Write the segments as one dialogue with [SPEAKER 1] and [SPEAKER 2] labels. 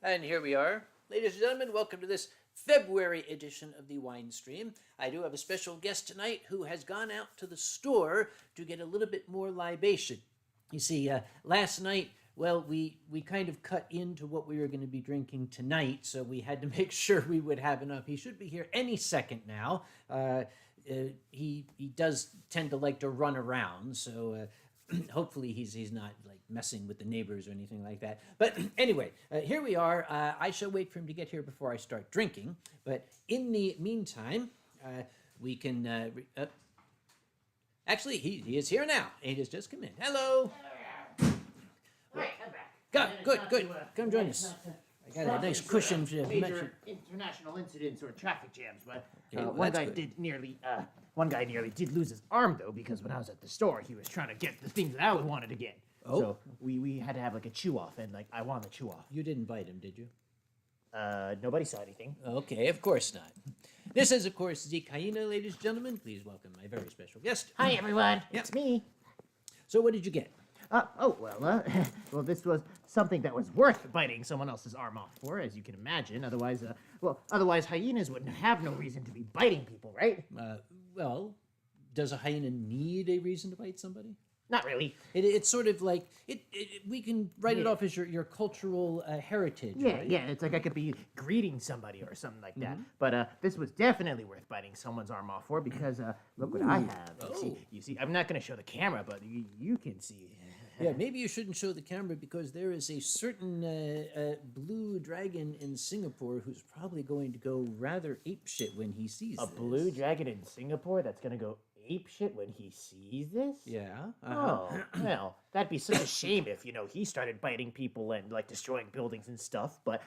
[SPEAKER 1] And here we are. Ladies and gentlemen, welcome to this February edition of the Winestream. I do have a special guest tonight who has gone out to the store to get a little bit more libation. You see, last night, well, we kind of cut into what we were going to be drinking tonight, so we had to make sure we would have enough. He should be here any second now. He does tend to like to run around, so hopefully he's not like messing with the neighbors or anything like that. But anyway, here we are. I shall wait for him to get here before I start drinking. But in the meantime, we can... actually, he is here now. He has just come in. Hello.
[SPEAKER 2] Right, I'm back.
[SPEAKER 1] Good. Come join us. I got a nice cushion for
[SPEAKER 2] major international incidents or traffic jams, but
[SPEAKER 1] well,
[SPEAKER 2] one guy nearly did lose his arm though, because when I was at the store, he was trying to get the things that I wanted to get.
[SPEAKER 1] Oh.
[SPEAKER 2] So we had to have like a chew off, and like I wanted to chew off.
[SPEAKER 1] You didn't bite him, did you?
[SPEAKER 2] Nobody saw anything.
[SPEAKER 1] Okay, of course not. This is, of course, Zeke, Hyena, ladies and gentlemen. Please welcome my very special guest.
[SPEAKER 2] Hi everyone,
[SPEAKER 1] Yeah.
[SPEAKER 2] it's me.
[SPEAKER 1] So what did you get?
[SPEAKER 2] Well, this was something that was worth biting someone else's arm off for, as you can imagine. Otherwise hyenas wouldn't have no reason to be biting people, right?
[SPEAKER 1] Well, does a hyena need a reason to bite somebody?
[SPEAKER 2] Not really.
[SPEAKER 1] It's sort of like we can write it off as your cultural heritage.
[SPEAKER 2] Yeah,
[SPEAKER 1] right?
[SPEAKER 2] yeah. It's like I could be greeting somebody or something like that. But this was definitely worth biting someone's arm off for, because look what I have. You see, I'm not going to show the camera, but you can see.
[SPEAKER 1] Yeah, maybe you shouldn't show the camera, because there is a certain blue dragon in Singapore who's probably going to go rather apeshit when he sees
[SPEAKER 2] A
[SPEAKER 1] this.
[SPEAKER 2] blue dragon in Singapore that's going to go apeshit when he sees this?
[SPEAKER 1] Yeah.
[SPEAKER 2] Oh, well, that'd be such a shame if, he started biting people and, like, destroying buildings and stuff, but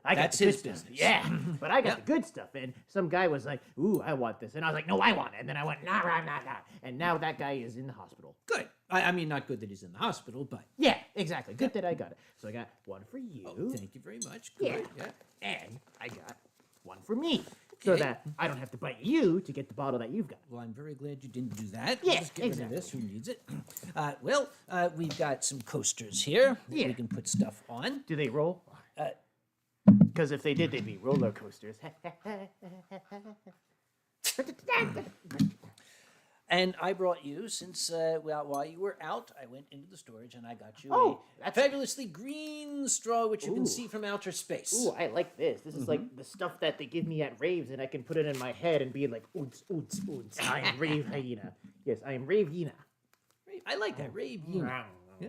[SPEAKER 2] I got
[SPEAKER 1] That's
[SPEAKER 2] the good
[SPEAKER 1] his
[SPEAKER 2] stuff.
[SPEAKER 1] business.
[SPEAKER 2] Yeah, but I got the good stuff, and some guy was like, ooh, I want this, and I was like, no, I want it, and then I went, nah, and now that guy is in the hospital.
[SPEAKER 1] Good. I mean, not good that he's in the hospital, but...
[SPEAKER 2] Yeah, exactly. Good that I got it. So I got one for you.
[SPEAKER 1] Oh, thank you very much. Good.
[SPEAKER 2] Yeah. And I got one for me. So that I don't have to bite you to get the bottle that you've got.
[SPEAKER 1] Well, I'm very glad you didn't do that.
[SPEAKER 2] Yeah,
[SPEAKER 1] Let's get rid of
[SPEAKER 2] exactly.
[SPEAKER 1] this. Who needs it? We've got some coasters here that
[SPEAKER 2] Yeah.
[SPEAKER 1] we can put stuff on.
[SPEAKER 2] Do they roll? Because if they did, they'd be roller coasters.
[SPEAKER 1] And I brought you, since while you were out, I went into the storage and I got you a
[SPEAKER 2] that's-
[SPEAKER 1] fabulously green straw, which you can see from outer space.
[SPEAKER 2] Ooh, I like this. This is like the stuff that they give me at raves, and I can put it in my head and be like, oons, oons, oons. I am Rave Hyena. Yes, I am Rave Hyena.
[SPEAKER 1] I like that. Rave Eunice.
[SPEAKER 2] Yeah.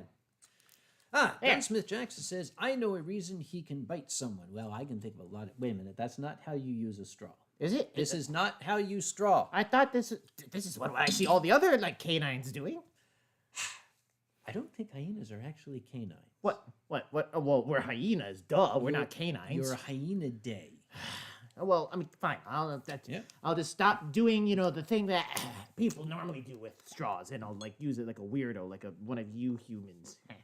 [SPEAKER 1] Yeah. Gunsmith Jackson says, I know a reason he can bite someone. Well, I can think of a lot of... Wait a minute. That's not how you use a straw.
[SPEAKER 2] Is it?
[SPEAKER 1] This is not how you straw.
[SPEAKER 2] I thought this is what I see all the other like canines doing.
[SPEAKER 1] I don't think hyenas are actually canines.
[SPEAKER 2] What? Well, we're hyenas, duh. We're not canines.
[SPEAKER 1] You're a hyena day.
[SPEAKER 2] Well, I mean, fine. I'll just stop doing, the thing that people normally do with straws, and I'll like use it like a weirdo, like one of you humans. All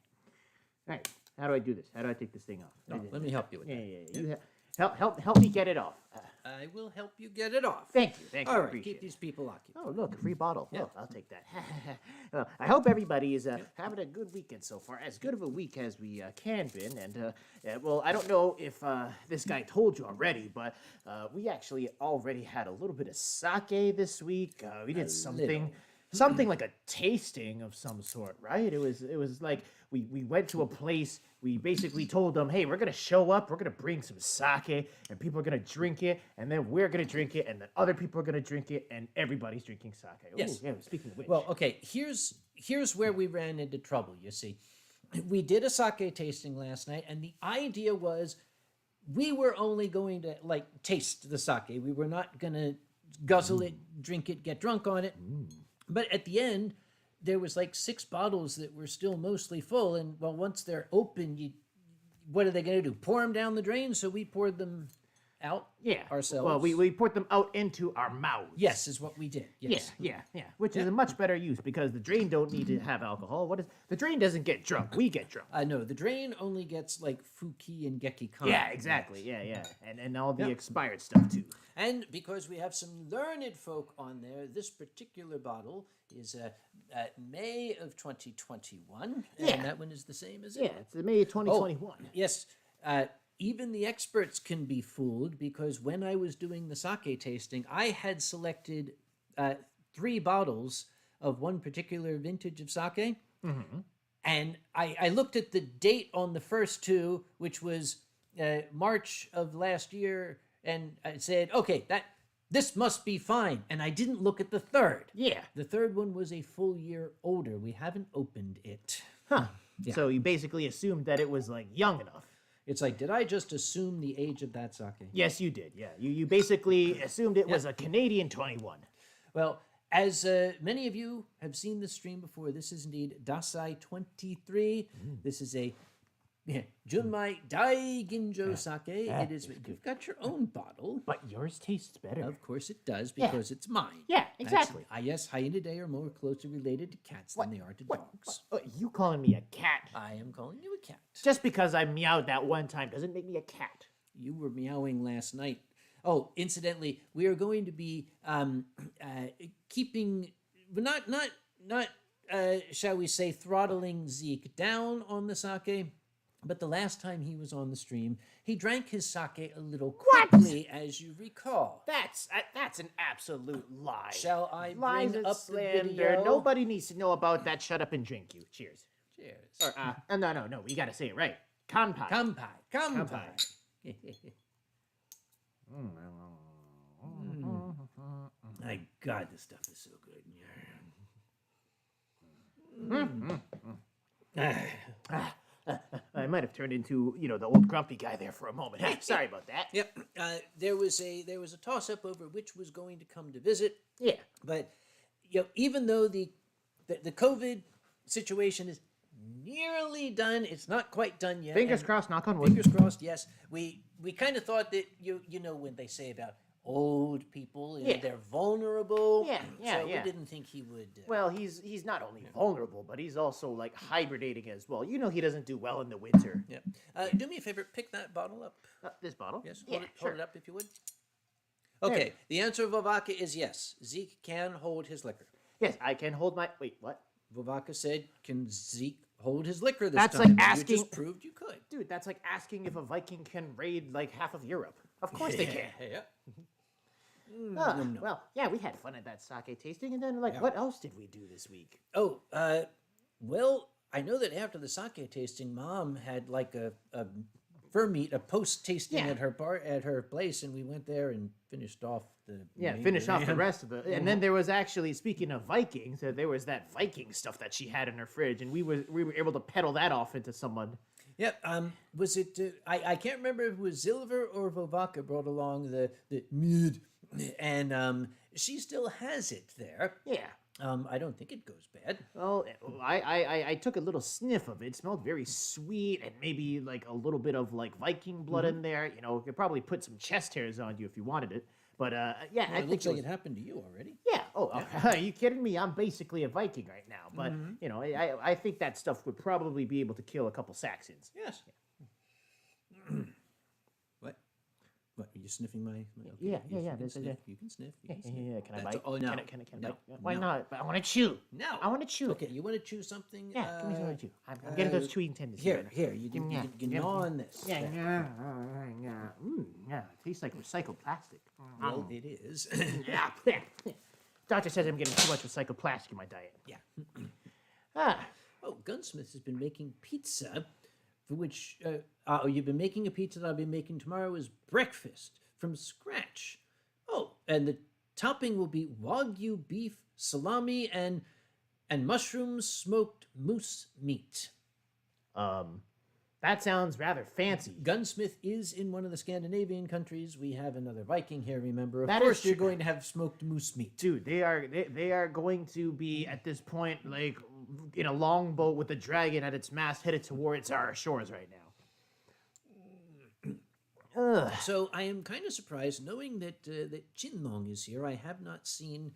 [SPEAKER 2] right. How do I do this? How do I take this thing off?
[SPEAKER 1] Let me help you with that.
[SPEAKER 2] Yeah. Help me get it off.
[SPEAKER 1] I will help you get it off.
[SPEAKER 2] Thank you.
[SPEAKER 1] All right,
[SPEAKER 2] Appreciate
[SPEAKER 1] keep these people occupied.
[SPEAKER 2] Oh, look, a free bottle.
[SPEAKER 1] Yeah.
[SPEAKER 2] Oh, I'll take that. Well, I hope everybody is having a good weekend so far. As good of a week as we can been. And, well, I don't know if this guy told you already, but we actually already had a little bit of sake this week. We did something like a tasting of some sort, right? It was like we went to a place. We basically told them, hey, we're going to show up. We're going to bring some sake, and people are going to drink it, and then we're going to drink it, and then other people are going to drink it, and everybody's drinking sake.
[SPEAKER 1] Yes.
[SPEAKER 2] Ooh, yeah, speaking of which.
[SPEAKER 1] Well, okay, here's where we ran into trouble, you see. We did a sake tasting last night, and the idea was we were only going to, like, taste the sake. We were not going to guzzle it, drink it, get drunk on it. But at the end, there was like 6 bottles that were still mostly full, and well, once they're open, what are they going to do? Pour them down the drain? So we poured them out ourselves.
[SPEAKER 2] Well, we poured them out into our mouths.
[SPEAKER 1] Yes, is what we did. Yes.
[SPEAKER 2] Yeah. Which is a much better use, because the drain don't need to have alcohol. The drain doesn't get drunk. We get drunk.
[SPEAKER 1] No, the drain only gets like Fuki and Gekikan.
[SPEAKER 2] Yeah, exactly. Yeah. And all the expired stuff too.
[SPEAKER 1] And because we have some learned folk on there, this particular bottle is May of 2021.
[SPEAKER 2] Yeah.
[SPEAKER 1] And that one is the same as it.
[SPEAKER 2] Yeah, it's May 2021.
[SPEAKER 1] Yes. even the experts can be fooled, because when I was doing the sake tasting, I had selected 3 bottles of one particular vintage of sake.
[SPEAKER 2] Mm-hmm.
[SPEAKER 1] And I looked at the date on the first 2, which was March of last year, and I said, okay, this must be fine. And I didn't look at the third.
[SPEAKER 2] Yeah.
[SPEAKER 1] The third one was a full year older. We haven't opened it.
[SPEAKER 2] Huh.
[SPEAKER 1] Yeah.
[SPEAKER 2] So you basically assumed that it was like young enough.
[SPEAKER 1] It's like, did I just assume the age of that sake?
[SPEAKER 2] Yes, you did. Yeah. You basically assumed it was a Canadian 21.
[SPEAKER 1] Well, as many of you have seen this stream before, this is indeed Dasai 23. This is a Junmai Dai Ginjo sake. It is. You've got your own bottle.
[SPEAKER 2] But yours tastes better.
[SPEAKER 1] Of course it does, because it's mine.
[SPEAKER 2] Yeah, exactly.
[SPEAKER 1] Yes, Hyena are more closely related to cats than they are to dogs.
[SPEAKER 2] You calling me a cat?
[SPEAKER 1] I am calling you a cat.
[SPEAKER 2] Just because I meowed that one time doesn't make me a cat.
[SPEAKER 1] You were meowing last night. Oh, incidentally, we are going to be keeping, not shall we say, throttling Zeke down on the sake. But the last time he was on the stream, he drank his sake a little quickly, as you recall.
[SPEAKER 2] That's an absolute lie.
[SPEAKER 1] Shall I
[SPEAKER 2] Lies
[SPEAKER 1] bring
[SPEAKER 2] and
[SPEAKER 1] up
[SPEAKER 2] slander.
[SPEAKER 1] the video?
[SPEAKER 2] Nobody needs to know about that. Shut up and drink, you. Cheers.
[SPEAKER 1] Cheers.
[SPEAKER 2] Or, no. We got to say it right. Kanpai.
[SPEAKER 1] Kanpai. My God, this stuff is so good.
[SPEAKER 2] I might have turned into, the old grumpy guy there for a moment. Sorry about that.
[SPEAKER 1] Yep. There was a toss up over which was going to come to visit.
[SPEAKER 2] Yeah.
[SPEAKER 1] But even though the COVID situation is nearly done, it's not quite done yet.
[SPEAKER 2] Fingers crossed, knock on wood.
[SPEAKER 1] Fingers crossed. Yes. We kind of thought that when they say about old people, they're vulnerable. So we didn't think he would.
[SPEAKER 2] Well, he's not only vulnerable, but he's also like hibernating as well. He doesn't do well in the winter.
[SPEAKER 1] Yeah. Do me a favor, pick that bottle up.
[SPEAKER 2] This bottle?
[SPEAKER 1] Yes.
[SPEAKER 2] Hold
[SPEAKER 1] Hold it up if you would. Okay. The answer of Vovaka is yes. Zeke can hold his liquor.
[SPEAKER 2] Yes, I can hold my. Wait, what?
[SPEAKER 1] Vovaka said, "Can Zeke hold his liquor this
[SPEAKER 2] That's
[SPEAKER 1] time?"
[SPEAKER 2] like asking.
[SPEAKER 1] You just proved you could.
[SPEAKER 2] Dude, that's like asking if a Viking can raid like half of Europe. Of course they can.
[SPEAKER 1] Yeah.
[SPEAKER 2] Well, yeah, we had fun at that sake tasting, and then what else did we do this week?
[SPEAKER 1] Oh, well, I know that after the sake tasting, Mom had like a fur meat, a post tasting at her place, and we went there and finished off the
[SPEAKER 2] the rest of it. And then there was actually, speaking of Vikings, there was that Viking stuff that she had in her fridge, and we were able to peddle that off into someone.
[SPEAKER 1] Yep. Was it? I can't remember if it was Silver or Vovaka brought along the mead, and she still has it there.
[SPEAKER 2] Yeah.
[SPEAKER 1] I don't think it goes bad.
[SPEAKER 2] Well, I took a little sniff of it. It smelled very sweet, and maybe like a little bit of like Viking blood in there. You could probably put some chest hairs on you if you wanted it. But yeah, I
[SPEAKER 1] It
[SPEAKER 2] think
[SPEAKER 1] looks like it happened to you already.
[SPEAKER 2] Yeah. Oh, are you kidding me? I'm basically a Viking right now. But I think that stuff would probably be able to kill a couple Saxons.
[SPEAKER 1] Yes. What? Are you sniffing my? Okay.
[SPEAKER 2] Yeah.
[SPEAKER 1] You can sniff. You can sniff.
[SPEAKER 2] Yeah. Can I
[SPEAKER 1] That's
[SPEAKER 2] bite?
[SPEAKER 1] Oh no.
[SPEAKER 2] Can I
[SPEAKER 1] No.
[SPEAKER 2] bite? Why
[SPEAKER 1] No.
[SPEAKER 2] not? But I want to chew.
[SPEAKER 1] No.
[SPEAKER 2] I want to chew.
[SPEAKER 1] Okay, you want to chew something?
[SPEAKER 2] Yeah, give me some to chew. I'm getting those chewing tendencies.
[SPEAKER 1] Here, you can gnaw on this.
[SPEAKER 2] Yeah. It tastes like recycled plastic.
[SPEAKER 1] Well, it is.
[SPEAKER 2] Yeah. Doctor says I'm getting too much recycled plastic in my diet.
[SPEAKER 1] Yeah. Oh, Gunsmith has been making pizza, for which you've been making a pizza that I'll be making tomorrow as breakfast from scratch. Oh, and the topping will be Wagyu beef, salami, and mushroom smoked moose meat.
[SPEAKER 2] That sounds rather fancy.
[SPEAKER 1] Gunsmith is in one of the Scandinavian countries. We have another Viking here, remember. Of
[SPEAKER 2] That
[SPEAKER 1] course,
[SPEAKER 2] is
[SPEAKER 1] you're
[SPEAKER 2] true.
[SPEAKER 1] going to have smoked moose meat.
[SPEAKER 2] Dude, they are going to be at this point like in a longboat with a dragon at its mast headed towards our shores right now.
[SPEAKER 1] So I am kind of surprised, knowing that Chinlong is here. I have not seen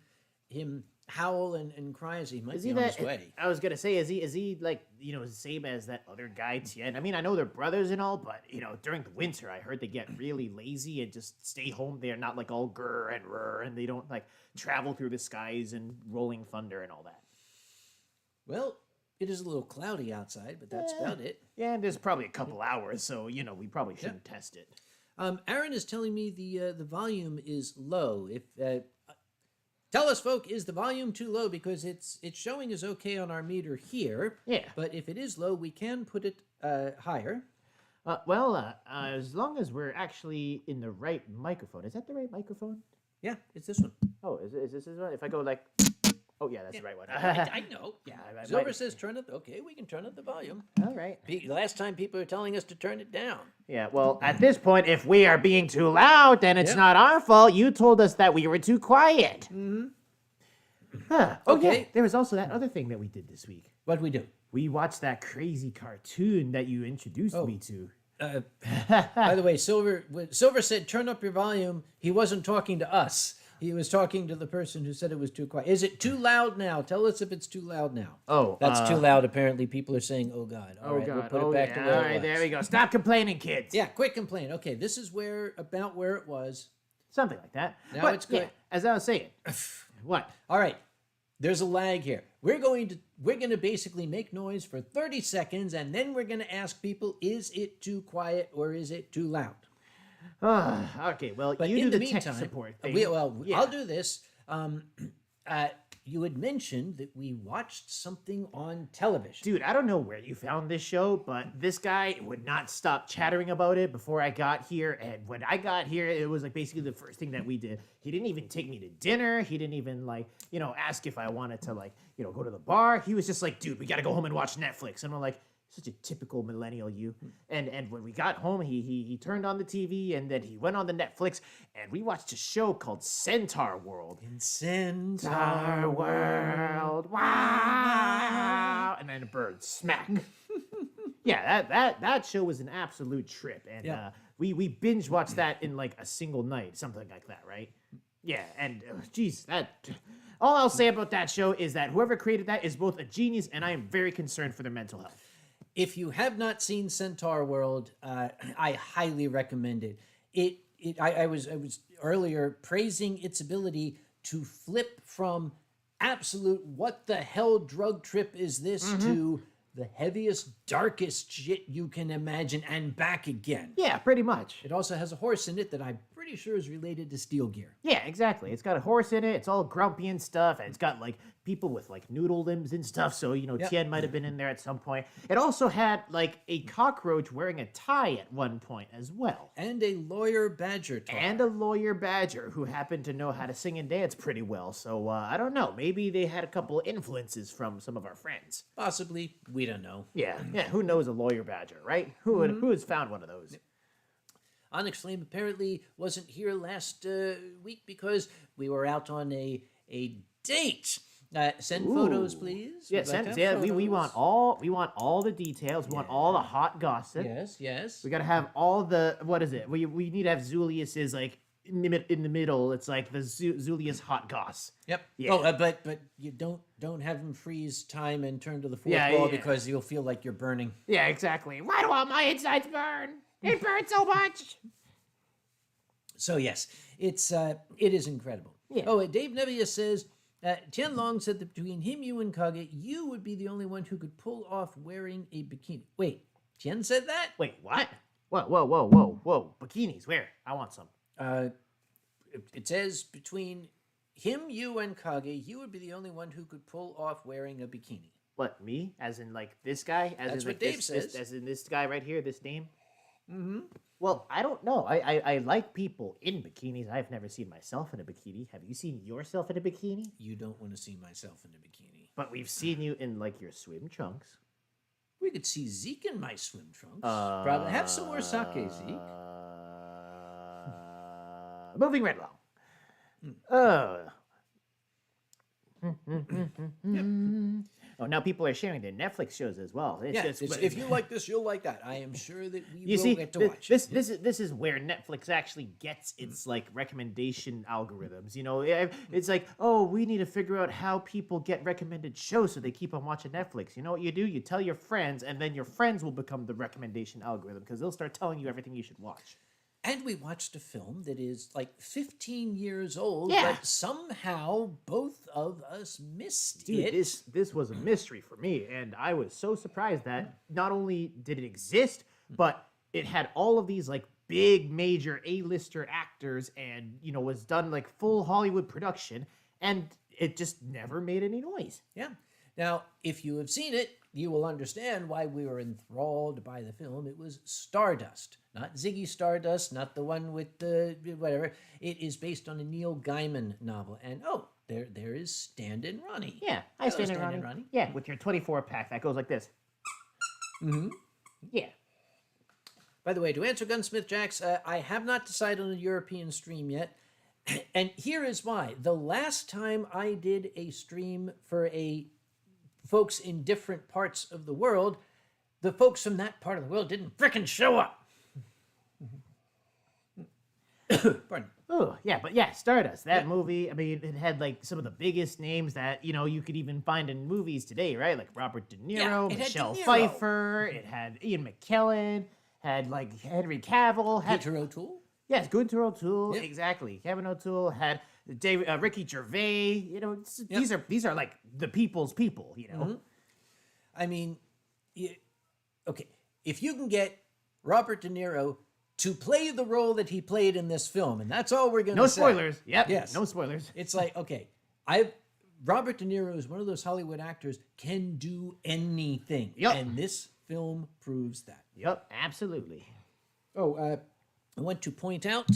[SPEAKER 1] him howl and cry as he might be on his way.
[SPEAKER 2] I was gonna say, is he like the same as that other guy Tien? I mean, I know they're brothers and all, but during the winter, I heard they get really lazy and just stay home. They're not like all grr and rrr, and they don't like travel through the skies and rolling thunder and all that.
[SPEAKER 1] Well, It is a little cloudy outside, but that's about it.
[SPEAKER 2] Yeah, and there's probably a couple hours, so we probably shouldn't test it.
[SPEAKER 1] Aaron is telling me the volume is low. If tell us, folk, is the volume too low? Because it's showing as okay on our meter here.
[SPEAKER 2] Yeah.
[SPEAKER 1] But if it is low, we can put it higher.
[SPEAKER 2] As long as we're actually in the right microphone. Is that the right microphone?
[SPEAKER 1] Yeah, it's this one.
[SPEAKER 2] Oh, is this one? If I go like... Oh, yeah, that's the right one.
[SPEAKER 1] I know.
[SPEAKER 2] Yeah,
[SPEAKER 1] Silver says turn up. Okay, we can turn up the volume.
[SPEAKER 2] All right.
[SPEAKER 1] Last time people are telling us to turn it down.
[SPEAKER 2] Yeah, well, at this point, if we are being too loud, then it's not our fault. You told us that we were too quiet.
[SPEAKER 1] Mm-hmm.
[SPEAKER 2] Okay. Yeah, there was also that other thing that we did this week.
[SPEAKER 1] What'd we do?
[SPEAKER 2] We watched that crazy cartoon that you introduced me to.
[SPEAKER 1] By the way, Silver said turn up your volume. He wasn't talking to us. He was talking to the person who said it was too quiet. Is it too loud now? Tell us if it's too loud now.
[SPEAKER 2] Oh,
[SPEAKER 1] that's too loud. Apparently, people are saying, "Oh God." All right,
[SPEAKER 2] God.
[SPEAKER 1] we'll put it back to where
[SPEAKER 2] All
[SPEAKER 1] it
[SPEAKER 2] right,
[SPEAKER 1] was.
[SPEAKER 2] there we go. Stop complaining, kids.
[SPEAKER 1] Yeah, quit complaining. Okay, this is about where it was.
[SPEAKER 2] Something like that.
[SPEAKER 1] Now it's good.
[SPEAKER 2] Yeah, as I was saying. What?
[SPEAKER 1] All right. There's a lag here. We're going to basically make noise for 30 seconds, and then we're going to ask people, is it too quiet or is it too loud?
[SPEAKER 2] Okay, well,
[SPEAKER 1] But
[SPEAKER 2] you
[SPEAKER 1] in
[SPEAKER 2] do
[SPEAKER 1] the
[SPEAKER 2] the tech
[SPEAKER 1] meantime,
[SPEAKER 2] support thing.
[SPEAKER 1] I'll do this. You had mentioned that we watched something on television.
[SPEAKER 2] Dude, I don't know where you found this show, but this guy would not stop chattering about it before I got here. And when I got here, it was like basically the first thing that we did. He didn't even take me to dinner. He didn't even ask if I wanted to go to the bar. He was just like, dude, we got to go home and watch Netflix. And we're like, such a typical millennial you. And when we got home, he turned on the TV and then he went on the Netflix and we watched a show called Centaurworld.
[SPEAKER 1] In Centaurworld.
[SPEAKER 2] Wow! And then a bird smack. Yeah, that show was an absolute trip. And we binge watched that in like a single night, something like that, right? Yeah, and geez, all I'll say about that show is that whoever created that is both a genius and I am very concerned for their mental health.
[SPEAKER 1] If you have not seen Centaurworld, I highly recommend it. I was earlier praising its ability to flip from absolute what the hell drug trip is this to the heaviest, darkest shit you can imagine and back again.
[SPEAKER 2] Yeah, pretty much.
[SPEAKER 1] It also has a horse in it that I'm pretty sure is related to Steel Gear.
[SPEAKER 2] Yeah, exactly. It's got a horse in it. It's all grumpy and stuff. And it's got like people with like noodle limbs and stuff. So, Tien might have been in there at some point. It also had like a cockroach wearing a tie at one point as well.
[SPEAKER 1] And a lawyer badger tie.
[SPEAKER 2] And a lawyer badger who happened to know how to sing and dance pretty well. So, I don't know. Maybe they had a couple influences from some of our friends.
[SPEAKER 1] Possibly. We don't know.
[SPEAKER 2] Yeah. Who knows a lawyer badger, right? Who has found one of those?
[SPEAKER 1] Onyx Flame apparently wasn't here last week because we were out on a date. Send photos, please.
[SPEAKER 2] Yeah, we want all the details. We want all the hot gossip.
[SPEAKER 1] Yes.
[SPEAKER 2] We gotta have all the what is it? We need to have Zulius's like in the middle. It's like the Zulius hot goss.
[SPEAKER 1] Yep.
[SPEAKER 2] Yeah.
[SPEAKER 1] Oh, but you don't have him freeze time and turn to the fourth wall because you'll feel like you're burning.
[SPEAKER 2] Yeah, exactly. Why do all my insides burn? It burns so much.
[SPEAKER 1] So yes, it is incredible.
[SPEAKER 2] Yeah.
[SPEAKER 1] Oh, Dave Nevius says, Tien Long said that between him, you, and Kage, you would be the only one who could pull off wearing a bikini. Wait, Tien said that?
[SPEAKER 2] Wait, what? Whoa. Bikinis, where? I want some.
[SPEAKER 1] It says between him, you, and Kage, you would be the only one who could pull off wearing a bikini.
[SPEAKER 2] What, me? As in like this guy?
[SPEAKER 1] That's what Dave says.
[SPEAKER 2] As in this guy right here, this name?
[SPEAKER 1] Mm-hmm.
[SPEAKER 2] Well, I don't know. I like people in bikinis. I've never seen myself in a bikini. Have you seen yourself in a bikini?
[SPEAKER 1] You don't want to see myself in a bikini.
[SPEAKER 2] But we've seen you in like your swim trunks.
[SPEAKER 1] We could see Zeke in my swim trunks. Probably have some more sake, Zeke.
[SPEAKER 2] Moving right along. Yep. Oh, now people are sharing their Netflix shows as well.
[SPEAKER 1] If you like this, you'll like that. I am sure that we
[SPEAKER 2] you
[SPEAKER 1] will
[SPEAKER 2] see,
[SPEAKER 1] get to watch it.
[SPEAKER 2] This is where Netflix actually gets its like recommendation algorithms. It's like, oh, we need to figure out how people get recommended shows so they keep on watching Netflix. You know what you do? You tell your friends, and then your friends will become the recommendation algorithm because they'll start telling you everything you should watch.
[SPEAKER 1] And we watched a film that is like 15 years old,
[SPEAKER 2] Yeah.
[SPEAKER 1] but somehow both of us missed
[SPEAKER 2] Dude,
[SPEAKER 1] it.
[SPEAKER 2] this was a mystery for me, and I was so surprised that not only did it exist, but it had all of these like big major A-lister actors, and was done like full Hollywood production, and it just never made any noise.
[SPEAKER 1] Yeah. Now, if you have seen it, you will understand why we were enthralled by the film. It was Stardust, not Ziggy Stardust, not the one with the whatever. It is based on a Neil Gaiman novel. And there is Stand-in Ronnie.
[SPEAKER 2] Yeah, I
[SPEAKER 1] Hello,
[SPEAKER 2] stand
[SPEAKER 1] Stand-in
[SPEAKER 2] in
[SPEAKER 1] Ronnie.
[SPEAKER 2] Yeah, with your 24-pack that goes like this.
[SPEAKER 1] Mm-hmm.
[SPEAKER 2] Yeah.
[SPEAKER 1] By the way, to answer Gunsmith Jax, I have not decided on a European stream yet. And here is why. The last time I did a stream for folks in different parts of the world, the folks from that part of the world didn't frickin' show up. Pardon.
[SPEAKER 2] Oh, yeah, but yeah, Stardust, that movie, I mean, it had like some of the biggest names that, you could even find in movies today, right? Like Robert De Niro,
[SPEAKER 1] it had
[SPEAKER 2] Michelle
[SPEAKER 1] De Niro.
[SPEAKER 2] Pfeiffer, it had Ian McKellen, had like Henry Cavill, had
[SPEAKER 1] Peter O'Toole?
[SPEAKER 2] Yes, Gunter O'Toole,
[SPEAKER 1] Yep.
[SPEAKER 2] exactly. Kevin O'Toole had Ricky Gervais. These are like the people's people.
[SPEAKER 1] I mean, okay, if you can get Robert De Niro to play the role that he played in this film, and that's all we're going to
[SPEAKER 2] No
[SPEAKER 1] say.
[SPEAKER 2] spoilers. Yep.
[SPEAKER 1] Yes.
[SPEAKER 2] No spoilers.
[SPEAKER 1] It's like, okay, Robert De Niro is one of those Hollywood actors, can do anything.
[SPEAKER 2] Yep.
[SPEAKER 1] And this film proves that.
[SPEAKER 2] Yep. Absolutely.
[SPEAKER 1] Oh, I want to point out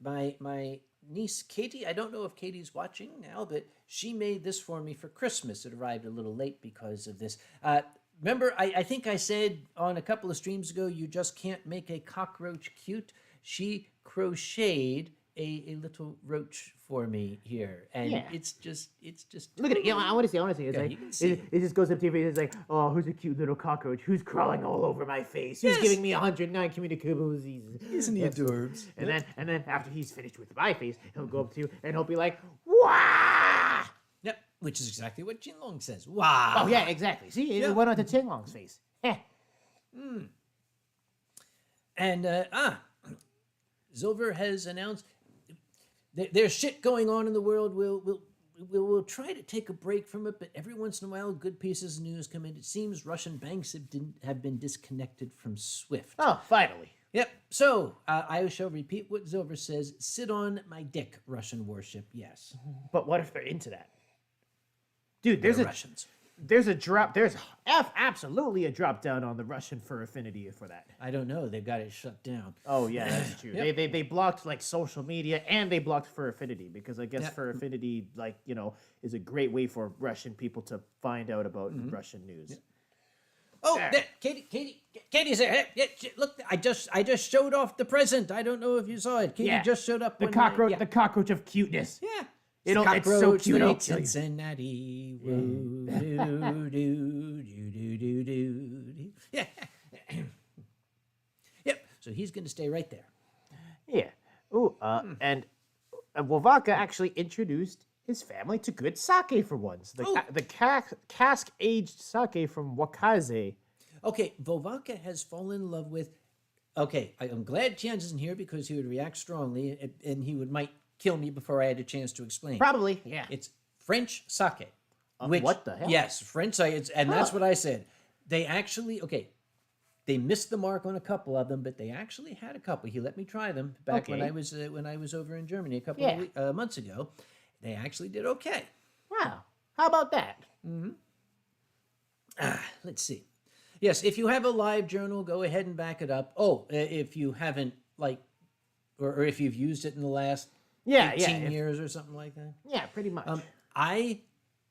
[SPEAKER 1] my niece Katie. I don't know if Katie's watching now, but she made this for me for Christmas. It arrived a little late because of this. Remember, I think I said on a couple of streams ago, you just can't make a cockroach cute. She crocheted a little roach for me here, and
[SPEAKER 2] Yeah.
[SPEAKER 1] it's just
[SPEAKER 2] Look at it. I want to see. It's
[SPEAKER 1] Yeah,
[SPEAKER 2] like
[SPEAKER 1] you can see
[SPEAKER 2] it just goes up to your face. It's like, oh, who's a cute little cockroach? Who's crawling all over my face? Who's
[SPEAKER 1] Yes.
[SPEAKER 2] giving me 109 communicable diseases?
[SPEAKER 1] Isn't he adorbs?
[SPEAKER 2] And then after he's finished with my face, he'll go up to you and he'll be like, "Wah!"
[SPEAKER 1] Yep, which is exactly what Jin Long says. Wow.
[SPEAKER 2] Oh yeah, exactly. See,
[SPEAKER 1] Yeah.
[SPEAKER 2] it went onto Ting Long's face. Heh.
[SPEAKER 1] And Zilver has announced there's shit going on in the world. We'll try to take a break from it, but every once in a while, good pieces of news come in. It seems Russian banks have been disconnected from SWIFT.
[SPEAKER 2] Oh, finally.
[SPEAKER 1] Yep. So I shall repeat what Zilver says: "Sit on my dick, Russian warship." Yes,
[SPEAKER 2] But what if they're into that? Dude,
[SPEAKER 1] they're
[SPEAKER 2] there's
[SPEAKER 1] Russians.
[SPEAKER 2] absolutely a drop down on the Russian fur affinity for that.
[SPEAKER 1] I don't know. They've got it shut down.
[SPEAKER 2] Oh yeah, that's true.
[SPEAKER 1] Yep.
[SPEAKER 2] They blocked like social media and they blocked Fur Affinity because I guess
[SPEAKER 1] Yep.
[SPEAKER 2] Fur Affinity is a great way for Russian people to find out about Russian news.
[SPEAKER 1] Oh,
[SPEAKER 2] There.
[SPEAKER 1] Katie's there. Hey, yeah, look, I just showed off the present. I don't know if you saw it. Katie
[SPEAKER 2] Yeah.
[SPEAKER 1] just showed up.
[SPEAKER 2] The
[SPEAKER 1] when
[SPEAKER 2] cockroach,
[SPEAKER 1] yeah.
[SPEAKER 2] the cockroach of cuteness.
[SPEAKER 1] Yeah.
[SPEAKER 2] It's so cute. It'll
[SPEAKER 1] Lake
[SPEAKER 2] kill you.
[SPEAKER 1] Cincinnati. Woo, doo, doo, doo, doo, doo, doo. Yeah. Yep. So he's going to stay right there.
[SPEAKER 2] Yeah. Ooh, and Wovaka actually introduced his family to good sake for once. The cask-aged sake from Wakaze.
[SPEAKER 1] Okay, Vovaka has fallen in love with. Okay, I'm glad Tien isn't here because he would react strongly and he might kill me before I had a chance to explain.
[SPEAKER 2] Probably, yeah.
[SPEAKER 1] It's French sake.
[SPEAKER 2] What the hell?
[SPEAKER 1] Yes, French sake, and that's what I said. They actually, they missed the mark on a couple of them, but they actually had a couple. He let me try them back when I was over in Germany a couple of months ago. They actually did okay.
[SPEAKER 2] Wow. How about that?
[SPEAKER 1] Let's see. Yes, if you have a live journal, go ahead and back it up. Oh, if you haven't or if you've used it in the last 18 years or something like that.
[SPEAKER 2] Yeah, pretty much.
[SPEAKER 1] I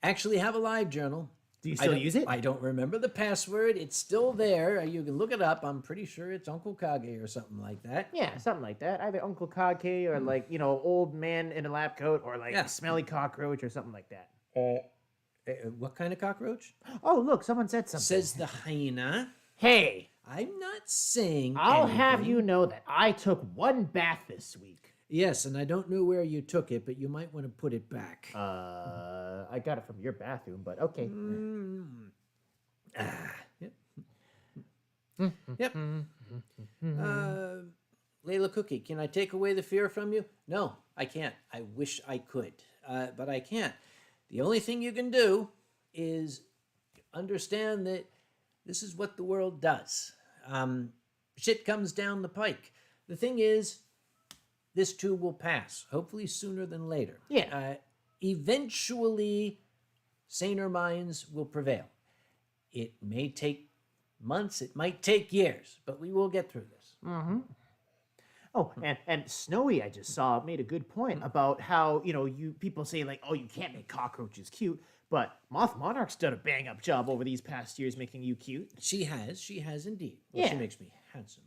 [SPEAKER 1] actually have a live journal.
[SPEAKER 2] Do you still use it?
[SPEAKER 1] I don't remember the password. It's still there. You can look it up. I'm pretty sure it's Uncle Kage or something like that.
[SPEAKER 2] Yeah, something like that. Either Uncle Kage or old man in a lab coat or smelly cockroach or something like that.
[SPEAKER 1] What kind of cockroach?
[SPEAKER 2] Oh, look, someone said something.
[SPEAKER 1] Says the hyena.
[SPEAKER 2] Hey,
[SPEAKER 1] I'm not saying
[SPEAKER 2] I'll
[SPEAKER 1] anything.
[SPEAKER 2] have you know that I took one bath this week.
[SPEAKER 1] Yes, and I don't know where you took it, but you might want to put it back.
[SPEAKER 2] I got it from your bathroom, but okay.
[SPEAKER 1] Yep. Yep. Layla Cookie, can I take away the fear from you? No, I can't. I wish I could, but I can't. The only thing you can do is understand that this is what the world does. Shit comes down the pike. The thing is, this too will pass, hopefully sooner than later.
[SPEAKER 2] Yeah.
[SPEAKER 1] Eventually, saner minds will prevail. It may take months, it might take years, but we will get through this.
[SPEAKER 2] Mm-hmm. Oh, and Snowy, I just saw, made a good point about how, you people say, like, oh, you can't make cockroaches cute, but Moth Monarch's done a bang-up job over these past years making you cute.
[SPEAKER 1] She has indeed. Well,
[SPEAKER 2] Yeah.
[SPEAKER 1] She makes me handsome.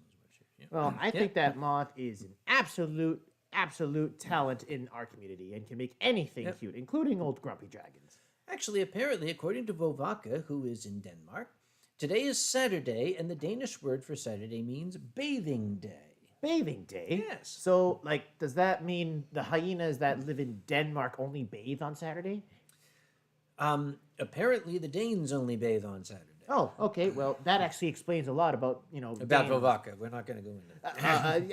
[SPEAKER 2] Well, I think that Moth is an absolute talent in our community and can make anything cute, including old grumpy dragons.
[SPEAKER 1] Actually, apparently, according to Vovaka, who is in Denmark, today is Saturday, and the Danish word for Saturday means bathing day.
[SPEAKER 2] Bathing day?
[SPEAKER 1] Yes.
[SPEAKER 2] So, does that mean the hyenas that live in Denmark only bathe on Saturday?
[SPEAKER 1] Apparently, the Danes only bathe on Saturday.
[SPEAKER 2] Oh, okay. Well, that actually explains a lot about,
[SPEAKER 1] About Vovaka. We're not going to go into that.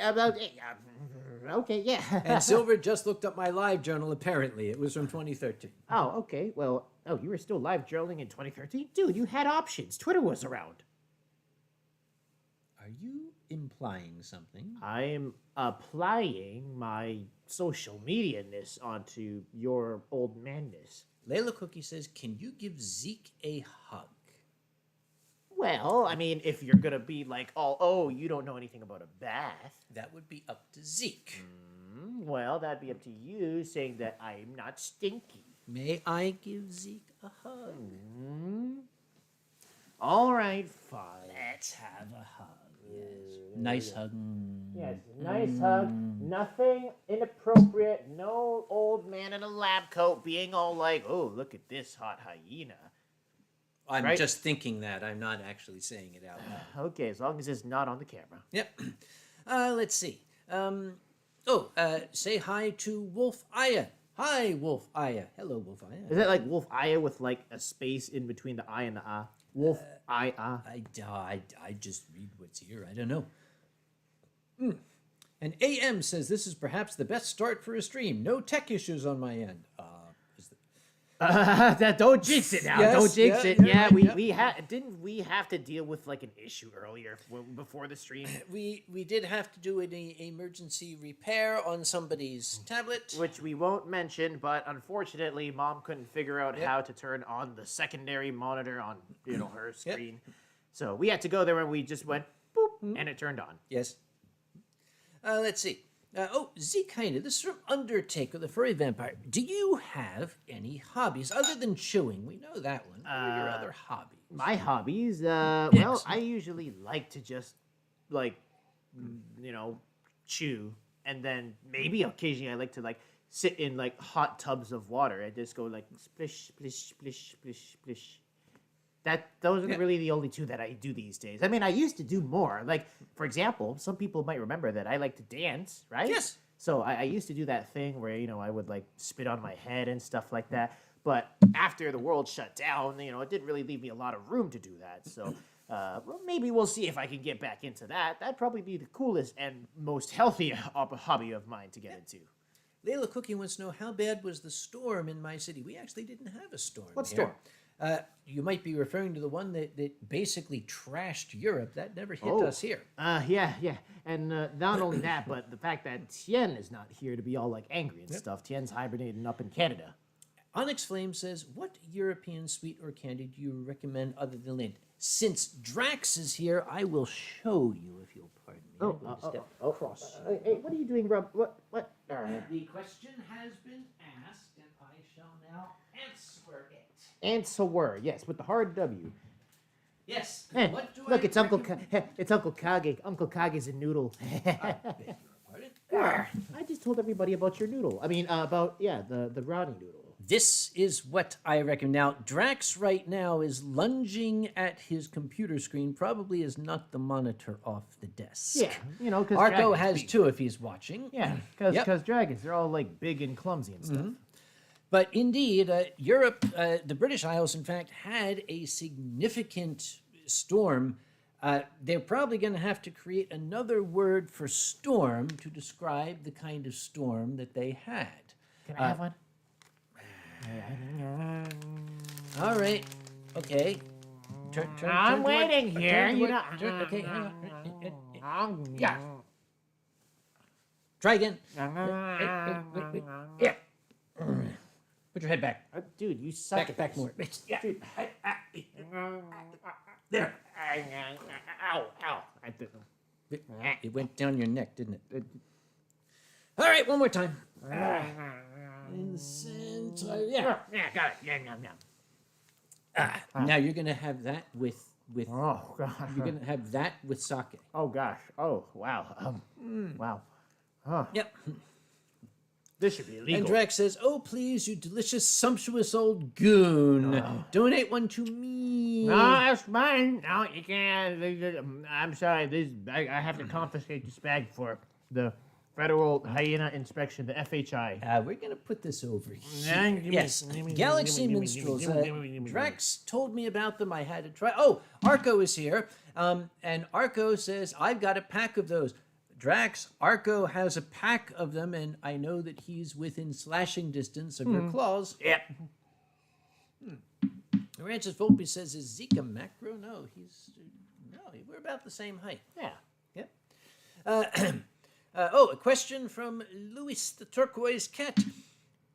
[SPEAKER 2] Okay, yeah.
[SPEAKER 1] And Silver just looked up my Livejournal, apparently. It was from 2013.
[SPEAKER 2] Oh, okay. Well, you were still live journaling in 2013? Dude, you had options. Twitter was around.
[SPEAKER 1] Are you implying something?
[SPEAKER 2] I'm applying my social media-ness onto your old manness.
[SPEAKER 1] Layla Cookie says, can you give Zeke a hug?
[SPEAKER 2] Well, I mean, if you're gonna be like, you don't know anything about a bath.
[SPEAKER 1] That would be up to Zeke.
[SPEAKER 2] Well, that'd be up to you, saying that I'm not stinky.
[SPEAKER 1] May I give Zeke a hug?
[SPEAKER 2] All right, fine.
[SPEAKER 1] Let's have a hug. Yes. Nice hug.
[SPEAKER 2] Yes, nice hug. Nothing inappropriate. No old man in a lab coat being all like, oh, look at this hot hyena.
[SPEAKER 1] I'm just thinking that. I'm not actually saying it out loud.
[SPEAKER 2] Okay, as long as it's not on the camera.
[SPEAKER 1] Yep. Let's see. Say hi to Wolf Aya. Hi, Wolf Aya. Hello, Wolf Aya.
[SPEAKER 2] Is that like Wolf Aya with like a space in between the I and the ah? Wolf Aya.
[SPEAKER 1] I just read what's here. I don't know. And AM says this is perhaps the best start for a stream. No tech issues on my end.
[SPEAKER 2] Don't jinx it now.
[SPEAKER 1] Yes,
[SPEAKER 2] Don't jinx it.
[SPEAKER 1] yeah,
[SPEAKER 2] Yeah, didn't we have to deal with like an issue earlier before the stream?
[SPEAKER 1] We did have to do an emergency repair on somebody's tablet,
[SPEAKER 2] Which we won't mention, but unfortunately, Mom couldn't figure out how to turn on the secondary monitor on her screen. So we had to go there and we just went boop, and it turned on.
[SPEAKER 1] Yes. Let's see. Zeke, Hyena, this is from Undertaker, the furry vampire. Do you have any hobbies other than chewing? We know that one. What are your other hobbies?
[SPEAKER 2] My hobbies? Well, I usually like to just, chew. And then maybe occasionally I like to, sit in, hot tubs of water and just go, splish, splish, splish, splish, splish. Those are really the only two that I do these days. I mean, I used to do more. For example, some people might remember that I like to dance, right?
[SPEAKER 1] Yes.
[SPEAKER 2] So I used to do that thing where, I would, spit on my head and stuff like that. But after the world shut down, it didn't really leave me a lot of room to do that. So maybe we'll see if I can get back into that. That'd probably be the coolest and most healthy hobby of mine to get into.
[SPEAKER 1] Layla Cookie wants to know, how bad was the storm in my city? We actually didn't have a storm.
[SPEAKER 2] What
[SPEAKER 1] here.
[SPEAKER 2] storm?
[SPEAKER 1] You might be referring to the one that basically trashed Europe. That never hit us here.
[SPEAKER 2] Yeah. And not only that, but the fact that Tien is not here to be all angry and stuff. Tien's hibernating up in Canada.
[SPEAKER 1] Onyx Flame says, what European sweet or candy do you recommend other than Lind? Since Drax is here, I will show you, if you'll pardon me. I'm going to step across.
[SPEAKER 2] Hey, what are you doing, Rob? What?
[SPEAKER 1] The question has been asked, and I shall now answer it.
[SPEAKER 2] Answer, yes, with the hard W.
[SPEAKER 1] Yes. What do
[SPEAKER 2] Look,
[SPEAKER 1] I
[SPEAKER 2] it's Uncle
[SPEAKER 1] recommend?
[SPEAKER 2] it's Uncle Kage. Uncle Kage's a noodle.
[SPEAKER 1] Pardon?
[SPEAKER 2] I just told everybody about your noodle. I mean, the brownie noodle.
[SPEAKER 1] This is what I recommend. Now, Drax right now is lunging at his computer screen, probably has knocked the monitor off the desk.
[SPEAKER 2] Yeah, because
[SPEAKER 1] Arco has too if he's watching.
[SPEAKER 2] Yeah, because dragons, they're all big and clumsy and stuff.
[SPEAKER 1] But indeed, Europe, the British Isles, in fact, had a significant storm they're probably going to have to create another word for storm to describe the kind of storm that they had.
[SPEAKER 2] Can I have one?
[SPEAKER 1] All right. Okay.
[SPEAKER 2] I'm waiting here.
[SPEAKER 1] Okay. Yeah. Try again. Yeah. Put your head back.
[SPEAKER 2] Dude, you suck.
[SPEAKER 1] Back more. Yeah.
[SPEAKER 2] Dude.
[SPEAKER 1] There.
[SPEAKER 2] Ow.
[SPEAKER 1] It went down your neck, didn't it? All right, one more time. In the center. Yeah.
[SPEAKER 2] Got it. Yeah.
[SPEAKER 1] Now you're gonna have that with.
[SPEAKER 2] Oh, God.
[SPEAKER 1] You're gonna have that with sake.
[SPEAKER 2] Oh, gosh. Oh, wow. Wow. Huh.
[SPEAKER 1] Yep.
[SPEAKER 2] This should be illegal.
[SPEAKER 1] And Drax says, "Oh, please, you delicious, sumptuous old goon, donate one to me."
[SPEAKER 2] No, that's mine. No, you can't. I'm sorry. I have to confiscate this bag for the Federal Hyena Inspection, the FHI.
[SPEAKER 1] We're going to put this over here. Yes, Galaxy Minstrels. Drax told me about them. I had to try. Oh, Arco is here. And Arco says, "I've got a pack of those." Drax, Arco has a pack of them, and I know that he's within slashing distance of your claws.
[SPEAKER 2] Yep.
[SPEAKER 1] Ranches Volpe says, "Is Zeke a macro?" No, we're about the same height.
[SPEAKER 2] Yeah.
[SPEAKER 1] Yep. A question from Louis the Turquoise Cat.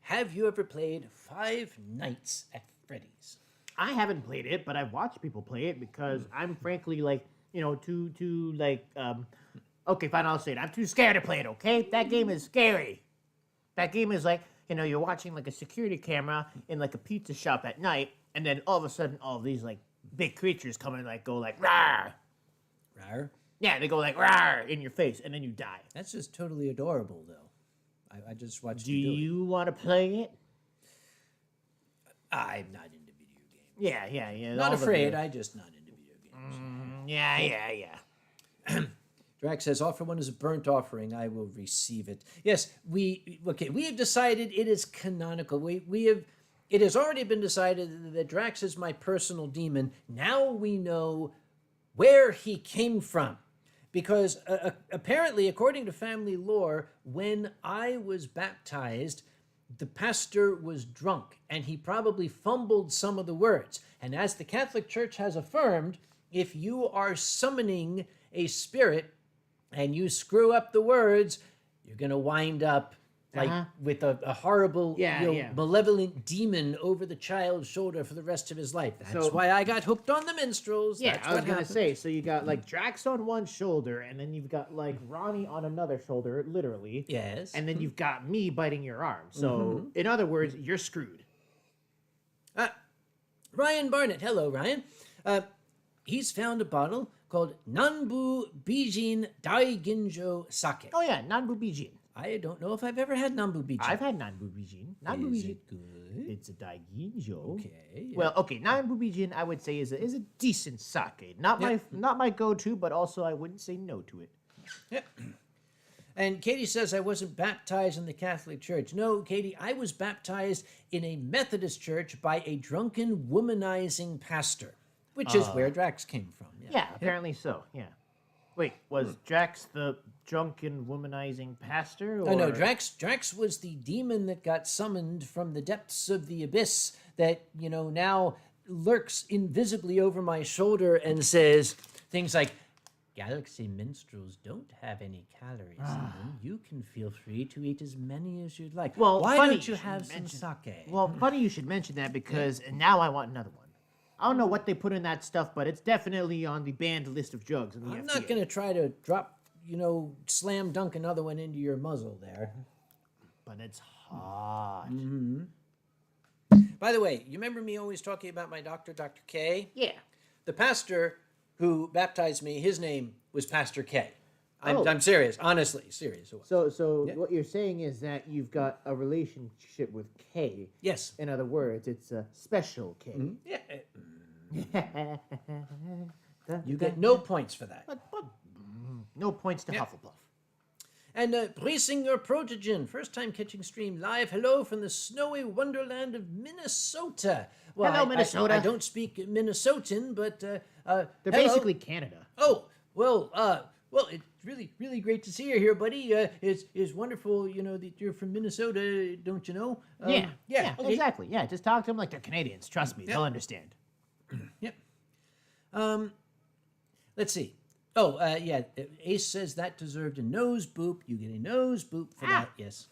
[SPEAKER 1] Have you ever played Five Nights at Freddy's?
[SPEAKER 2] I haven't played it, but I've watched people play it because I'm frankly too okay, fine, I'll say it. I'm too scared to play it, okay? That game is scary. That game is like, you're watching like a security camera in like a pizza shop at night, and then all of a sudden all these like big creatures come and go like, rawr.
[SPEAKER 1] Rawr?
[SPEAKER 2] Yeah, they go like, rawr, in your face, and then you die.
[SPEAKER 1] That's just totally adorable, though. I just watched
[SPEAKER 2] Do
[SPEAKER 1] you do it.
[SPEAKER 2] you want to play it?
[SPEAKER 1] I'm not into video games.
[SPEAKER 2] Yeah.
[SPEAKER 1] Not afraid, I just not into video games.
[SPEAKER 2] Yeah.
[SPEAKER 1] Drax says, "Offer one as a burnt offering. I will receive it." Yes, we have decided it is canonical. It has already been decided that Drax is my personal demon. Now we know where he came from. Because apparently, according to family lore, when I was baptized, the pastor was drunk, and he probably fumbled some of the words. And as the Catholic Church has affirmed, if you are summoning a spirit and you screw up the words, you're going to wind up with a horrible, malevolent demon over the child's shoulder for the rest of his life. That's why I got hooked on the minstrels.
[SPEAKER 2] Yeah,
[SPEAKER 1] That's
[SPEAKER 2] I was
[SPEAKER 1] what
[SPEAKER 2] going to
[SPEAKER 1] happened.
[SPEAKER 2] say, so you got like Drax on one shoulder, and then you've got like Ronnie on another shoulder, literally.
[SPEAKER 1] Yes.
[SPEAKER 2] And then you've got me biting your arm. So, in other words, you're screwed.
[SPEAKER 1] Ryan Barnett. Hello, Ryan. He's found a bottle called Nanbu Bijin Daiginjo Sake.
[SPEAKER 2] Oh, yeah, Nanbu Bijin.
[SPEAKER 1] I don't know if I've ever had Nanbu Bijin.
[SPEAKER 2] I've had Nanbu Bijin. Nanbu
[SPEAKER 1] Is
[SPEAKER 2] Bijin.
[SPEAKER 1] it good?
[SPEAKER 2] It's a Daiginjo.
[SPEAKER 1] Okay. Yeah.
[SPEAKER 2] Well, okay, Nanbu Bijin, I would say, is a decent sake. Not my go-to, but also I wouldn't say no to it.
[SPEAKER 1] Yep. And Katie says I wasn't baptized in the Catholic Church. No, Katie, I was baptized in a Methodist church by a drunken, womanizing pastor, which is where Drax came from.
[SPEAKER 2] Yeah, apparently so, yeah. Wait, was Drax the drunken, womanizing pastor? Or...
[SPEAKER 1] Oh, no, Drax was the demon that got summoned from the depths of the abyss that, now lurks invisibly over my shoulder and says things like, "Galaxy minstrels don't have any calories in them. You can feel free to eat as many as you'd like.
[SPEAKER 2] Well,
[SPEAKER 1] why
[SPEAKER 2] funny
[SPEAKER 1] don't you
[SPEAKER 2] you should
[SPEAKER 1] have some
[SPEAKER 2] mention-
[SPEAKER 1] sake?"
[SPEAKER 2] Well, funny you should mention that because now I want another one. I don't know what they put in that stuff, but it's definitely on the banned list of drugs in the
[SPEAKER 1] I'm
[SPEAKER 2] FDA.
[SPEAKER 1] not going to try to drop, slam dunk another one into your muzzle there.
[SPEAKER 2] But it's hot.
[SPEAKER 1] By the way, you remember me always talking about my doctor, Dr. K?
[SPEAKER 2] Yeah.
[SPEAKER 1] The pastor who baptized me, his name was Pastor K.
[SPEAKER 2] Oh.
[SPEAKER 1] I'm serious, honestly, serious.
[SPEAKER 2] So what you're saying is that you've got a relationship with K.
[SPEAKER 1] Yes.
[SPEAKER 2] In other words, it's a special K.
[SPEAKER 1] Yeah. You get no points for that.
[SPEAKER 2] But no points to Hufflepuff.
[SPEAKER 1] And bracing your protogen, first time catching stream live. Hello from the snowy wonderland of Minnesota. Well,
[SPEAKER 2] Hello, Minnesota.
[SPEAKER 1] I don't speak Minnesotan, but
[SPEAKER 2] They're
[SPEAKER 1] hello.
[SPEAKER 2] basically Canada.
[SPEAKER 1] Oh, well, it's really, really great to see you here, buddy. It's wonderful, that you're from Minnesota, don't you know?
[SPEAKER 2] Yeah,
[SPEAKER 1] Okay.
[SPEAKER 2] exactly. Yeah, just talk to them like they're Canadians. Trust me,
[SPEAKER 1] Yeah.
[SPEAKER 2] they'll understand.
[SPEAKER 1] Yep. Let's see. Oh, yeah. Ace says that deserved a nose boop. You get a nose boop for that. Yes.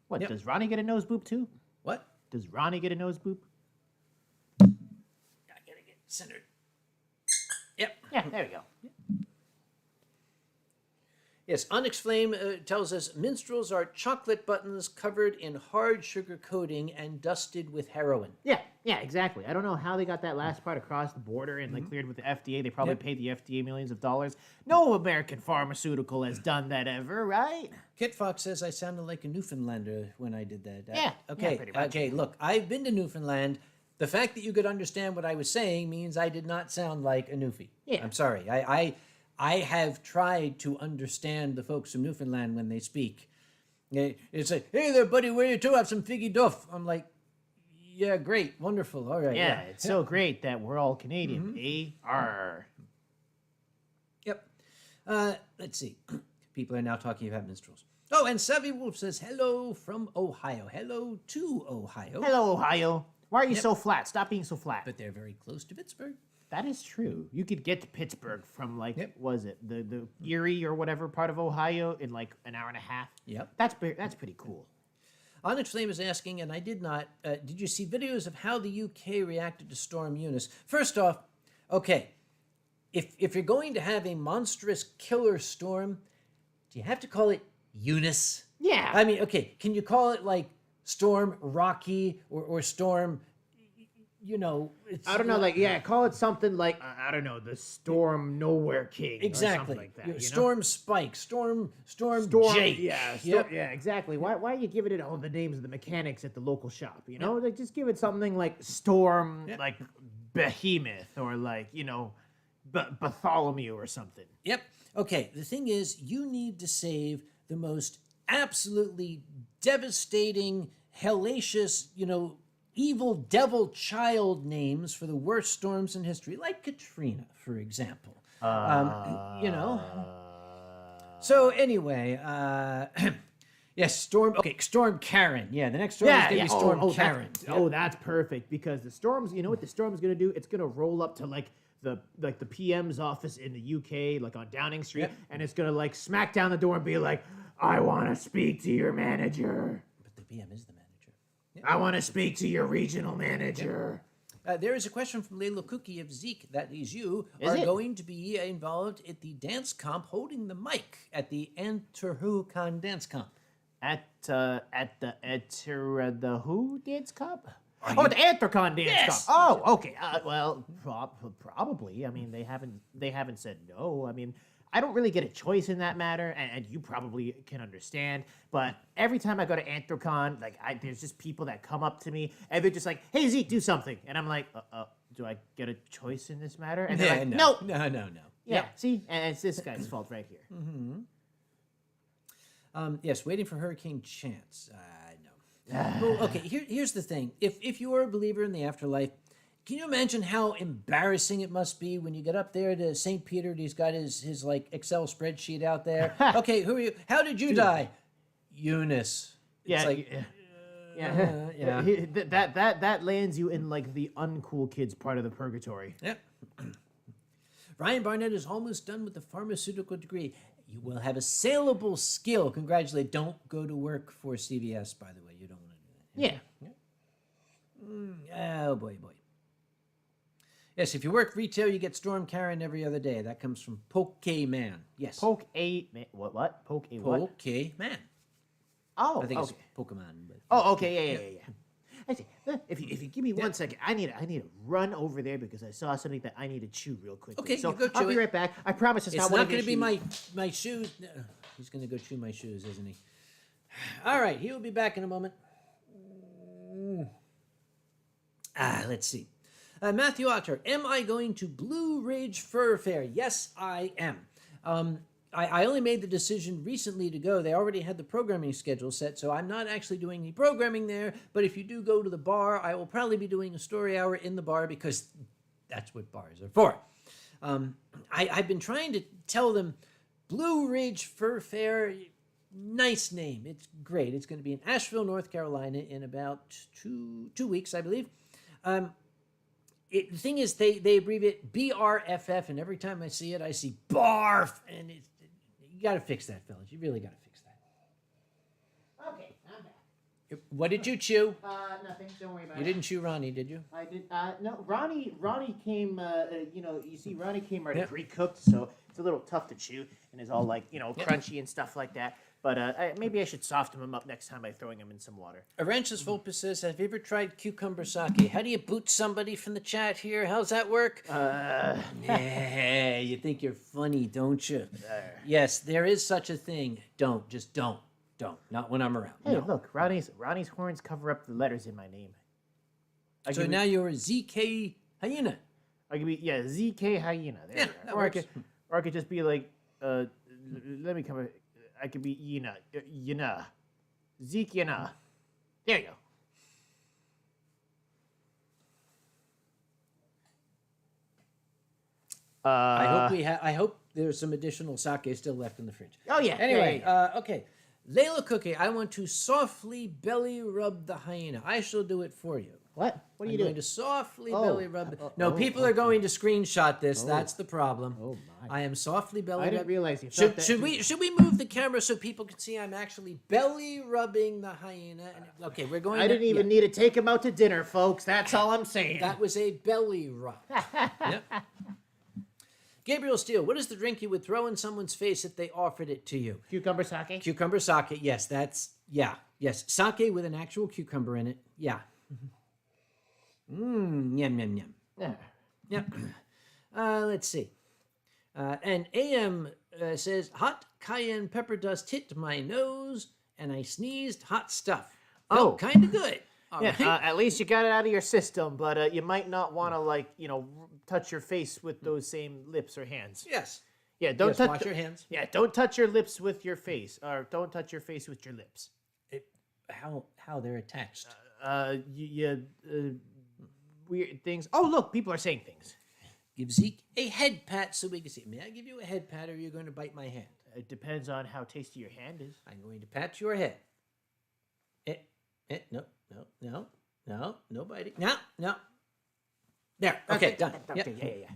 [SPEAKER 2] What,
[SPEAKER 1] Yep.
[SPEAKER 2] does Ronnie get a nose boop too?
[SPEAKER 1] What?
[SPEAKER 2] Does Ronnie get a nose boop?
[SPEAKER 1] I gotta get centered. Yep.
[SPEAKER 2] Yeah, there we go.
[SPEAKER 1] Yes, Onyx Flame tells us minstrels are chocolate buttons covered in hard sugar coating and dusted with heroin.
[SPEAKER 2] Yeah, exactly. I don't know how they got that last part across the border and like cleared with the FDA. They probably paid the FDA millions of dollars. No American pharmaceutical has done that ever, right?
[SPEAKER 1] Kit Fox says I sounded like a Newfoundlander when I did that.
[SPEAKER 2] Yeah,
[SPEAKER 1] Okay.
[SPEAKER 2] pretty much.
[SPEAKER 1] Okay. Look, I've been to Newfoundland. The fact that you could understand what I was saying means I did not sound like a Newfie.
[SPEAKER 2] Yeah.
[SPEAKER 1] I'm sorry. I have tried to understand the folks from Newfoundland when they speak. It's like, hey there, buddy, where you to? Have some figgy duff. I'm like, yeah, great, wonderful, all right.
[SPEAKER 2] Yeah, it's so great that we're all Canadian. A-R.
[SPEAKER 1] Yep. Let's see. People are now talking about minstrels. Oh, and Savvy Wolf says, hello from Ohio. Hello to Ohio.
[SPEAKER 2] Hello, Ohio. Why are you so flat? Stop being so flat.
[SPEAKER 1] But they're very close to Pittsburgh.
[SPEAKER 2] That is true. You could get to Pittsburgh from like,
[SPEAKER 1] Yep.
[SPEAKER 2] was it the Erie or whatever part of Ohio in like an hour and a half?
[SPEAKER 1] Yep.
[SPEAKER 2] That's pretty cool.
[SPEAKER 1] Onyx Flame is asking, and I did not, did you see videos of how the UK reacted to Storm Eunice? First off, okay, if you're going to have a monstrous killer storm, do you have to call it Eunice?
[SPEAKER 2] Yeah.
[SPEAKER 1] I mean, okay, can you call it like Storm Rocky or Storm, it's
[SPEAKER 2] I don't know, like, call it something like, I don't know, the Storm Nowhere King
[SPEAKER 1] exactly.
[SPEAKER 2] or something like that. You know?
[SPEAKER 1] Storm Spike, Storm Jake.
[SPEAKER 2] Yeah,
[SPEAKER 1] Yep.
[SPEAKER 2] yeah, exactly. Why are you giving it all the names of the mechanics at the local shop, you know? Like, just give it something like Storm, like Behemoth, or like, Bartholomew or something.
[SPEAKER 1] Yep. Okay, the thing is, you need to save the most absolutely devastating, hellacious, evil devil child names for the worst storms in history, like Katrina, for example. So anyway, yes, Storm. Okay, Storm Karen. Yeah, the next storm is gonna be Storm Karen.
[SPEAKER 2] That's perfect, because the storms. You know what the storm is gonna do? It's gonna roll up to like the PM's office in the UK, like on Downing Street, and it's gonna like smack down the door and be like, "I want to speak to your manager."
[SPEAKER 1] But the PM is the manager.
[SPEAKER 2] I want to speak to your regional manager.
[SPEAKER 1] There is a question from Layla Cookie of Zeke. That is you
[SPEAKER 2] Is
[SPEAKER 1] are
[SPEAKER 2] it?
[SPEAKER 1] going to be involved at the dance comp, holding the mic at the Anterhucon dance comp.
[SPEAKER 2] At the who dance comp? The Anthrocon dance
[SPEAKER 1] Yes!
[SPEAKER 2] comp. Oh, okay. Well, probably. I mean, they haven't said no. I mean, I don't really get a choice in that matter, and you probably can understand. But every time I go to Anthrocon, like, there's just people that come up to me and they're just like, "Hey Zeke, do something," and I'm like, "Do I get a choice in this matter?" And they're like, "No."
[SPEAKER 1] No.
[SPEAKER 2] Yeah. See, and it's this guy's fault right here.
[SPEAKER 1] Yes, waiting for Hurricane Chance. No. Well, okay, here's the thing. If you are a believer in the afterlife, can you imagine how embarrassing it must be when you get up there to St. Peter and he's got his like Excel spreadsheet out there? Okay, who are you? How did you die? Eunice. It's
[SPEAKER 2] That lands you in like the uncool kids part of the purgatory.
[SPEAKER 1] Yep. Ryan Barnett is almost done with the pharmaceutical degree. You will have a saleable skill. Congratulate. Don't go to work for CVS, by the way. You don't want to do that.
[SPEAKER 2] Yeah.
[SPEAKER 1] Oh, boy. Yes, if you work retail, you get Storm Karen every other day. That comes from Pokeman. Yes.
[SPEAKER 2] Poke a man. What? Poke a what?
[SPEAKER 1] Pokeman.
[SPEAKER 2] Oh,
[SPEAKER 1] I think
[SPEAKER 2] okay.
[SPEAKER 1] it's Pokemon. But...
[SPEAKER 2] Oh, okay, yeah. I see. If you give me 1 second, I need to run over there because I saw something that I need to chew real quick.
[SPEAKER 1] Okay,
[SPEAKER 2] so
[SPEAKER 1] you go chew
[SPEAKER 2] I'll be
[SPEAKER 1] it.
[SPEAKER 2] right back. I promise it's
[SPEAKER 1] It's
[SPEAKER 2] not one
[SPEAKER 1] not
[SPEAKER 2] of
[SPEAKER 1] going
[SPEAKER 2] your
[SPEAKER 1] to be
[SPEAKER 2] shoes.
[SPEAKER 1] my shoes. No, he's going to go chew my shoes, isn't he? All right, he will be back in a moment. Let's see. Matthew Otter, am I going to Blue Ridge Fur Fair? Yes, I am. I only made the decision recently to go. They already had the programming schedule set, so I'm not actually doing any programming there. But if you do go to the bar, I will probably be doing a story hour in the bar because that's what bars are for. I've been trying to tell them Blue Ridge Fur Fair, nice name. It's great. It's going to be in Asheville, North Carolina in about two weeks, I believe. The thing is, they abbreviate BRFF, and every time I see it, I see BARF, and you got to fix that, fellas. You really got to fix that.
[SPEAKER 2] Okay, I'm back.
[SPEAKER 1] What did you chew?
[SPEAKER 2] Nothing. Don't worry about it.
[SPEAKER 1] You didn't chew Ronnie, did you?
[SPEAKER 2] I did. No, Ronnie came. You see, Ronnie came already
[SPEAKER 1] Yep.
[SPEAKER 2] pre-cooked, so it's a little tough to chew, and is all like, crunchy and stuff like that. But maybe I should soften him up next time by throwing him in some water.
[SPEAKER 1] Aranches Volpus says, have you ever tried cucumber sake? How do you boot somebody from the chat here? How's that work? Yeah, you think you're funny, don't you? Yes, there is such a thing. Don't. Just don't. Don't. Not when I'm around.
[SPEAKER 2] Hey,
[SPEAKER 1] No.
[SPEAKER 2] look, Ronnie's horns cover up the letters in my name.
[SPEAKER 1] So now you're a Zeke Hyena.
[SPEAKER 2] I could be ZK Hyena. There
[SPEAKER 1] Yeah,
[SPEAKER 2] we
[SPEAKER 1] that
[SPEAKER 2] are.
[SPEAKER 1] works.
[SPEAKER 2] Or I could just be like, let me come. I could be Yena, Zeke Yena. There you go.
[SPEAKER 1] I hope there's some additional sake still left in the fridge.
[SPEAKER 2] Oh yeah.
[SPEAKER 1] Anyway,
[SPEAKER 2] yeah.
[SPEAKER 1] Okay. Layla Cookie, I want to softly belly rub the hyena. I shall do it for you.
[SPEAKER 2] What? What are you
[SPEAKER 1] I'm
[SPEAKER 2] doing?
[SPEAKER 1] going to softly
[SPEAKER 2] Oh,
[SPEAKER 1] belly rub.
[SPEAKER 2] oh,
[SPEAKER 1] No,
[SPEAKER 2] oh,
[SPEAKER 1] people are going to screenshot this.
[SPEAKER 2] Oh.
[SPEAKER 1] That's the problem.
[SPEAKER 2] Oh my!
[SPEAKER 1] I am softly belly
[SPEAKER 2] I didn't
[SPEAKER 1] rubbing.
[SPEAKER 2] realize you felt that.
[SPEAKER 1] Should we move the camera so people can see I'm actually belly rubbing the hyena? And, okay, we're going.
[SPEAKER 2] I didn't even need to take him out to dinner, folks. That's all I'm saying.
[SPEAKER 1] That was a belly rub. Yep. Gabriel Steele, what is the drink you would throw in someone's face if they offered it to you?
[SPEAKER 2] Cucumber sake.
[SPEAKER 1] Cucumber sake. Yes, yes. Sake with an actual cucumber in it. Yeah. Yum, yum, yum.
[SPEAKER 2] Yeah.
[SPEAKER 1] Yep. Let's see. And AM says, hot cayenne pepper dust hit my nose, and I sneezed hot stuff. Felt kind of good. All right.
[SPEAKER 2] At least you got it out of your system, but you might not want to, touch your face with those same lips or hands.
[SPEAKER 1] Yes.
[SPEAKER 2] Yeah, don't
[SPEAKER 1] Yes,
[SPEAKER 2] touch
[SPEAKER 1] wash your hands.
[SPEAKER 2] Yeah, don't touch your lips with your face, or don't touch your face with your lips.
[SPEAKER 1] How they're attached.
[SPEAKER 2] Weird things. Oh, look, people are saying things.
[SPEAKER 1] Give Zeke a head pat so we can see. May I give you a head pat, or are you going to bite my hand?
[SPEAKER 2] It depends on how tasty your hand is.
[SPEAKER 1] I'm going to pat your head. No biting. No. There. Okay, done. Yep.
[SPEAKER 2] Okay, yeah.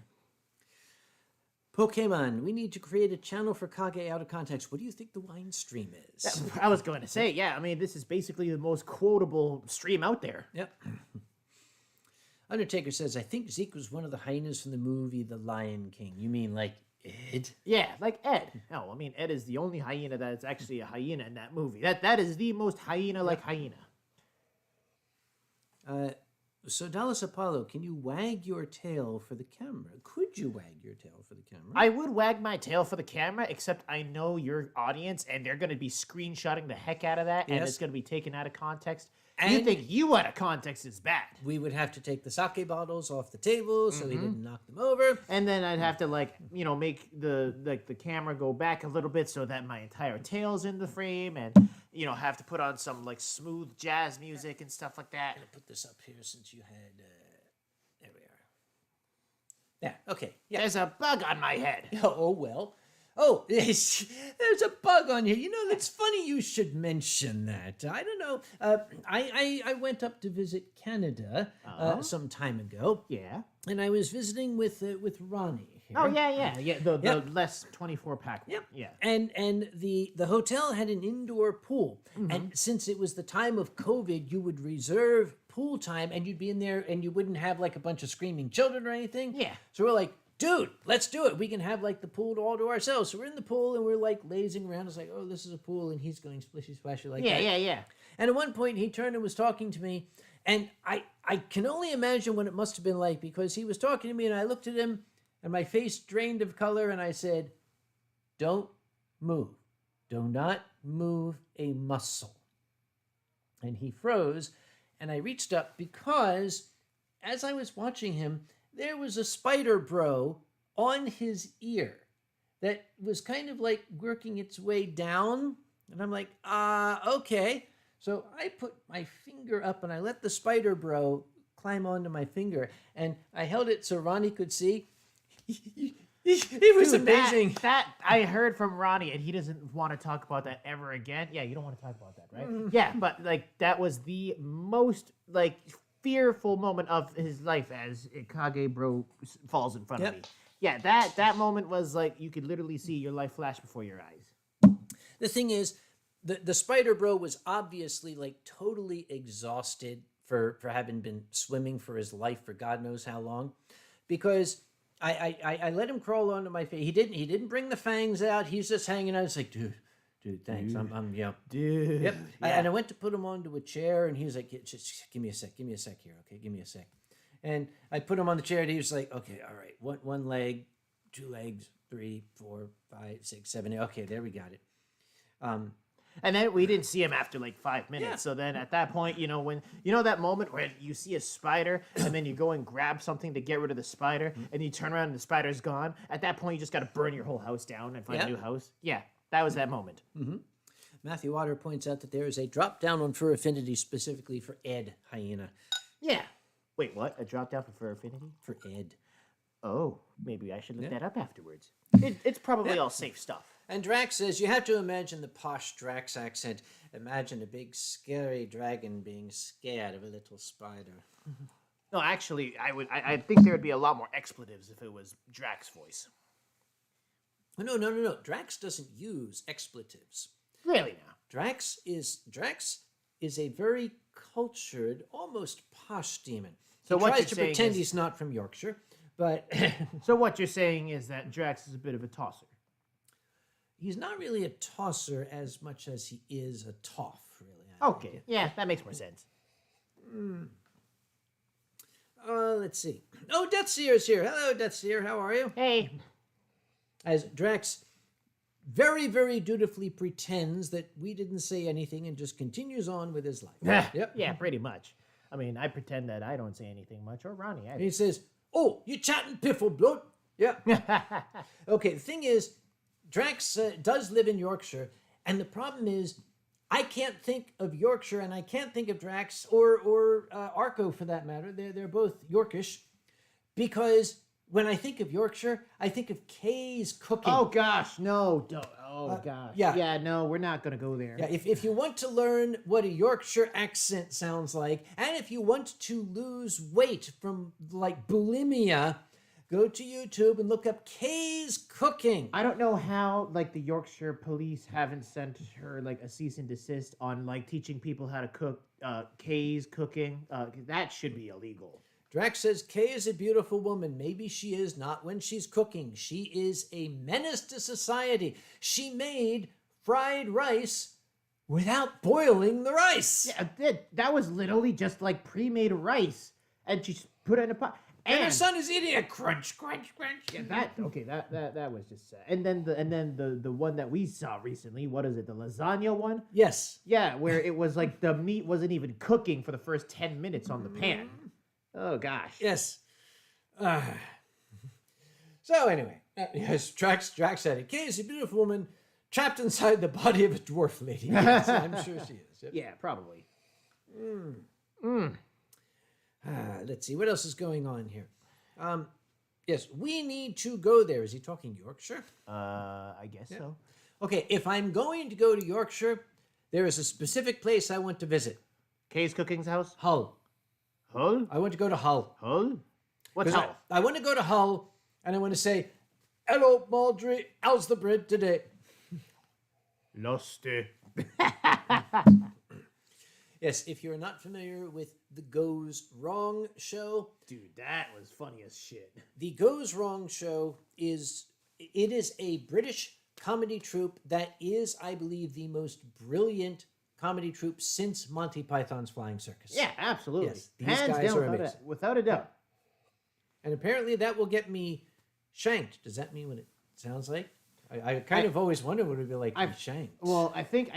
[SPEAKER 1] Pokemon, we need to create a channel for Kage out of context. What do you think the wine stream is?
[SPEAKER 2] I was going to say, this is basically the most quotable stream out there.
[SPEAKER 1] Yep. Undertaker says, I think Zeke was one of the hyenas from the movie The Lion King. You mean like Ed?
[SPEAKER 2] Yeah, like Ed. No, Ed is the only hyena that is actually a hyena in that movie. That is the most hyena-like hyena.
[SPEAKER 1] So Dallas Apollo, can you wag your tail for the camera? Could you wag your tail for the camera?
[SPEAKER 2] I would wag my tail for the camera, except I know your audience, and they're going to be screenshotting the heck out of that, and it's going to be taken out of context.
[SPEAKER 1] And
[SPEAKER 2] you think you out of context is bad.
[SPEAKER 1] We would have to take the sake bottles off the table so he didn't knock them over.
[SPEAKER 2] And then I'd have to make the camera go back a little bit so that my entire tail's in the frame, and have to put on some smooth jazz music and stuff like that.
[SPEAKER 1] I'm gonna put this up here since you had. There we are. Yeah. Okay. Yeah.
[SPEAKER 2] There's a bug on my head.
[SPEAKER 1] Oh well. Oh, there's a bug on you. That's funny you should mention that. I don't know. I went up to visit Canada some time ago.
[SPEAKER 2] Yeah.
[SPEAKER 1] And I was visiting with Ronnie here.
[SPEAKER 2] Oh, yeah. The less 24-pack one.
[SPEAKER 1] Yep.
[SPEAKER 2] Yeah.
[SPEAKER 1] And the hotel had an indoor pool.
[SPEAKER 2] Mm-hmm.
[SPEAKER 1] And since it was the time of COVID, you would reserve pool time and you'd be in there and you wouldn't have a bunch of screaming children or anything.
[SPEAKER 2] Yeah.
[SPEAKER 1] So we're like, dude, let's do it. We can have the pool all to ourselves. So we're in the pool and we're lazing around. It's oh, this is a pool, and he's going splishy splashy that.
[SPEAKER 2] Yeah.
[SPEAKER 1] And at one point he turned and was talking to me, and I can only imagine what it must have been like, because he was talking to me and I looked at him and my face drained of color and I said, don't move. Do not move a muscle. And he froze, and I reached up because as I was watching him, there was a spider bro on his ear that was kind of working its way down. And I'm like, okay. So I put my finger up and I let the spider bro climb onto my finger. And I held it so Ronnie could see. It was
[SPEAKER 2] Dude,
[SPEAKER 1] amazing.
[SPEAKER 2] That I heard from Ronnie, and he doesn't want to talk about that ever again. Yeah, you don't want to talk about that, right? Yeah, but like that was the most like fearful moment of his life as Kage Bro falls in front of me. Yeah, that moment was like you could literally see your life flash before your eyes.
[SPEAKER 1] The thing is, the spider bro was obviously like totally exhausted for having been swimming for his life for God knows how long, because I let him crawl onto my face. He didn't bring the fangs out. He's just hanging out. It's like, dude, thanks. I'm yeah.
[SPEAKER 2] Dude.
[SPEAKER 1] Yep.
[SPEAKER 2] Yeah.
[SPEAKER 1] And I went to put him onto a chair, and he was like, just give me a sec here, okay? Give me a sec. And I put him on the chair, and he was like, okay, all right, one leg, 2 legs, 3, 4, 5, 6, 7, 8. Okay, there we got it.
[SPEAKER 2] And then we didn't see him after like 5 minutes.
[SPEAKER 1] Yeah.
[SPEAKER 2] So then at that point, when that moment where you see a spider and then you go and grab something to get rid of the spider and you turn around and the spider's gone. At that point, you just got to burn your whole house down and find a new house. Yeah, that was that moment.
[SPEAKER 1] Matthew Water points out that there is a drop down on Fur Affinity specifically for Ed Hyena.
[SPEAKER 2] Yeah. Wait, what? A drop down for Fur Affinity?
[SPEAKER 1] For Ed.
[SPEAKER 2] Oh, maybe I should look that up afterwards. It's probably all safe stuff.
[SPEAKER 1] And Drax says, you have to imagine the posh Drax accent. Imagine a big scary dragon being scared of a little spider.
[SPEAKER 2] No, actually, I think there would be a lot more expletives if it was Drax's voice.
[SPEAKER 1] No. Drax doesn't use expletives.
[SPEAKER 2] Really now?
[SPEAKER 1] Drax is a very cultured, almost posh demon.
[SPEAKER 2] So
[SPEAKER 1] he
[SPEAKER 2] what
[SPEAKER 1] tries
[SPEAKER 2] you're
[SPEAKER 1] to
[SPEAKER 2] saying
[SPEAKER 1] pretend
[SPEAKER 2] is-
[SPEAKER 1] he's not from Yorkshire, but
[SPEAKER 2] So what you're saying is that Drax is a bit of a tosser.
[SPEAKER 1] he's not really a tosser as much as he is a toff, really.
[SPEAKER 2] Okay, yeah, that makes more sense.
[SPEAKER 1] Let's see. Oh, Deathseer is here. Hello, Deathseer. How are you?
[SPEAKER 2] Hey.
[SPEAKER 1] As Drax very, very dutifully pretends that we didn't say anything and just continues on with his life. Yep.
[SPEAKER 2] Yeah, pretty much. I mean, I pretend that I don't say anything much, or Ronnie.
[SPEAKER 1] And he says, oh, you chatting piffle blood? Yeah. Okay, the thing is, Drax does live in Yorkshire, and the problem is, I can't think of Yorkshire, and I can't think of Drax or Arco for that matter. They're both Yorkish, because when I think of Yorkshire, I think of Kay's cooking.
[SPEAKER 2] Oh gosh, no! Don't. Oh gosh.
[SPEAKER 1] yeah.
[SPEAKER 2] No, we're not gonna go there.
[SPEAKER 1] Yeah, if you want to learn what a Yorkshire accent sounds like, and if you want to lose weight from like bulimia, go to YouTube and look up Kay's cooking.
[SPEAKER 2] I don't know how like the Yorkshire police haven't sent her like a cease and desist on like teaching people how to cook. Kay's cooking. That should be illegal.
[SPEAKER 1] Drax says Kay is a beautiful woman. Maybe she is, not when she's cooking. She is a menace to society. She made fried rice without boiling the rice.
[SPEAKER 2] Yeah, that was literally just like pre-made rice, and she just put it in a pot.
[SPEAKER 1] And her son is eating it. Crunch, crunch, crunch.
[SPEAKER 2] Yeah, that was just sad. And then the one that we saw recently, what is it? The lasagna one?
[SPEAKER 1] Yes.
[SPEAKER 2] Yeah, where it was like the meat wasn't even cooking for the first 10 minutes on the pan. Oh gosh.
[SPEAKER 1] Yes. So anyway, yes, Drax said it. Kay is a beautiful woman trapped inside the body of a dwarf lady. Yes, I'm sure she is. Yep.
[SPEAKER 2] Yeah, probably.
[SPEAKER 1] Let's see, what else is going on here? Yes, we need to go there. Is he talking Yorkshire?
[SPEAKER 2] I guess so.
[SPEAKER 1] Okay, if I'm going to go to Yorkshire, there is a specific place I want to visit.
[SPEAKER 2] Kay's Cooking's house?
[SPEAKER 1] Hull.
[SPEAKER 2] Hull?
[SPEAKER 1] I want to go to Hull.
[SPEAKER 2] Hull? What's Hull?
[SPEAKER 1] I want to go to Hull, and I want to say, hello, Marjorie, how's the bread today?
[SPEAKER 2] Lusty.
[SPEAKER 1] Yes, if you're not familiar with the Goes Wrong show,
[SPEAKER 2] Dude, that was funny as shit.
[SPEAKER 1] the Goes Wrong show is a British comedy troupe that is, I believe, the most brilliant comedy troupe since Monty Python's Flying Circus.
[SPEAKER 2] Yeah, absolutely.
[SPEAKER 1] Yes, these
[SPEAKER 2] Hands
[SPEAKER 1] guys
[SPEAKER 2] down,
[SPEAKER 1] are amazing.
[SPEAKER 2] without a doubt.
[SPEAKER 1] And apparently that will get me shanked. Does that mean what it sounds like? I kind of always wondered what it would be like to be shanked.
[SPEAKER 2] Well, I think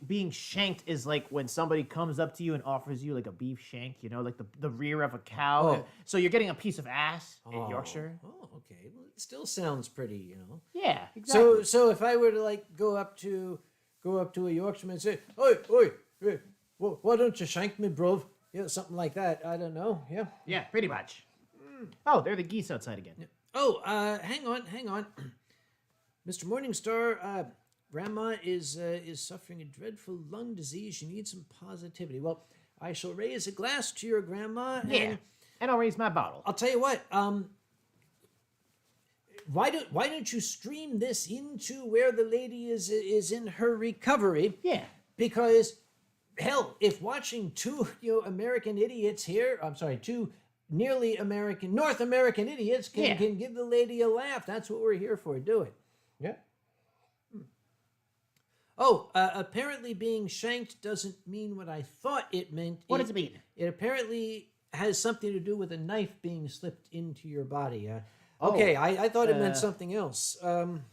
[SPEAKER 2] being shanked is like when somebody comes up to you and offers you like a beef shank, like the rear of a cow.
[SPEAKER 1] Oh.
[SPEAKER 2] And so you're getting a piece of ass in Yorkshire.
[SPEAKER 1] Oh, okay. Well, it still sounds pretty,
[SPEAKER 2] Yeah, exactly.
[SPEAKER 1] So if I were to like go up to a Yorkshireman and say, "Oi, hey, why don't you shank me, bruv?" Yeah, something like that. I don't know. Yeah.
[SPEAKER 2] Yeah, pretty much. Oh, they're the geese outside again.
[SPEAKER 1] Oh, hang on. Mr. Morningstar, Grandma is suffering a dreadful lung disease. She needs some positivity. Well, I shall raise a glass to your grandma.
[SPEAKER 2] Yeah, and I'll raise my bottle.
[SPEAKER 1] I'll tell you what. Why don't you stream this into where the lady is in her recovery?
[SPEAKER 2] Yeah.
[SPEAKER 1] Because, hell, if watching two American idiots here, two nearly North American idiots can give the lady a laugh. That's what we're here for. Do it.
[SPEAKER 2] Yeah.
[SPEAKER 1] Oh, apparently being shanked doesn't mean what I thought it meant.
[SPEAKER 2] What does it mean?
[SPEAKER 1] It apparently has something to do with a knife being slipped into your body. Okay, I thought it meant something else.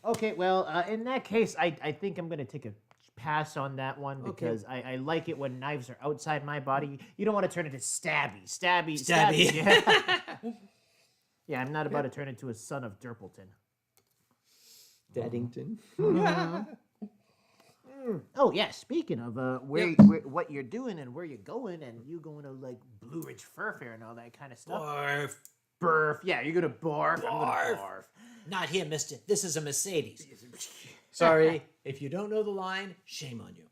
[SPEAKER 2] Okay, well, in that case, I think I'm going to take a pass on that one because I like it when knives are outside my body. You don't want to turn into stabby. Yeah. Yeah, I'm not about to turn into a son of Derpleton.
[SPEAKER 1] Daddington.
[SPEAKER 2] Oh yeah, speaking of where what you're doing and where you're going, and you going to like Blue Ridge Fur Fair and all that kind of stuff.
[SPEAKER 1] Barf.
[SPEAKER 2] Barf. Yeah, you're gonna barf. I'm gonna barf.
[SPEAKER 1] Not here, mister. This is a Mercedes. Sorry, if you don't know the line, shame on you.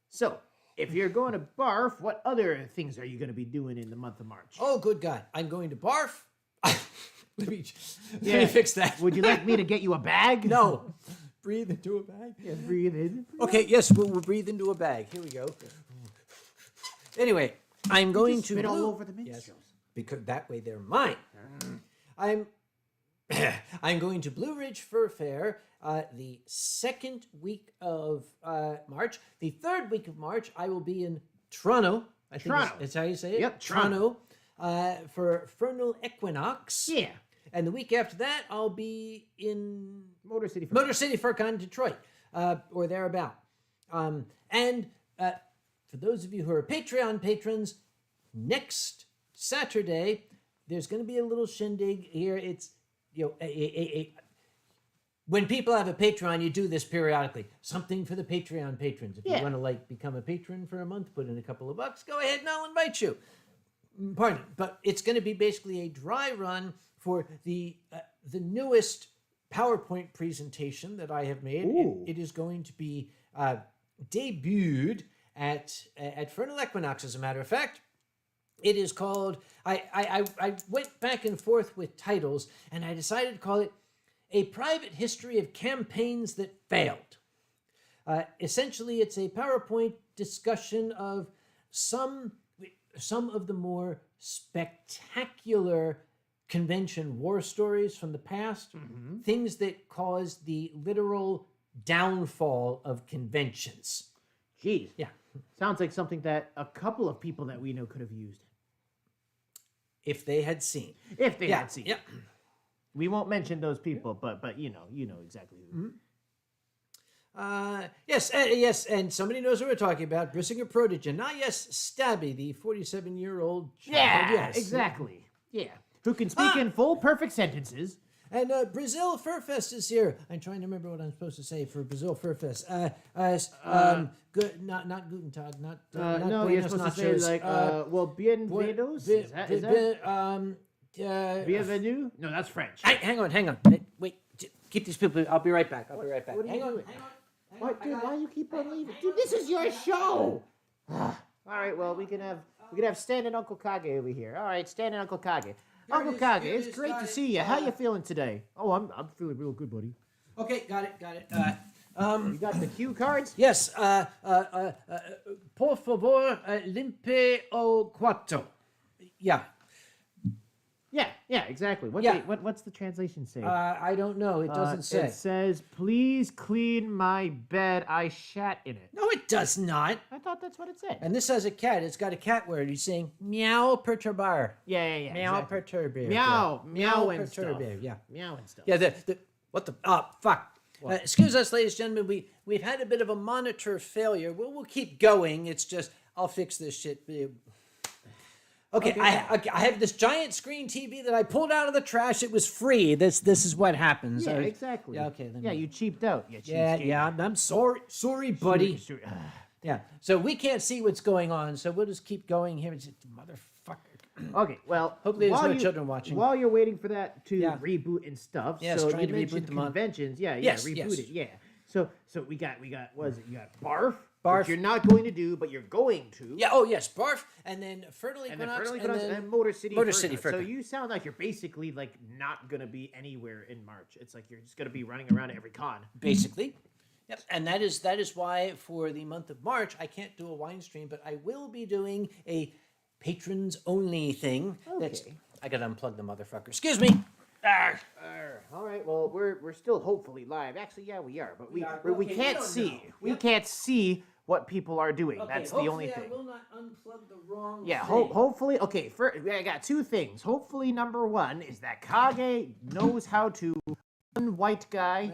[SPEAKER 2] So, if you're going to barf, what other things are you going to be doing in the month of March?
[SPEAKER 1] Oh, good God. I'm going to barf. Let me fix that.
[SPEAKER 2] Would you like me to get you a bag?
[SPEAKER 1] No. Breathe into a bag?
[SPEAKER 2] Yeah, breathe in.
[SPEAKER 1] Okay, yes, we'll breathe into a bag. Here we go. Anyway, I'm going to...
[SPEAKER 2] Spit all over the minstrels.
[SPEAKER 1] Yes, because that way they're mine. I'm going to Blue Ridge Fur Fair the second week of March. The third week of March, I will be in Toronto. I think that's how you say it.
[SPEAKER 2] Yep,
[SPEAKER 1] Toronto. For Vernal Equinox.
[SPEAKER 2] Yeah.
[SPEAKER 1] And the week after that, I'll be in
[SPEAKER 2] Motor City
[SPEAKER 1] FurCon, Detroit, or thereabout. And for those of you who are Patreon patrons, next Saturday, there's going to be a little shindig here. It's, when people have a Patreon, you do this periodically. Something for the Patreon patrons. If you want to become a patron for a month, put in a couple of bucks, go ahead and I'll invite you. Pardon, but it's going to be basically a dry run for the newest PowerPoint presentation that I have made. It is going to be debuted at Vernal Equinox, as a matter of fact. It is called, I went back and forth with titles, and I decided to call it A Private History of Campaigns That Failed. Essentially, it's a PowerPoint discussion of some of the more spectacular convention war stories from the past, things that caused the literal downfall of conventions.
[SPEAKER 2] Jeez.
[SPEAKER 1] Yeah.
[SPEAKER 2] Sounds like something that a couple of people that we know could have used.
[SPEAKER 1] If they had seen.
[SPEAKER 2] If they had seen.
[SPEAKER 1] Yeah.
[SPEAKER 2] We won't mention those people, but you know exactly who.
[SPEAKER 1] Yes, and somebody knows what we're talking about. Brissinger Prodigy. Yes, Stabby, the 47-year-old child.
[SPEAKER 2] Yeah,
[SPEAKER 1] yes.
[SPEAKER 2] exactly. Yeah. Who can speak in full, perfect sentences.
[SPEAKER 1] And Brazil Fur Fest is here. I'm trying to remember what I'm supposed to say for Brazil Fur Fest. Good, not Guten Tag, not
[SPEAKER 2] no, you're supposed to say like, bienvenidos? Is that? Bienvenue? No, that's French.
[SPEAKER 1] Hang on. Wait, keep these people. I'll be right back.
[SPEAKER 2] What are you
[SPEAKER 1] Hang on.
[SPEAKER 2] What, dude? Why do you keep on leaving? Dude, this is your show. All right, well, we can have standing Uncle Kage over here. All right, standing Uncle Kage. Uncle Kage, it's great to see you. How you feeling today? Oh, I'm feeling real good, buddy.
[SPEAKER 1] Okay, got it.
[SPEAKER 2] You got the cue cards?
[SPEAKER 1] Yes. Por favor, limpe o cuarto. Yeah.
[SPEAKER 2] Yeah, exactly. What's the translation say?
[SPEAKER 1] I don't know. It doesn't say.
[SPEAKER 2] It says, "Please clean my bed. I shat in it."
[SPEAKER 1] No, it does not.
[SPEAKER 2] I thought that's what it said.
[SPEAKER 1] And this has a cat. It's got a cat word. He's saying meow perturbar.
[SPEAKER 2] Yeah.
[SPEAKER 1] Meow
[SPEAKER 2] exactly.
[SPEAKER 1] perturbar.
[SPEAKER 2] Meow and stuff.
[SPEAKER 1] Yeah.
[SPEAKER 2] Meow and stuff.
[SPEAKER 1] Yeah. What the? Fuck. Excuse us, ladies and gentlemen. We've had a bit of a monitor failure. We'll keep going. It's just I'll fix this shit. Okay, I have this giant screen TV that I pulled out of the trash. It was free. This is what happens.
[SPEAKER 2] Yeah, exactly.
[SPEAKER 1] Yeah, okay.
[SPEAKER 2] Yeah, you cheaped out.
[SPEAKER 1] Yeah. I'm sorry, buddy.
[SPEAKER 2] Sorry.
[SPEAKER 1] Yeah. So we can't see what's going on. So we'll just keep going here. Motherfucker.
[SPEAKER 2] Okay, well,
[SPEAKER 1] Hopefully there's
[SPEAKER 2] while
[SPEAKER 1] no
[SPEAKER 2] you-
[SPEAKER 1] children watching.
[SPEAKER 2] While you're waiting for that to
[SPEAKER 1] Yeah.
[SPEAKER 2] reboot and stuff,
[SPEAKER 1] Yes,
[SPEAKER 2] so
[SPEAKER 1] trying
[SPEAKER 2] you
[SPEAKER 1] to reboot
[SPEAKER 2] mentioned
[SPEAKER 1] them on-
[SPEAKER 2] conventions. Yeah,
[SPEAKER 1] Yes,
[SPEAKER 2] reboot
[SPEAKER 1] yes.
[SPEAKER 2] it. Yeah. So we got what is it? You got barf,
[SPEAKER 1] Barf.
[SPEAKER 2] which you're not going to do, but you're going to.
[SPEAKER 1] Yeah. Oh yes, barf, and then fertile
[SPEAKER 2] And then
[SPEAKER 1] equinox,
[SPEAKER 2] Fertile
[SPEAKER 1] and
[SPEAKER 2] Equinox
[SPEAKER 1] then
[SPEAKER 2] and Motor City.
[SPEAKER 1] Motor City
[SPEAKER 2] Furcon. So
[SPEAKER 1] Furcon.
[SPEAKER 2] you sound like you're basically like not gonna be anywhere in March. It's like you're just gonna be running around every con.
[SPEAKER 1] basically. Yep. And that is why for the month of March I can't do a wine stream, but I will be doing a patrons only thing. That's
[SPEAKER 2] Okay.
[SPEAKER 1] I gotta unplug the motherfucker. Excuse me.
[SPEAKER 2] All right. Well, we're still hopefully live. Actually, yeah, we are, but we
[SPEAKER 1] are.
[SPEAKER 2] we
[SPEAKER 1] Okay, we
[SPEAKER 2] can't
[SPEAKER 1] don't
[SPEAKER 2] see.
[SPEAKER 1] know.
[SPEAKER 2] We
[SPEAKER 1] Yep.
[SPEAKER 2] can't see what people are doing.
[SPEAKER 1] Okay,
[SPEAKER 2] That's the only
[SPEAKER 1] hopefully
[SPEAKER 2] thing.
[SPEAKER 1] I will not unplug the wrong
[SPEAKER 2] Yeah,
[SPEAKER 1] thing.
[SPEAKER 2] hopefully. Okay, I got two things. Hopefully, number one is that Kage knows how to unwhite guy.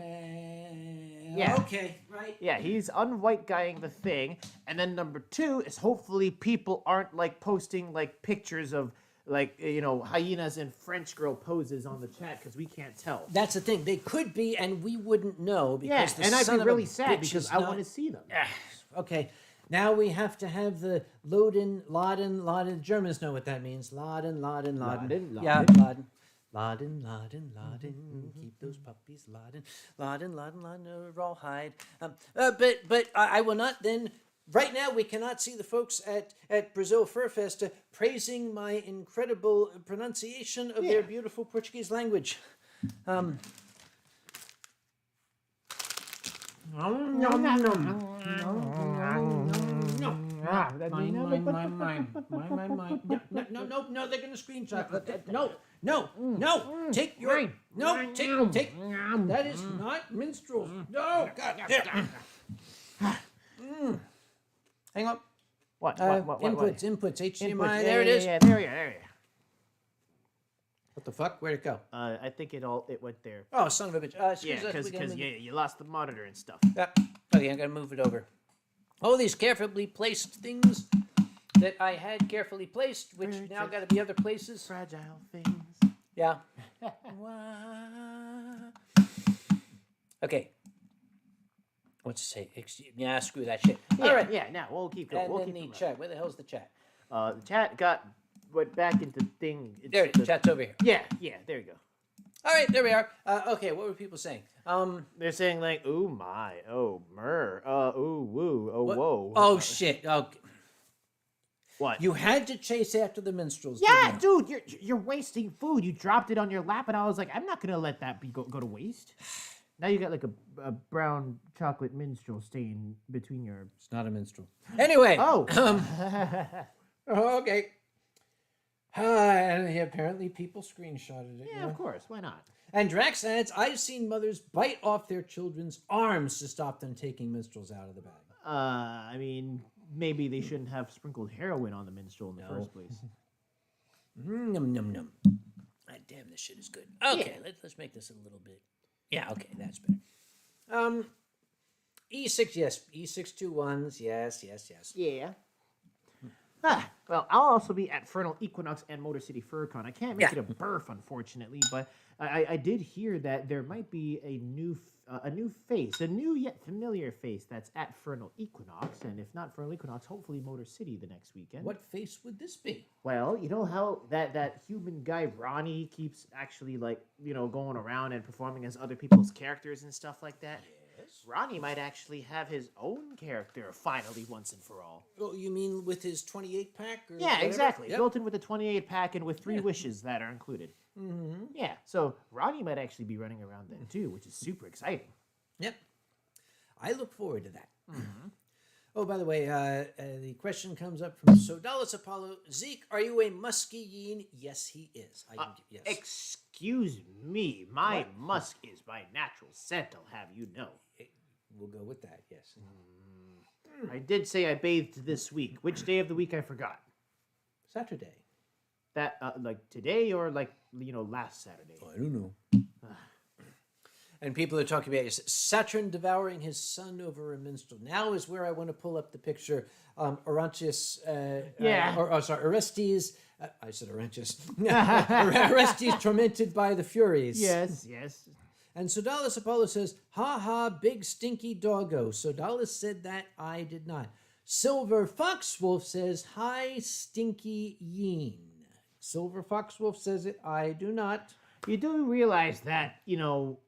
[SPEAKER 2] Yeah.
[SPEAKER 1] Okay, right.
[SPEAKER 2] Yeah, he's unwhite guying the thing. And then number two is hopefully people aren't like posting like pictures of like hyenas and French girl poses on the chat because we can't tell.
[SPEAKER 1] That's the thing. They could be, and we wouldn't know because the
[SPEAKER 2] and I'd
[SPEAKER 1] son
[SPEAKER 2] be
[SPEAKER 1] of a
[SPEAKER 2] really sad
[SPEAKER 1] bitch
[SPEAKER 2] because
[SPEAKER 1] is
[SPEAKER 2] I
[SPEAKER 1] not-
[SPEAKER 2] want to see them.
[SPEAKER 1] Okay, now we have to have the Laden. Germans know what that means. Laden.
[SPEAKER 2] Laden,
[SPEAKER 1] Yeah,
[SPEAKER 2] Laden.
[SPEAKER 1] Laden. Keep those puppies, Laden, rawhide. But I will not then. Right now, we cannot see the folks at Brazil Fur Fest praising my incredible pronunciation of their beautiful Portuguese language. Mine. No, they're gonna screenshot. No, take your, take. That is not minstrels. No, God, there. Hang on.
[SPEAKER 2] What?
[SPEAKER 1] Inputs, HDMI,
[SPEAKER 2] Inputs.
[SPEAKER 1] there it is.
[SPEAKER 2] Yeah, there you are.
[SPEAKER 1] What the fuck? Where'd it go?
[SPEAKER 2] I think it went there.
[SPEAKER 1] Oh, son of a bitch.
[SPEAKER 2] Yeah,
[SPEAKER 1] Excuse us, we gotta
[SPEAKER 2] because
[SPEAKER 1] move it.
[SPEAKER 2] you lost the monitor and stuff.
[SPEAKER 1] Okay, I'm gonna move it over. All these carefully placed things that I had carefully placed, which now got to be other places.
[SPEAKER 2] Fragile things.
[SPEAKER 1] Yeah. Okay. What's to say? Yeah, screw that shit. All right.
[SPEAKER 2] Yeah. Now we'll keep going.
[SPEAKER 1] And
[SPEAKER 2] We'll
[SPEAKER 1] then
[SPEAKER 2] keep
[SPEAKER 1] the
[SPEAKER 2] going.
[SPEAKER 1] chat. Where the hell's the chat?
[SPEAKER 2] The chat went back into thing.
[SPEAKER 1] There it is. Chat's over here.
[SPEAKER 2] Yeah. There you go.
[SPEAKER 1] All right, there we are. Okay, what were people saying?
[SPEAKER 2] They're saying like, "Ooh my, oh mer, ooh woo, oh
[SPEAKER 1] What?
[SPEAKER 2] whoa."
[SPEAKER 1] Oh shit. Okay.
[SPEAKER 2] What?
[SPEAKER 1] You had to chase after the minstrels.
[SPEAKER 2] Yeah,
[SPEAKER 1] didn't you?
[SPEAKER 2] dude, you're wasting food. You dropped it on your lap, and I was like, I'm not gonna let that go to waste. Now you got like a brown chocolate minstrel stain between your.
[SPEAKER 1] It's not a minstrel. Anyway.
[SPEAKER 2] Oh.
[SPEAKER 1] Okay. And apparently people screenshotted it.
[SPEAKER 2] Yeah, of course. Why not?
[SPEAKER 1] And Drax adds, I've seen mothers bite off their children's arms to stop them taking minstrels out of the bag.
[SPEAKER 2] I mean, maybe they shouldn't have sprinkled heroin on the minstrel in the first place.
[SPEAKER 1] Num. God damn, this shit is good. Okay, let's make this a little bit. Yeah, okay, that's better. E6, yes. E621s, yes.
[SPEAKER 2] Yeah. Well, I'll also be at Fernal Equinox and Motor City FurCon. I can't make it a birth, unfortunately, but I did hear that there might be a new face, a new yet familiar face that's at Fernal Equinox, and if not Fernal Equinox, hopefully Motor City the next weekend.
[SPEAKER 1] What face would this be?
[SPEAKER 2] Well, you know how that human guy Ronnie keeps actually going around and performing as other people's characters and stuff like that? Yes. Ronnie might actually have his own character finally once and for all.
[SPEAKER 1] Oh, you mean with his 28-pack?
[SPEAKER 2] Yeah, exactly.
[SPEAKER 1] Yep.
[SPEAKER 2] Built in with a 28-pack and with 3 wishes that are included. Mm-hmm. Yeah, so Ronnie might actually be running around then too, which is super exciting.
[SPEAKER 1] Yep. I look forward to that.
[SPEAKER 2] Mm-hmm.
[SPEAKER 1] Oh, by the way, the question comes up from Sodalis Apollo. Zeke, are you a musky? Yes, he is. Yes.
[SPEAKER 2] Excuse me, my musk is my natural scent, I'll have you know.
[SPEAKER 1] We'll go with that, yes.
[SPEAKER 2] I did say I bathed this week. Which day of the week I forgot?
[SPEAKER 1] Saturday.
[SPEAKER 2] That, like today or last Saturday?
[SPEAKER 1] I don't know. And people are talking about Saturn devouring his son over a minstrel. Now is where I want to pull up the picture. Orontius, Orestes. I said Orontius. Orestes tormented by the Furies.
[SPEAKER 2] Yes.
[SPEAKER 1] And Sodalis Apollo says, ha ha, big stinky doggo. Sodalis said that, I did not. Silver Foxwolf says, hi, stinky yeen. Silver Fox Wolf says it. I do not.
[SPEAKER 2] You do realize that,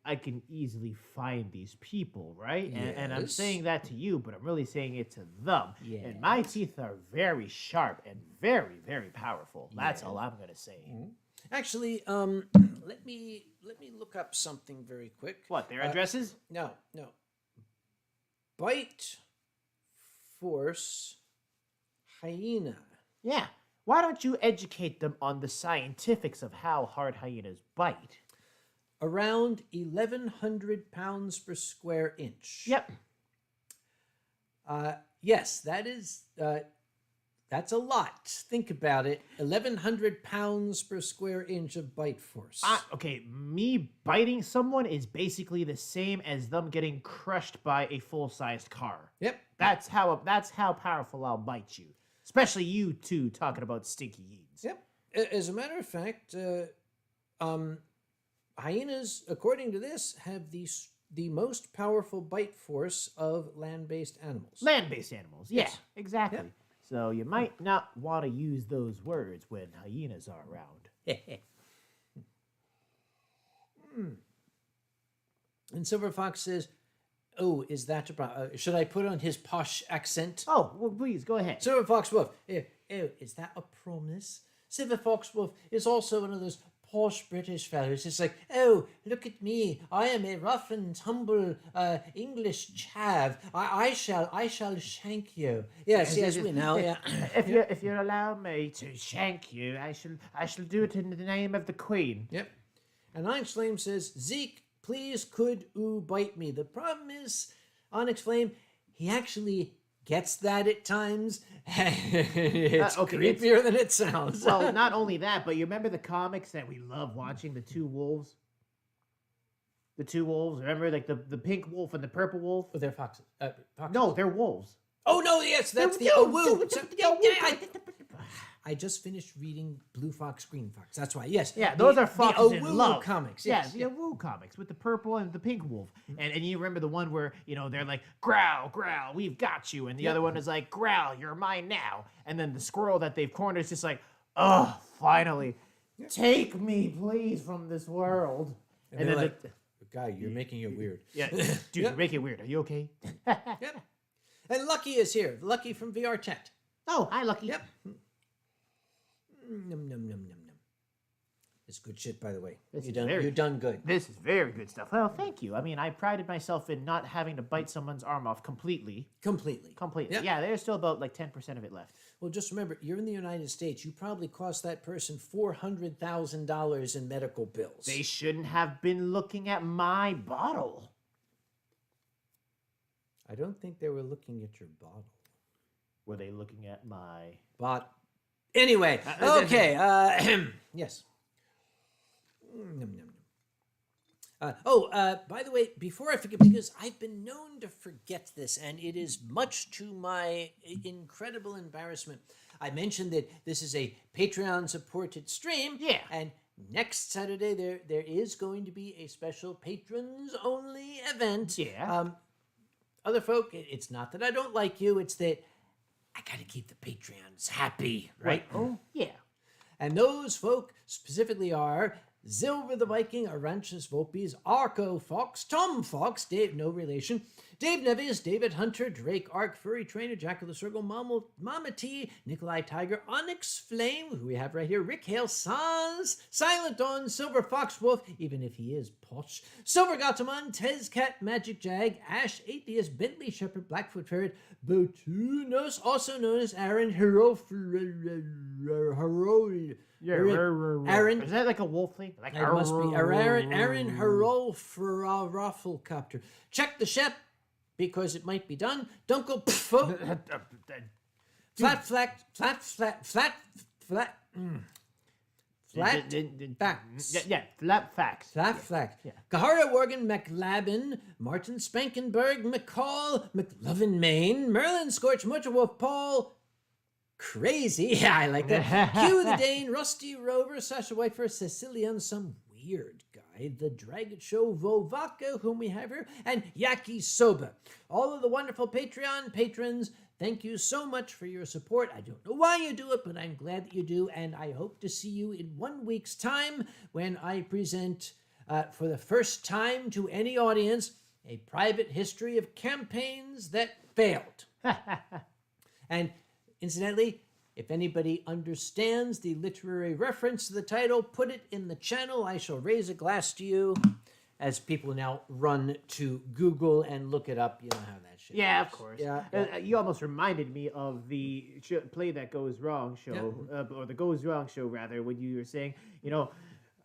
[SPEAKER 2] I can easily find these people, right? And I'm
[SPEAKER 1] Yes.
[SPEAKER 2] saying that to you, but I'm really saying it to them.
[SPEAKER 1] Yes.
[SPEAKER 2] And my teeth are very sharp and very, very powerful. That's all I'm going to say.
[SPEAKER 1] Actually, let me look up something very quick.
[SPEAKER 2] What, their addresses?
[SPEAKER 1] No. Bite Force Hyena.
[SPEAKER 2] Yeah. Why don't you educate them on the scientifics of how hard hyenas bite?
[SPEAKER 1] Around 1,100 pounds per square inch.
[SPEAKER 2] Yep.
[SPEAKER 1] Yes, that's a lot. Think about it. 1,100 pounds per square inch of bite force.
[SPEAKER 2] Okay, me biting someone is basically the same as them getting crushed by a full-sized car.
[SPEAKER 1] Yep.
[SPEAKER 2] That's how powerful I'll bite you. Especially you two talking about stinky yeens.
[SPEAKER 1] Yep. As a matter of fact, hyenas, according to this, have the most powerful bite force of land-based animals.
[SPEAKER 2] Land-based animals, yeah,
[SPEAKER 1] Yes.
[SPEAKER 2] exactly.
[SPEAKER 1] Yep.
[SPEAKER 2] So you might not want to use those words when hyenas are around.
[SPEAKER 1] And Silver Fox says, "Oh, is that a problem? Should I put on his posh accent?"
[SPEAKER 2] Oh, well, please, go ahead.
[SPEAKER 1] Silver Fox Wolf, oh, is that a promise? Silver Fox Wolf is also one of those posh British fellows. It's like, oh, look at me. I am a rough and tumble English chav. I shall shank you. Yes, we know. Yeah.
[SPEAKER 2] If you allow me to shank you, I shall do it in the name of the Queen.
[SPEAKER 1] Yep. And Onyx Flame says, Zeke, please could bite me. The problem is, Onyx Flame, he actually gets that at times. It's creepier than it sounds.
[SPEAKER 2] Well, not only that, but you remember the comics that we love watching, the two wolves? The two wolves, remember, like the pink wolf and the purple wolf?
[SPEAKER 1] Oh, they're foxes.
[SPEAKER 2] No, they're wolves.
[SPEAKER 1] Oh, no, yes, that's the Owoo. I just finished reading Blue Fox, Green Fox. That's why, yes.
[SPEAKER 2] Yeah, those are foxes
[SPEAKER 1] the
[SPEAKER 2] in
[SPEAKER 1] Owoo
[SPEAKER 2] love.
[SPEAKER 1] comics.
[SPEAKER 2] Yeah,
[SPEAKER 1] Yes.
[SPEAKER 2] the Owoo comics with the purple and the pink wolf. And you remember the one where, they're like, growl, growl, we've got you. And the other one is like, growl, you're mine now. And then the squirrel that they've cornered is just like, oh, finally. Take me, please, from this world.
[SPEAKER 1] And then like, guy, you're making it weird.
[SPEAKER 2] Yeah, dude, you're making it weird. Are you okay?
[SPEAKER 1] Yep. And Lucky is here. Lucky from VR Chat.
[SPEAKER 2] Oh, hi, Lucky.
[SPEAKER 1] Yep. Num, num, num, num, num. It's good shit, by the way. You're done good.
[SPEAKER 2] This is very good stuff. Well, thank you. I mean, I prided myself in not having to bite someone's arm off completely.
[SPEAKER 1] Completely.
[SPEAKER 2] Yep. Yeah, there's still about like 10% of it left.
[SPEAKER 1] Well, just remember, you're in the United States. You probably cost that person $400,000 in medical bills.
[SPEAKER 2] They shouldn't have been looking at my bottle.
[SPEAKER 1] I don't think they were looking at your bottle.
[SPEAKER 2] Were they looking at my...
[SPEAKER 1] Anyway, okay. Yes. Num, num, num. By the way, before I forget, because I've been known to forget this, and it is much to my incredible embarrassment. I mentioned that this is a Patreon-supported stream.
[SPEAKER 2] Yeah.
[SPEAKER 1] And next Saturday, there is going to be a special patrons-only event.
[SPEAKER 2] Yeah.
[SPEAKER 1] Other folk, it's not that I don't like you, it's that I gotta keep the Patreons happy, right?
[SPEAKER 2] Oh, yeah.
[SPEAKER 1] And those folk specifically are Zilver the Viking, Aranchus Vopes, Arco Fox, Tom Fox, Dave, no relation, Dave Neves, David Hunter, Drake Arc, Furry Trainer, Jack of the Circle, Mama T, Nikolai Tiger, Onyx Flame, who we have right here, Rick Hale, Sans, Silent Dawn, Silver Fox Wolf, even if he is posh, Silver Gatamon, Tez Cat, Magic Jag, Ash, Atheist, Bentley Shepherd, Blackfoot Ferret, Botunos, also known as Aaron Aaron.
[SPEAKER 2] Is that like a wolf thing? Like
[SPEAKER 1] It must be Aaron Rufflecopter. Check the ship because it might be done. Don't go flat. Facts.
[SPEAKER 2] Yeah, flat facts.
[SPEAKER 1] Yeah. Kahara Worgan, McLabin, Martin Spankenberg, McCall, McLovin Maine, Merlin Scorch, Wolf Paul, Crazy. Yeah, I like that. Hugh the Dane, Rusty Rover, Sasha Whiteford, Sicilian, some weird guy, the Dragon Show, Vovaka, whom we have here, and Yaki Soba. All of the wonderful Patreon patrons, Thank you so much for your support. I don't know why you do it, but I'm glad that you do, and I hope to see you in 1 week's time when I present, for the first time to any audience, a private history of campaigns that failed. And incidentally, if anybody understands the literary reference to the title, put it in the channel. I shall raise a glass to you as people now run to Google and look it up. You know how that shit
[SPEAKER 2] Yeah,
[SPEAKER 1] works.
[SPEAKER 2] of course.
[SPEAKER 1] Yeah.
[SPEAKER 2] You almost reminded me of the Play That Goes Wrong show, or the Goes Wrong show, rather, when you were saying,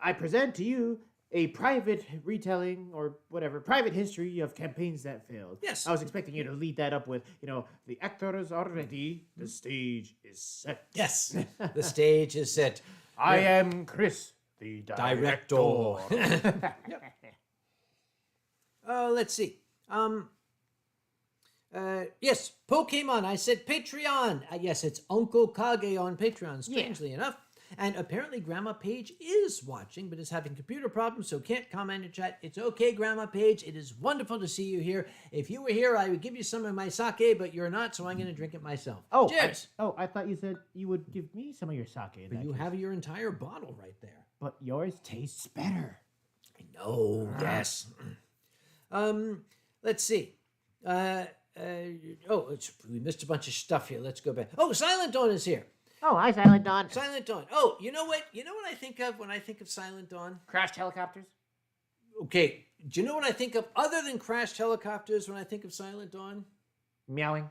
[SPEAKER 2] I present to you a private retelling or whatever, private history of campaigns that failed.
[SPEAKER 1] Yes.
[SPEAKER 2] I was expecting you to lead that up with, the actors are ready, the stage is set.
[SPEAKER 1] Yes, the stage is set.
[SPEAKER 2] I am Chris, the director.
[SPEAKER 1] Let's see. Yes, Pokemon. I said Patreon. Yes, it's Uncle Kage on Patreon, strangely enough. And apparently Grandma Paige is watching, but is having computer problems, so can't comment in chat. It's okay, Grandma Paige. It is wonderful to see you here. If you were here, I would give you some of my sake, but you're not, so I'm going to drink it myself.
[SPEAKER 2] Oh,
[SPEAKER 1] cheers!
[SPEAKER 2] I thought you said you would give me some of your sake.
[SPEAKER 1] But you have your entire bottle right there.
[SPEAKER 2] But yours tastes better.
[SPEAKER 1] I know, yes. Let's see. We missed a bunch of stuff here. Let's go back. Oh, Silent Dawn is here.
[SPEAKER 2] Oh, hi, Silent Dawn.
[SPEAKER 1] Silent Dawn. Oh, you know what? You know what I think of when I think of Silent Dawn?
[SPEAKER 2] Crashed helicopters?
[SPEAKER 1] Okay. Do you know what I think of other than crashed helicopters when I think of Silent Dawn?
[SPEAKER 2] Meowing.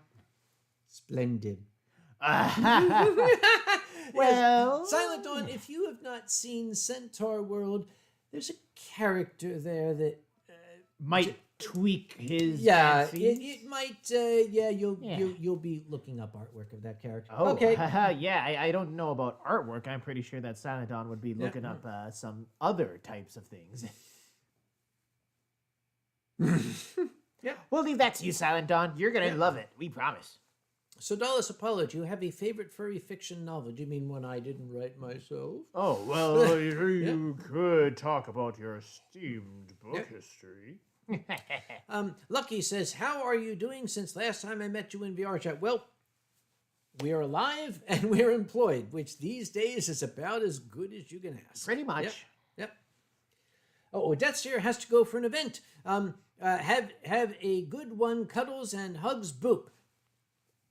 [SPEAKER 1] Splendid.
[SPEAKER 2] Well,
[SPEAKER 1] Silent Dawn, if you have not seen Centaurworld, there's a character there that
[SPEAKER 2] might tweak his
[SPEAKER 1] it might you'll be looking up artwork of that character.
[SPEAKER 2] Oh,
[SPEAKER 1] okay.
[SPEAKER 2] I don't know about artwork. I'm pretty sure that Silent Dawn would be looking up some other types of things.
[SPEAKER 1] Yeah.
[SPEAKER 2] We'll leave that to you, Silent Dawn. You're gonna love it. We promise.
[SPEAKER 1] So, Dallas Apollo, do you have a favorite furry fiction novel? Do you mean one I didn't write myself?
[SPEAKER 2] Oh, well, you could talk about your esteemed book history.
[SPEAKER 1] Lucky says, how are you doing since last time I met you in VR chat? Well, we are alive and we're employed, which these days is about as good as you can ask.
[SPEAKER 2] Pretty much.
[SPEAKER 1] Yep. Oh, Death's here has to go for an event. Have a good one, cuddles and hugs, boop.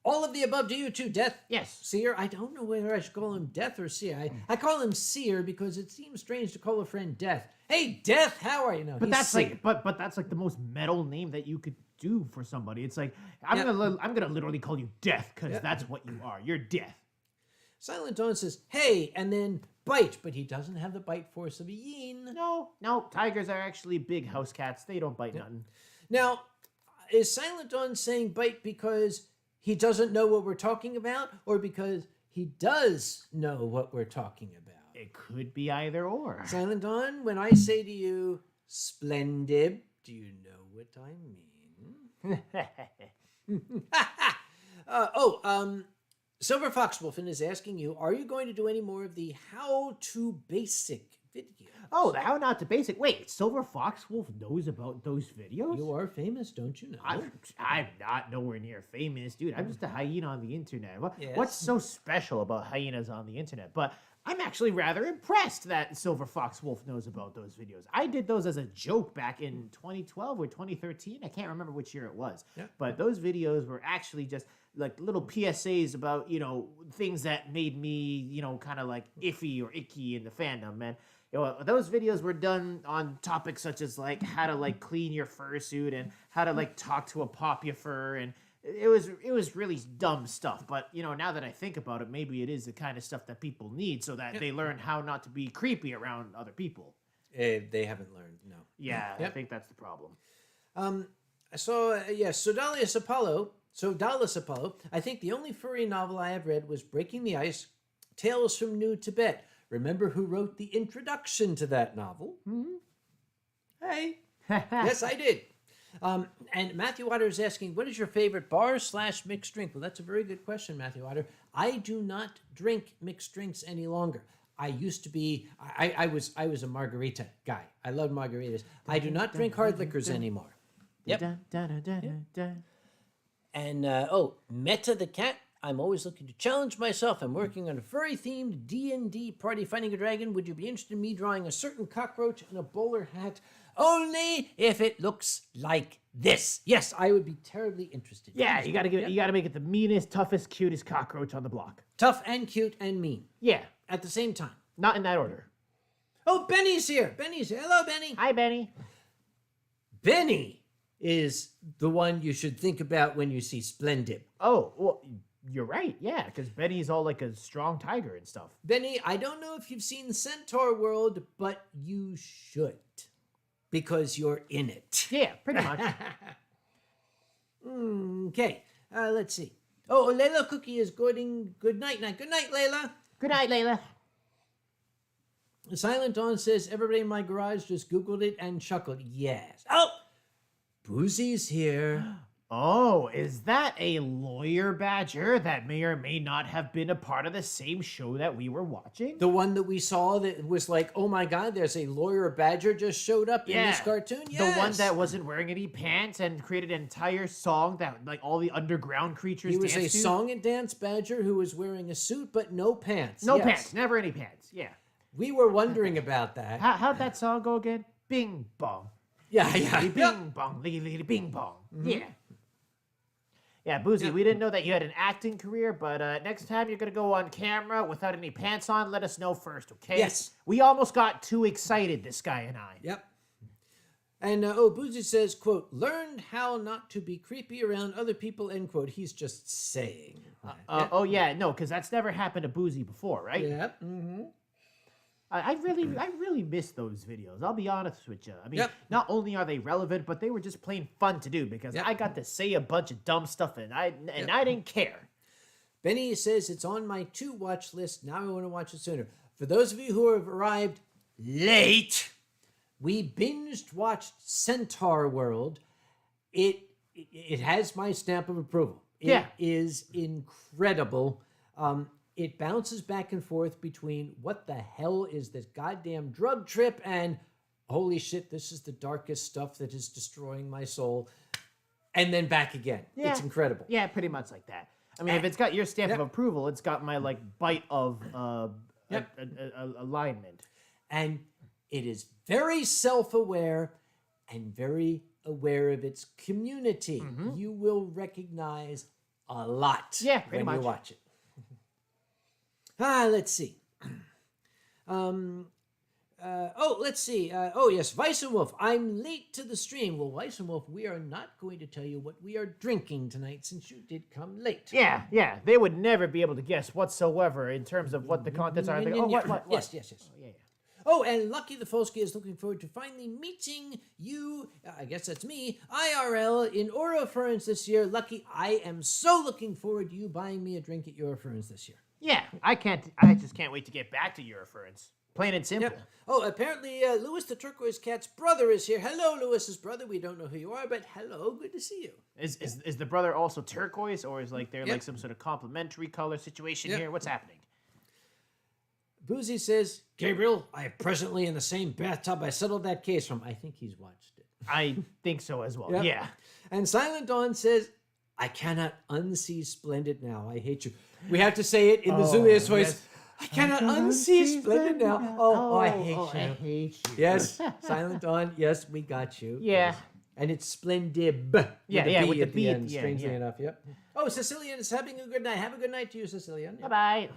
[SPEAKER 1] All of the above to you too, Death.
[SPEAKER 2] Yes.
[SPEAKER 1] Seer, I don't know whether I should call him Death or Seer. I call him Seer because it seems strange to call a friend Death. Hey, Death, how are you? No,
[SPEAKER 2] but that's like the most metal name that you could do for somebody. It's like I'm gonna literally call you Death because that's what you are. You're Death.
[SPEAKER 1] Silent Dawn says, hey, and then bite, but he doesn't have the bite force of a yin.
[SPEAKER 2] No, tigers are actually big house cats. They don't bite nothing.
[SPEAKER 1] Now, is Silent Dawn saying bite because he doesn't know what we're talking about, or because he does know what we're talking about?
[SPEAKER 2] It could be either or.
[SPEAKER 1] Silent Dawn, when I say to you, splendid, do you know what I mean? Silver Fox Wolfen is asking you, are you going to do any more of the How to Basic videos?
[SPEAKER 2] Oh, the How Not to Basic. Wait, Silver Fox Wolf knows about those videos?
[SPEAKER 1] You are famous, don't you know?
[SPEAKER 2] I'm not nowhere near famous, dude. I'm just a hyena on the internet.
[SPEAKER 1] Yes.
[SPEAKER 2] What's so special about hyenas on the internet? But I'm actually rather impressed that Silver Fox Wolf knows about those videos. I did those as a joke back in 2012 or 2013. I can't remember which year it was.
[SPEAKER 1] Yeah.
[SPEAKER 2] But those videos were actually just like little PSAs about, things that made me, kind of like iffy or icky in the fandom, man. Those videos were done on topics such as like how to like clean your fursuit and how to like talk to a popufur, and it was really dumb stuff. But now that I think about it, maybe it is the kind of stuff that people need so that they learn how not to be creepy around other people.
[SPEAKER 1] They haven't learned, no.
[SPEAKER 2] Yeah, I think that's the problem.
[SPEAKER 1] I saw, Dallas Apollo. I think the only furry novel I have read was Breaking the Ice, Tales from New Tibet. Remember who wrote the introduction to that novel? Mm-hmm. Hey. Yes, I did. And Matthew Otter is asking, what is your favorite bar/mixed drink? Well, that's a very good question, Matthew Otter. I do not drink mixed drinks any longer. I used to be, I was a margarita guy. I love margaritas. I do not drink hard liquors anymore. Yep. And, Meta the cat. I'm always looking to challenge myself. I'm working on a furry-themed D&D party fighting a dragon. Would you be interested in me drawing a certain cockroach in a bowler hat? Only if it looks like this. Yes, I would be terribly interested.
[SPEAKER 2] Yeah, you gotta make it the meanest, toughest, cutest cockroach on the block.
[SPEAKER 1] Tough and cute and mean.
[SPEAKER 2] Yeah,
[SPEAKER 1] At the same time.
[SPEAKER 2] not in that order.
[SPEAKER 1] Oh, Benny's here. Benny's here. Hello, Benny.
[SPEAKER 2] Hi, Benny.
[SPEAKER 1] Benny is the one you should think about when you see Splendid.
[SPEAKER 2] Oh, well, you're right. Yeah, because Benny's all like a strong tiger and stuff.
[SPEAKER 1] Benny, I don't know if you've seen Centaurworld, but you should. Because you're in it.
[SPEAKER 2] Yeah, pretty much.
[SPEAKER 1] Okay, let's see. Oh, Layla Cookie is good night. Good night, Layla.
[SPEAKER 2] Good night, Layla.
[SPEAKER 1] Silent Dawn says, everybody in my garage just Googled it and chuckled. Yes. Oh, Boozy's here.
[SPEAKER 2] Oh, is that a lawyer badger that may or may not have been a part of the same show that we were watching?
[SPEAKER 1] The one that we saw that was like, oh my God, there's a lawyer badger just showed up in this cartoon? Yes.
[SPEAKER 2] The one that wasn't wearing any pants and created an entire song that like all the underground creatures danced to?
[SPEAKER 1] He was a song and dance badger who was wearing a suit but no pants.
[SPEAKER 2] No pants, never any pants, yeah.
[SPEAKER 1] We were wondering about that.
[SPEAKER 2] How'd that song go again? Bing bong.
[SPEAKER 1] Yeah.
[SPEAKER 2] Bing bong, liggy bing bong. Yeah. Yeah, Boozy, we didn't know that you had an acting career, but next time you're going to go on camera without any pants on, let us know first, okay?
[SPEAKER 1] Yes.
[SPEAKER 2] We almost got too excited, this guy and I.
[SPEAKER 1] Yep. And, Boozy says, quote, learned how not to be creepy around other people, end quote. He's just saying.
[SPEAKER 2] Oh, yeah, no, because that's never happened to Boozy before, right?
[SPEAKER 1] Yep. Mm-hmm.
[SPEAKER 2] I really miss those videos. I'll be honest with you. I mean, not only are they relevant, but they were just plain fun to do because I got to say a bunch of dumb stuff and I didn't care.
[SPEAKER 1] Benny says it's on my to-watch list. Now I want to watch it sooner. For those of you who have arrived late, we binged-watched Centaurworld. It has my stamp of approval. It is incredible. It bounces back and forth between what the hell is this goddamn drug trip and holy shit, this is the darkest stuff that is destroying my soul. And then back again. Yeah. It's incredible.
[SPEAKER 2] Yeah, pretty much like that. I mean, if it's got your stamp of approval, it's got my like bite of alignment.
[SPEAKER 1] And it is very self-aware and very aware of its community. Mm-hmm. You will recognize a lot when you watch it. Let's see. Let's see. Yes, Weiss and Wolf. I'm late to the stream. Well, Weiss and Wolf, we are not going to tell you what we are drinking tonight since you did come late.
[SPEAKER 2] Yeah. They would never be able to guess whatsoever in terms of what the contents are. What?
[SPEAKER 1] Yes. Oh, yeah. Oh, and Lucky the Folsky is looking forward to finally meeting you, I guess that's me, IRL in Oroference this year. Lucky, I am so looking forward to you buying me a drink at Oroference this year.
[SPEAKER 2] Yeah, I just can't wait to get back to Oroference. Plain and simple.
[SPEAKER 1] Yep. Oh, apparently Louis the Turquoise Cat's brother is here. Hello, Louis's brother. We don't know who you are, but hello, good to see you.
[SPEAKER 2] Is the brother also turquoise, or is like there like some sort of complementary color situation here? What's happening?
[SPEAKER 1] Boozy says, Gabriel, I am presently in the same bathtub I settled that case from. I think he's watched it.
[SPEAKER 2] I think so as well. Yeah.
[SPEAKER 1] And Silent Dawn says, I cannot unsee Splendid now. I hate you. We have to say it in the Zulu's voice. Yes. I cannot unsee Splendid now. I hate you. Yes, Silent Dawn. Yes, we got you.
[SPEAKER 2] Yeah.
[SPEAKER 1] And it's Splendid.
[SPEAKER 2] With the B at the end.
[SPEAKER 1] Strangely enough, yep. Oh, Cecilian is having a good night. Have a good night to you, Cecilian.
[SPEAKER 2] Bye-bye.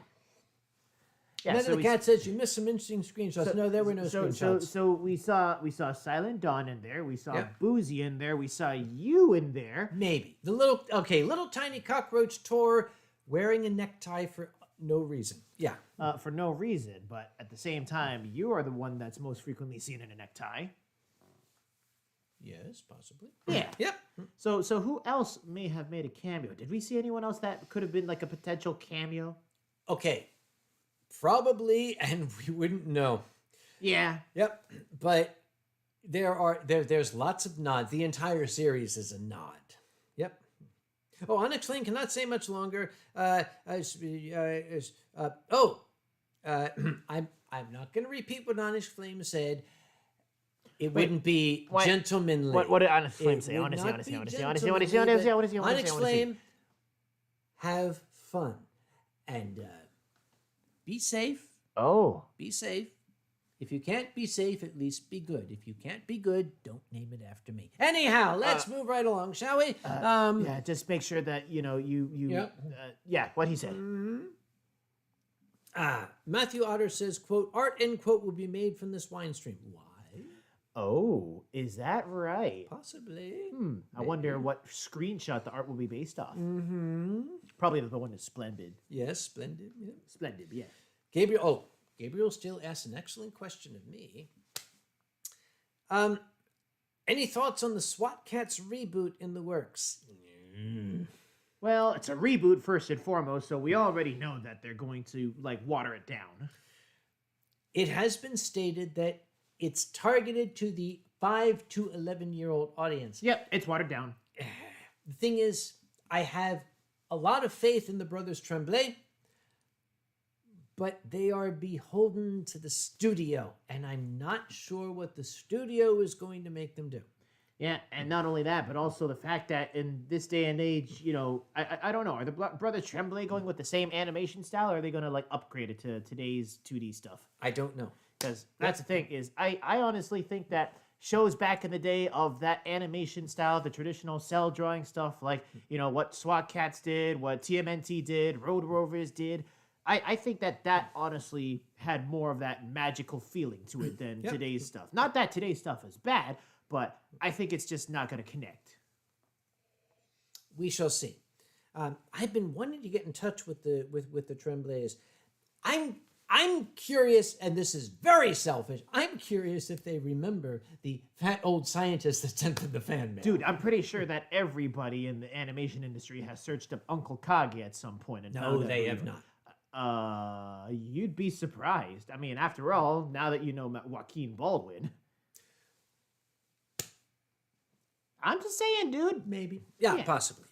[SPEAKER 1] Yeah, and then the cat says you missed some interesting screenshots. No, there were no screenshots.
[SPEAKER 2] So we saw Silent Dawn in there. We saw Boozy in there. We saw you in there.
[SPEAKER 1] Maybe the little tiny cockroach Tor wearing a necktie for no reason. Yeah,
[SPEAKER 2] for no reason. But at the same time, you are the one that's most frequently seen in a necktie.
[SPEAKER 1] Yes, possibly.
[SPEAKER 2] Yeah.
[SPEAKER 1] Yep.
[SPEAKER 2] So who else may have made a cameo? Did we see anyone else that could have been like a potential cameo?
[SPEAKER 1] Okay. Probably, and we wouldn't know.
[SPEAKER 2] Yeah.
[SPEAKER 1] Yep. But there's lots of nods. The entire series is a nod. Yep. Oh, Onyx Lane cannot say much longer. I'm not going to repeat what Onyx Flame said. It wouldn't be gentlemanly.
[SPEAKER 2] What did Honest Flame say?
[SPEAKER 1] It
[SPEAKER 2] I
[SPEAKER 1] would
[SPEAKER 2] want to
[SPEAKER 1] not
[SPEAKER 2] see.
[SPEAKER 1] be
[SPEAKER 2] I want to see.
[SPEAKER 1] gentlemanly, but Onyx Flame, have fun. And be safe.
[SPEAKER 2] Oh.
[SPEAKER 1] Be safe. If you can't be safe, at least be good. If you can't be good, don't name it after me. Anyhow, let's move right along, shall we?
[SPEAKER 2] Yeah, just make sure that, you
[SPEAKER 1] Yep.
[SPEAKER 2] Yeah, what he said.
[SPEAKER 1] Matthew Otter says, quote, art, end quote, will be made from this wine stream. Why?
[SPEAKER 2] Oh, is that right?
[SPEAKER 1] Possibly.
[SPEAKER 2] I wonder what screenshot the art will be based off. Probably the one that's Splendid.
[SPEAKER 1] Yes, splendid. Yeah.
[SPEAKER 2] Splendid, yeah.
[SPEAKER 1] Gabriel still asks an excellent question of me. Any thoughts on the SWAT Cats reboot in the works?
[SPEAKER 2] Well, it's a reboot first and foremost, so we already know that they're going to, water it down.
[SPEAKER 1] It has been stated that it's targeted to the 5 to 11-year-old audience.
[SPEAKER 2] Yep, it's watered down.
[SPEAKER 1] The thing is, I have a lot of faith in the brothers Tremblay, but they are beholden to the studio, and I'm not sure what the studio is going to make them do.
[SPEAKER 2] Yeah, and not only that, but also the fact that in this day and age, I don't know, are the brothers Tremblay going with the same animation style, or are they going to upgrade it to today's 2D stuff?
[SPEAKER 1] I don't know.
[SPEAKER 2] Because that's the thing is, I honestly think that shows back in the day of that animation style, the traditional cell drawing stuff, what SWAT Cats did, what TMNT did, Road Rovers did. I think that honestly had more of that magical feeling to it than today's stuff. Not that today's stuff is bad, but I think it's just not going to connect.
[SPEAKER 1] We shall see. I've been wanting to get in touch with the Tremblays. I'm curious, and this is very selfish. I'm curious if they remember the fat old scientist that sent them the fan mail.
[SPEAKER 2] Dude, I'm pretty sure that everybody in the animation industry has searched up Uncle Kage at some point.
[SPEAKER 1] No, they have not.
[SPEAKER 2] You'd be surprised. I mean, after all, now that you know Joaquin Baldwin. I'm just saying, dude.
[SPEAKER 1] Maybe. Yeah, possibly.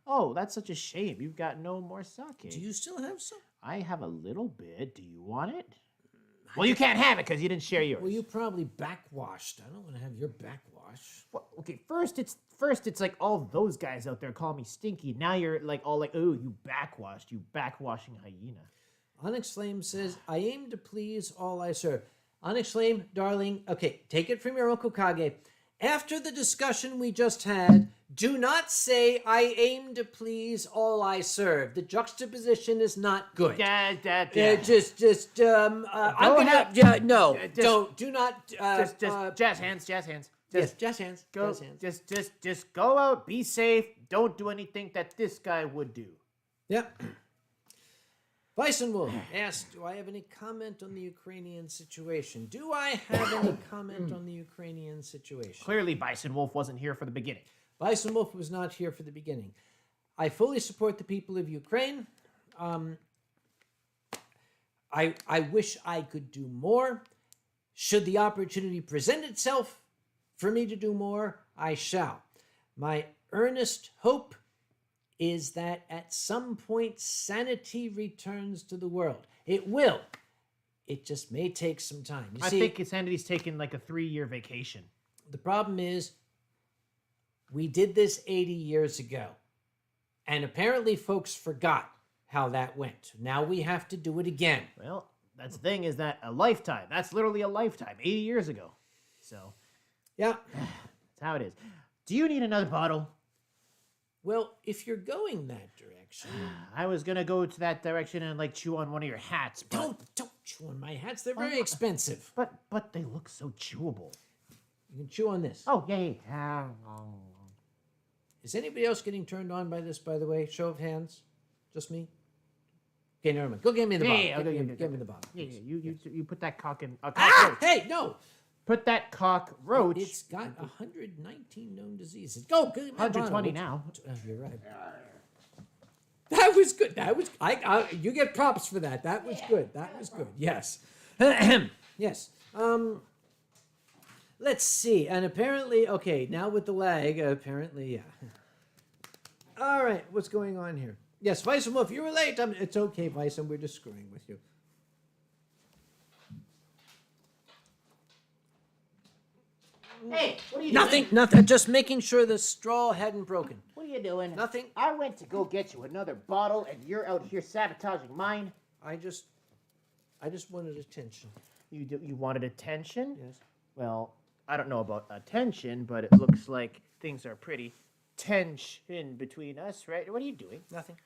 [SPEAKER 2] Oh, that's such a shame. You've got no more sake.
[SPEAKER 1] Do you still have some?
[SPEAKER 2] I have a little bit. Do you want it? Well, you can't have it because you didn't share yours.
[SPEAKER 1] Well, you probably backwashed. I don't want to have your backwash.
[SPEAKER 2] Well, okay, first it's like all those guys out there call me stinky. Now you're oh, you backwashed. You backwashing hyena.
[SPEAKER 1] Onyx Flame says, I aim to please all I serve. Onyx Flame, darling, okay, take it from your Uncle Kage. After the discussion we just had, do not say I aim to please all I serve. The juxtaposition is not good.
[SPEAKER 2] Yeah.
[SPEAKER 1] I'm gonna, do not.
[SPEAKER 2] Just jazz hands.
[SPEAKER 1] Yes, jazz hands.
[SPEAKER 2] Go,
[SPEAKER 1] jazz hands.
[SPEAKER 2] Just go out, be safe. Don't do anything that this guy would do.
[SPEAKER 1] Yep. Bison Wolf asked, do I have any comment on the Ukrainian situation? Do I have any comment on the Ukrainian situation?
[SPEAKER 2] Clearly, Bison Wolf wasn't here for the beginning.
[SPEAKER 1] Bison Wolf was not here for the beginning. I fully support the people of Ukraine. I wish I could do more. Should the opportunity present itself for me to do more, I shall. My earnest hope is that at some point sanity returns to the world. It will. It just may take some time.
[SPEAKER 2] I think sanity's taken a 3-year vacation.
[SPEAKER 1] The problem is, we did this 80 years ago, and apparently folks forgot how that went. Now we have to do it again.
[SPEAKER 2] Well, that's the thing is that a lifetime. That's literally a lifetime, 80 years ago. So,
[SPEAKER 1] yeah.
[SPEAKER 2] That's how it is. Do you need another bottle?
[SPEAKER 1] Well, if you're going that direction...
[SPEAKER 2] I was going to go to that direction and, chew on one of your hats, but...
[SPEAKER 1] Don't chew on my hats. They're very expensive.
[SPEAKER 2] But they look so chewable.
[SPEAKER 1] You can chew on this.
[SPEAKER 2] Oh, yeah.
[SPEAKER 1] Is anybody else getting turned on by this, by the way? Show of hands? Just me? Okay, never mind. Go get me the bottle.
[SPEAKER 2] Yeah,
[SPEAKER 1] Get me the bottle.
[SPEAKER 2] Yeah, you put that cock in...
[SPEAKER 1] Hey, no!
[SPEAKER 2] Put that cockroach...
[SPEAKER 1] It's got 119 known diseases. Go, get my
[SPEAKER 2] 120
[SPEAKER 1] bottle.
[SPEAKER 2] now.
[SPEAKER 1] You're right. That was good. You get props for that. That was good. Yes. Yes. Let's see. And apparently, okay, now with the lag, apparently, yeah. All right, what's going on here? Yes, Bison Wolf, you were late. It's okay, Bison. We're just screwing with you.
[SPEAKER 2] Hey, what are you
[SPEAKER 1] Nothing,
[SPEAKER 2] doing?
[SPEAKER 1] nothing. Just making sure the straw hadn't broken.
[SPEAKER 2] What are you doing?
[SPEAKER 1] Nothing.
[SPEAKER 2] I went to go get you another bottle, and you're out here sabotaging mine.
[SPEAKER 1] I just wanted attention.
[SPEAKER 2] You wanted attention?
[SPEAKER 1] Yes.
[SPEAKER 2] Well, I don't know about attention, but it looks like things are pretty tension between us, right? What are you doing?
[SPEAKER 1] Nothing.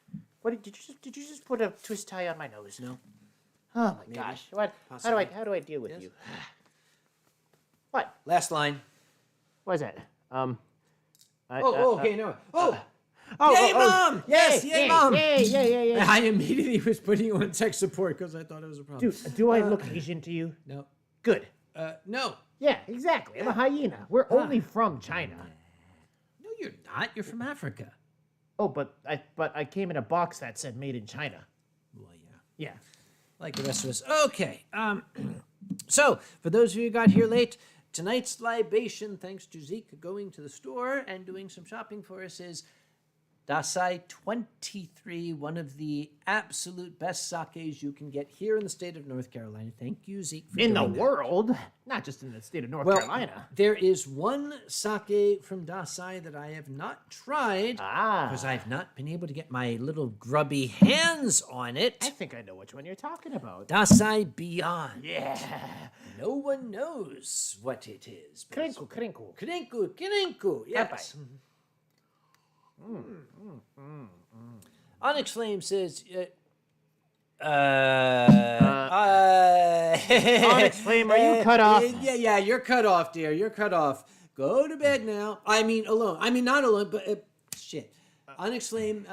[SPEAKER 2] What did you just put a twist tie on my nose?
[SPEAKER 1] No.
[SPEAKER 2] Oh my
[SPEAKER 1] Maybe.
[SPEAKER 2] gosh! What?
[SPEAKER 1] Possibly.
[SPEAKER 2] How do I deal with
[SPEAKER 1] Yes.
[SPEAKER 2] you? What?
[SPEAKER 1] Last line.
[SPEAKER 2] What is that?
[SPEAKER 1] Okay, no.
[SPEAKER 2] Oh,
[SPEAKER 1] Yay, Mom! Yes, yay, Mom!
[SPEAKER 2] Yay.
[SPEAKER 1] I immediately was putting you on tech support because I thought it was a problem.
[SPEAKER 2] Dude, do I look Asian to you?
[SPEAKER 1] No.
[SPEAKER 2] Good.
[SPEAKER 1] No.
[SPEAKER 2] Yeah, exactly. I'm a hyena. We're only from China.
[SPEAKER 1] No, you're not. You're from Africa.
[SPEAKER 2] Oh, but I came in a box that said "Made in China."
[SPEAKER 1] Well, yeah.
[SPEAKER 2] Yeah.
[SPEAKER 1] Like the rest of us. Okay. So, for those of you who got here late, tonight's libation, thanks to Zeke going to the store and doing some shopping for us, is Dasai 23, one of the absolute best sakes you can get here in the state of North Carolina. Thank you, Zeke, for
[SPEAKER 2] In
[SPEAKER 1] doing
[SPEAKER 2] the
[SPEAKER 1] that.
[SPEAKER 2] world, not just in the state of North
[SPEAKER 1] Well,
[SPEAKER 2] Carolina.
[SPEAKER 1] there is one sake from Dasai that I have not tried because I've not been able to get my little grubby hands on it.
[SPEAKER 2] I think I know which one you're talking about.
[SPEAKER 1] Dasai Beyond.
[SPEAKER 2] Yeah.
[SPEAKER 1] No one knows what it is.
[SPEAKER 2] Crinkle, crinkle.
[SPEAKER 1] Krinku, yes. Onyx Flame says,
[SPEAKER 2] Onyx Flame, are you cut off?
[SPEAKER 1] Yeah, you're cut off, dear. You're cut off. Go to bed now. I mean, alone. I mean, not alone, but shit. Onyx Flame,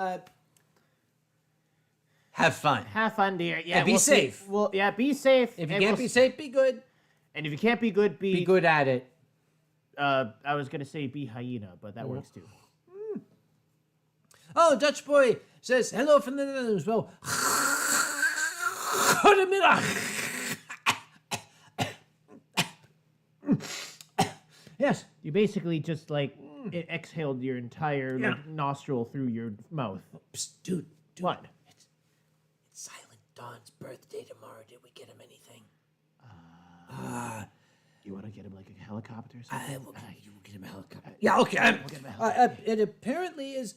[SPEAKER 1] have fun.
[SPEAKER 2] Have fun, dear. Yeah,
[SPEAKER 1] And be
[SPEAKER 2] we'll see.
[SPEAKER 1] safe.
[SPEAKER 2] Well, yeah, be safe.
[SPEAKER 1] If you
[SPEAKER 2] and
[SPEAKER 1] can't
[SPEAKER 2] we'll
[SPEAKER 1] be safe, be good.
[SPEAKER 2] And if you can't be good,
[SPEAKER 1] Be good at it.
[SPEAKER 2] I was gonna say be hyena, but that works too.
[SPEAKER 1] Oh, Dutch Boy says, hello from the Netherlands. Well, goedemiddag. Yes.
[SPEAKER 2] You basically just like it exhaled your entire
[SPEAKER 1] Yeah.
[SPEAKER 2] like, nostril through your mouth.
[SPEAKER 1] Psst, dude.
[SPEAKER 2] What?
[SPEAKER 1] It's Silent Dawn's birthday tomorrow. Did we get him anything?
[SPEAKER 2] You want to get him like a helicopter or something?
[SPEAKER 1] We'll get him a helicopter. Yeah, okay.
[SPEAKER 2] We'll get him a helicopter.
[SPEAKER 1] It apparently is...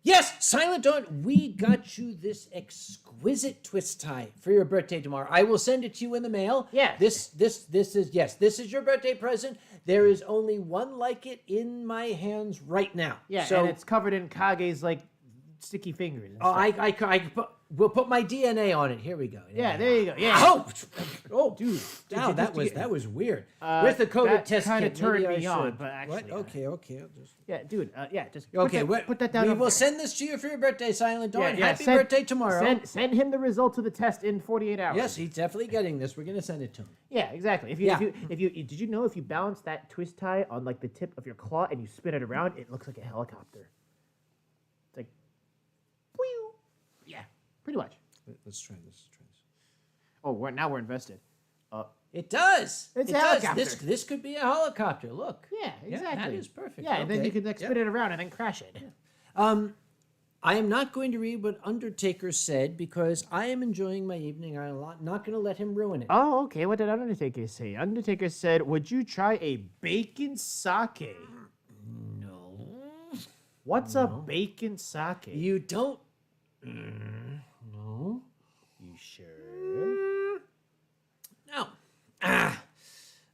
[SPEAKER 1] Yes, Silent Dawn, we got you this exquisite twist tie for your birthday tomorrow. I will send it to you in the mail.
[SPEAKER 2] Yes.
[SPEAKER 1] This is your birthday present. There is only one like it in my hands right now.
[SPEAKER 2] Yeah,
[SPEAKER 1] so
[SPEAKER 2] and it's covered in Kage's like sticky fingers. And stuff.
[SPEAKER 1] We'll put my DNA on it. Here we go.
[SPEAKER 2] Yeah, there you go. Yeah.
[SPEAKER 1] Oh, dude. Wow, that was weird. With the COVID
[SPEAKER 2] that
[SPEAKER 1] test
[SPEAKER 2] kinda
[SPEAKER 1] kit,
[SPEAKER 2] turned
[SPEAKER 1] maybe I
[SPEAKER 2] me on,
[SPEAKER 1] should.
[SPEAKER 2] but actually,
[SPEAKER 1] What? Okay. I'll just...
[SPEAKER 2] Yeah, dude. Yeah, just
[SPEAKER 1] Okay,
[SPEAKER 2] put that down.
[SPEAKER 1] We
[SPEAKER 2] over
[SPEAKER 1] will
[SPEAKER 2] there.
[SPEAKER 1] send this to you for your birthday, Silent Dawn.
[SPEAKER 2] Yeah,
[SPEAKER 1] Happy birthday tomorrow.
[SPEAKER 2] Send him the results of the test in 48 hours.
[SPEAKER 1] Yes, he's definitely getting this. We're gonna send it to him.
[SPEAKER 2] Yeah, exactly. If you did you know if you balance that twist tie on like the tip of your claw and you spin it around, it looks like a helicopter. It's like, whew. Yeah, pretty much.
[SPEAKER 1] Let's try this.
[SPEAKER 2] Oh, now we're invested.
[SPEAKER 1] It does.
[SPEAKER 2] It's
[SPEAKER 1] it
[SPEAKER 2] a
[SPEAKER 1] does.
[SPEAKER 2] helicopter.
[SPEAKER 1] This could be a helicopter. Look.
[SPEAKER 2] Yeah, exactly.
[SPEAKER 1] that is perfect.
[SPEAKER 2] Yeah, and then
[SPEAKER 1] Okay.
[SPEAKER 2] you can like spin it around and then crash it.
[SPEAKER 1] I am not going to read what Undertaker said because I am enjoying my evening. I'm not going to let him ruin it.
[SPEAKER 2] Oh, okay. What did Undertaker say? Undertaker said, "Would you try a bacon sake?"
[SPEAKER 1] No.
[SPEAKER 2] What's a bacon sake?
[SPEAKER 1] You don't. No.
[SPEAKER 2] You sure?
[SPEAKER 1] No.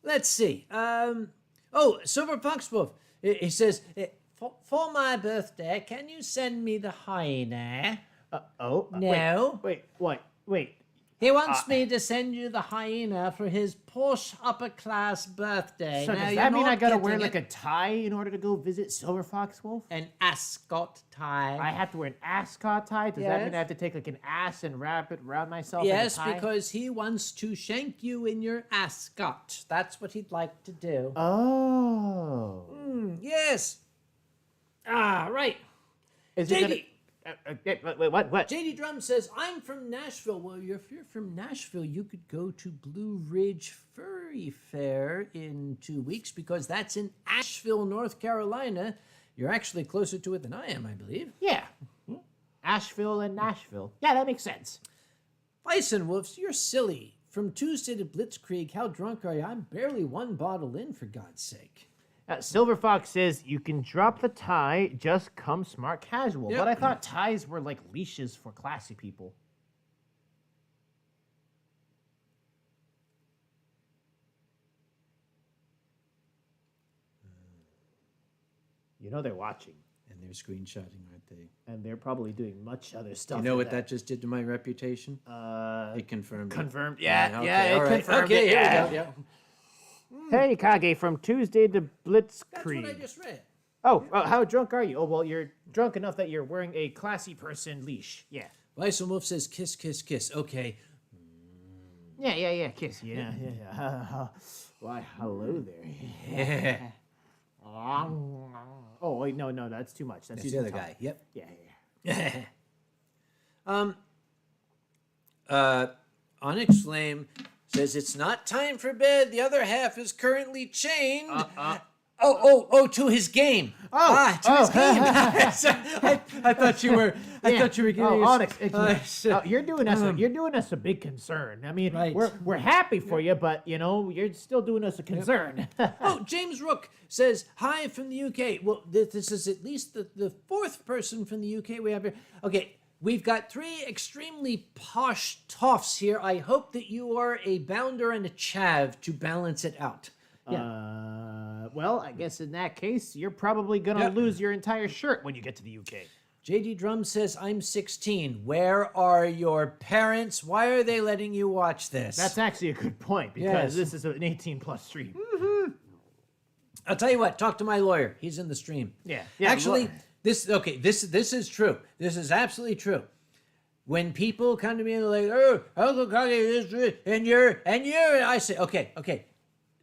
[SPEAKER 1] Let's see. Silver Foxwolf. He says, for my birthday, can you send me the hyena? No.
[SPEAKER 2] Wait, what? Wait.
[SPEAKER 1] He wants me to send you the hyena for his posh upper class birthday.
[SPEAKER 2] So
[SPEAKER 1] Now,
[SPEAKER 2] does
[SPEAKER 1] you're
[SPEAKER 2] that mean
[SPEAKER 1] not
[SPEAKER 2] I gotta
[SPEAKER 1] getting
[SPEAKER 2] wear
[SPEAKER 1] it.
[SPEAKER 2] like a tie in order to go visit Silver Fox Wolf?
[SPEAKER 1] An ascot tie?
[SPEAKER 2] I have to wear an ascot tie? Does that mean
[SPEAKER 1] Yes.
[SPEAKER 2] I have to take like an ass and wrap it around myself in
[SPEAKER 1] Yes,
[SPEAKER 2] a tie?
[SPEAKER 1] because he wants to shank you in your ascot. That's what he'd like to do.
[SPEAKER 2] Oh.
[SPEAKER 1] Yes. Right.
[SPEAKER 2] Is it gonna...
[SPEAKER 1] JD.
[SPEAKER 2] Wait, what?
[SPEAKER 1] JD Drum says, I'm from Nashville. Well, if you're from Nashville, you could go to Blue Ridge Furry Fair in 2 weeks because that's in Asheville, North Carolina. You're actually closer to it than I am, I believe.
[SPEAKER 2] Yeah. Asheville and Nashville. Yeah, that makes sense.
[SPEAKER 1] Bison Wolves, you're silly. From Tuesday to Blitzkrieg, how drunk are you? I'm barely one bottle in, for God's sake.
[SPEAKER 2] Silver Fox says you can drop the tie, just come smart casual.
[SPEAKER 1] Yep.
[SPEAKER 2] But I thought ties were like leashes for classy people. You know they're watching.
[SPEAKER 1] And they're screenshotting, aren't they?
[SPEAKER 2] And they're probably doing much other stuff.
[SPEAKER 1] You know what that just did to my reputation? It confirmed.
[SPEAKER 2] Confirmed.
[SPEAKER 1] It.
[SPEAKER 2] Yeah,
[SPEAKER 1] Okay,
[SPEAKER 2] it
[SPEAKER 1] all right.
[SPEAKER 2] confirmed
[SPEAKER 1] Okay,
[SPEAKER 2] it.
[SPEAKER 1] here
[SPEAKER 2] Yeah.
[SPEAKER 1] we go. Yeah.
[SPEAKER 2] Hey, Kage, from Tuesday to
[SPEAKER 1] That's
[SPEAKER 2] Blitzkrieg.
[SPEAKER 1] what I just read.
[SPEAKER 2] Oh, how drunk are you? Oh, well, you're drunk enough that you're wearing a classy person leash. Yeah.
[SPEAKER 1] Bison Wolf says, kiss, kiss, kiss. Okay.
[SPEAKER 2] Yeah, kiss. Yeah. Why, hello there. Oh, wait, no, that's too much. That's
[SPEAKER 1] That's the other guy. Yep.
[SPEAKER 2] Yeah.
[SPEAKER 1] Onyx Flame says it's not time for bed. The other half is currently chained. To his game. To his game. I thought you were. I thought you were giving.
[SPEAKER 2] Onyx, you're doing us a big concern. I mean,
[SPEAKER 1] Right.
[SPEAKER 2] we're happy for you, but you're still doing us a concern.
[SPEAKER 1] James Rook says hi from the UK. Well, this is at least the fourth person from the UK we have here. Okay. We've got three extremely posh toffs here. I hope that you are a bounder and a chav to balance it out. Yeah.
[SPEAKER 2] Well, I guess in that case, you're probably gonna lose your entire shirt when you get to the UK.
[SPEAKER 1] JD Drum says, I'm 16. Where are your parents? Why are they letting you watch this?
[SPEAKER 2] That's actually a good point, because this is an 18+ stream.
[SPEAKER 1] I'll tell you what, talk to my lawyer. He's in the stream.
[SPEAKER 2] Yeah.
[SPEAKER 1] Actually, this is true. This is absolutely true. When people come to me and they're like, oh, Uncle Kage, and you're, I say, okay.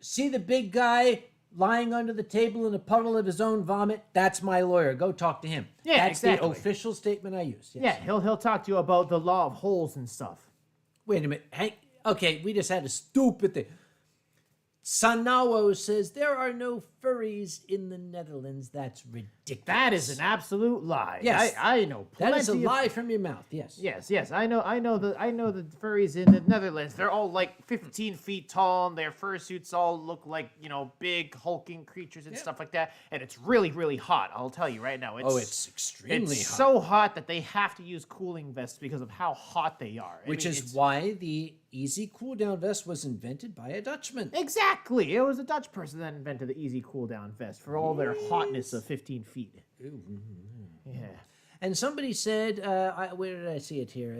[SPEAKER 1] See the big guy lying under the table in a puddle of his own vomit? That's my lawyer. Go talk to him.
[SPEAKER 2] Yeah,
[SPEAKER 1] That's
[SPEAKER 2] exactly.
[SPEAKER 1] the official statement I use. Yes.
[SPEAKER 2] Yeah, he'll talk to you about the law of holes and stuff.
[SPEAKER 1] Wait a minute. Hank, okay, we just had a stupid thing. Sanawo says there are no furries in the Netherlands. That's ridiculous.
[SPEAKER 2] That is an absolute lie.
[SPEAKER 1] Yes.
[SPEAKER 2] I know plenty
[SPEAKER 1] That is a
[SPEAKER 2] of-
[SPEAKER 1] lie from your mouth. Yes.
[SPEAKER 2] Yes. I know the furries in the Netherlands. They're all like 15 feet tall, and their fursuits all look like big hulking creatures and stuff like that. And it's really, really hot. I'll tell you right now.
[SPEAKER 1] It's extremely
[SPEAKER 2] It's
[SPEAKER 1] hot.
[SPEAKER 2] so hot that they have to use cooling vests because of how hot they are.
[SPEAKER 1] Which is why the easy cool down vest was invented by a Dutchman.
[SPEAKER 2] Exactly. It was a Dutch person that invented the easy cool down vest for all their hotness of 15 feet. Yeah.
[SPEAKER 1] And somebody said, where did I see it here?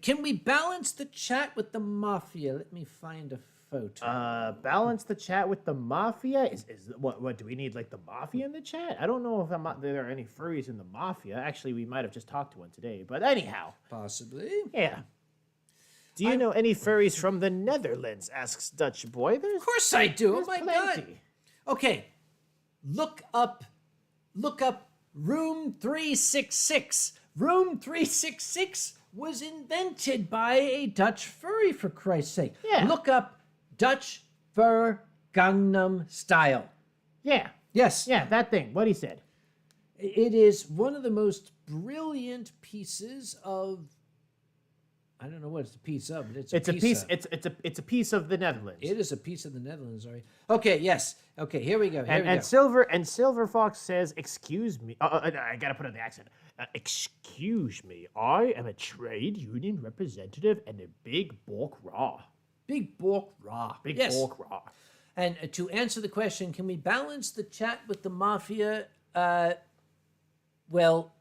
[SPEAKER 1] Can we balance the chat with the mafia? Let me find a photo.
[SPEAKER 2] Balance the chat with the mafia? Is what do we need, like the mafia in the chat? I don't know if there are any furries in the mafia. Actually, we might have just talked to one today. But anyhow.
[SPEAKER 1] Possibly.
[SPEAKER 2] Yeah. Do you know any furries from the Netherlands? Asks Dutch Boy.
[SPEAKER 1] Of course I do. Oh my God.
[SPEAKER 2] plenty.
[SPEAKER 1] Okay. Look up Room 366. Room 366 was invented by a Dutch furry, for Christ's sake.
[SPEAKER 2] Yeah.
[SPEAKER 1] Look up Dutch fur Gangnam Style.
[SPEAKER 2] Yeah.
[SPEAKER 1] Yes.
[SPEAKER 2] Yeah, that thing. What he said.
[SPEAKER 1] It is one of the most brilliant pieces of, I don't know what it's a piece of, but it's a piece of.
[SPEAKER 2] It's a piece of the Netherlands.
[SPEAKER 1] It is a piece of the Netherlands, sorry. Okay, yes. Okay, here we go.
[SPEAKER 2] Silver Fox says, "Excuse me." I gotta put on the accent. Excuse me. I am a trade union representative and a big bork raw.
[SPEAKER 1] Big Bork Raw.
[SPEAKER 2] Big
[SPEAKER 1] Yes.
[SPEAKER 2] bork raw.
[SPEAKER 1] And to answer the question, can we balance the chat with the mafia? Well,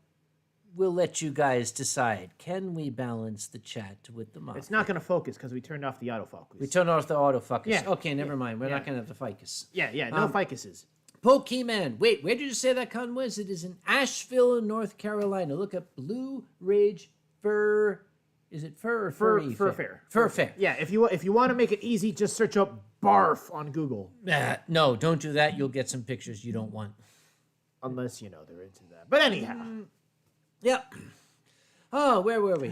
[SPEAKER 1] we'll let you guys decide. Can we balance the chat with the mafia?
[SPEAKER 2] It's not gonna focus because we turned off the autofocus.
[SPEAKER 1] We turn off the autofocus.
[SPEAKER 2] Yeah.
[SPEAKER 1] Okay, never mind. We're not going to have the ficus.
[SPEAKER 2] Yeah. No focuses.
[SPEAKER 1] Pokemon. Wait, where did you say that con was? It is in Asheville, North Carolina. Look up Blue Ridge Fur. Is it fur or furry?
[SPEAKER 2] Fur fair.
[SPEAKER 1] Fur fair.
[SPEAKER 2] Yeah. If you want to make it easy, just search up barf on Google.
[SPEAKER 1] No, don't do that. You'll get some pictures you don't want.
[SPEAKER 2] Unless they're into that. But anyhow.
[SPEAKER 1] Yep. Oh, where were we?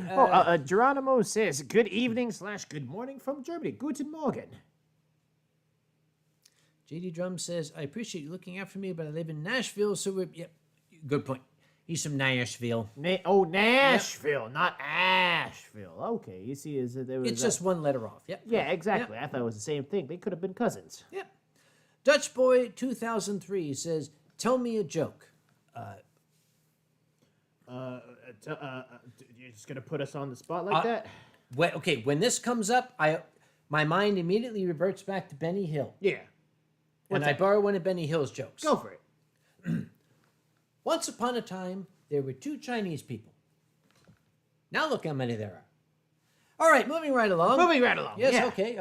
[SPEAKER 2] Geronimo says, "Good evening / good morning from Germany. Guten Morgen."
[SPEAKER 1] JD Drum says, I appreciate you looking out for me, but I live in Nashville, so we're... Yep, good point. He's from Nashville.
[SPEAKER 2] Nashville, not Asheville. Okay, you see, there was
[SPEAKER 1] It's just one letter off. Yep.
[SPEAKER 2] Yeah, exactly. I thought it was the same thing. They could have been cousins.
[SPEAKER 1] Yep. Dutch Boy 2003 says, "Tell me a joke."
[SPEAKER 2] You're just gonna put us on the spot like that?
[SPEAKER 1] When this comes up, my mind immediately reverts back to Benny Hill.
[SPEAKER 2] Yeah.
[SPEAKER 1] And I borrow one of Benny Hill's jokes.
[SPEAKER 2] Go for it.
[SPEAKER 1] Once upon a time, there were 2 Chinese people. Now look how many there are. All right, moving right along. Yes,
[SPEAKER 2] yeah.
[SPEAKER 1] okay.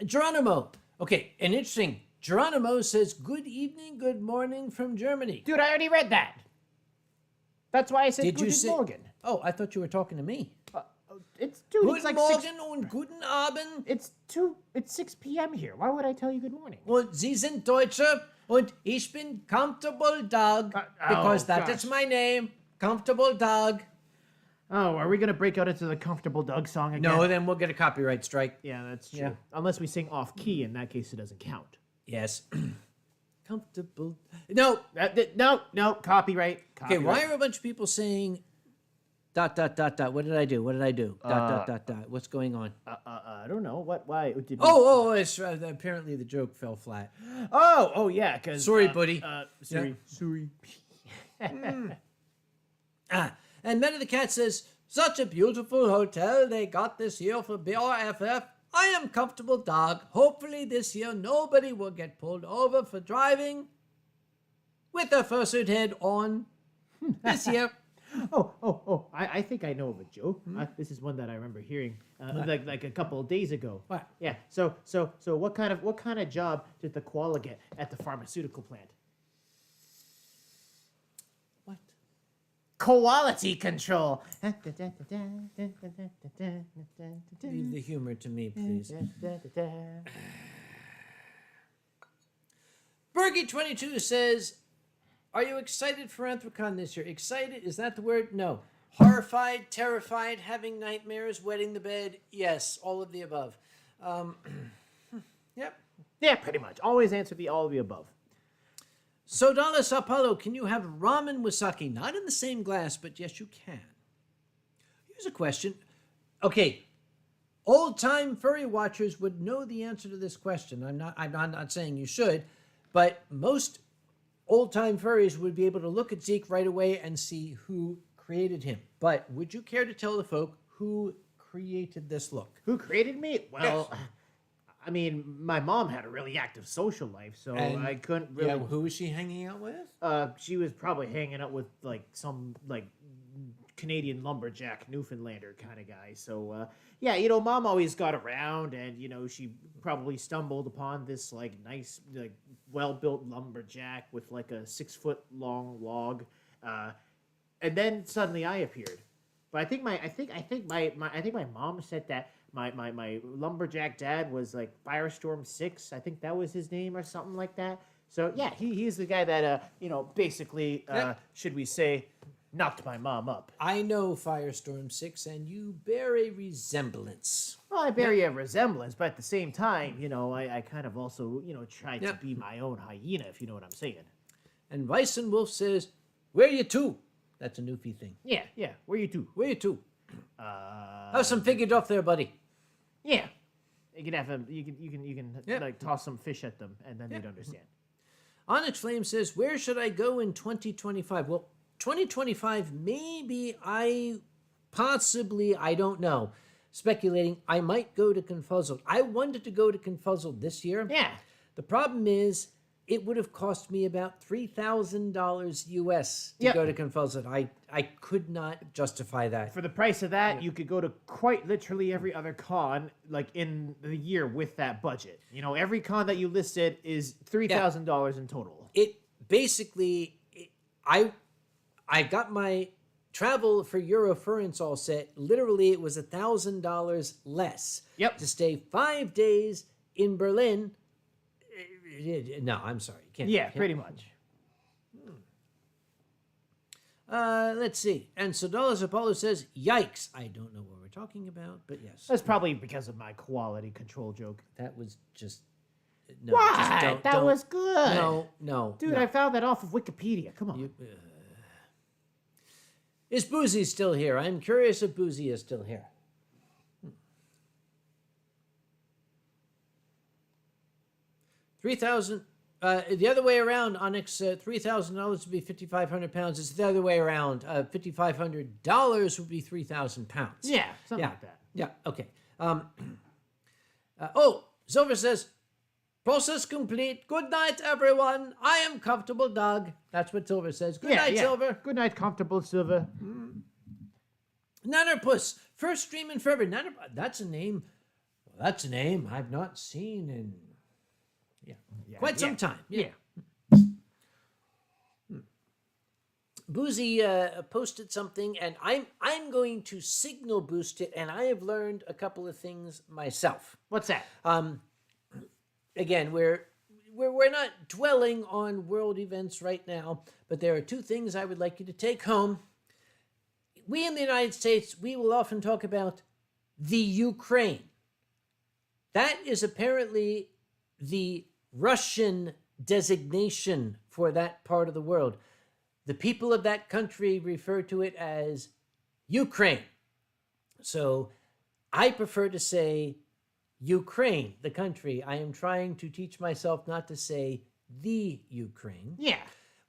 [SPEAKER 1] Geronimo. Okay, and interesting. Geronimo says, "Good evening, good morning" from Germany.
[SPEAKER 2] Dude, I already read that. That's why I said
[SPEAKER 1] Did you
[SPEAKER 2] Guten
[SPEAKER 1] say?
[SPEAKER 2] Morgen.
[SPEAKER 1] Oh, I thought you were talking to me.
[SPEAKER 2] It's
[SPEAKER 1] Guten
[SPEAKER 2] like
[SPEAKER 1] Morgen und guten Abend.
[SPEAKER 2] It's 6 p.m. here. Why would I tell you good morning?
[SPEAKER 1] Und Sie sind Deutsche und ich bin Comfortable Dog because that is my name. Comfortable Dog.
[SPEAKER 2] Oh, are we gonna break out into the Comfortable Doug song again?
[SPEAKER 1] No, then we'll get a copyright strike.
[SPEAKER 2] Yeah, that's true.
[SPEAKER 1] Yeah.
[SPEAKER 2] Unless we sing off key, in that case, it doesn't count.
[SPEAKER 1] Yes. Comfortable. No.
[SPEAKER 2] No, copyright.
[SPEAKER 1] Okay, why are a bunch of people saying ... What did I do? What's going on?
[SPEAKER 2] I don't know. Why? Did we...
[SPEAKER 1] It's apparently the joke fell flat.
[SPEAKER 2] Oh, yeah. Cause
[SPEAKER 1] Sorry, buddy.
[SPEAKER 2] Sorry.
[SPEAKER 1] And Men of the Cat says, "Such a beautiful hotel they got this year for BRFF. I am Comfortable Dog. Hopefully this year nobody will get pulled over for driving with a fursuit head on this year."
[SPEAKER 2] I think I know of a joke. This is one that I remember hearing like a couple of days ago.
[SPEAKER 1] What?
[SPEAKER 2] Yeah. So what kind of job did the koala get at the pharmaceutical plant?
[SPEAKER 1] What?
[SPEAKER 2] Quality control.
[SPEAKER 1] Leave the humor to me, please. Bergie22 says, "Are you excited for Anthrocon this year?" Excited? Is that the word? No. Horrified, terrified, having nightmares, wetting the bed? Yes, all of the above. Yep.
[SPEAKER 2] Yeah, pretty much. Always answer the all of the above.
[SPEAKER 1] Sodala Sao Paulo, can you have ramen with sake? Not in the same glass, but yes, you can. Here's a question. Okay, old-time furry watchers would know the answer to this question. I'm not saying you should, but most old-time furries would be able to look at Zeke right away and see who created him. But would you care to tell the folk who created this look?
[SPEAKER 2] Who created me? Well, yes. I mean, my mom had a really active social life, so I couldn't really...
[SPEAKER 1] Yeah, who was she hanging out with?
[SPEAKER 2] She was probably hanging out with, some Canadian lumberjack Newfoundlander kind of guy. So, Mom always got around, and, she probably stumbled upon this, nice, well-built lumberjack with, a 6-foot-long log. And then suddenly I appeared. But I think my mom said that my lumberjack dad was Firestorm 6. I think that was his name or something like that. So yeah, he's the guy that basically should we say knocked my mom up.
[SPEAKER 1] I know Firestorm 6, and you bear a resemblance.
[SPEAKER 2] Well, I bear a resemblance, but at the same time, I kind of also try to be my own hyena, if you know what I'm saying.
[SPEAKER 1] And Weissen Wolf says, "Where you to?" That's a Newfie thing.
[SPEAKER 2] Yeah. Where you to?
[SPEAKER 1] Where you to? Have some figured off there, buddy.
[SPEAKER 2] Yeah. You can have them. You can toss some fish at them, and then they'd understand.
[SPEAKER 1] Onyx Flame says, "Where should I go in 2025?" Well, 2025, maybe I don't know. Speculating, I might go to Confuzzled. I wanted to go to Confuzzled this year.
[SPEAKER 2] Yeah.
[SPEAKER 1] The problem is, it would have cost me about $3,000 US to go to Confuzzled. I could not justify that.
[SPEAKER 2] For the price of that, you could go to quite literally every other con, in the year with that budget. Every con that you listed is $3,000 in total.
[SPEAKER 1] It basically, I got my travel for Eurofurence all set. Literally, it was $1,000 less.
[SPEAKER 2] Yep.
[SPEAKER 1] To stay 5 days in Berlin. No, I'm sorry. Can't.
[SPEAKER 2] Pretty much.
[SPEAKER 1] Let's see. And Sodalis Apollo says, "Yikes." I don't know what we're talking about, but yes.
[SPEAKER 2] That's probably because of my quality control joke.
[SPEAKER 1] That was just... No,
[SPEAKER 2] what?
[SPEAKER 1] Just
[SPEAKER 2] that was good.
[SPEAKER 1] No.
[SPEAKER 2] Dude, I found that off of Wikipedia. Come on.
[SPEAKER 1] Is Boozy still here? I'm curious if Boozy is still here. 3,000. The other way around, Onyx, $3,000 would be 5,500 pounds. It's the other way around. $5,500 would be 3,000 pounds.
[SPEAKER 2] Yeah, something like that.
[SPEAKER 1] Yeah, okay. Silver says, process complete. Good night, everyone. I am comfortable, Doug. That's what Silver says. Good night, Silver.
[SPEAKER 2] Good night, comfortable Silver.
[SPEAKER 1] Nannerpuss, first stream in February. That's a name. Well, that's a name I've not seen in quite some time. Yeah. Boozy posted something, and I'm going to signal boost it, and I have learned a couple of things myself.
[SPEAKER 2] What's that?
[SPEAKER 1] Again, we're not dwelling on world events right now, but there are two things I would like you to take home. We in the United States, we will often talk about the Ukraine. That is apparently the Russian designation for that part of the world. The people of that country refer to it as Ukraine. So I prefer to say Ukraine, the country. I am trying to teach myself not to say the Ukraine.
[SPEAKER 2] Yeah.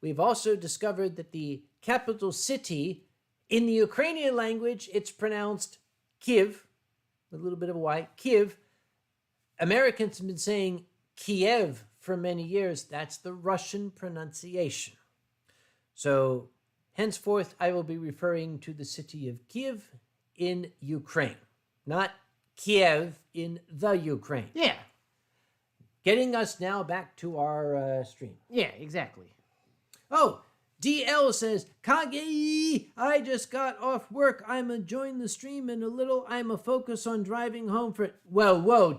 [SPEAKER 1] We've also discovered that the capital city, in the Ukrainian language, it's pronounced Kiev, a little bit of a Y, Kiev. Americans have been saying Kiev for many years. That's the Russian pronunciation. So henceforth, I will be referring to the city of Kiev in Ukraine, not Kiev in the Ukraine.
[SPEAKER 2] Yeah.
[SPEAKER 1] Getting us now back to our stream.
[SPEAKER 2] Yeah, exactly.
[SPEAKER 1] Oh, DL says, Kage, I just got off work. I'm enjoying the stream in a little. I'm a focus on driving home for it. Whoa,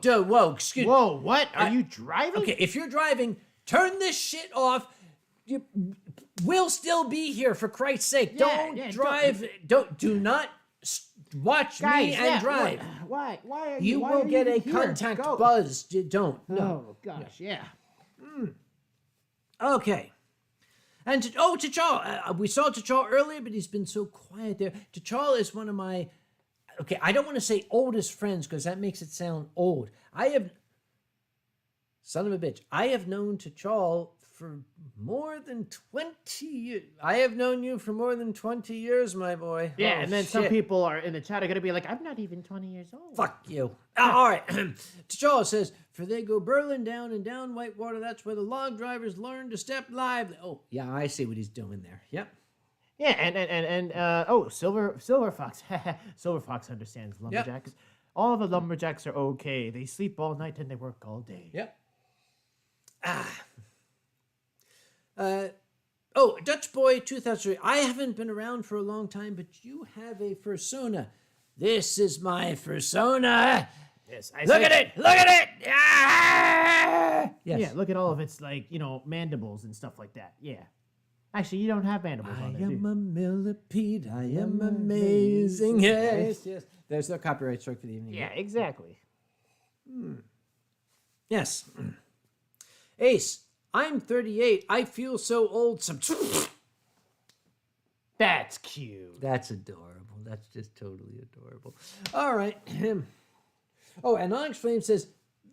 [SPEAKER 1] excuse me.
[SPEAKER 2] Whoa, what? Are you driving?
[SPEAKER 1] Okay, if you're driving, turn this shit off. We'll still be here, for Christ's sake. Don't drive. Do not watch me and drive.
[SPEAKER 2] Why are
[SPEAKER 1] you
[SPEAKER 2] why
[SPEAKER 1] will
[SPEAKER 2] are
[SPEAKER 1] get
[SPEAKER 2] you
[SPEAKER 1] a
[SPEAKER 2] here?
[SPEAKER 1] contact
[SPEAKER 2] Go.
[SPEAKER 1] buzz. Don't. No.
[SPEAKER 2] Oh, gosh, yeah.
[SPEAKER 1] Okay. And T'Chall. We saw T'Chall earlier, but he's been so quiet there. T'Chall is one of my, okay, I don't want to say oldest friends because that makes it sound old. Son of a bitch, I have known T'Chall for more than 20 years. I have known you for more than 20 years, my boy.
[SPEAKER 2] Yeah,
[SPEAKER 1] Oh,
[SPEAKER 2] and then
[SPEAKER 1] shit.
[SPEAKER 2] some people are in the chat are going to be like, I'm not even 20 years old.
[SPEAKER 1] Fuck you. All right. T'Challa says, for they go Berlin down and down Whitewater. That's where the log drivers learn to step lively. Oh, yeah, I see what he's doing there. Yep.
[SPEAKER 2] Yeah, and Silver Fox. Silver Fox understands lumberjacks.
[SPEAKER 1] Yep.
[SPEAKER 2] All the lumberjacks are okay. They sleep all night and they work all day.
[SPEAKER 1] Yep. Dutch Boy 2003. I haven't been around for a long time, but you have a fursona. This is my fursona.
[SPEAKER 2] Yes,
[SPEAKER 1] Look at it! Look at it! Ah! Yes.
[SPEAKER 2] Yeah, look at all of its, mandibles and stuff like that. Yeah. Actually, you don't have mandibles on there, do you?
[SPEAKER 1] I am a millipede. I am amazing. Yes. There's no copyright strike for the evening.
[SPEAKER 2] Yeah, exactly.
[SPEAKER 1] Yes. Ace, I'm 38. I feel so old.
[SPEAKER 2] That's cute.
[SPEAKER 1] That's adorable. That's just totally adorable. All right. Oh, and Onyx Flame says,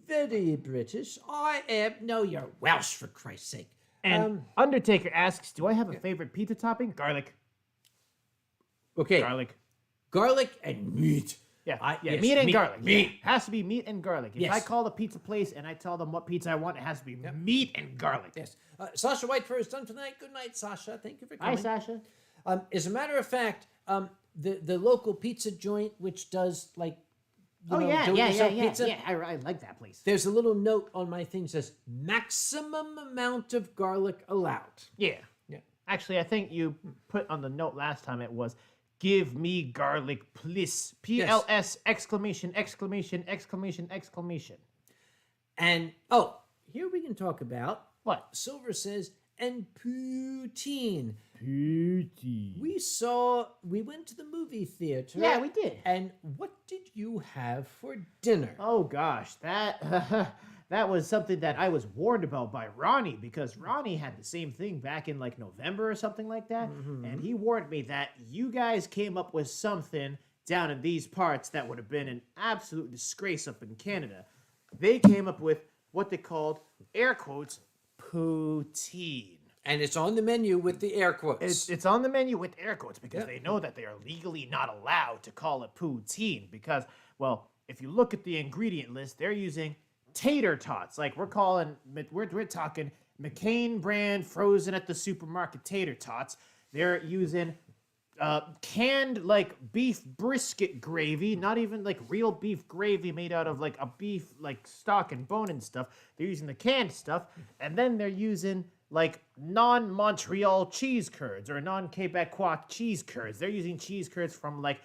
[SPEAKER 1] very British. I am. No, you're Welsh, for Christ's sake.
[SPEAKER 2] And Undertaker asks, do I have a favorite pizza topping? Garlic.
[SPEAKER 1] Okay.
[SPEAKER 2] Garlic
[SPEAKER 1] and meat.
[SPEAKER 2] Yeah,
[SPEAKER 1] Yes,
[SPEAKER 2] meat and garlic.
[SPEAKER 1] Meat.
[SPEAKER 2] Yeah. Has to be meat and garlic. If
[SPEAKER 1] Yes.
[SPEAKER 2] I call the pizza place and I tell them what pizza I want, it has to be meat and garlic.
[SPEAKER 1] Yes. Sasha Whitefur is done for the night. Good night, Sasha. Thank you for
[SPEAKER 2] Hi,
[SPEAKER 1] coming.
[SPEAKER 2] Sasha.
[SPEAKER 1] As a matter of fact, the local pizza joint, which does pizza.
[SPEAKER 2] Yeah. I like that place.
[SPEAKER 1] There's a little note on my thing that says maximum amount of garlic allowed.
[SPEAKER 2] Yeah. Actually, I think you put on the note last time it was, give me garlic, please. PLS exclamation.
[SPEAKER 1] And here we can talk about
[SPEAKER 2] What?
[SPEAKER 1] Silver says, and poutine.
[SPEAKER 2] Poutine.
[SPEAKER 1] We went to the movie theater.
[SPEAKER 2] Yeah, we did.
[SPEAKER 1] And what did you have for dinner?
[SPEAKER 2] Oh gosh, that was something that I was warned about by Ronnie, because Ronnie had the same thing back in November or something like that, and he warned me that you guys came up with something down in these parts that would have been an absolute disgrace up in Canada. They came up with what they called, air quotes, poutine.
[SPEAKER 1] And it's on the menu with the air quotes.
[SPEAKER 2] It's on the menu with air quotes because they know that they are legally not allowed to call it poutine because, well, if you look at the ingredient list, they're using tater tots. Like we're talking McCain brand frozen at the supermarket tater tots. They're using canned like beef brisket gravy, not even like real beef gravy made out of like a beef like stock and bone and stuff. They're using the canned stuff, and then they're using like non-Montreal cheese curds or non-Quebecois cheese curds. They're using cheese curds from like,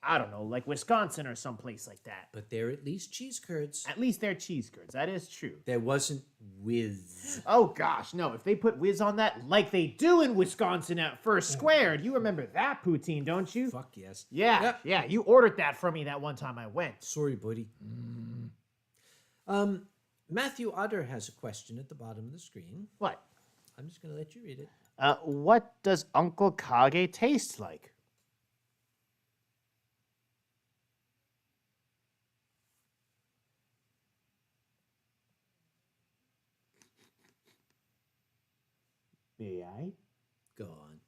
[SPEAKER 2] I don't know, like Wisconsin or someplace like that.
[SPEAKER 1] But they're at least cheese curds.
[SPEAKER 2] At least they're cheese curds. That is true.
[SPEAKER 1] There wasn't whiz.
[SPEAKER 2] Oh gosh, no. If they put whiz on that, like they do in Wisconsin at First Squared, you remember that poutine, don't you?
[SPEAKER 1] Fuck yes.
[SPEAKER 2] Yeah. You ordered that from me that one time I went.
[SPEAKER 1] Sorry, buddy. Matthew Otter has a question at the bottom of the screen.
[SPEAKER 2] What?
[SPEAKER 1] I'm just going to let you read it.
[SPEAKER 2] What does Uncle Kage taste like? May I?
[SPEAKER 1] Go on.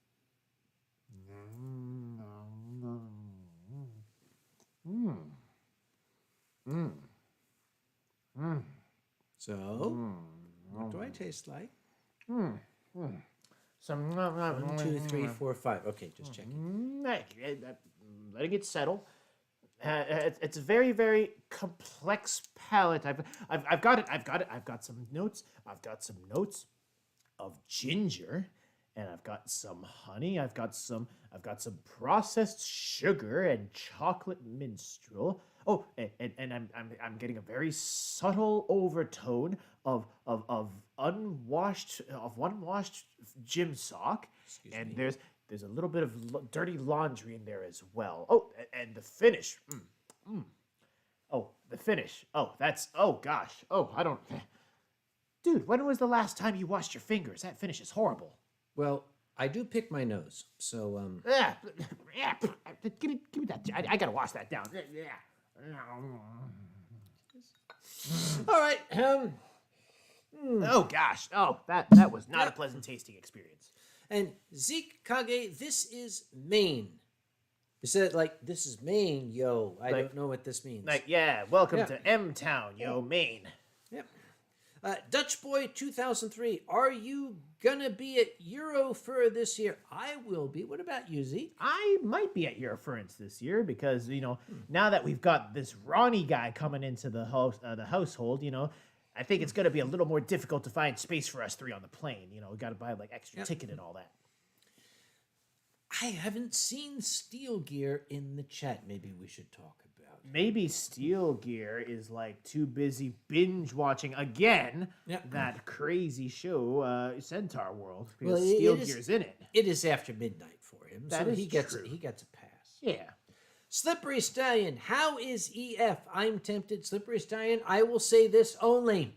[SPEAKER 1] So, what do I taste like?
[SPEAKER 2] Some
[SPEAKER 1] 1, 2, 3, 4, 5. Okay, just checking.
[SPEAKER 2] Letting it settle. It's a very, very complex palate. I've got it. I've got some notes. I've got some notes of ginger, and I've got some honey. I've got some processed sugar and chocolate minstrel. Oh, and I'm getting a very subtle overtone of unwashed gym sock. And there's a little bit of dirty laundry in there as well. Oh, and the finish. Oh, the finish. Oh, gosh. Oh, I don't. Dude, when was the last time you washed your fingers? That finish is horrible.
[SPEAKER 1] Well, I do pick my nose, so
[SPEAKER 2] Yeah. Give me that. I gotta wash that down. Yeah.
[SPEAKER 1] all right.
[SPEAKER 2] Oh gosh. Oh, that was not a pleasant tasting experience.
[SPEAKER 1] And Zeke Kage, this is Maine. You said it like, this is Maine, yo. I don't know what this means.
[SPEAKER 2] Like, yeah, welcome to M-Town, yo, Maine.
[SPEAKER 1] Yep. Dutch Boy 2003, are you gonna be at Eurofur this year? I will be. What about you, Zeke?
[SPEAKER 2] I might be at Eurofurence this year because, now that we've got this Ronnie guy coming into the household, I think it's going to be a little more difficult to find space for us three on the plane. We got to buy like extra ticket and all that.
[SPEAKER 1] I haven't seen Steel Gear in the chat. Maybe we should talk about it.
[SPEAKER 2] Maybe Steel Gear is like too busy binge watching again that crazy show, Centaurworld, because Steel Gear's in it.
[SPEAKER 1] It is after midnight for him,
[SPEAKER 2] that
[SPEAKER 1] so
[SPEAKER 2] is
[SPEAKER 1] he gets
[SPEAKER 2] true.
[SPEAKER 1] He gets a pass.
[SPEAKER 2] Yeah.
[SPEAKER 1] Slippery Stallion, how is EF? I'm tempted. Slippery Stallion, I will say this only.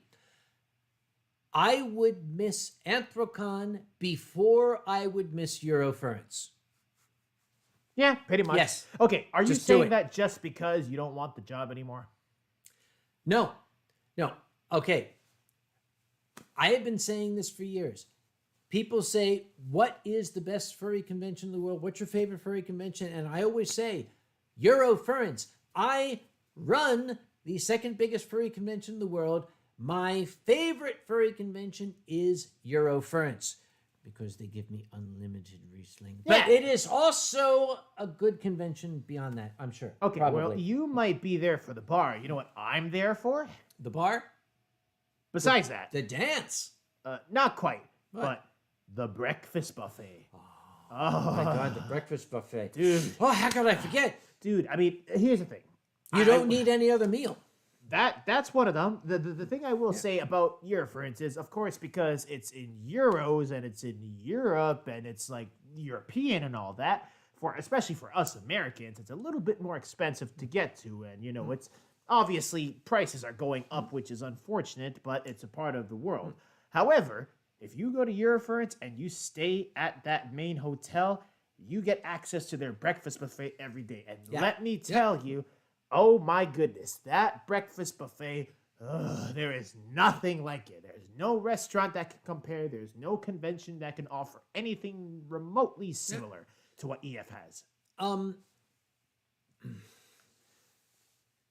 [SPEAKER 1] I would miss Anthrocon before I would miss Eurofurence.
[SPEAKER 2] Yeah, pretty much.
[SPEAKER 1] Yes.
[SPEAKER 2] Okay, are you
[SPEAKER 1] Just do
[SPEAKER 2] saying
[SPEAKER 1] it.
[SPEAKER 2] that just because you don't want the job anymore?
[SPEAKER 1] No. Okay. I have been saying this for years. People say, what is the best furry convention in the world? What's your favorite furry convention? And I always say, Eurofurence. I run the second biggest furry convention in the world. My favorite furry convention is Eurofurence because they give me unlimited Riesling. But it is also a good convention beyond that, I'm sure.
[SPEAKER 2] Okay,
[SPEAKER 1] probably.
[SPEAKER 2] well, you might be there for the bar. You know what I'm there for?
[SPEAKER 1] The bar?
[SPEAKER 2] Besides that.
[SPEAKER 1] The dance.
[SPEAKER 2] Not quite, but the breakfast buffet.
[SPEAKER 1] Oh my God, the breakfast buffet.
[SPEAKER 2] Dude.
[SPEAKER 1] Oh, how could I forget?
[SPEAKER 2] Dude, I mean, here's the thing.
[SPEAKER 1] You don't need any other meal.
[SPEAKER 2] That's one of them. The thing I will say about Eurofurence is, of course, because it's in euros and it's in Europe and it's like European and all that, especially for us Americans, it's a little bit more expensive to get to. And, it's obviously prices are going up, which is unfortunate, but it's a part of the world. However, if you go to Eurofurence and you stay at that main hotel, you get access to their breakfast buffet every day. And let me tell you, oh my goodness, that breakfast buffet, There is nothing like it. There's no restaurant that can compare. There's no convention that can offer anything remotely similar to what EF has.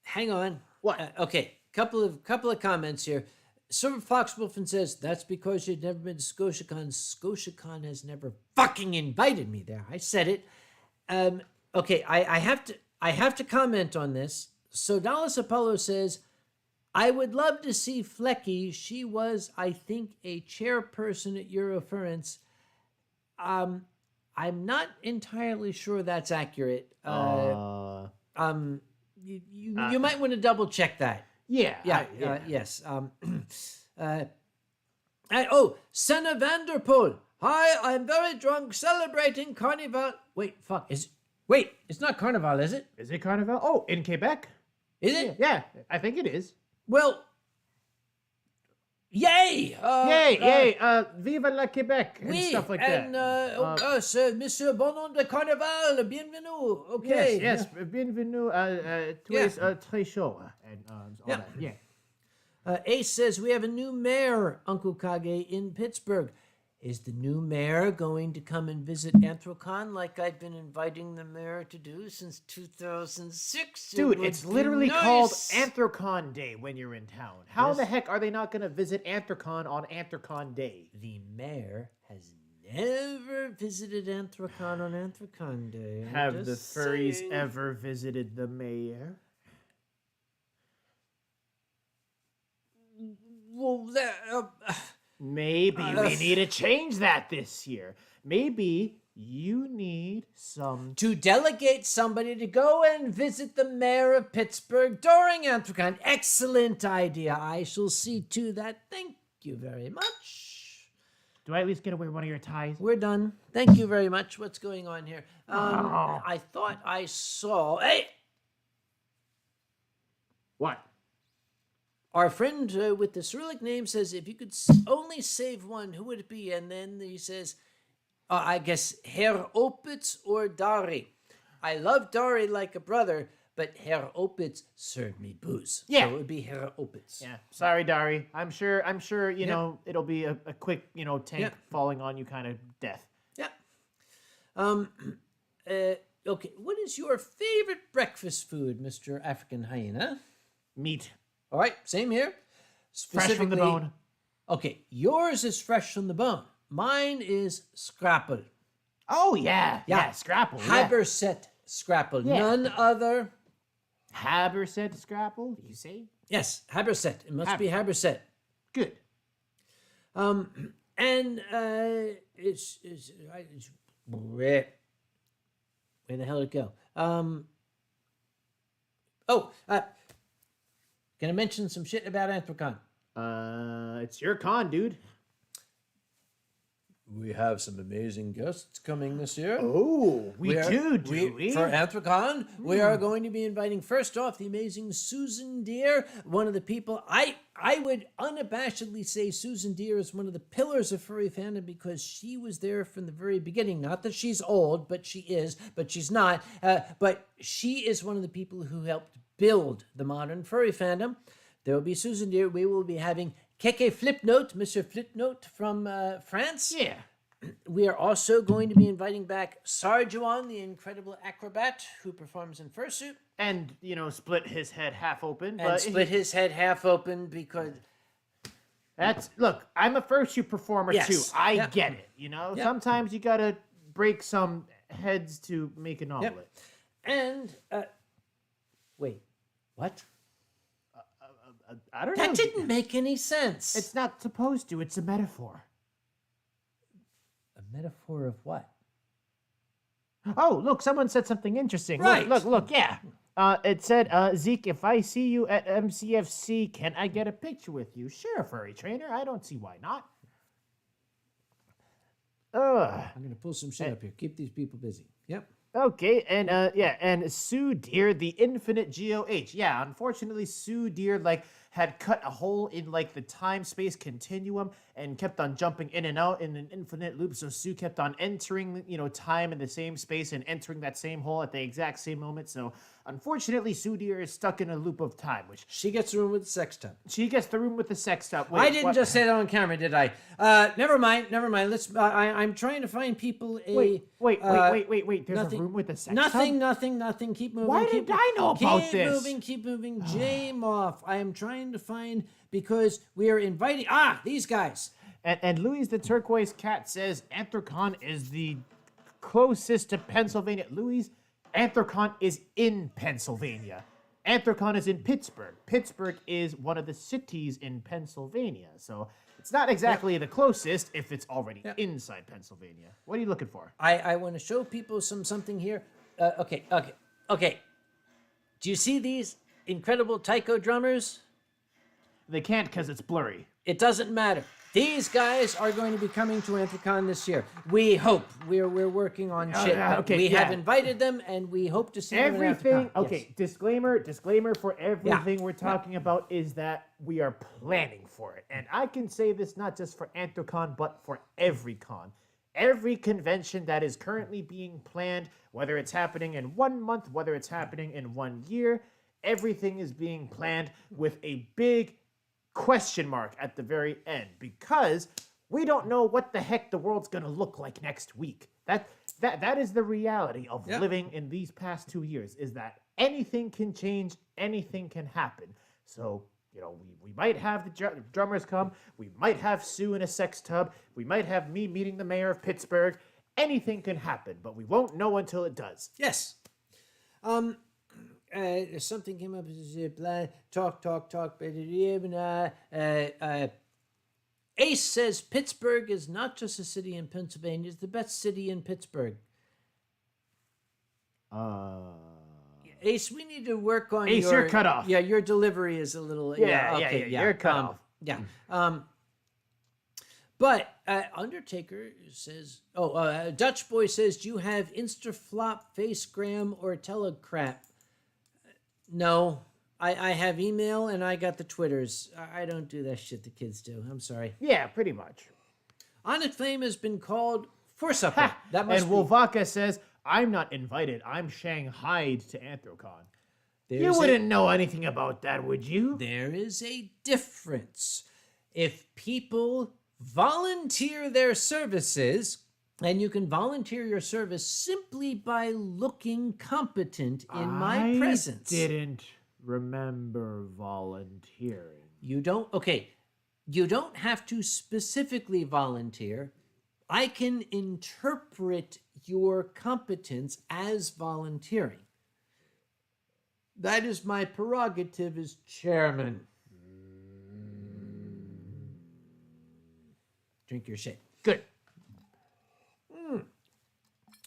[SPEAKER 1] Hang on.
[SPEAKER 2] What?
[SPEAKER 1] Okay, couple of comments here. Silver Fox Wolfen says that's because you've never been to ScotiaCon. ScotiaCon has never fucking invited me there. I said it. Okay, I have to comment on this. So Dallas Apollo says, I would love to see Flecky. She was, I think, a chairperson at Eurofurence. I'm not entirely sure that's accurate. You might want to double check that.
[SPEAKER 2] Yeah.
[SPEAKER 1] Yes. Senna Vanderpool. Hi, I'm very drunk celebrating Carnival. Wait, it's not Carnival, is it?
[SPEAKER 2] Is it Carnival? Oh, in Quebec?
[SPEAKER 1] Is it?
[SPEAKER 2] Yeah, I think it is.
[SPEAKER 1] Well, yay!
[SPEAKER 2] Yay! Viva la Quebec and
[SPEAKER 1] Oui,
[SPEAKER 2] stuff like
[SPEAKER 1] and,
[SPEAKER 2] that.
[SPEAKER 1] Monsieur Bonon de Carnival, bienvenue. Okay.
[SPEAKER 2] Yes, bienvenue. Tu es très chaud. And all that. Yeah.
[SPEAKER 1] Ace says, we have a new mayor, Uncle Kage, in Pittsburgh. Is the new mayor going to come and visit Anthrocon like I've been inviting the mayor to do since 2006?
[SPEAKER 2] Dude, it's literally called Anthrocon Day when you're in town. How the heck are they not going to visit Anthrocon on Anthrocon Day?
[SPEAKER 1] The mayor has never visited Anthrocon on Anthrocon Day.
[SPEAKER 2] Have the furries ever visited the mayor?
[SPEAKER 1] Well,
[SPEAKER 2] maybe we need to change that this year. Maybe you need
[SPEAKER 1] to delegate somebody to go and visit the mayor of Pittsburgh during Anthrocon. Excellent idea. I shall see to that. Thank you very much.
[SPEAKER 2] Do I at least get to wear one of your ties?
[SPEAKER 1] We're done. Thank you very much. What's going on here? I thought I saw... Hey!
[SPEAKER 2] What?
[SPEAKER 1] Our friend with the Cyrillic name says, if you could only save one, who would it be? And then he says, I guess Herr Opitz or Dari. I love Dari like a brother, but Herr Opitz served me booze.
[SPEAKER 2] Yeah.
[SPEAKER 1] So it would be Herr Opitz.
[SPEAKER 2] Yeah. Sorry, Dari. I'm sure, you know, it'll be a quick, tank falling on you kind of death.
[SPEAKER 1] Yeah. Okay. What is your favorite breakfast food, Mr. African Hyena?
[SPEAKER 2] Meat.
[SPEAKER 1] All right, same here.
[SPEAKER 2] Fresh from the bone.
[SPEAKER 1] Okay, yours is fresh from the bone. Mine is scrapple.
[SPEAKER 2] Oh, yeah, scrapple.
[SPEAKER 1] Haberset scrapple.
[SPEAKER 2] Yeah.
[SPEAKER 1] None other.
[SPEAKER 2] Haberset scrapple, did you say?
[SPEAKER 1] Yes, Haberset. It must be Haberset.
[SPEAKER 2] Good.
[SPEAKER 1] It's where the hell did it go? Gonna mention some shit about Anthrocon.
[SPEAKER 2] It's your con, dude.
[SPEAKER 1] We have some amazing guests coming this year.
[SPEAKER 2] Oh, we do we?
[SPEAKER 1] For Anthrocon, we are going to be inviting, first off, the amazing Susan Deere, one of the people, I would unabashedly say Susan Deere is one of the pillars of furry fandom because she was there from the very beginning. Not that she's old, but she is, but she's not. But she is one of the people who helped build the modern furry fandom. There will be Susan Deere. We will be having Keke Flipnote, Mr. Flipnote from France.
[SPEAKER 2] Yeah.
[SPEAKER 1] We are also going to be inviting back Sarjuan, the incredible acrobat who performs in fursuit.
[SPEAKER 2] And, split his head half open.
[SPEAKER 1] His head half open because...
[SPEAKER 2] Look, I'm a fursuit performer too. I get it,
[SPEAKER 1] Yep.
[SPEAKER 2] Sometimes you gotta break some heads to make an omelet.
[SPEAKER 1] And, wait, what?
[SPEAKER 2] I don't know.
[SPEAKER 1] That didn't make any sense.
[SPEAKER 2] It's not supposed to. It's a metaphor.
[SPEAKER 1] A metaphor of what?
[SPEAKER 2] Oh, look, someone said something interesting.
[SPEAKER 1] Right.
[SPEAKER 2] Look, yeah. It said, Zeke, if I see you at MCFC, can I get a picture with you? Sure, furry trainer. I don't see why not.
[SPEAKER 1] I'm going to pull some shit up here. Keep these people busy. Yep.
[SPEAKER 2] Okay, and and Sue Deer, the infinite GOH. Yeah, unfortunately, Sue Deer, had cut a hole in like the time-space continuum and kept on jumping in and out in an infinite loop. So Sue kept on entering, time in the same space and entering that same hole at the exact same moment. So unfortunately, Sue dear is stuck in a loop of time, which
[SPEAKER 1] She gets the room with the sex tub.
[SPEAKER 2] she gets the room with the sex tub. Wait,
[SPEAKER 1] I didn't
[SPEAKER 2] what?
[SPEAKER 1] just say that on camera, did I? Never mind. Let's. I'm trying to find people a.
[SPEAKER 2] Wait. There's
[SPEAKER 1] nothing,
[SPEAKER 2] a room with a sex
[SPEAKER 1] nothing,
[SPEAKER 2] tub?
[SPEAKER 1] Nothing. Keep moving.
[SPEAKER 2] Why
[SPEAKER 1] keep,
[SPEAKER 2] didn't I know about
[SPEAKER 1] keep
[SPEAKER 2] this?
[SPEAKER 1] Keep moving. Jame off. I am trying to find because we are inviting. These guys.
[SPEAKER 2] And Louis the Turquoise Cat says Anthrocon is the closest to Pennsylvania. Louis, Anthrocon is in Pennsylvania. Anthrocon is in Pittsburgh. Pittsburgh is one of the cities in Pennsylvania. So it's not exactly the closest if it's already inside Pennsylvania. What are you looking for?
[SPEAKER 1] I want to show people something here. Okay. Do you see these incredible taiko drummers?
[SPEAKER 2] They can't because it's blurry.
[SPEAKER 1] It doesn't matter. These guys are going to be coming to Anthrocon this year. We hope. We're working on shit. We have invited them, and we hope to see them at
[SPEAKER 2] everything.
[SPEAKER 1] Anthrocon.
[SPEAKER 2] Okay, disclaimer for everything we're talking about is that we are planning for it. And I can say this not just for Anthrocon, but for every con. Every convention that is currently being planned, whether it's happening in 1 month, whether it's happening in 1 year, everything is being planned with a big question mark at the very end, because we don't know what the heck the world's going to look like next week. That is the reality of living in these past 2 years, is that anything can change, anything can happen. So, we might have the drummers come, we might have Sue in a sex tub, we might have me meeting the mayor of Pittsburgh. Anything can happen, but we won't know until it does.
[SPEAKER 1] Yes. Something came up. Talk. Ace says Pittsburgh is not just a city in Pennsylvania; it's the best city in Pittsburgh. Ace, we need to work on
[SPEAKER 2] Ace, you're cut off.
[SPEAKER 1] Yeah, your delivery is a little.
[SPEAKER 2] You're cut off.
[SPEAKER 1] Yeah. But Undertaker says, Dutch Boy says, do you have Instaflop, Facegram, or Telecrap? No, I have email and I got the Twitters. I don't do that shit the kids do. I'm sorry.
[SPEAKER 2] Yeah, pretty much.
[SPEAKER 1] Onyx Flame has been called for supper. That must
[SPEAKER 2] and Wolvaka says, I'm not invited. I'm Shanghaied to Anthrocon. You wouldn't know anything about that, would you?
[SPEAKER 1] There is a difference. If people volunteer their services, and you can volunteer your service simply by looking competent in my presence.
[SPEAKER 2] I didn't remember volunteering.
[SPEAKER 1] You don't have to specifically volunteer. I can interpret your competence as volunteering. That is my prerogative as chairman. Drink your shit.
[SPEAKER 2] Good.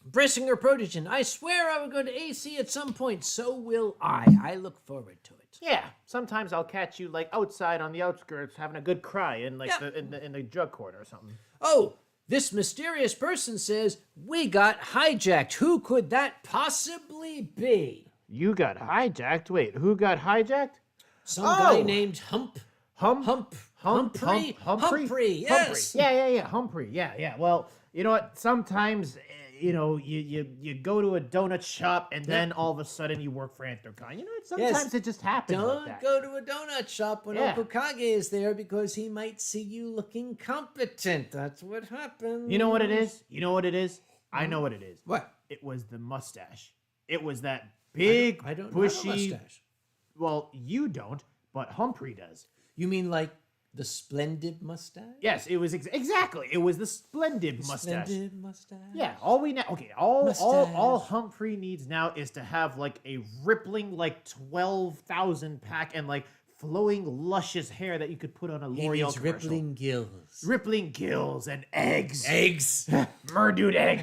[SPEAKER 1] Brissinger Protogen. I swear I will go to AC at some point. So will I. I look forward to it.
[SPEAKER 2] Yeah. Sometimes I'll catch you outside on the outskirts having a good cry in in the drug court or something.
[SPEAKER 1] Oh, this mysterious person says we got hijacked. Who could that possibly be?
[SPEAKER 2] You got hijacked? Wait, who got hijacked?
[SPEAKER 1] Some guy named Humphrey. Yes.
[SPEAKER 2] Yeah. Humphrey. Yeah. Well, you know what? Sometimes, you go to a donut shop and then all of a sudden you work for Anthrocon. You know what? Sometimes it just happens.
[SPEAKER 1] Don't go to a donut shop when Uncle Kage is there because he might see you looking competent. That's what happens.
[SPEAKER 2] You know what it is? I know what it is.
[SPEAKER 1] What?
[SPEAKER 2] It was the mustache. It was that big,
[SPEAKER 1] I don't
[SPEAKER 2] bushy
[SPEAKER 1] have a mustache.
[SPEAKER 2] Well, you don't, but Humphrey does.
[SPEAKER 1] You mean like the splendid mustache?
[SPEAKER 2] Yes, it was exactly. It was the splendid mustache.
[SPEAKER 1] Splendid mustache.
[SPEAKER 2] Yeah, all Humphrey needs now is to have a rippling 12,000 pack and flowing luscious hair that you could put on a L'Oreal commercial.
[SPEAKER 1] Rippling gills.
[SPEAKER 2] Rippling gills and eggs.
[SPEAKER 1] Eggs.
[SPEAKER 2] Murdude eggs.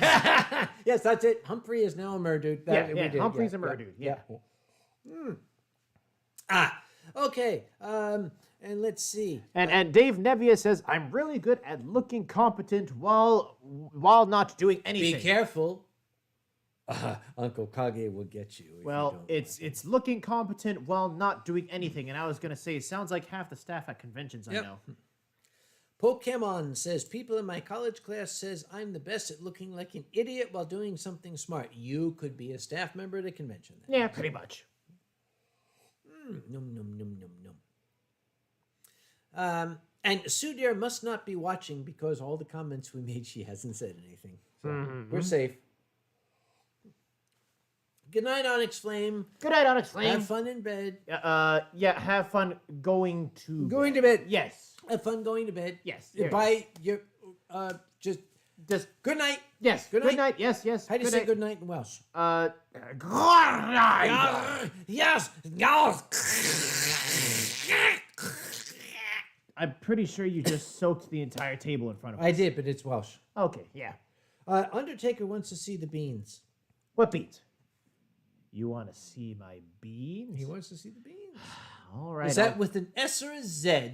[SPEAKER 1] Yes, that's it. Humphrey is now a murdude.
[SPEAKER 2] Humphrey's a murdude. Yeah.
[SPEAKER 1] Okay. And let's see.
[SPEAKER 2] And Dave Nevia says, I'm really good at looking competent while not doing anything.
[SPEAKER 1] Be careful. Uncle Kage will get you. If
[SPEAKER 2] Well,
[SPEAKER 1] you don't
[SPEAKER 2] it's looking competent while not doing anything. And I was going to say, it sounds like half the staff at conventions I
[SPEAKER 1] Yep.
[SPEAKER 2] know.
[SPEAKER 1] Pokemon says, people in my college class says I'm the best at looking like an idiot while doing something smart. You could be a staff member at a convention then.
[SPEAKER 2] Yeah, pretty much.
[SPEAKER 1] Num, num, num, num, num. And Sudir must not be watching because all the comments we made, she hasn't said anything. So we're safe. Good night, Onyx Flame.
[SPEAKER 2] Good night, Onyx Flame.
[SPEAKER 1] Have fun in bed.
[SPEAKER 2] Yeah, have fun going to
[SPEAKER 1] To bed.
[SPEAKER 2] Yes.
[SPEAKER 1] Have fun going to bed.
[SPEAKER 2] Yes.
[SPEAKER 1] Bye. Your just good night.
[SPEAKER 2] Yes.
[SPEAKER 1] Good
[SPEAKER 2] Good
[SPEAKER 1] night.
[SPEAKER 2] night. Yes. Yes.
[SPEAKER 1] How do you say good night in Welsh? Yes.
[SPEAKER 2] I'm pretty sure you just soaked the entire table in front of us.
[SPEAKER 1] I did, but it's Welsh.
[SPEAKER 2] Okay, yeah.
[SPEAKER 1] Undertaker wants to see the beans.
[SPEAKER 2] What beans? You want to see my beans?
[SPEAKER 1] He wants to see the beans.
[SPEAKER 2] All right.
[SPEAKER 1] Is that with an S or a Z?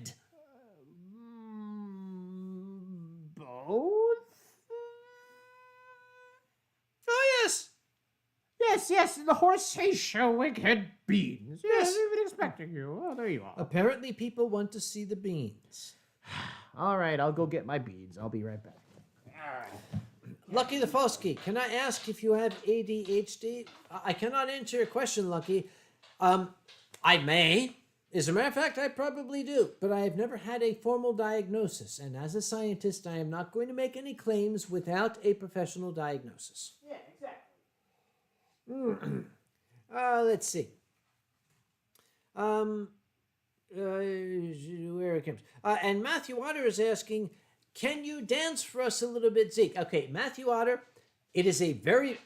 [SPEAKER 2] Both?
[SPEAKER 1] Oh, yes.
[SPEAKER 2] Yes, the horse show wicked beans. Yes, I've been expecting you. Oh, there you are.
[SPEAKER 1] Apparently, people want to see the beans.
[SPEAKER 2] All right, I'll go get my beans. I'll be right back. All right.
[SPEAKER 1] Lucky the Falsky, can I ask if you have ADHD? I cannot answer your question, Lucky. I may. As a matter of fact, I probably do, but I have never had a formal diagnosis. And as a scientist, I am not going to make any claims without a professional diagnosis.
[SPEAKER 2] Yeah, exactly.
[SPEAKER 1] Let's see. Where it comes. And Matthew Otter is asking, can you dance for us a little bit, Zeke? Okay, Matthew Otter, it is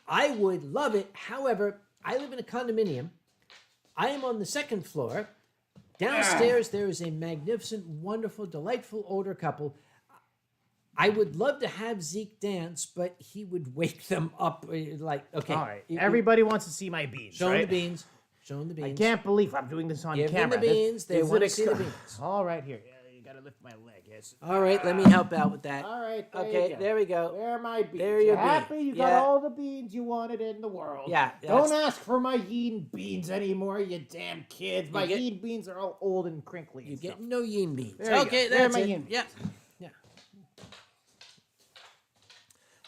[SPEAKER 1] I would love it. However, I live in a condominium. I am on the second floor. Downstairs, there is a magnificent, wonderful, delightful older couple. I would love to have Zeke dance, but he would wake them up. Okay.
[SPEAKER 2] All right. Everybody wants to see my beans,
[SPEAKER 1] Show
[SPEAKER 2] right?
[SPEAKER 1] them the beans. Show them the beans.
[SPEAKER 2] I can't believe I'm doing this on
[SPEAKER 1] Give them
[SPEAKER 2] camera.
[SPEAKER 1] the beans. They want to see the beans.
[SPEAKER 2] All right, here. You got to lift my leg. Yes.
[SPEAKER 1] All right, let me help out with that.
[SPEAKER 2] All right.
[SPEAKER 1] Okay, there we go.
[SPEAKER 2] There are my beans.
[SPEAKER 1] There are your
[SPEAKER 2] happy
[SPEAKER 1] beans.
[SPEAKER 2] you got
[SPEAKER 1] Yeah.
[SPEAKER 2] all the beans you wanted in the world.
[SPEAKER 1] Yeah.
[SPEAKER 2] Don't ask for my Yin beans anymore, you damn kids. My
[SPEAKER 1] get-
[SPEAKER 2] Yin beans are all old and crinkly.
[SPEAKER 1] You
[SPEAKER 2] and
[SPEAKER 1] get
[SPEAKER 2] stuff.
[SPEAKER 1] no yin beans.
[SPEAKER 2] There you
[SPEAKER 1] Okay,
[SPEAKER 2] go. There are
[SPEAKER 1] that's
[SPEAKER 2] my
[SPEAKER 1] it.
[SPEAKER 2] yin
[SPEAKER 1] Yeah.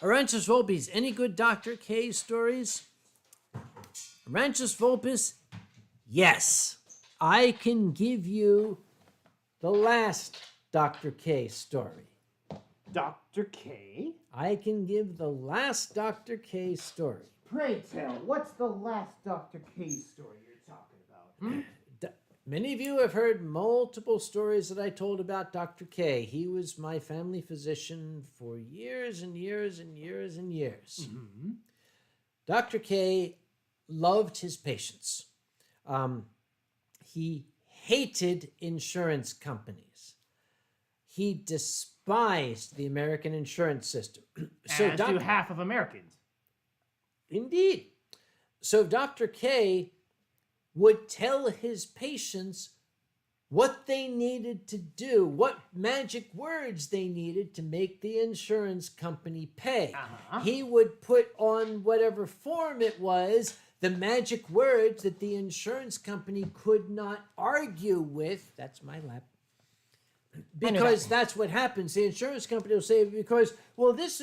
[SPEAKER 1] Aranchus Volpes, any good Dr. K stories? Aranchus Volpes, yes. I can give you the last Dr. K story.
[SPEAKER 2] Dr. K?
[SPEAKER 1] I can give the last Dr. K story.
[SPEAKER 2] Pray tell, what's the last Dr. K story you're talking about?
[SPEAKER 1] Many of you have heard multiple stories that I told about Dr. K. He was my family physician for years and years and years and years.
[SPEAKER 2] Mm-hmm.
[SPEAKER 1] Dr. K loved his patients. He hated insurance companies. He despised the American insurance system.
[SPEAKER 2] As do half of Americans.
[SPEAKER 1] Indeed. So Dr. K would tell his patients what they needed to do, what magic words they needed to make the insurance company pay. He would put on whatever form it was the magic words that the insurance company could not argue with. That's my lap. Because that's what happens. The insurance company will say, this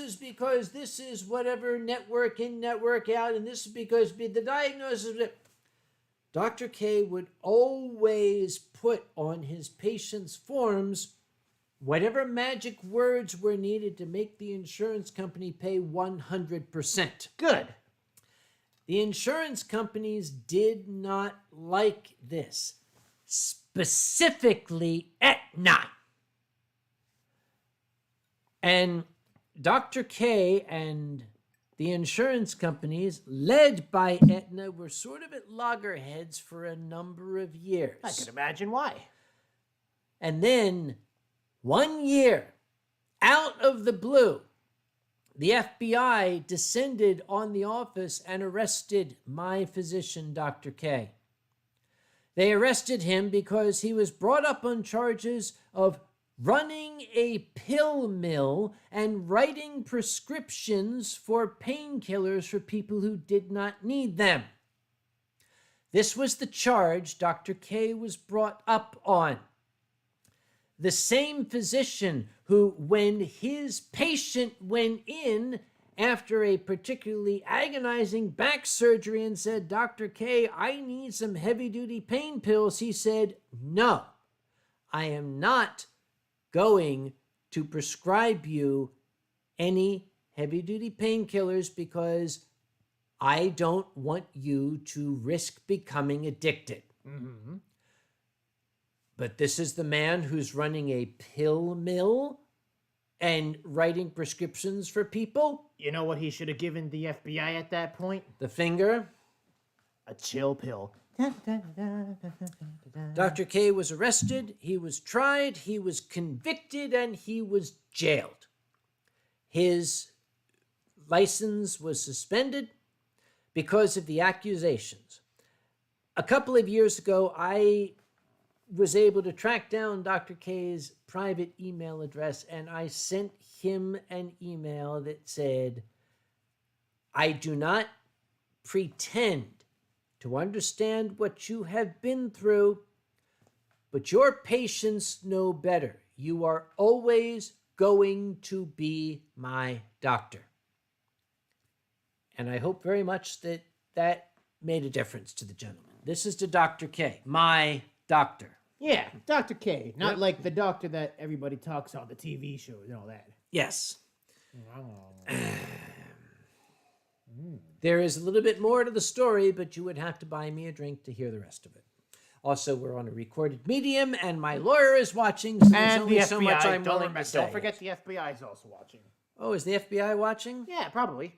[SPEAKER 1] is whatever network in, network out, and this is because the diagnosis. Dr. K would always put on his patients' forms whatever magic words were needed to make the insurance company pay 100%.
[SPEAKER 2] Good.
[SPEAKER 1] The insurance companies did not like this. Specifically, Aetna. And Dr. K and the insurance companies, led by Aetna, were sort of at loggerheads for a number of years.
[SPEAKER 2] I can imagine why.
[SPEAKER 1] And then, one year, out of the blue, the FBI descended on the office and arrested my physician, Dr. K. They arrested him because he was brought up on charges of running a pill mill and writing prescriptions for painkillers for people who did not need them. This was the charge Dr. K was brought up on. The same physician who, when his patient went in after a particularly agonizing back surgery and said, Dr. K, I need some heavy-duty pain pills, he said, no, I am not going to prescribe you any heavy-duty painkillers because I don't want you to risk becoming addicted.
[SPEAKER 2] Mm-hmm.
[SPEAKER 1] But this is the man who's running a pill mill and writing prescriptions for people?
[SPEAKER 2] You know what he should have given the FBI at that point?
[SPEAKER 1] The finger?
[SPEAKER 2] A chill pill.
[SPEAKER 1] Dr. K was arrested, he was tried, he was convicted, and he was jailed. His license was suspended because of the accusations. A couple of years ago, I was able to track down Dr. K's private email address, and I sent him an email that said, I do not pretend to understand what you have been through, but your patients know better. You are always going to be my doctor. And I hope very much that that made a difference to the gentleman. This is to Dr. K, my doctor.
[SPEAKER 2] Yeah, Dr. K. Not
[SPEAKER 1] Yep.
[SPEAKER 2] like the doctor that everybody talks on the TV shows and all that.
[SPEAKER 1] Yes.
[SPEAKER 2] Wow.
[SPEAKER 1] There is a little bit more to the story, but you would have to buy me a drink to hear the rest of it. Also, we're on a recorded medium, and my lawyer is watching, so there's
[SPEAKER 2] And
[SPEAKER 1] only
[SPEAKER 2] the
[SPEAKER 1] so
[SPEAKER 2] FBI.
[SPEAKER 1] much I'm willing to
[SPEAKER 2] Don't
[SPEAKER 1] say.
[SPEAKER 2] forget the FBI is also watching.
[SPEAKER 1] Oh, is the FBI watching?
[SPEAKER 2] Yeah, probably.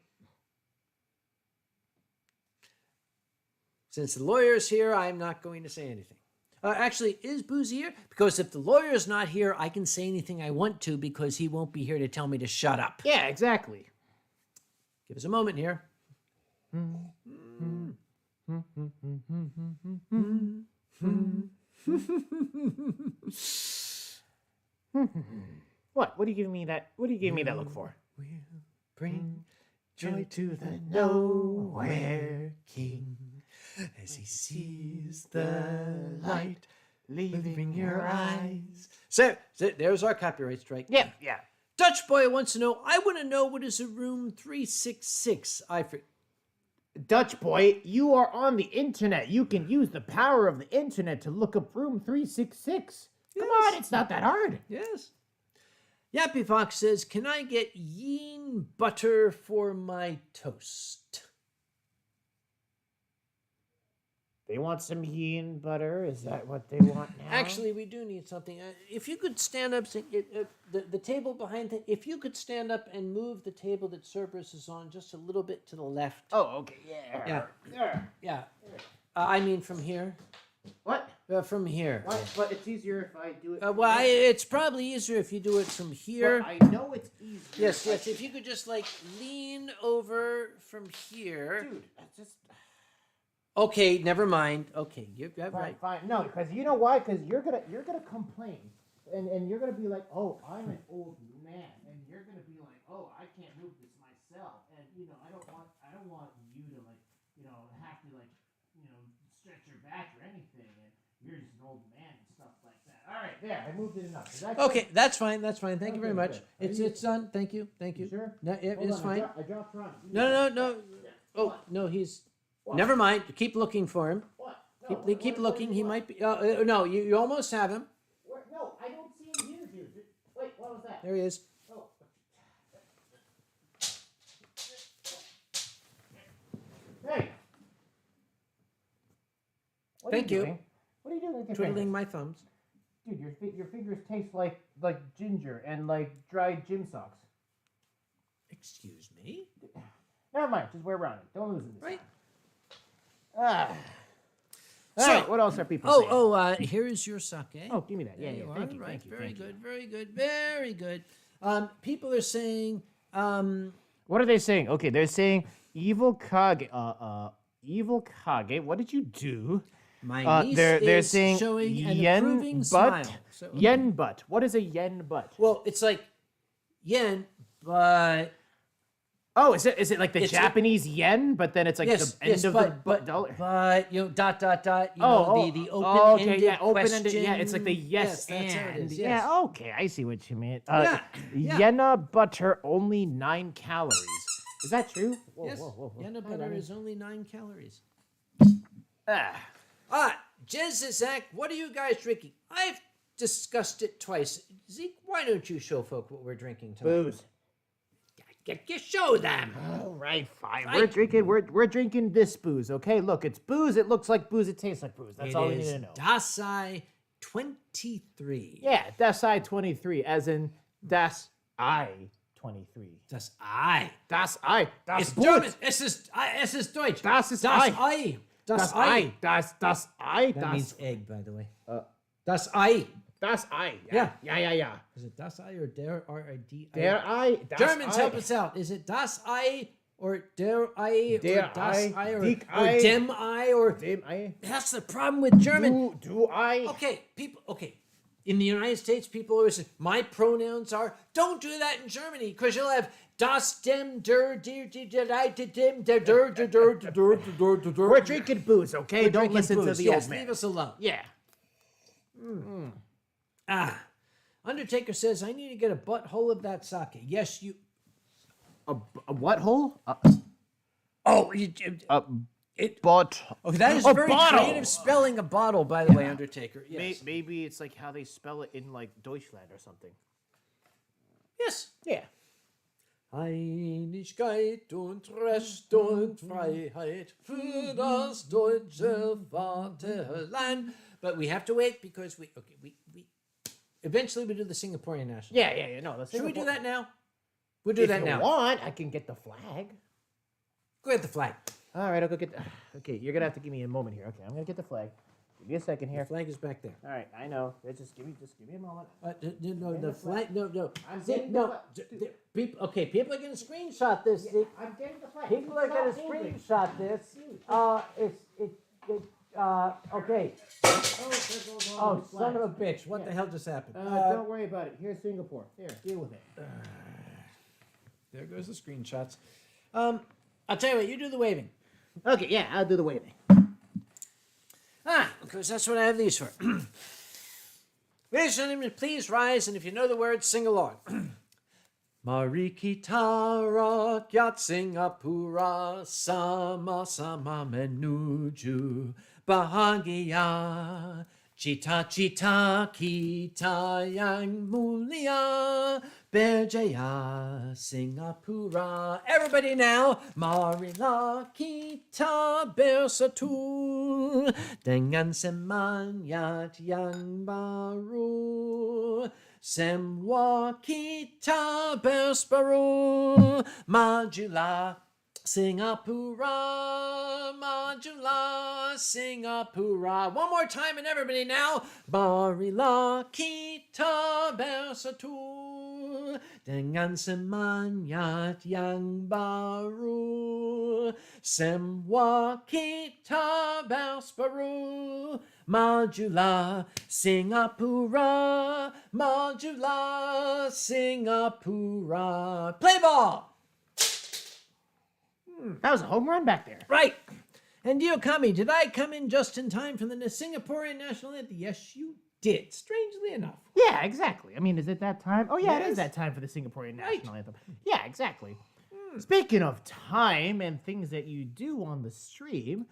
[SPEAKER 1] Since the lawyer's here, I'm not going to say anything. Actually, is Boozy here? Because if the lawyer's not here, I can say anything I want to because he won't be here to tell me to shut up.
[SPEAKER 2] Yeah, exactly.
[SPEAKER 1] Give us a moment here.
[SPEAKER 2] What? What do you give me that? What do you give me that look for?
[SPEAKER 1] We'll bring joy to the
[SPEAKER 2] nowhere
[SPEAKER 1] king as he sees the light leaving your eyes. So there's our copyright strike.
[SPEAKER 2] Yeah, yeah.
[SPEAKER 1] Dutch Boy wants to know, I want to know what is a room 366.
[SPEAKER 2] Dutch boy, you are on the internet. You can use the power of the internet to look up room 366. Come on, it's not that hard.
[SPEAKER 1] Yes. Yappy Fox says, can I get Yeen butter for my toast?
[SPEAKER 2] They want some Yin butter. Is that what they want now?
[SPEAKER 1] Actually, we do need something. If you could stand up, the table behind it, if you could stand up and move the table that Cerberus is on just a little bit to the left.
[SPEAKER 2] Oh, okay. Yeah.
[SPEAKER 1] Yeah.
[SPEAKER 2] There.
[SPEAKER 1] Yeah. I mean from here.
[SPEAKER 2] What?
[SPEAKER 1] From here.
[SPEAKER 2] What? But it's easier if I do it.
[SPEAKER 1] Well, it's probably easier if you do it from here.
[SPEAKER 2] But I know it's easier.
[SPEAKER 1] Yes. If you could just like lean over from here.
[SPEAKER 2] Dude, that's just...
[SPEAKER 1] Okay, never mind. Okay, you're
[SPEAKER 2] Fine,
[SPEAKER 1] right.
[SPEAKER 2] fine. No, because you know why? Because you're gonna complain, and you're gonna be like, oh, I'm an old man, and you're gonna be like, oh, I can't move this myself, and I don't want you to have to stretch your back or anything, and you're just an old man and stuff like that. All right, there, I moved it enough. Is that
[SPEAKER 1] Okay, that's fine. Thank you very
[SPEAKER 2] Okay,
[SPEAKER 1] much.
[SPEAKER 2] good.
[SPEAKER 1] It's done. Thank you.
[SPEAKER 2] You sure?
[SPEAKER 1] No,
[SPEAKER 2] Hold
[SPEAKER 1] it's
[SPEAKER 2] on,
[SPEAKER 1] fine.
[SPEAKER 2] I dropped Ron.
[SPEAKER 1] No. Oh no, he's.
[SPEAKER 2] What?
[SPEAKER 1] Never mind. Keep looking for him.
[SPEAKER 2] What? No,
[SPEAKER 1] Keep
[SPEAKER 2] what
[SPEAKER 1] looking.
[SPEAKER 2] do
[SPEAKER 1] He
[SPEAKER 2] you
[SPEAKER 1] might
[SPEAKER 2] want?
[SPEAKER 1] be. No, you almost have him.
[SPEAKER 2] No, I don't see him here, dude. Wait, what was that?
[SPEAKER 1] There he is.
[SPEAKER 2] Oh. Hey. What are
[SPEAKER 1] Thank you.
[SPEAKER 2] doing? What are you doing with your
[SPEAKER 1] Twiddling
[SPEAKER 2] fingers?
[SPEAKER 1] my thumbs.
[SPEAKER 2] Dude, your fingers taste like ginger and like dried gym socks.
[SPEAKER 1] Excuse me.
[SPEAKER 2] Never mind, just wear around it. Don't lose it this
[SPEAKER 1] Right.
[SPEAKER 2] time. All
[SPEAKER 1] So-
[SPEAKER 2] right, what else are people saying?
[SPEAKER 1] Here is your sake.
[SPEAKER 2] Oh, give me that. Yeah,
[SPEAKER 1] There
[SPEAKER 2] yeah.
[SPEAKER 1] you
[SPEAKER 2] Thank
[SPEAKER 1] are.
[SPEAKER 2] you,
[SPEAKER 1] Right.
[SPEAKER 2] thank you,
[SPEAKER 1] Very
[SPEAKER 2] thank you.
[SPEAKER 1] good. Very good. Very good. People are saying.
[SPEAKER 2] What are they saying? Okay, they're saying evil Kage. Evil Kage. What did you do?
[SPEAKER 1] My niece
[SPEAKER 2] they're
[SPEAKER 1] is
[SPEAKER 2] saying
[SPEAKER 1] showing an
[SPEAKER 2] yen
[SPEAKER 1] approving
[SPEAKER 2] butt.
[SPEAKER 1] smile. So,
[SPEAKER 2] Yen butt. What is a yen butt?
[SPEAKER 1] well, it's like yen, but
[SPEAKER 2] Oh, is it like the
[SPEAKER 1] It's-
[SPEAKER 2] Japanese yen, but then it's like
[SPEAKER 1] yes,
[SPEAKER 2] the end
[SPEAKER 1] yes,
[SPEAKER 2] of the dollar?
[SPEAKER 1] but you know, dot dot dot. You
[SPEAKER 2] Oh,
[SPEAKER 1] know,
[SPEAKER 2] oh,
[SPEAKER 1] the
[SPEAKER 2] oh,
[SPEAKER 1] open-ended
[SPEAKER 2] okay, yeah, open-ended.
[SPEAKER 1] question.
[SPEAKER 2] Yeah, it's like the yes,
[SPEAKER 1] that's how it
[SPEAKER 2] and.
[SPEAKER 1] is. Yes.
[SPEAKER 2] Yeah, okay, I see what you mean.
[SPEAKER 1] Yeah.
[SPEAKER 2] Yenna butter only 9 calories. Is that true? Whoa,
[SPEAKER 1] Yes.
[SPEAKER 2] whoa.
[SPEAKER 1] Yenna butter is only 9 calories.
[SPEAKER 2] Ah,
[SPEAKER 1] Jez and Zach, what are you guys drinking? I've discussed it twice. Zeke, why don't you show folk what we're drinking tonight?
[SPEAKER 2] booze.
[SPEAKER 1] You show them.
[SPEAKER 2] All right, fine.
[SPEAKER 1] Right.
[SPEAKER 2] We're drinking this booze. Okay, look, it's booze. It looks like booze. It tastes like booze. That's all we need to know.
[SPEAKER 1] Dasai 23.
[SPEAKER 2] Yeah, Das I 23, as in Das I 23.
[SPEAKER 1] Das I.
[SPEAKER 2] Das I. Das
[SPEAKER 1] It's
[SPEAKER 2] gut.
[SPEAKER 1] German. Es ist Deutsch.
[SPEAKER 2] Das ist
[SPEAKER 1] Das
[SPEAKER 2] I.
[SPEAKER 1] Ei.
[SPEAKER 2] Das I. Das I.
[SPEAKER 1] That
[SPEAKER 2] Das.
[SPEAKER 1] means egg, by the way. Das Ei.
[SPEAKER 2] Das I.
[SPEAKER 1] Yeah.
[SPEAKER 2] Yeah.
[SPEAKER 1] Is it Das Ei or Der R-I-D-I?
[SPEAKER 2] Der I. Das
[SPEAKER 1] Germans,
[SPEAKER 2] I.
[SPEAKER 1] help us out. Is it Das Ei or Der Ei
[SPEAKER 2] Der
[SPEAKER 1] or Das
[SPEAKER 2] Ei,
[SPEAKER 1] Ei or
[SPEAKER 2] Dick Ei.
[SPEAKER 1] Dem Ei or...
[SPEAKER 2] Dem I.
[SPEAKER 1] That's the problem with German.
[SPEAKER 2] Do I.
[SPEAKER 1] Okay, people. Okay, in the United States, people always say my pronouns are. Don't do that in Germany because you'll have das, dem, der, dir, dem, der, der.
[SPEAKER 2] We're drinking booze, okay?
[SPEAKER 1] We're
[SPEAKER 2] Don't
[SPEAKER 1] drinking
[SPEAKER 2] listen to
[SPEAKER 1] booze.
[SPEAKER 2] the
[SPEAKER 1] Yes,
[SPEAKER 2] old man.
[SPEAKER 1] leave us alone.
[SPEAKER 2] Yeah.
[SPEAKER 1] Undertaker says I need to get a butthole of that sake. Yes, you.
[SPEAKER 2] A what hole?
[SPEAKER 1] Oh,
[SPEAKER 2] But.
[SPEAKER 1] okay, that is
[SPEAKER 2] A
[SPEAKER 1] very
[SPEAKER 2] bottle.
[SPEAKER 1] creative spelling. A bottle, by the way, Undertaker. Yes.
[SPEAKER 2] Maybe it's like how they spell it in like Deutschland or something.
[SPEAKER 1] Yes.
[SPEAKER 2] Yeah.
[SPEAKER 1] Einigkeit und Recht und Freiheit für das deutsche Vaterland. But we have to wait because we eventually we do the Singaporean national.
[SPEAKER 2] Yeah. No,
[SPEAKER 1] Should we do that now? We'll do that
[SPEAKER 2] If you
[SPEAKER 1] now.
[SPEAKER 2] want, I can get the flag.
[SPEAKER 1] Go get the flag.
[SPEAKER 2] All right, I'll go get. Okay, you're gonna have to give me a moment here. Okay, I'm gonna get the flag. Give me a second
[SPEAKER 1] The
[SPEAKER 2] here.
[SPEAKER 1] flag is back there.
[SPEAKER 2] All right, I know. Just give me a moment.
[SPEAKER 1] No, the flag. No.
[SPEAKER 2] I'm
[SPEAKER 1] Zeke,
[SPEAKER 2] getting
[SPEAKER 1] no.
[SPEAKER 2] the
[SPEAKER 1] People. Okay, people are gonna screenshot this. Zeke.
[SPEAKER 2] I'm getting the flag.
[SPEAKER 1] People are gonna screenshot this. Okay. Oh, son of a bitch! What the hell just happened?
[SPEAKER 2] Don't worry about it. Here's Singapore. Here, deal with it.
[SPEAKER 1] There goes the screenshots. I'll tell you what. You do the waving.
[SPEAKER 2] Okay, yeah, I'll do the waving.
[SPEAKER 1] Because that's what I have these for. Ladies and gentlemen, please rise, and if you know the words, sing along. Marikitara kyat Singapura sama sama menuju bahagia cita cita kita yang mulia berjaya Singapura. Everybody now, marilah kita bersatu dengan semangat yang baru. Semua kita berseparuh, majulah Singapura, majulah Singapura. One more time and everybody now. Marilah kita bersatu dengan semangat yang baru. Semua kita berseparuh, majulah Singapura, majulah Singapura. Play ball!
[SPEAKER 2] That was a home run back there.
[SPEAKER 1] Right. And Kami, did I come in just in time for the Singaporean national anthem? Yes, you did. Strangely enough.
[SPEAKER 2] Yeah, exactly. I mean, is it that time? Oh, yeah, it
[SPEAKER 1] Yes.
[SPEAKER 2] is that time for the Singaporean
[SPEAKER 1] Right.
[SPEAKER 2] national anthem. Yeah, exactly. Speaking of time and things that you do on the stream,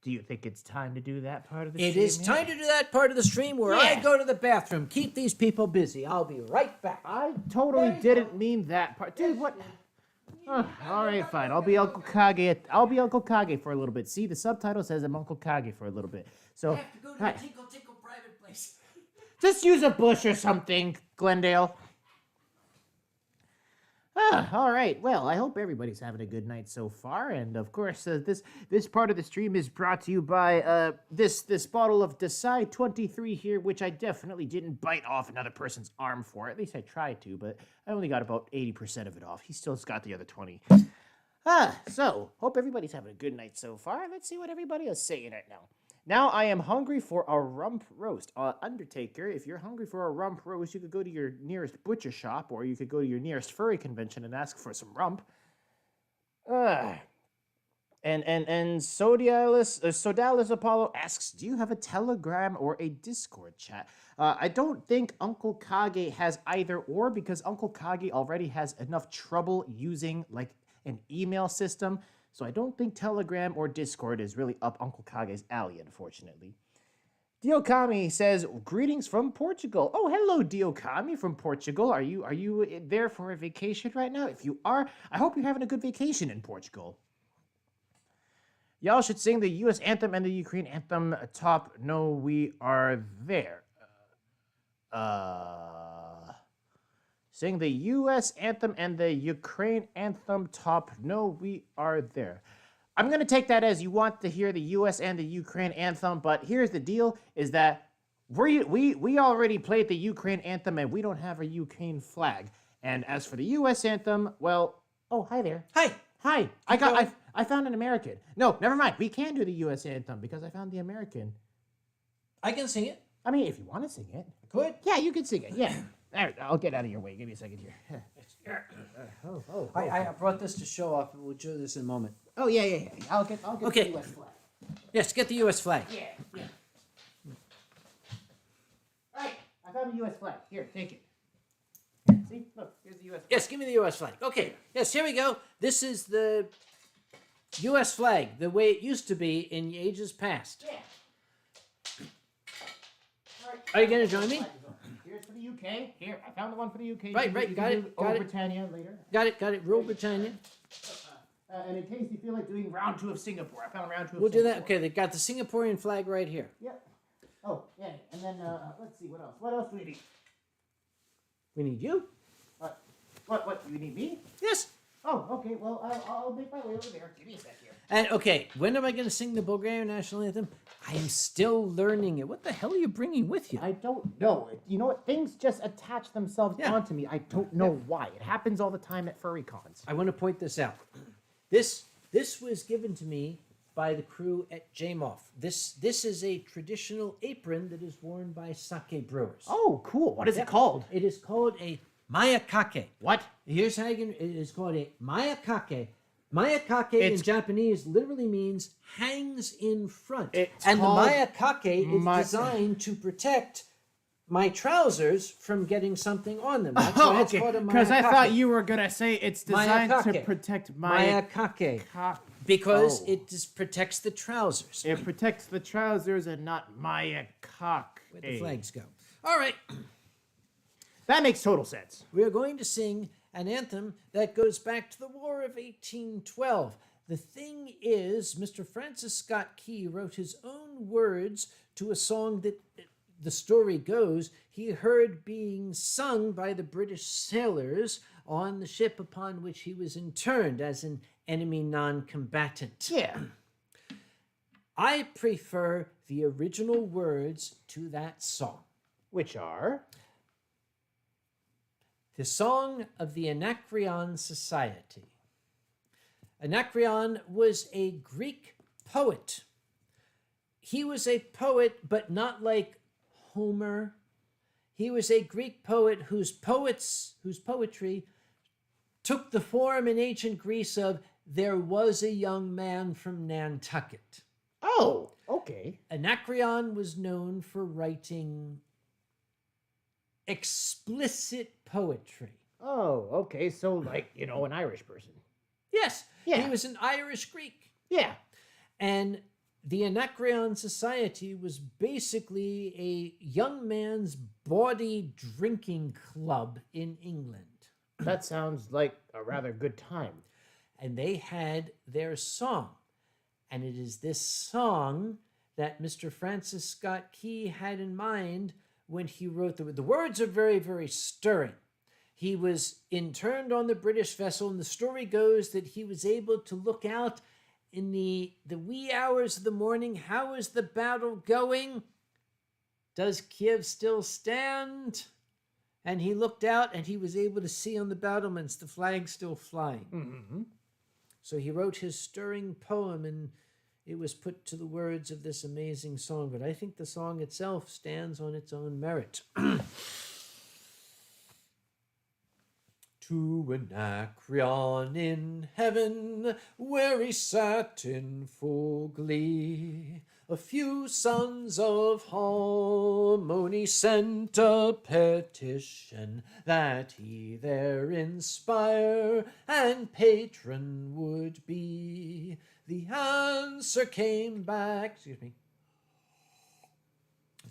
[SPEAKER 2] do you think it's time to do that part of the
[SPEAKER 1] It
[SPEAKER 2] stream?
[SPEAKER 1] is time to do that part of the stream where I
[SPEAKER 2] Yeah.
[SPEAKER 1] go to the bathroom. Keep these people busy. I'll be right back.
[SPEAKER 2] I totally didn't mean that part. Dude, what? All right, fine. I'll be Uncle Kage. I'll be Uncle Kage for a little bit. See, the subtitle says I'm Uncle Kage for a little bit. So,
[SPEAKER 1] I have to go to
[SPEAKER 2] hi.
[SPEAKER 1] the Tinkle Tinkle private place.
[SPEAKER 2] Just use a bush or something, Glendale. All right. Well, I hope everybody's having a good night so far. And of course, this part of the stream is brought to you by this bottle of Desai 23 here, which I definitely didn't bite off another person's arm for. At least I tried to, but I only got about 80% of it off. He still's got the other 20. So hope everybody's having a good night so far. Let's see what everybody is saying right now. Now I am hungry for a rump roast. Undertaker, if you're hungry for a rump roast, you could go to your nearest butcher shop, or you could go to your nearest furry convention and ask for some rump. And Sodalis Apollo asks, do you have a Telegram or a Discord chat? I don't think Uncle Kage has either or, because Uncle Kage already has enough trouble using like an email system. So I don't think Telegram or Discord is really up Uncle Kage's alley, unfortunately. Diokami says, greetings from Portugal. Oh, hello, Diokami from Portugal. Are you there for a vacation right now? If you are, I hope you're having a good vacation in Portugal. Y'all should sing the U.S. anthem and the Ukraine anthem top. No, we are there. Sing the U.S. anthem and the Ukraine anthem top. No, we are there. I'm going to take that as you want to hear the U.S. and the Ukraine anthem, but here's the deal, is that we already played the Ukraine anthem and we don't have a Ukraine flag. And as for the U.S. anthem, well, oh, hi there.
[SPEAKER 1] Hi.
[SPEAKER 2] Hi. I found an American. No, never mind. We can do the U.S. anthem because I found the American.
[SPEAKER 1] I can sing it.
[SPEAKER 2] I mean, if you want to sing it.
[SPEAKER 1] Could?
[SPEAKER 2] Yeah, you can sing it. Yeah. There, I'll get out of your way. Give me a second here.
[SPEAKER 1] I brought this to show off, and we'll do this in a moment.
[SPEAKER 2] Oh, yeah. I'll get
[SPEAKER 1] Okay.
[SPEAKER 2] the U.S. flag.
[SPEAKER 1] Yes, get the U.S. flag.
[SPEAKER 2] Yeah. All right, I found the U.S. flag. Here, take it. See? Look, here's the U.S. flag.
[SPEAKER 1] Yes, give me the U.S. flag. Okay. Yes, here we go. This is the U.S. flag, the way it used to be in ages past.
[SPEAKER 2] Yeah. All right.
[SPEAKER 1] Are you going to join me?
[SPEAKER 2] Here's for the UK. Here, I found the one for the UK.
[SPEAKER 1] Right,
[SPEAKER 2] You
[SPEAKER 1] got
[SPEAKER 2] can
[SPEAKER 1] it,
[SPEAKER 2] do
[SPEAKER 1] got it.
[SPEAKER 2] Britannia later.
[SPEAKER 1] Got it. Rule Britannia.
[SPEAKER 2] And in case you feel like doing round 2 of Singapore, I found round 2 of
[SPEAKER 1] We'll do
[SPEAKER 2] Singapore.
[SPEAKER 1] that. Okay, they got the Singaporean flag right here.
[SPEAKER 2] Yep. Oh, yeah. And then, let's see, what else? What else do we need?
[SPEAKER 1] We need you.
[SPEAKER 2] What? You need me?
[SPEAKER 1] Yes.
[SPEAKER 2] Oh, okay. Well, I'll make my way over there. Give me a sec here.
[SPEAKER 1] And okay, when am I going to sing the Bulgarian national anthem? I am still learning it. What the hell are you bringing with you?
[SPEAKER 2] I don't know. You know what? Things just attach themselves onto me. I don't know why. It happens all the time at furry cons.
[SPEAKER 1] I want to point this out. This was given to me by the crew at JMOF. This is a traditional apron that is worn by sake brewers.
[SPEAKER 2] Oh, cool. What is it called?
[SPEAKER 1] It is called a mayakake.
[SPEAKER 2] What?
[SPEAKER 1] Here's how you can. It is called a mayakake. Mayakake in Japanese literally means hangs in front. And the mayakake is designed to protect my trousers from getting something on them. That's why it's called a mayakake.
[SPEAKER 2] Because I thought you were going to say it's designed to protect
[SPEAKER 1] mayakake. Because it just protects the trousers.
[SPEAKER 2] It protects the trousers and not mayakake.
[SPEAKER 1] Where the flags go. All right.
[SPEAKER 2] That makes total sense.
[SPEAKER 1] We are going to sing an anthem that goes back to the War of 1812. The thing is, Mr. Francis Scott Key wrote his own words to a song that, the story goes, he heard being sung by the British sailors on the ship upon which he was interned as an enemy non-combatant.
[SPEAKER 2] Yeah.
[SPEAKER 1] I prefer the original words to that song.
[SPEAKER 2] Which are?
[SPEAKER 1] The Song of the Anacreon Society. Anacreon was a Greek poet. He was a poet, but not like Homer. He was a Greek poet whose poetry took the form in ancient Greece of "there was a young man from Nantucket."
[SPEAKER 2] Oh, okay.
[SPEAKER 1] Anacreon was known for writing explicit poetry.
[SPEAKER 2] Oh, okay. So, like, an Irish person.
[SPEAKER 1] Yes,
[SPEAKER 2] Yeah.
[SPEAKER 1] he was an Irish Greek.
[SPEAKER 2] Yeah.
[SPEAKER 1] And the Anacreon Society was basically a young man's bawdy drinking club in England.
[SPEAKER 2] That sounds like a rather good time.
[SPEAKER 1] And they had their song. And it is this song that Mr. Francis Scott Key had in mind when he wrote the words are very, very stirring. He was interned on the British vessel, and the story goes that he was able to look out in the wee hours of the morning. How is the battle going? Does Kiev still stand? And he looked out, and he was able to see on the battlements the flag still flying.
[SPEAKER 2] Mm-hmm.
[SPEAKER 1] So he wrote his stirring poem, and it was put to the words of this amazing song, but I think the song itself stands on its own merit. To Anacreon in heaven, where he sat in full glee, a few sons of harmony sent a petition that he their inspire and patron would be. The answer came back,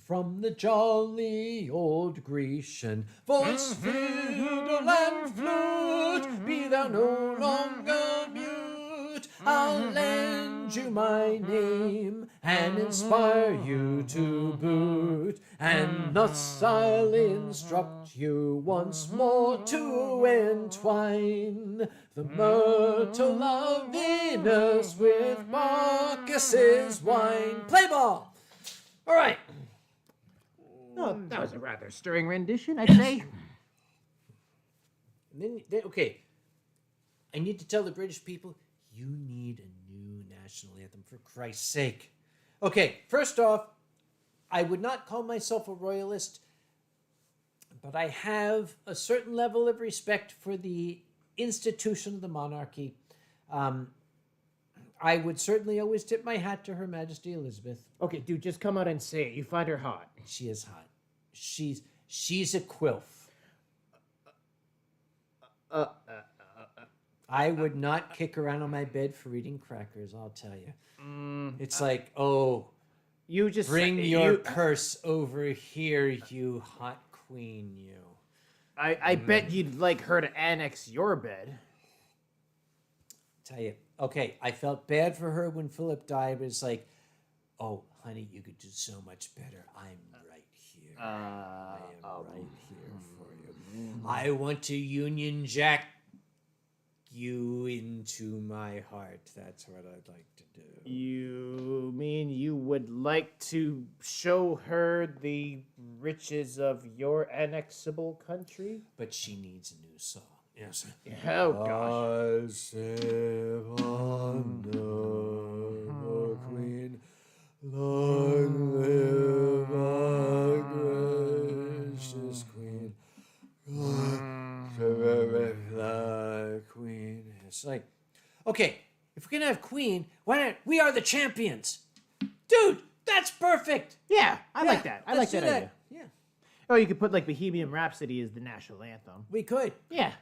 [SPEAKER 1] from the jolly old Grecian voice, fiddle and flute, be thou no longer mute. I'll lend you my name and inspire you to boot, and thus I'll instruct you once more to entwine the myrtle of Venus with Bacchus's wine. Play ball! All right.
[SPEAKER 2] Oh, that was a rather stirring rendition, I'd say.
[SPEAKER 1] And then, okay, I need to tell the British people, you need a new national anthem, for Christ's sake. Okay, first off, I would not call myself a royalist, but I have a certain level of respect for the institution of the monarchy. I would certainly always tip my hat to Her Majesty Elizabeth.
[SPEAKER 2] Okay, dude, just come out and say it. You find her hot.
[SPEAKER 1] She is hot. She's a quilf. I would not kick her out of my bed for eating crackers, I'll tell you. It's like, oh,
[SPEAKER 2] you just
[SPEAKER 1] bring your purse over here, you hot queen, you.
[SPEAKER 2] I bet you'd like her to annex your bed.
[SPEAKER 1] Tell you, okay, I felt bad for her when Philip died, but it's like, oh, honey, you could do so much better. I'm right here. I am right here for you. I want to Union Jack you into my heart. That's what I'd like to do.
[SPEAKER 2] You mean you would like to show her the riches of your annexable country?
[SPEAKER 1] But she needs a new song. Yes.
[SPEAKER 2] Oh, gosh.
[SPEAKER 1] I save on the queen. Long live our gracious queen. The queen. It's like, okay, if we're gonna have queen, why not? We are the champions, dude. That's perfect.
[SPEAKER 2] Yeah, I like that. I like
[SPEAKER 1] let's
[SPEAKER 2] that
[SPEAKER 1] do
[SPEAKER 2] idea.
[SPEAKER 1] Yeah,
[SPEAKER 2] Oh, you could put like Bohemian Rhapsody as the national anthem.
[SPEAKER 1] we could.
[SPEAKER 2] Yeah.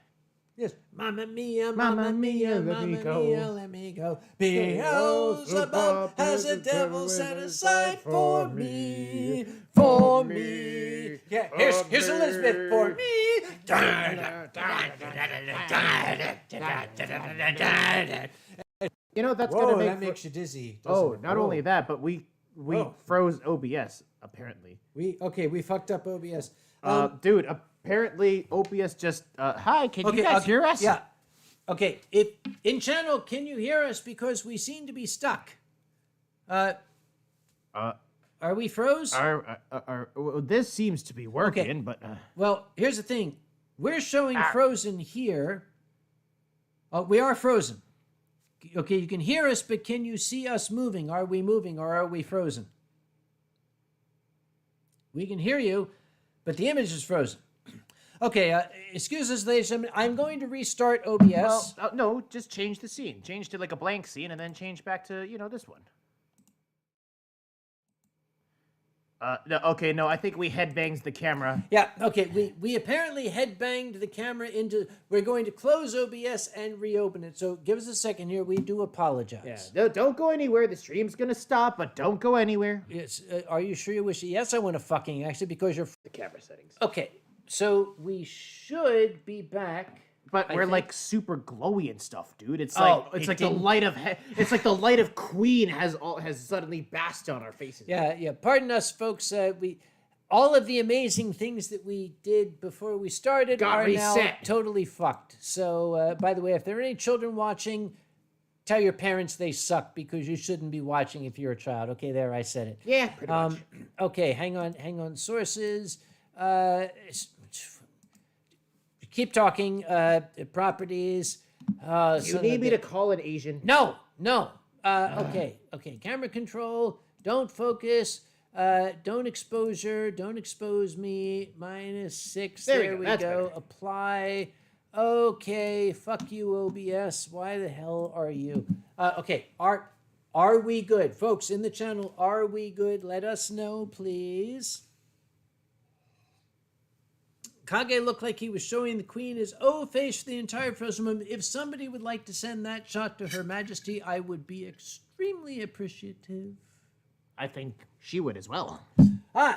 [SPEAKER 1] Yes. Mamma mia,
[SPEAKER 2] Mamma mia, let me go.
[SPEAKER 1] let me go. Beelzebub has a devil set aside for me. For me. Yeah, here's Elizabeth for me.
[SPEAKER 2] You know, that's
[SPEAKER 1] Whoa,
[SPEAKER 2] gonna make
[SPEAKER 1] that makes you dizzy.
[SPEAKER 2] Oh,
[SPEAKER 1] doesn't it?
[SPEAKER 2] not only that, but we froze OBS apparently.
[SPEAKER 1] We fucked up OBS.
[SPEAKER 2] Dude, apparently OBS just hi, can you guys hear us?
[SPEAKER 1] Yeah. Okay, if in channel, can you hear us? Because we seem to be stuck. Are we froze?
[SPEAKER 2] Well, this seems to be working,
[SPEAKER 1] Okay.
[SPEAKER 2] but
[SPEAKER 1] Well, here's the thing. We're showing frozen here. Oh, we are frozen. Okay, you can hear us, but can you see us moving? Are we moving or are we frozen? We can hear you, but the image is frozen. Okay, excuse us, ladies and gentlemen. I'm going to restart OBS.
[SPEAKER 2] well, no, just change the scene. Change to like a blank scene, and then change back to this one. No, I think we headbangs the camera.
[SPEAKER 1] Yeah, okay, we apparently headbanged the camera into... We're going to close OBS and reopen it, so give us a second here. We do apologize.
[SPEAKER 2] Yeah, don't go anywhere. The stream's gonna stop, but don't go anywhere.
[SPEAKER 1] Yes, are you sure you wish... Yes, I want to fucking... Actually, because you're...
[SPEAKER 2] The camera settings.
[SPEAKER 1] Okay, so we should be back...
[SPEAKER 2] But
[SPEAKER 1] I
[SPEAKER 2] we're
[SPEAKER 1] think-
[SPEAKER 2] like super glowy and stuff, dude. It's
[SPEAKER 1] Oh,
[SPEAKER 2] like
[SPEAKER 1] it
[SPEAKER 2] the
[SPEAKER 1] didn't-
[SPEAKER 2] light of it's like the light of Queen has suddenly basked on our faces.
[SPEAKER 1] Yeah. Pardon us, folks. All of the amazing things that we did before we started
[SPEAKER 2] Got
[SPEAKER 1] are now
[SPEAKER 2] reset.
[SPEAKER 1] totally fucked. So, by the way, if there are any children watching, tell your parents they suck because you shouldn't be watching if you're a child. Okay, there, I said it.
[SPEAKER 2] Yeah, pretty much.
[SPEAKER 1] Okay, hang on. Sources. Keep talking. Properties.
[SPEAKER 2] You need me to call an Asian?
[SPEAKER 1] No. Okay. Camera control. Don't focus. Don't exposure. Don't expose me. -6. There we go.
[SPEAKER 2] Better.
[SPEAKER 1] Apply. Okay. Fuck you, OBS. Why the hell are you? Okay. Are we good, folks in the channel? Are we good? Let us know, please. Kage looked like he was showing the queen his face for the entire frozen moment. If somebody would like to send that shot to Her Majesty, I would be extremely appreciative.
[SPEAKER 2] I think she would as well.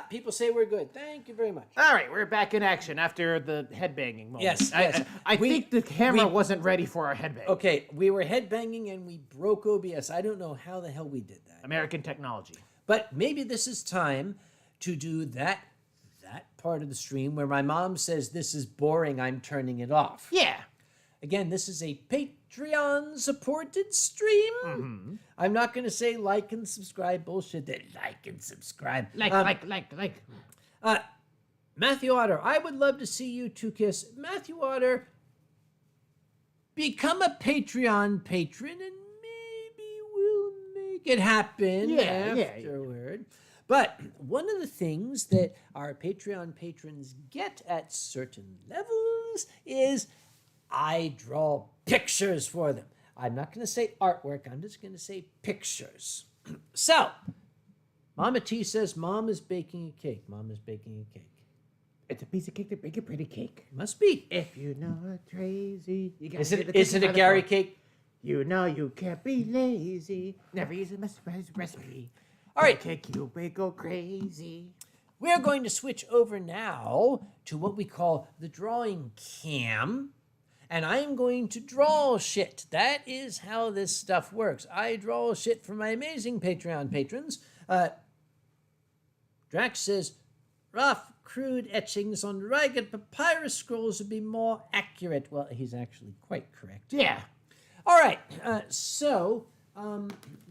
[SPEAKER 1] People say we're good. Thank you very much.
[SPEAKER 2] All right, we're back in action after the headbanging moment.
[SPEAKER 1] Yes.
[SPEAKER 2] I think the camera wasn't ready for our headbang.
[SPEAKER 1] Okay, we were headbanging and we broke OBS. I don't know how the hell we did that.
[SPEAKER 2] American technology.
[SPEAKER 1] But maybe this is time to do that part of the stream where my mom says this is boring, I'm turning it off.
[SPEAKER 2] Yeah.
[SPEAKER 1] Again, this is a Patreon-supported stream.
[SPEAKER 2] Mm-hmm.
[SPEAKER 1] I'm not going to say like and subscribe bullshit. That like and subscribe.
[SPEAKER 2] Like.
[SPEAKER 1] Matthew Otter, I would love to see you two kiss. Matthew Otter, become a Patreon patron and maybe we'll make it happen afterward. But one of the things that our Patreon patrons get at certain levels is I draw pictures for them. I'm not going to say artwork. I'm just going to say pictures. So, Mama T says Mom is baking a cake. Mom is baking a cake.
[SPEAKER 2] It's a piece of cake to bake a pretty cake.
[SPEAKER 1] Must be.
[SPEAKER 2] If you know a crazy...
[SPEAKER 1] Is it a Gary cake?
[SPEAKER 2] You know you can't be lazy. Never use a recipe.
[SPEAKER 1] All right.
[SPEAKER 2] Cake you bake go crazy.
[SPEAKER 1] We're going to switch over now to what we call the drawing cam. And I'm going to draw shit. That is how this stuff works. I draw shit for my amazing Patreon patrons. Drax says, rough, crude etchings on ragged papyrus scrolls would be more accurate. Well, he's actually quite correct.
[SPEAKER 2] Yeah.
[SPEAKER 1] All right. So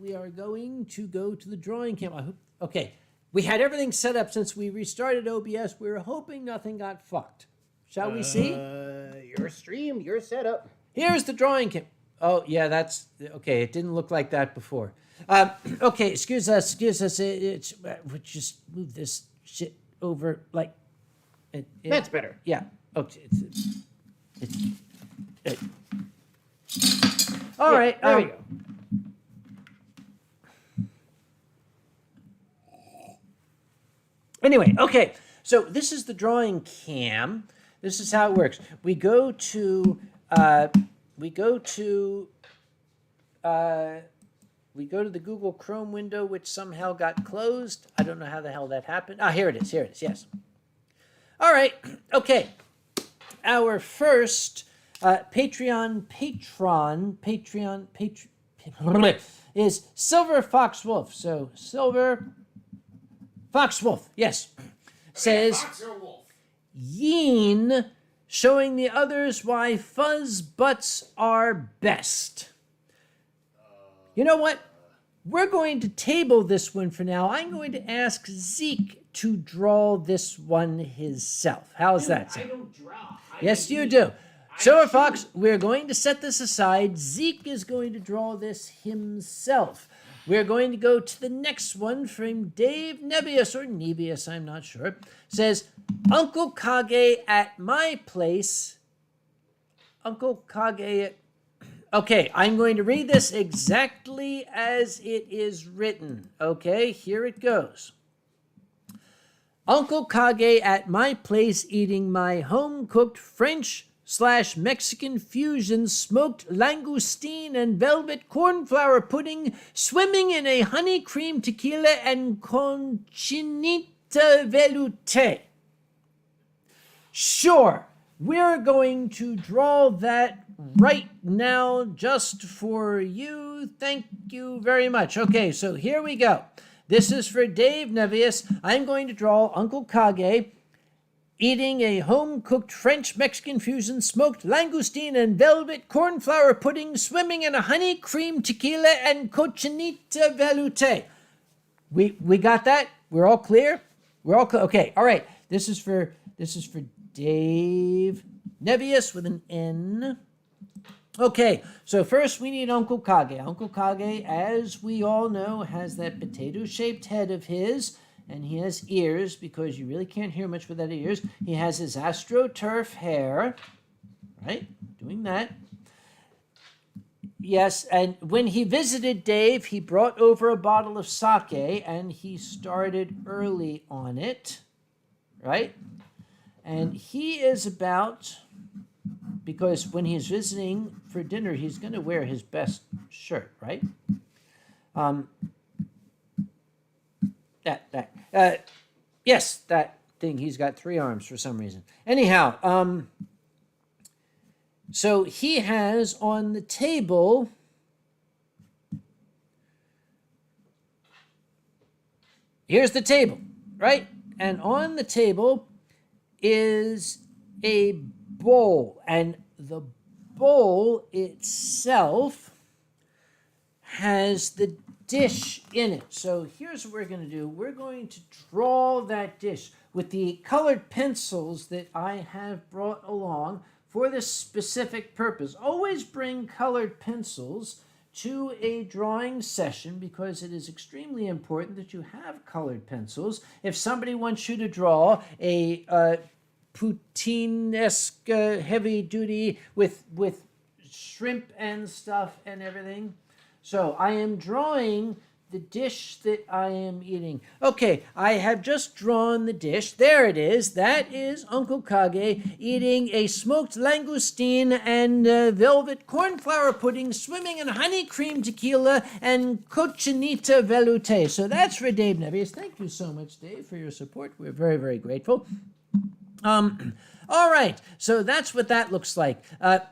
[SPEAKER 1] we are going to go to the drawing cam. Okay. We had everything set up since we restarted OBS. We were hoping nothing got fucked. Shall we see?
[SPEAKER 2] Your stream, your setup.
[SPEAKER 1] Here's the drawing kit. Oh, yeah, that's... Okay, it didn't look like that before. Okay, excuse us. We'll just move this shit over like...
[SPEAKER 2] That's better.
[SPEAKER 1] Yeah. Okay. All right.
[SPEAKER 2] There we go.
[SPEAKER 1] Anyway, okay. So this is the drawing cam. This is how it works. We go to the Google Chrome window, which somehow got closed. I don't know how the hell that happened. Here it is. Yes. All right. Okay. Our first Patreon patron is Silver Fox Wolf. So Silver Fox Wolf, yes, says Yeen showing the others why fuzz butts are best. You know what? We're going to table this one for now. I'm going to ask Zeke to draw this one himself. How's that sound?
[SPEAKER 2] I don't draw.
[SPEAKER 1] Yes, you do. Silver Fox, we're going to set this aside. Zeke is going to draw this himself. We're going to go to the next one from Dave Nebius, or Nebius, I'm not sure. Says, Uncle Kage at my place. Uncle Kage at... Okay, I'm going to read this exactly as it is written. Okay, here it goes. Uncle Kage at my place eating my home-cooked French/Mexican fusion smoked langoustine and velvet cornflower pudding, swimming in a honey cream tequila and conchinita velouté. Sure, we're going to draw that right now just for you. Thank you very much. Okay, so here we go. This is for Dave Nevius. I'm going to draw Uncle Kage eating a home-cooked French-Mexican fusion, smoked langoustine and velvet cornflower pudding, swimming in a honey cream tequila and cochinita velouté. We got that? We're all clear? We're all clear? Okay, all right. This is for Dave Nevius with an N. Okay, so first we need Uncle Kage. Uncle Kage, as we all know, has that potato-shaped head of his, and he has ears, because you really can't hear much without ears. He has his astroturf hair, right? Doing that. Yes, and when he visited Dave, he brought over a bottle of sake, and he started early on it, right? And he is about... because when he's visiting for dinner, he's going to wear his best shirt, right? Yes, that thing. He's got 3 arms for some reason. Anyhow, so he has on the table... here's the table, right? And on the table is a bowl, and the bowl itself has the dish in it. So here's what we're going to do. We're going to draw that dish with the colored pencils that I have brought along for this specific purpose. Always bring colored pencils to a drawing session, because it is extremely important that you have colored pencils. If somebody wants you to draw a poutine-esque heavy duty with shrimp and stuff and everything. So I am drawing the dish that I am eating. Okay, I have just drawn the dish. There it is. That is Uncle Kage eating a smoked langoustine and velvet cornflower pudding, swimming in honey cream tequila and cochinita velouté. So that's for Dave Nebius. Thank you so much, Dave, for your support. We're very, very grateful. All right, so that's what that looks like.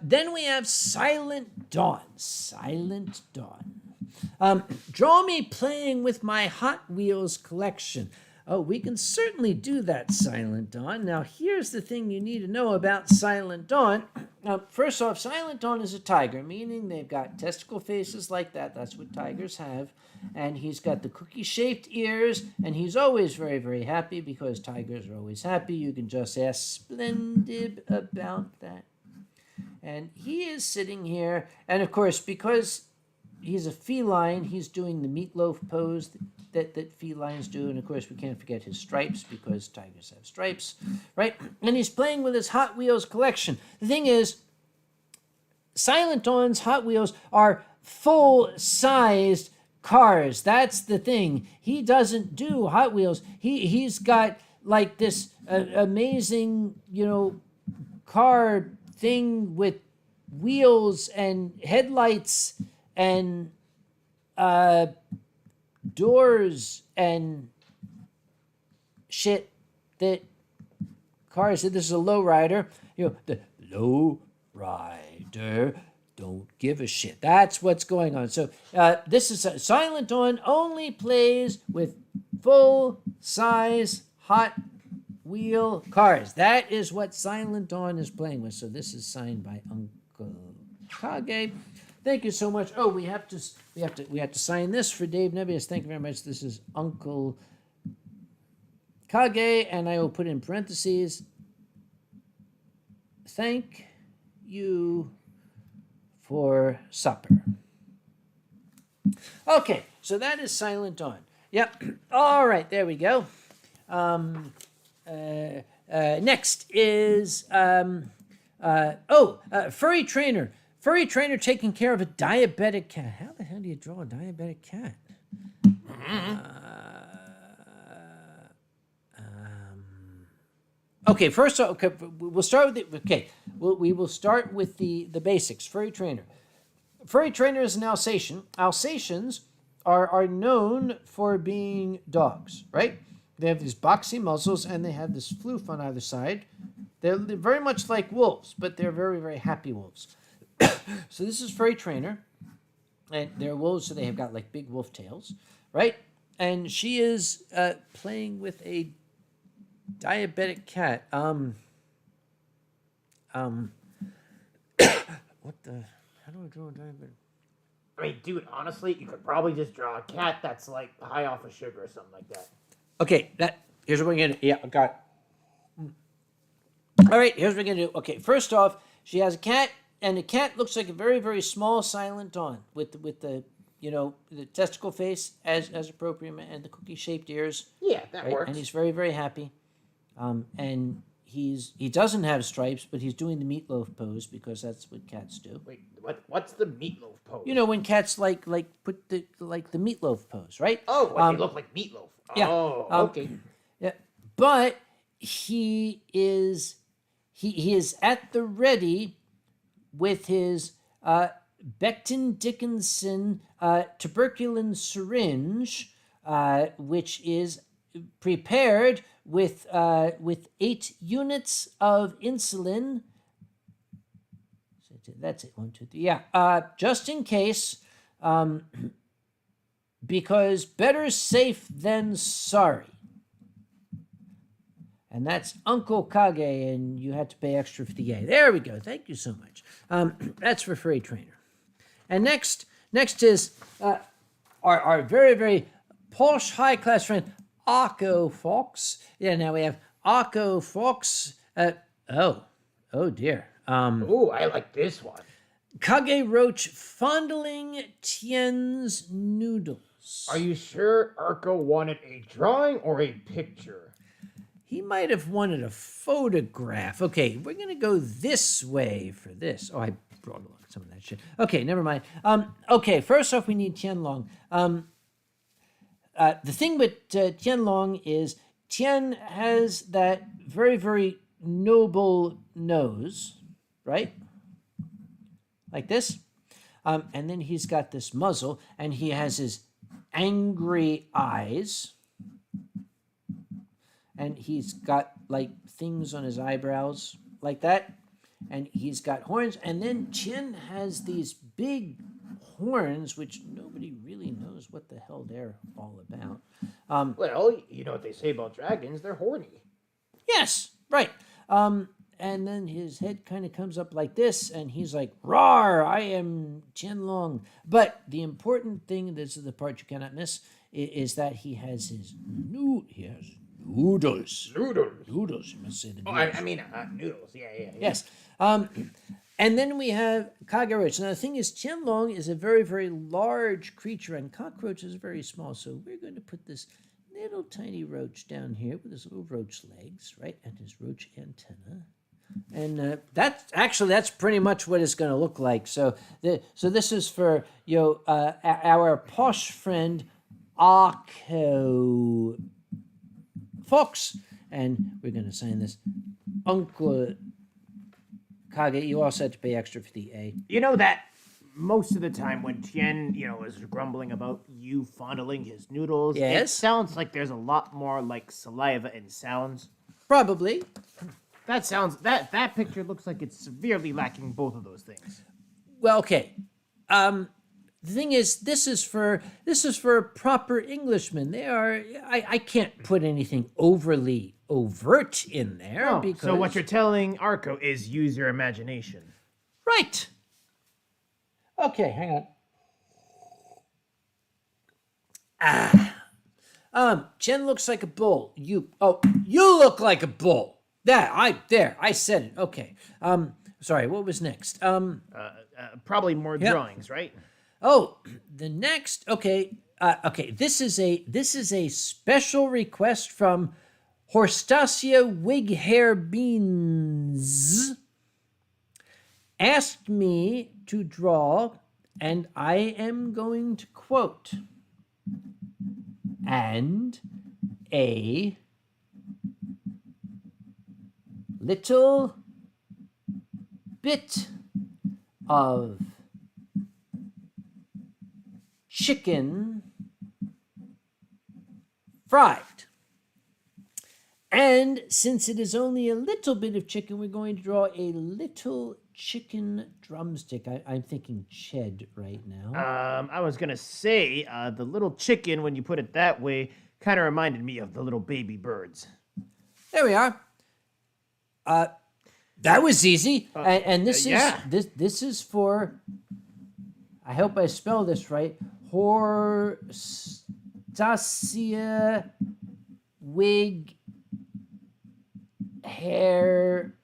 [SPEAKER 1] Then we have Silent Dawn. Silent Dawn. Draw me playing with my Hot Wheels collection. Oh, we can certainly do that, Silent Dawn. Now, here's the thing you need to know about Silent Dawn. First off, Silent Dawn is a tiger, meaning they've got testicle faces like that. That's what tigers have. And he's got the cookie-shaped ears, and he's always very, very happy, because tigers are always happy. You can just ask Splendid about that. And he is sitting here, and of course, because he's a feline, he's doing the meatloaf pose that felines do. And of course, we can't forget his stripes, because tigers have stripes, right? And he's playing with his Hot Wheels collection. The thing is, Silent Dawn's Hot Wheels are full-sized cars. That's the thing. He doesn't do Hot Wheels. He's got like this amazing, car thing with wheels and headlights and doors and shit that cars. This is a lowrider. The lowrider don't give a shit. That's what's going on. So this is Silent Dawn only plays with full-size Hot Wheel cars. That is what Silent Dawn is playing with. So this is signed by Uncle Kage. Thank you so much. Oh, we have to sign this for Dave Nebius. Thank you very much. This is Uncle Kage, and I will put in parentheses, thank you for supper. Okay, so that is Silent Dawn. Yep. All right, there we go. Next is Furry Trainer. Furry Trainer taking care of a diabetic cat. How the hell do you draw a diabetic cat? Okay, first, okay, we'll start with the, okay, we will start with the basics. Furry Trainer. Furry Trainer is an Alsatian. Alsatians are known for being dogs, right? They have these boxy muzzles, and they have this floof on either side. They're very much like wolves, but they're very, very happy wolves. So this is Furry Trainer, and they're wolves, so they have got like big wolf tails, right? And she is playing with a diabetic cat. What the? How do I draw a diabetic?
[SPEAKER 2] I mean, dude, honestly, you could probably just draw a cat that's like high off of sugar or something like that.
[SPEAKER 1] Okay, here's what we're gonna do. Yeah, I got it. All right, here's what we're gonna do. Okay, first off, she has a cat, and the cat looks like a very, very small silent dawn with the the testicle face as appropriate and the cookie shaped ears.
[SPEAKER 2] Yeah, that
[SPEAKER 1] right?
[SPEAKER 2] works.
[SPEAKER 1] And he's very, very happy. And he doesn't have stripes, but he's doing the meatloaf pose because that's what cats do.
[SPEAKER 2] Wait, what's the meatloaf pose?
[SPEAKER 1] You know when cats like put the meatloaf pose, right?
[SPEAKER 2] Oh, they look like meatloaf.
[SPEAKER 1] Yeah.
[SPEAKER 2] Oh, okay.
[SPEAKER 1] Yeah, but he is at the ready with his Becton Dickinson tuberculin syringe, which is prepared with 8 units of insulin. That's it. 1, 2, 3. Yeah. Just in case, because better safe than sorry. And that's Uncle Kage, and you had to pay extra for the A. There we go. Thank you so much. That's for Furry Trainer. And next is our very, very posh, high-class friend, Akko Fox. Yeah, now we have Akko Fox. Oh dear.
[SPEAKER 2] Ooh, I like this one.
[SPEAKER 1] Kage Roach fondling Tien's noodles.
[SPEAKER 2] Are you sure Arco wanted a drawing or a picture?
[SPEAKER 1] He might have wanted a photograph. Okay, we're going to go this way for this. Oh, I brought along some of that shit. Okay, never mind. Okay, first off, we need Tianlong. The thing with Tianlong is Tien has that very, very noble nose, right? Like this. And then he's got this muzzle, and he has his angry eyes. And he's got like things on his eyebrows like that. And he's got horns. And then Tien has these big horns, which nobody really knows what the hell they're all about.
[SPEAKER 2] Well, you know what they say about dragons, they're horny.
[SPEAKER 1] Yes, right. And then his head kind of comes up like this, and he's like, "Rawr, I am Tianlong." But the important thing, this is the part you cannot miss, is that he has noodles. Noodles, you must say the noodles.
[SPEAKER 2] I mean, noodles, yeah.
[SPEAKER 1] Yes. And then we have Cockroach. Now, the thing is, Tianlong is a very, very large creature, and Cockroach is very small. So we're going to put this little tiny roach down here with his little roach legs, right, and his roach antenna. And that's pretty much what it's going to look like. So this is for our posh friend Akko Fox, and we're going to sign this. Uncle Kage, you also had to pay extra for the A.
[SPEAKER 2] You know that most of the time when Tien, is grumbling about you fondling his noodles,
[SPEAKER 1] yes,
[SPEAKER 2] it sounds like there's a lot more like saliva and sounds.
[SPEAKER 1] Probably.
[SPEAKER 2] That picture looks like it's severely lacking both of those things.
[SPEAKER 1] Well, okay. The thing is, this is for proper Englishmen. They are. I can't put anything overly overt in there because.
[SPEAKER 2] So what you're telling Arco is use your imagination.
[SPEAKER 1] Right. Okay, hang on. Jen looks like a bull. You look like a bull. I said it. Okay. Sorry. What was next?
[SPEAKER 2] Probably more drawings, right?
[SPEAKER 1] Oh, the next. Okay. This is a special request from Horstasia Wig Hair Beans. Asked me to draw, and I am going to quote, and a little bit of chicken fried. And since it is only a little bit of chicken, we're going to draw a little chicken drumstick. I'm thinking ched right now.
[SPEAKER 2] I was gonna say the little chicken, when you put it that way, kind of reminded me of the little baby birds.
[SPEAKER 1] There we are. That was easy. And this is this is for, I hope I spell this right, Horstasia Wig Hair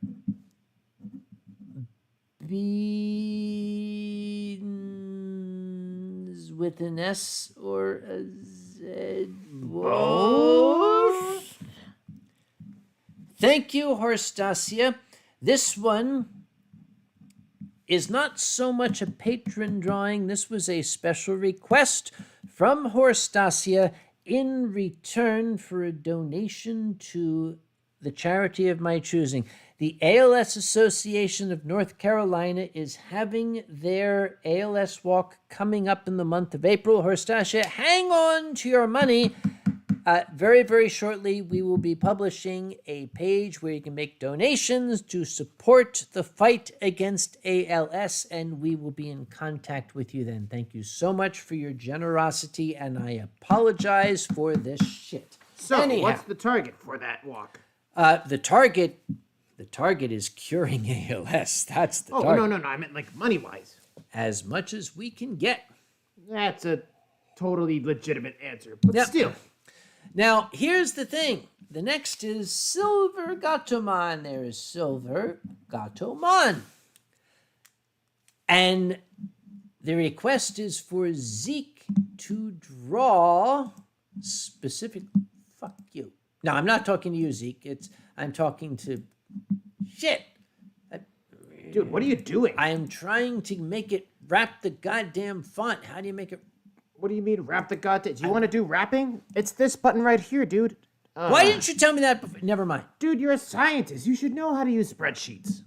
[SPEAKER 1] Beans with an S or a Z?
[SPEAKER 2] Both?
[SPEAKER 1] Thank you, Horstasia. This one is not so much a patron drawing. This was a special request from Horstasia in return for a donation to the charity of my choosing. The ALS Association of North Carolina is having their ALS walk coming up in the month of April. Horstasia, hang on to your money. Very, very shortly, we will be publishing a page where you can make donations to support the fight against ALS, and we will be in contact with you then. Thank you so much for your generosity, and I apologize for this shit.
[SPEAKER 2] So,
[SPEAKER 1] Anyhow,
[SPEAKER 2] what's the target for that walk?
[SPEAKER 1] the target is curing ALS. That's the target.
[SPEAKER 2] No. I meant like money-wise.
[SPEAKER 1] As much as we can get.
[SPEAKER 2] That's a totally legitimate answer, but
[SPEAKER 1] Yep.
[SPEAKER 2] still.
[SPEAKER 1] Now, here's the thing. The next is Silver Gatomon. There is Silver Gatomon. And the request is for Zeke to draw specific... Fuck you. No, I'm not talking to you, Zeke. I'm talking to... Shit.
[SPEAKER 2] Dude, what are you doing?
[SPEAKER 1] I am trying to make it wrap the goddamn font. How do you make it...
[SPEAKER 2] What do you mean, wrap the goddamn... Do you want to do wrapping? It's this button right here, dude.
[SPEAKER 1] Why didn't you tell me that before? Never mind.
[SPEAKER 2] Dude, you're a scientist. You should know how to use spreadsheets.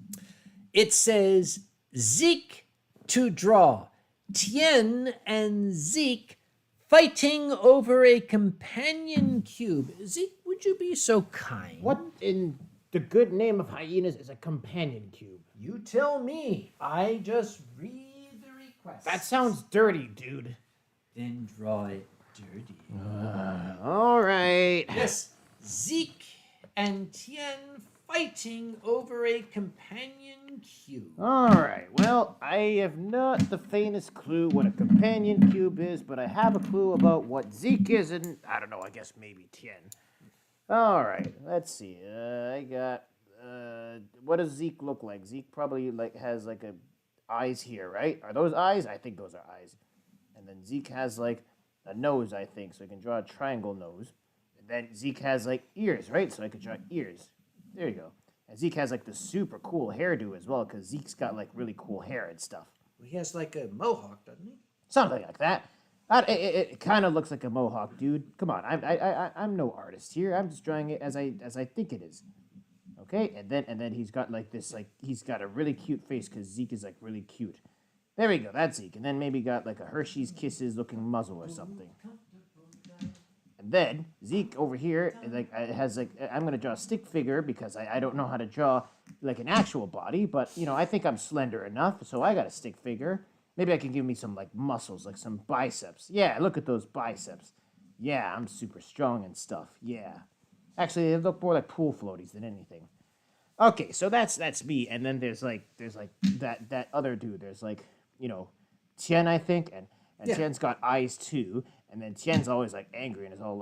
[SPEAKER 1] It says Zeke to draw. Tien and Zeke fighting over a companion cube. Zeke, would you be so kind?
[SPEAKER 2] What in the good name of hyenas is a companion cube?
[SPEAKER 1] You tell me. I just read the request.
[SPEAKER 2] That sounds dirty, dude.
[SPEAKER 1] Then draw it dirty.
[SPEAKER 2] All right.
[SPEAKER 1] Yes, Zeke and Tien fighting over a companion cube.
[SPEAKER 2] All right. Well, I have not the faintest clue what a companion cube is, but I have a clue about what Zeke is, and I don't know. I guess maybe Tien. All right. Let's see. I got. What does Zeke look like? Zeke probably has a eyes here, right? Are those eyes? I think those are eyes. And then Zeke has a nose, I think, so I can draw a triangle nose. And then Zeke has ears, right? So I could draw ears. There you go. And Zeke has the super cool hairdo as well, because Zeke's got really cool hair and stuff.
[SPEAKER 1] He has a mohawk, doesn't he?
[SPEAKER 2] Something like that. It kind of looks like a mohawk, dude. Come on, I'm no artist here. I'm just drawing it as I think it is. Okay, and then he's got he's got a really cute face because Zeke is really cute. There we go, that's Zeke. And then maybe got a Hershey's Kisses looking muzzle or something. And then Zeke over here has I'm gonna draw a stick figure because I don't know how to draw an actual body, but I think I'm slender enough, so I got a stick figure. Maybe I can give me some muscles, some biceps. Yeah, look at those biceps. Yeah, I'm super strong and stuff. Yeah. Actually, they look more like pool floaties than anything. Okay, so that's me. And then there's that other dude. There's Tien, I think, and yeah. Tien's got eyes too. And then Tien's always angry and is all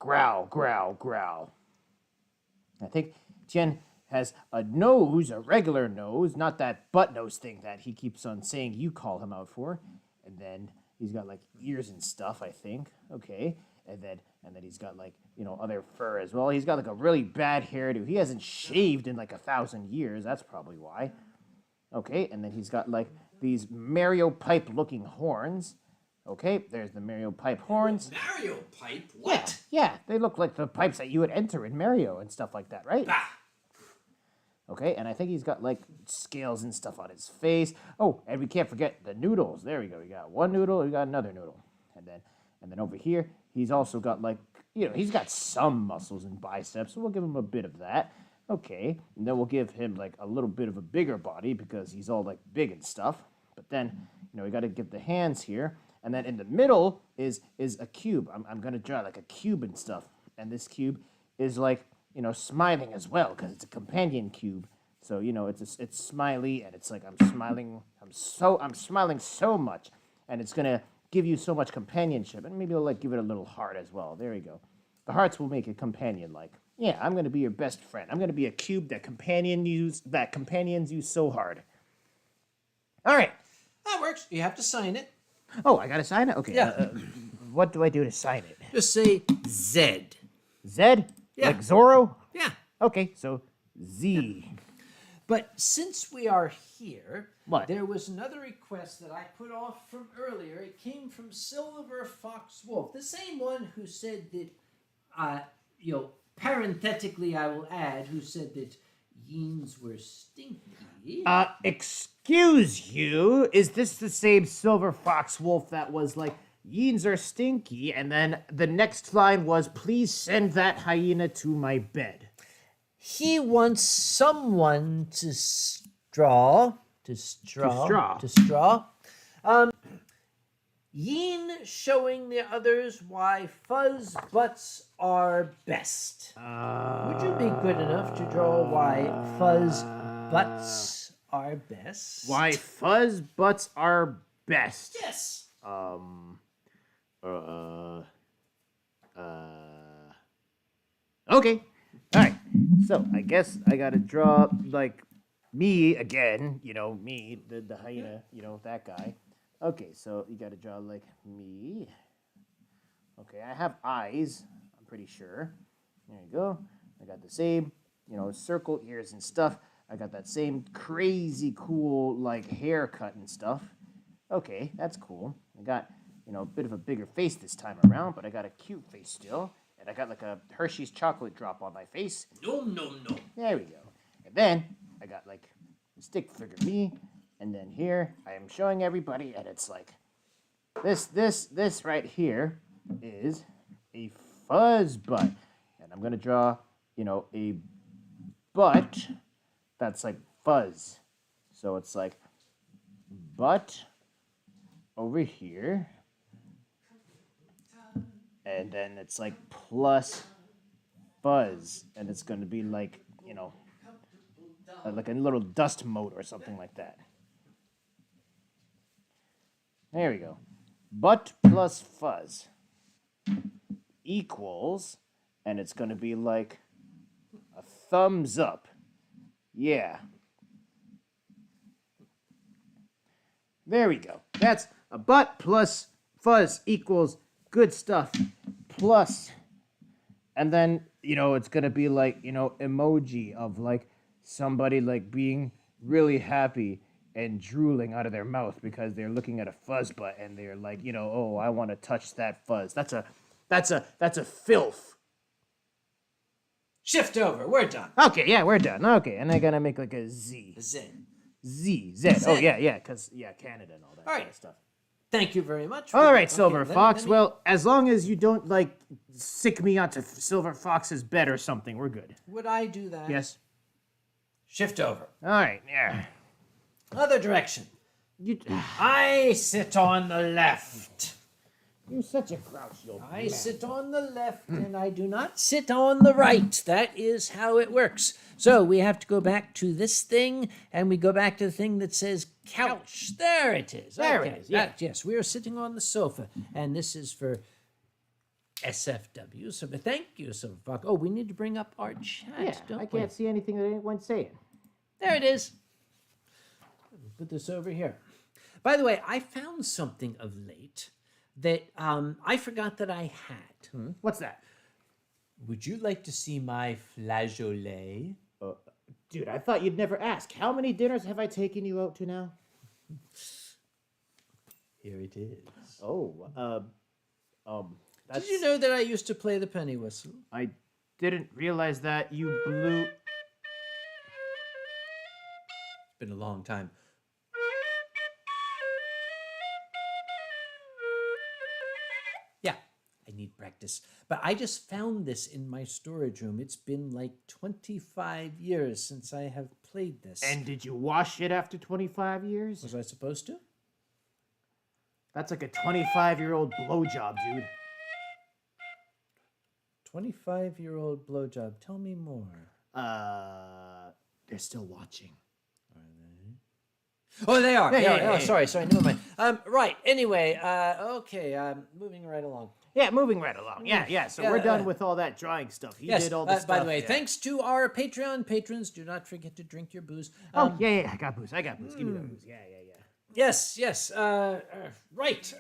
[SPEAKER 2] growl, growl, growl. I think Tien has a nose, a regular nose, not that butt nose thing that he keeps on saying you call him out for. And then he's got ears and stuff, I think. Okay. And then he's got other fur as well. He's got a really bad hairdo. He hasn't shaved in 1,000 years. That's probably why. Okay, and then he's got these Mario pipe looking horns. Okay, there's the Mario pipe horns.
[SPEAKER 1] Mario pipe? What?
[SPEAKER 2] Yeah, they look like the pipes that you would enter in Mario and stuff like that, right?
[SPEAKER 1] Ah.
[SPEAKER 2] Okay, and I think he's got scales and stuff on his face. Oh, and we can't forget the noodles. There we go. We got one noodle, we got another noodle. And then over here, he's also got he's got some muscles and biceps, so we'll give him a bit of that. Okay, and then we'll give him a little bit of a bigger body because he's all big and stuff. But then, we got to give the hands here. And then in the middle is a cube. I'm going to draw a cube and stuff. And this cube is smiling as well because it's a companion cube. So, it's smiley and it's I'm smiling. I'm smiling so much. And it's going to give you so much companionship. And maybe I'll give it a little heart as well. There you go. The hearts will make it companion-like. Yeah, I'm going to be your best friend. I'm going to be a cube that companions you so hard. All right.
[SPEAKER 1] That works. You have to sign it.
[SPEAKER 2] Oh, I gotta sign it. Okay.
[SPEAKER 1] Yeah.
[SPEAKER 2] What do I do to sign it?
[SPEAKER 1] Just say Z.
[SPEAKER 2] Z?
[SPEAKER 1] Yeah.
[SPEAKER 2] Like Zorro?
[SPEAKER 1] Yeah.
[SPEAKER 2] Okay, so Z.
[SPEAKER 1] But since we are here,
[SPEAKER 2] What?
[SPEAKER 1] there was another request that I put off from earlier. It came from Silver Fox Wolf, the same one who said that, parenthetically I will add, who said that yeans were stinky.
[SPEAKER 2] Excuse you? Is this the same Silver Fox Wolf that was like, yeans are stinky, and then the next line was, please send that hyena to my bed?
[SPEAKER 1] He wants someone to straw. Yeen showing the others why fuzz butts are best. Would you be good enough to draw why fuzz butts are best?
[SPEAKER 2] Why fuzz butts are best?
[SPEAKER 1] Yes.
[SPEAKER 2] Okay. All right. So I guess I gotta draw like me again. Me, the hyena. That guy. Okay. So you gotta draw like me. Okay. I have eyes. I'm pretty sure. There you go. I got the same, circle ears and stuff. I got that same crazy cool like haircut and stuff. Okay, that's cool. I got, a bit of a bigger face this time around, but I got a cute face still. And I got like a Hershey's chocolate drop on my face.
[SPEAKER 1] No.
[SPEAKER 2] There we go. And then I got like a stick figure me. And then here I am showing everybody, and it's like this right here is a fuzz butt. And I'm gonna draw, a butt that's like fuzz. So it's like butt over here. And then it's like plus fuzz. And it's going to be like, like a little dust mote or something like that. There we go. Butt plus fuzz equals, and it's going to be like a thumbs up. Yeah. There we go. That's a butt plus fuzz equals good stuff plus, and then, it's going to be like, emoji of like somebody like being really happy and drooling out of their mouth because they're looking at a fuzz butt and they're like, oh, I want to touch that fuzz. That's a filth.
[SPEAKER 1] Shift over. We're done.
[SPEAKER 2] Okay, yeah, we're done. Okay, and I gotta make like a Z. Z. Oh, yeah, because, Canada and all that kind of stuff.
[SPEAKER 1] Thank you very much.
[SPEAKER 2] All right, Silver Fox. Well, as long as you don't, like, sick me onto Silver Fox's bed or something, we're good.
[SPEAKER 1] Would I do that?
[SPEAKER 2] Yes.
[SPEAKER 1] Shift over.
[SPEAKER 2] All right, yeah.
[SPEAKER 1] Other direction. I sit on the left.
[SPEAKER 2] You're such a grouchy old
[SPEAKER 1] I
[SPEAKER 2] man.
[SPEAKER 1] sit on the left and I do not sit on the right. That is how it works. So we have to go back to this thing, and we go back to the thing that says couch. There it is.
[SPEAKER 2] There it is, yeah.
[SPEAKER 1] Yes, we are sitting on the sofa, and this is for SFW. So but thank you, Silver Fox. Oh, we need to bring up our chat,
[SPEAKER 2] Yeah,
[SPEAKER 1] don't
[SPEAKER 2] I
[SPEAKER 1] we?
[SPEAKER 2] can't see anything that anyone's saying.
[SPEAKER 1] There it is. Put this over here. By the way, I found something of late that I forgot that I had.
[SPEAKER 2] What's that?
[SPEAKER 1] Would you like to see my flageolet?
[SPEAKER 2] Dude, I thought you'd never ask. How many dinners have I taken you out to now?
[SPEAKER 1] Here it is.
[SPEAKER 2] Oh, that's...
[SPEAKER 1] Did you know that I used to play the penny whistle?
[SPEAKER 2] I didn't realize that you blew...
[SPEAKER 1] It's been a long time. Yeah, I need practice. But I just found this in my storage room. It's been like 25 years since I have played this.
[SPEAKER 2] And did you wash it after 25 years?
[SPEAKER 1] Was I supposed to?
[SPEAKER 2] That's like a 25-year-old blowjob, dude.
[SPEAKER 1] 25-year-old blowjob. Tell me more.
[SPEAKER 2] They're still watching.
[SPEAKER 1] Oh, they are.
[SPEAKER 2] Yeah.
[SPEAKER 1] Sorry, never mind. Right. Anyway, okay. Moving right along.
[SPEAKER 2] Yeah, moving right along. Yeah. So we're done with all that drawing stuff. He did all the stuff.
[SPEAKER 1] By the way, thanks to our Patreon patrons. Do not forget to drink your booze.
[SPEAKER 2] Yeah. I got booze. Give me that booze. Yeah.
[SPEAKER 1] Yes, yes. Right.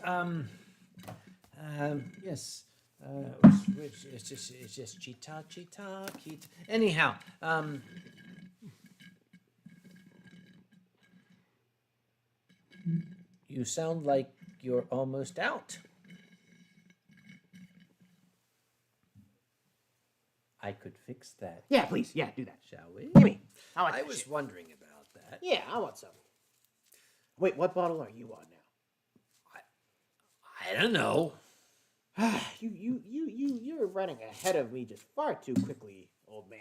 [SPEAKER 1] Yes. It's just cheetah. Anyhow, you sound like you're almost out. I could fix that.
[SPEAKER 2] Yeah, please. Yeah, do that.
[SPEAKER 1] Shall we?
[SPEAKER 2] Give me. I want
[SPEAKER 1] I
[SPEAKER 2] that
[SPEAKER 1] was
[SPEAKER 2] shit.
[SPEAKER 1] wondering about that.
[SPEAKER 2] Yeah, I want some. Wait, what bottle are you on
[SPEAKER 1] I don't know.
[SPEAKER 2] now? You're running ahead of me just far too quickly, old man.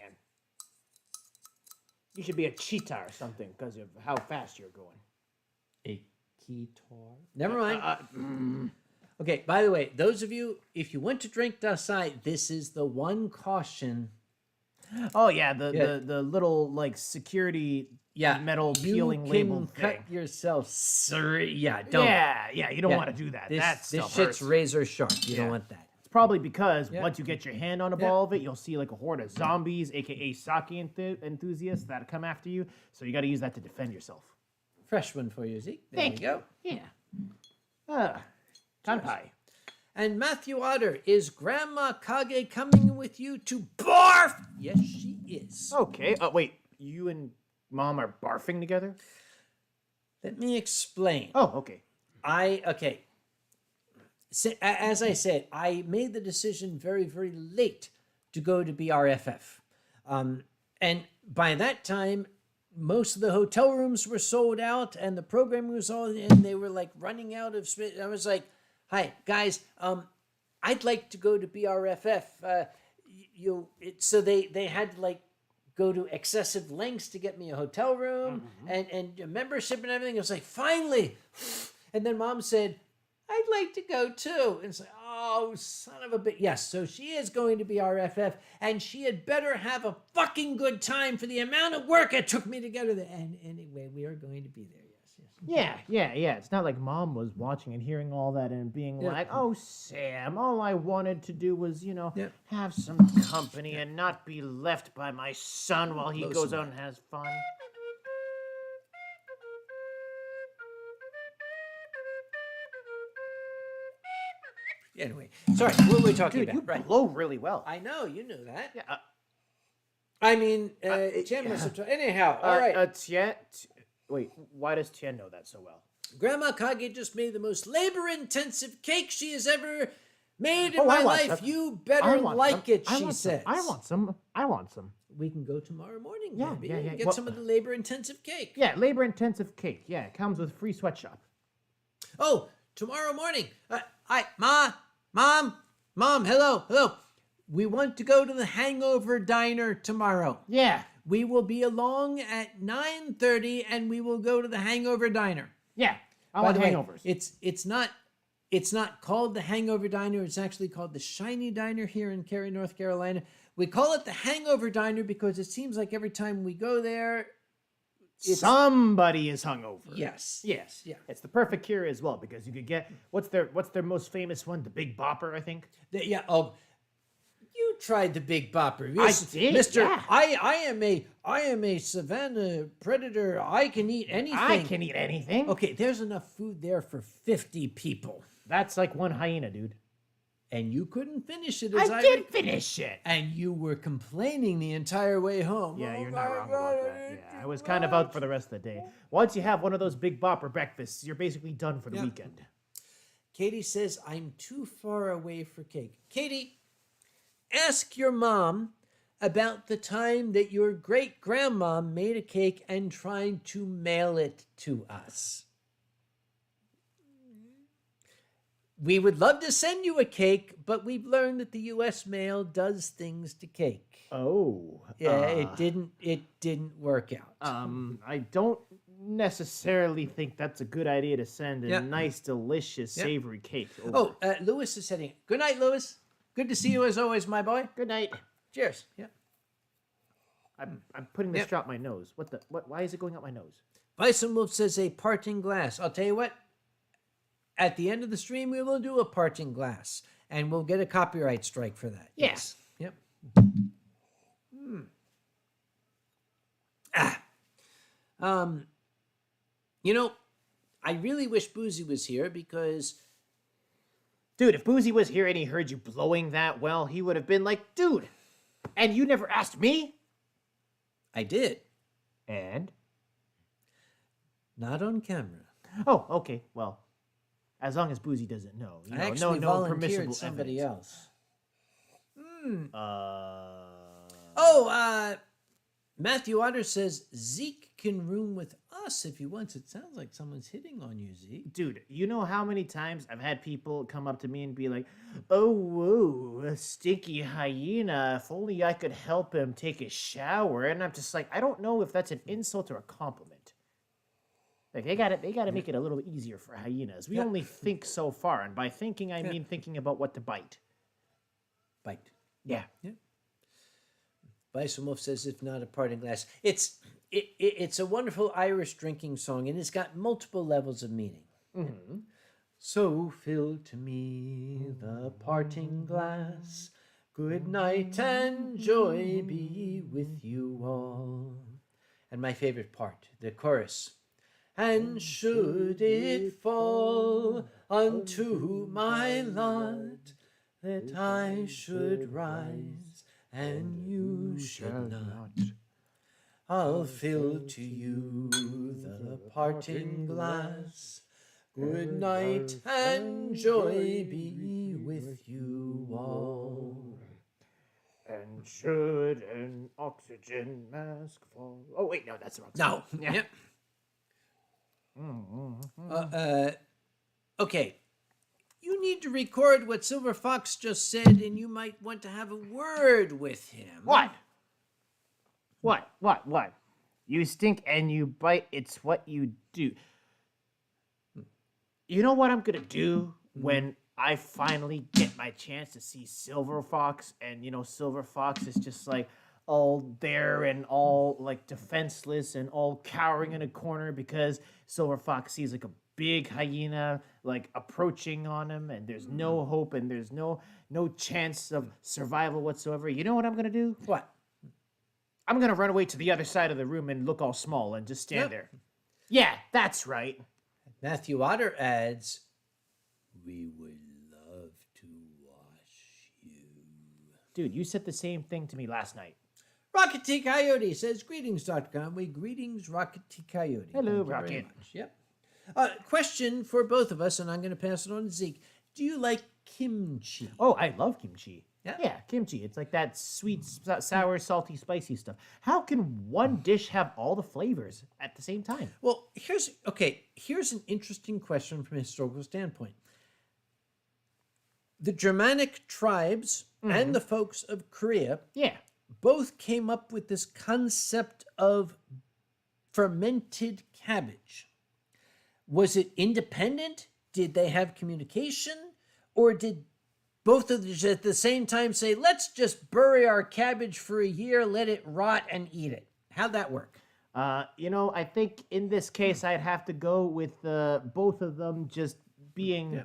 [SPEAKER 2] You should be a cheetah or something because of how fast you're going.
[SPEAKER 1] A keytar? Never mind.
[SPEAKER 2] Mm.
[SPEAKER 1] Okay, by the way, those of you, if you want to drink outside, this is the one caution.
[SPEAKER 2] Oh yeah, the little like security metal peeling label
[SPEAKER 1] cut
[SPEAKER 2] thing.
[SPEAKER 1] yourself. Sorry. Yeah, don't.
[SPEAKER 2] Yeah, you don't want to do that.
[SPEAKER 1] This
[SPEAKER 2] stuff
[SPEAKER 1] shit's
[SPEAKER 2] hurts.
[SPEAKER 1] razor sharp. You don't want that.
[SPEAKER 2] It's probably because once you get your hand on a
[SPEAKER 1] Yeah.
[SPEAKER 2] ball of it, you'll see like a horde of zombies, aka sake enthusiasts that come after you. So you got to use that to defend yourself.
[SPEAKER 1] Fresh one for you, Zeke. There
[SPEAKER 2] Thank
[SPEAKER 1] you go.
[SPEAKER 2] Yeah. Kanpai.
[SPEAKER 1] And Matthew Otter, is Grandma Kage coming with you to barf? Yes, she is.
[SPEAKER 2] Okay. Wait. You and Mom are barfing together?
[SPEAKER 1] Let me explain.
[SPEAKER 2] Oh, okay.
[SPEAKER 1] Okay. As I said, I made the decision very, very late to go to BRFF. And by that time, most of the hotel rooms were sold out and the programming was all, and they were like running out of space. I was like, hi, guys, I'd like to go to BRFF. So they had to like go to excessive lengths to get me a hotel room and a membership and everything. I was like, finally. And then Mom said, I'd like to go too. And it's like, oh, son of a bitch. Yes, so she is going to be RFF, and she had better have a fucking good time for the amount of work it took me to get her there. And anyway, we are going to be there, yes.
[SPEAKER 2] Yeah. It's not like Mom was watching and hearing all that and being like, oh, Sam, all I wanted to do was, have some company and not be left by my son while he goes out and has fun.
[SPEAKER 1] Anyway, sorry, what were we talking
[SPEAKER 2] Dude,
[SPEAKER 1] about?
[SPEAKER 2] you blow really well.
[SPEAKER 1] I know, you knew that.
[SPEAKER 2] Yeah.
[SPEAKER 1] I mean, Tien must have anyhow, all right.
[SPEAKER 2] Tien, wait, why does Tien know that so well?
[SPEAKER 1] Grandma Kage just made the most labor-intensive cake she has ever made in
[SPEAKER 2] Oh,
[SPEAKER 1] my
[SPEAKER 2] I want
[SPEAKER 1] life.
[SPEAKER 2] some.
[SPEAKER 1] You
[SPEAKER 2] I
[SPEAKER 1] better
[SPEAKER 2] want
[SPEAKER 1] like
[SPEAKER 2] some.
[SPEAKER 1] it,
[SPEAKER 2] I
[SPEAKER 1] she
[SPEAKER 2] want some.
[SPEAKER 1] says.
[SPEAKER 2] I want some.
[SPEAKER 1] We can go tomorrow morning,
[SPEAKER 2] Yeah,
[SPEAKER 1] maybe.
[SPEAKER 2] yeah.
[SPEAKER 1] Get
[SPEAKER 2] Well-
[SPEAKER 1] some of the labor-intensive cake.
[SPEAKER 2] Yeah, labor-intensive cake. Yeah, it comes with free sweatshop.
[SPEAKER 1] Oh, tomorrow morning. Mom, hello. We want to go to the Hangover Diner tomorrow.
[SPEAKER 2] Yeah,
[SPEAKER 1] We will be along at 9:30, and we will go to the Hangover Diner.
[SPEAKER 2] yeah. I
[SPEAKER 1] By
[SPEAKER 2] want
[SPEAKER 1] the way,
[SPEAKER 2] hangovers.
[SPEAKER 1] it's not called the Hangover Diner. It's actually called the Shiny Diner here in Cary, North Carolina. We call it the Hangover Diner because it seems like every time we go there,
[SPEAKER 2] Somebody is hungover.
[SPEAKER 1] yes.
[SPEAKER 2] Yeah. It's the perfect cure as well because you could get what's their most famous one? The Big Bopper, I think.
[SPEAKER 1] You tried the Big Bopper.
[SPEAKER 2] I did,
[SPEAKER 1] Mister.
[SPEAKER 2] yeah.
[SPEAKER 1] I am a savanna predator. I can eat anything.
[SPEAKER 2] I can eat anything.
[SPEAKER 1] Okay, there's enough food there for 50 people,
[SPEAKER 2] That's like one hyena, dude.
[SPEAKER 1] and you couldn't finish it.
[SPEAKER 2] I did finish it.
[SPEAKER 1] And you were complaining the entire way home.
[SPEAKER 2] Yeah,
[SPEAKER 1] Oh
[SPEAKER 2] you're
[SPEAKER 1] my
[SPEAKER 2] not wrong
[SPEAKER 1] God,
[SPEAKER 2] about that. Yeah, I was kind of out for the rest of the day. Once you have one of those Big Bopper breakfasts, you're basically done for the
[SPEAKER 1] Yeah.
[SPEAKER 2] weekend.
[SPEAKER 1] Katie says, I'm too far away for cake. Katie, ask your mom about the time that your great-grandma made a cake and tried to mail it to us. We would love to send you a cake, but we've learned that the U.S. mail does things to cake.
[SPEAKER 2] Oh.
[SPEAKER 1] Yeah, it didn't work out.
[SPEAKER 2] I don't necessarily think that's a good idea to send a
[SPEAKER 1] Yeah.
[SPEAKER 2] nice, delicious,
[SPEAKER 1] Yeah.
[SPEAKER 2] savory cake. over.
[SPEAKER 1] Oh, Lewis is setting. Good night, Lewis. Good to see you as always, my boy.
[SPEAKER 2] Good night.
[SPEAKER 1] Cheers. Yeah.
[SPEAKER 2] I'm putting this straw up my nose. Why is it going up my nose?
[SPEAKER 1] Bison Wolf says a parting glass. I'll tell you what. At the end of the stream, we will do a parting glass, and we'll get a copyright strike for that.
[SPEAKER 2] Yes.
[SPEAKER 1] Yep. I really wish Boozy was here because...
[SPEAKER 2] Dude, if Boozy was here and he heard you blowing that well, he would have been like, dude, and you never asked me?
[SPEAKER 1] I did.
[SPEAKER 2] And?
[SPEAKER 1] Not on camera.
[SPEAKER 2] Oh, okay, well, as long as Boozy doesn't know. You know,
[SPEAKER 1] I actually
[SPEAKER 2] no
[SPEAKER 1] volunteered
[SPEAKER 2] permissible
[SPEAKER 1] somebody
[SPEAKER 2] evidence.
[SPEAKER 1] else. Matthew Otter says Zeke can room with us if he wants. It sounds like someone's hitting on you, Zeke.
[SPEAKER 2] Dude, you know how many times I've had people come up to me and be like, oh, whoa, a stinky hyena. If only I could help him take a shower. And I'm just like, I don't know if that's an insult or a compliment. Like, they gotta make it a little easier for hyenas. We only think so far. And by thinking, I mean thinking about what to bite.
[SPEAKER 1] Bite.
[SPEAKER 2] Yeah.
[SPEAKER 1] Bisomorph says, if not a parting glass. It's a wonderful Irish drinking song, and it's got multiple levels of meaning.
[SPEAKER 2] Mm-hmm.
[SPEAKER 1] So fill to me the parting glass. Good night and joy be with you all. And my favorite part, the chorus. And should it fall unto my lot that I should rise and you should not, I'll fill to you the parting glass. Good night and joy be with you all.
[SPEAKER 2] And should an oxygen mask fall? Oh, wait, no, that's the wrong song.
[SPEAKER 1] No. Yep. Okay. You need to record what Silver Fox just said, and you might want to have a word with him.
[SPEAKER 2] What? What? You stink and you bite. It's what you do. You know what I'm going to do when I finally get my chance to see Silver Fox? And, you know, Silver Fox is just like all there and all like defenseless and all cowering in a corner because Silver Fox sees like a big hyena like approaching on him and there's no hope and there's no chance of survival whatsoever. You know what I'm going to do?
[SPEAKER 1] What?
[SPEAKER 2] I'm going to run away to the other side of the room and look all small and just stand there. Yeah, that's right.
[SPEAKER 1] Matthew Otter adds, we would love to wash you.
[SPEAKER 2] Dude, you said the same thing to me last night.
[SPEAKER 1] Rocket T. Coyote says, greetings, Dr. Conway. Greetings, Rocket T. Coyote.
[SPEAKER 2] Hello,
[SPEAKER 1] Thank you
[SPEAKER 2] Rocket.
[SPEAKER 1] very much. Yep. Question for both of us, and I'm going to pass it on to Zeke. Do you like kimchi?
[SPEAKER 2] Oh, I love kimchi.
[SPEAKER 1] Yeah?
[SPEAKER 2] Kimchi. It's like that sweet, sour, salty, spicy stuff. How can one dish have all the flavors at the same time?
[SPEAKER 1] Well, here's an interesting question from a historical standpoint. The Germanic tribes and the folks of Korea both came up with this concept of fermented cabbage. Was it independent? Did they have communication? Or did both of them at the same time say, let's just bury our cabbage for a year, let it rot, and eat it? How'd that work?
[SPEAKER 2] I think in this case, I'd have to go with both of them just being,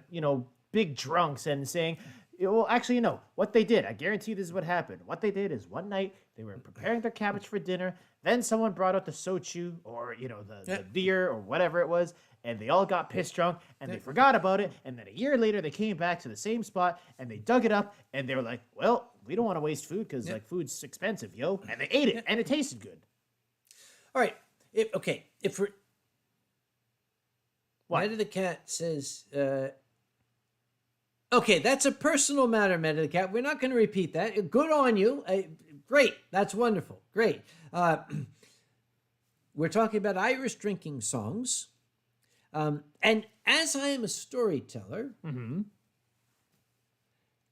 [SPEAKER 2] big drunks and saying, well, actually, what they did, I guarantee this is what happened. What they did is one night they were preparing their cabbage for dinner. Then someone brought out the sochu or, the beer or whatever it was. And they all got pissed drunk and they forgot about it. And then a year later, they came back to the same spot and they dug it up and they were like, well, we don't want to waste food because food's expensive, yo. And they ate it and it tasted good.
[SPEAKER 1] All right. If we're... Meta the Cat says... Okay, that's a personal matter, Meta the Cat. We're not going to repeat that. Good on you. Great. That's wonderful. Great. We're talking about Irish drinking songs. And as I am a storyteller,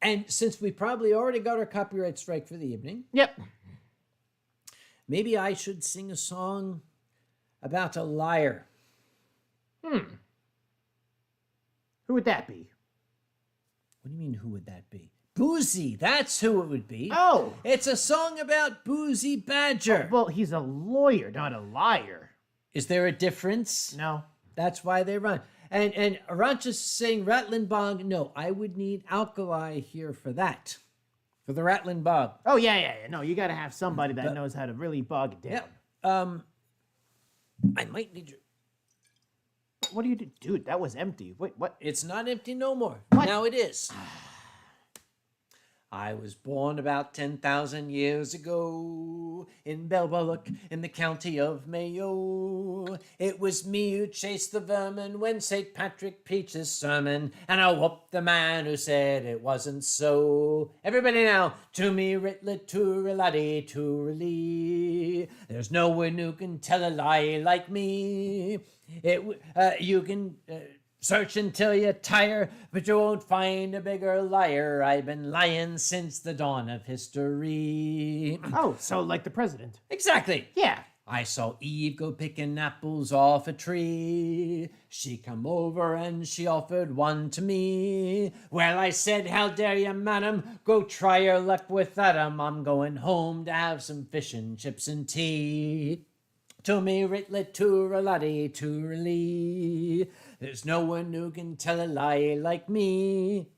[SPEAKER 1] and since we probably already got our copyright strike for the evening, maybe I should sing a song about a liar.
[SPEAKER 2] Who would that be?
[SPEAKER 1] What do you mean, who would that be? Boozy, that's who it would be.
[SPEAKER 2] Oh!
[SPEAKER 1] It's a song about Boozy Badger.
[SPEAKER 2] Oh, well, he's a lawyer, not a liar.
[SPEAKER 1] Is there a difference?
[SPEAKER 2] No.
[SPEAKER 1] That's why they run. And Arancha's saying Ratlin Bog. No, I would need Alkali here for that. For the Ratlin Bog.
[SPEAKER 2] Oh, yeah. No, you got to have somebody that knows how to really bog it down.
[SPEAKER 1] I might need you.
[SPEAKER 2] What do you do? Dude, that was empty. Wait, what?
[SPEAKER 1] It's not empty no more.
[SPEAKER 2] What?
[SPEAKER 1] Now it is. I was born about 10,000 years ago in Belballock in the county of Mayo. It was me who chased the vermin when St. Patrick preached his sermon, and I whooped the man who said it wasn't so. Everybody now, to me ritlet to lee. There's no one who can tell a lie like me. You can... search until you tire, but you won't find a bigger liar. I've been lying since the dawn of history.
[SPEAKER 2] Oh, so like the president.
[SPEAKER 1] Exactly.
[SPEAKER 2] Yeah.
[SPEAKER 1] I saw Eve go picking apples off a tree. She come over and she offered one to me. Well, I said, how dare you, madam? Go try your luck with Adam. I'm going home to have some fish and chips and tea. To me, ritlet to lee. There's no one who can tell a lie like me.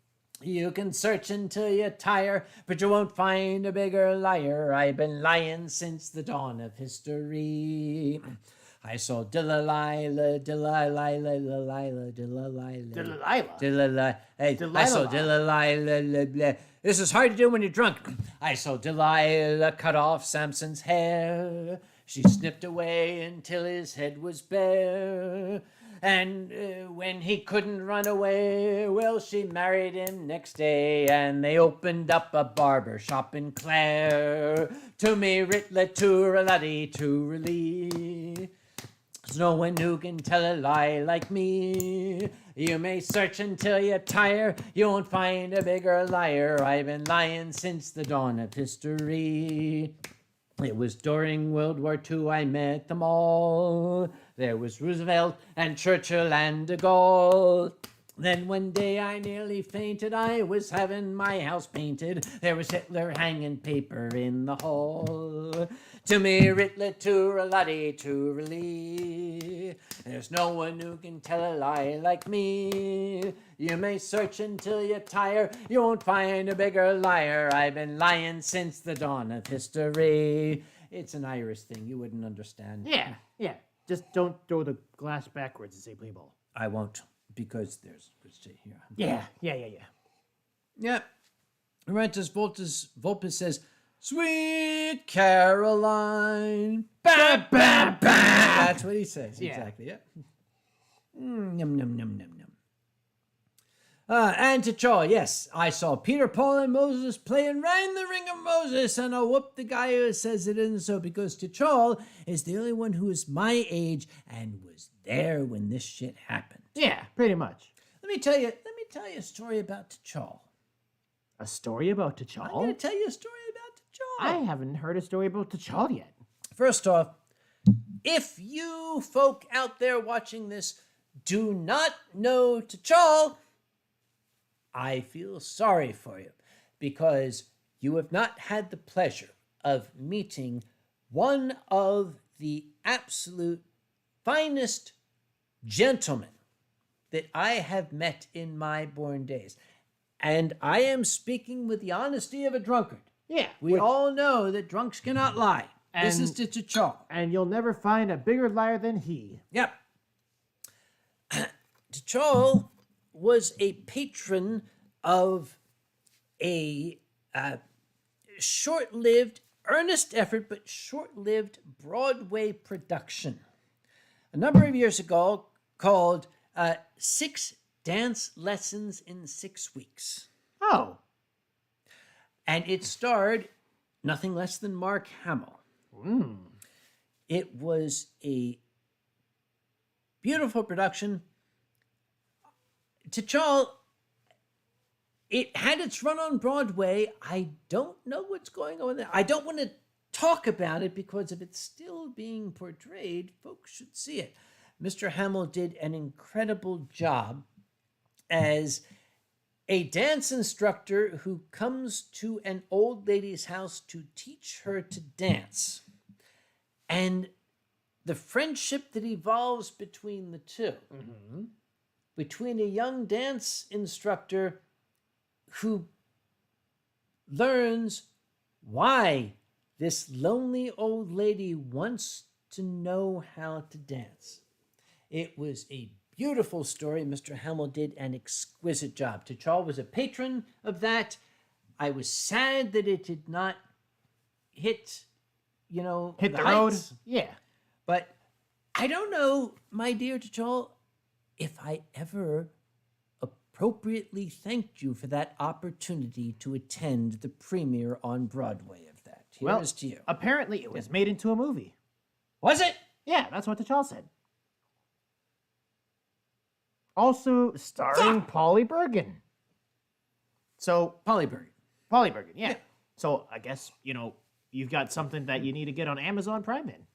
[SPEAKER 1] You can search until you tire, but you won't find a bigger liar. I've been lying since the dawn of history. I saw Delilah. I saw Delilah. This is hard to do when you're drunk. I saw Delilah cut off Samson's hair. She snipped away until his head was bare. And when he couldn't run away, well, she married him next day, and they opened up a barber shop in Clare. To me, ritlet to lee. There's no one who can tell a lie like me. You may search until you tire, you won't find a bigger liar. I've been lying since the dawn of history. It was during World War II I met them all. There was Roosevelt and Churchill and de Gaulle. Then one day I nearly fainted. I was having my house painted. There was Hitler hanging paper in the hall. To me, ritlet to lee. There's no one who can tell a lie like me. You may search until you tire. You won't find a bigger liar. I've been lying since the dawn of history. It's an Irish thing. You wouldn't understand.
[SPEAKER 2] Yeah. Just don't throw the glass backwards and say play ball.
[SPEAKER 1] I won't, because there's crochet here.
[SPEAKER 2] Yeah.
[SPEAKER 1] Yeah. Rentus Volpus says, Sweet Caroline. Ba, ba, ba. That's what he says.
[SPEAKER 2] Yeah.
[SPEAKER 1] Exactly. Yeah. Yum, yum, yum, yum, yum. And to Chaw, yes, I saw Peter, Paul, and Moses playing right in the ring of Moses, and I'll whoop the guy who says it isn't so, because T'Chall is the only one who is my age and was there when this shit happened.
[SPEAKER 2] Yeah, pretty much.
[SPEAKER 1] Let me tell you a story about T'Chall.
[SPEAKER 2] A story about T'Chall?
[SPEAKER 1] I'm going to tell you a story about T'Chall.
[SPEAKER 2] I haven't heard a story about T'Chall yet.
[SPEAKER 1] First off, if you folk out there watching this do not know T'Chall, I feel sorry for you, because you have not had the pleasure of meeting one of the absolute finest gentlemen that I have met in my born days. And I am speaking with the honesty of a drunkard.
[SPEAKER 2] Yeah.
[SPEAKER 1] We all know that drunks cannot lie. This is T'Chall.
[SPEAKER 2] And you'll never find a bigger liar than he.
[SPEAKER 1] Yep. T'Chall was a patron of a short-lived, earnest effort, but short-lived Broadway production a number of years ago called 6 Dance Lessons in 6 Weeks.
[SPEAKER 2] Oh.
[SPEAKER 1] And it starred nothing less than Mark Hamill. It was a beautiful production. T'Chall, it had its run on Broadway. I don't know what's going on there. I don't want to talk about it, because if it's still being portrayed, folks should see it. Mr. Hamill did an incredible job as a dance instructor who comes to an old lady's house to teach her to dance. And the friendship that evolves between the two, between a young dance instructor who learns why this lonely old lady wants to know how to dance. It was a beautiful story. Mr. Hamill did an exquisite job. T'Chall was a patron of that. I was sad that it did not hit,
[SPEAKER 2] Hit
[SPEAKER 1] the
[SPEAKER 2] the road.
[SPEAKER 1] heights.
[SPEAKER 2] Yeah.
[SPEAKER 1] But I don't know, my dear T'Chall, if I ever appropriately thanked you for that opportunity to attend the premiere on Broadway of that. Here is to you.
[SPEAKER 2] Apparently it was made into a movie.
[SPEAKER 1] Was it?
[SPEAKER 2] Yeah, that's what T'Chall said. Also starring Polly Bergen. So,
[SPEAKER 1] Polly Bergen.
[SPEAKER 2] Polly Bergen, yeah. So, I guess, you've got something that you need to get on Amazon Prime then.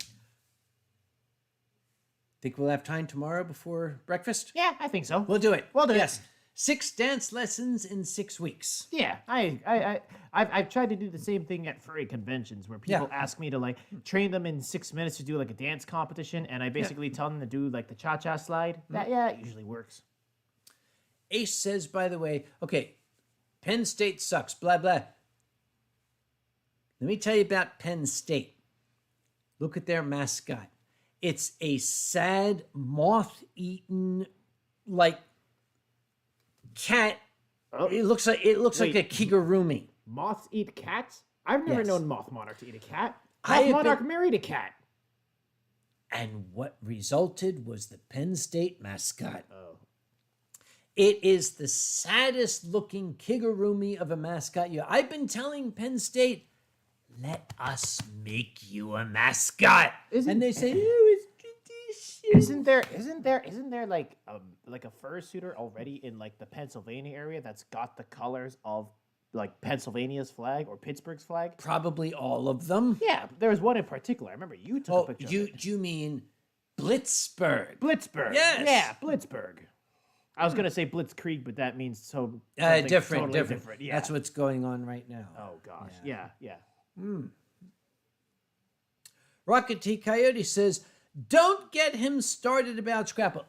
[SPEAKER 1] Think we'll have time tomorrow before breakfast?
[SPEAKER 2] Yeah, I think so.
[SPEAKER 1] We'll do it.
[SPEAKER 2] We'll do it.
[SPEAKER 1] Yes. 6 dance lessons in 6 weeks.
[SPEAKER 2] Yeah, I've tried to do the same thing at furry conventions where people ask me to train them in 6 minutes to do a dance competition, and I basically tell them to do the cha-cha slide. That it usually works.
[SPEAKER 1] Ace says, by the way, okay, Penn State sucks, blah blah. Let me tell you about Penn State. Look at their mascot. It's a sad, moth-eaten, cat.
[SPEAKER 2] Oh.
[SPEAKER 1] It looks like a kigurumi.
[SPEAKER 2] Moths eat cats? I've never
[SPEAKER 1] Yes.
[SPEAKER 2] known Moth Monarch to eat a cat.
[SPEAKER 1] I
[SPEAKER 2] Moth
[SPEAKER 1] have
[SPEAKER 2] Monarch married a cat.
[SPEAKER 1] And what resulted was the Penn State mascot.
[SPEAKER 2] Oh.
[SPEAKER 1] It is the saddest looking kigurumi of a mascot. I've been telling Penn State, let us make you a mascot. And they say, it's tradition.
[SPEAKER 2] Isn't there like a fursuiter already in the Pennsylvania area that's got the colors of Pennsylvania's flag or Pittsburgh's flag?
[SPEAKER 1] Probably all of them.
[SPEAKER 2] Yeah, there was one in particular. I remember you took a picture of it.
[SPEAKER 1] You mean Blitzburg?
[SPEAKER 2] Blitzburg.
[SPEAKER 1] Yes.
[SPEAKER 2] Yeah, Blitzburg. I was gonna say Blitzkrieg, but that means something
[SPEAKER 1] different.
[SPEAKER 2] totally different. Yeah.
[SPEAKER 1] That's what's going on right now.
[SPEAKER 2] Oh gosh. Yeah.
[SPEAKER 1] Rocket T Coyote says, don't get him started about Scrapple.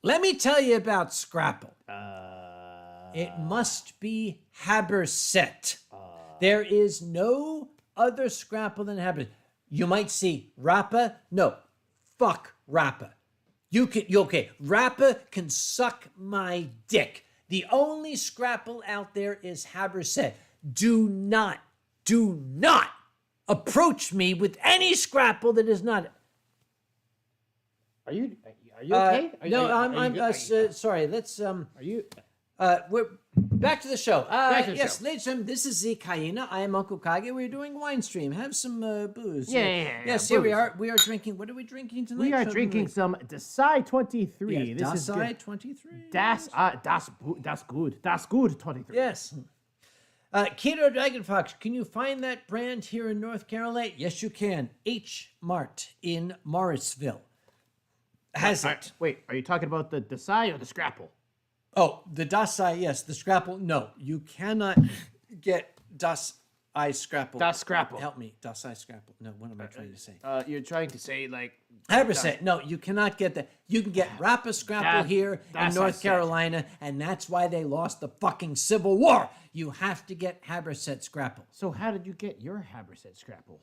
[SPEAKER 1] Let me tell you about Scrapple. It must be Haberset. There is no other Scrapple than Haberset. You might see Rappa. No, fuck Rappa. Rappa can suck my dick. The only Scrapple out there is Haberset. Do not approach me with any Scrapple that is not.
[SPEAKER 2] Are you okay?
[SPEAKER 1] Sorry. Let's
[SPEAKER 2] Are you?
[SPEAKER 1] We're back to the show.
[SPEAKER 2] Back to the
[SPEAKER 1] yes,
[SPEAKER 2] show.
[SPEAKER 1] ladies and gentlemen, this is Zeke, Hyena. I am Uncle Kage. We're doing Winestream. Have some booze.
[SPEAKER 2] Yeah,
[SPEAKER 1] Yes, here we
[SPEAKER 2] booze.
[SPEAKER 1] are. We are drinking. What are we drinking tonight?
[SPEAKER 2] We are
[SPEAKER 1] Something
[SPEAKER 2] drinking
[SPEAKER 1] like-
[SPEAKER 2] some Dasai 23.
[SPEAKER 1] Yes,
[SPEAKER 2] This is
[SPEAKER 1] Dasai
[SPEAKER 2] good.
[SPEAKER 1] 23.
[SPEAKER 2] Das good. Das good 23.
[SPEAKER 1] Yes. Keto Dragon Fox, can you find that brand here in North Carolina? Yes, you can. H Mart in Morrisville has it.
[SPEAKER 2] Wait, are you talking about the Dasai or the Scrapple?
[SPEAKER 1] Oh, the Dasai, yes. The Scrapple, no. You cannot get Dasai Scrapple.
[SPEAKER 2] Das Scrapple.
[SPEAKER 1] Help me. Dasai Scrapple. No, what am I trying to say?
[SPEAKER 2] You're trying to say
[SPEAKER 1] 100%. No, you cannot get that. You can get Rappa Scrapple here in
[SPEAKER 2] that's
[SPEAKER 1] North
[SPEAKER 2] I said.
[SPEAKER 1] Carolina, and that's why they lost the fucking Civil War. You have to get Haberset Scrapple.
[SPEAKER 2] So how did you get your Haberset Scrapple?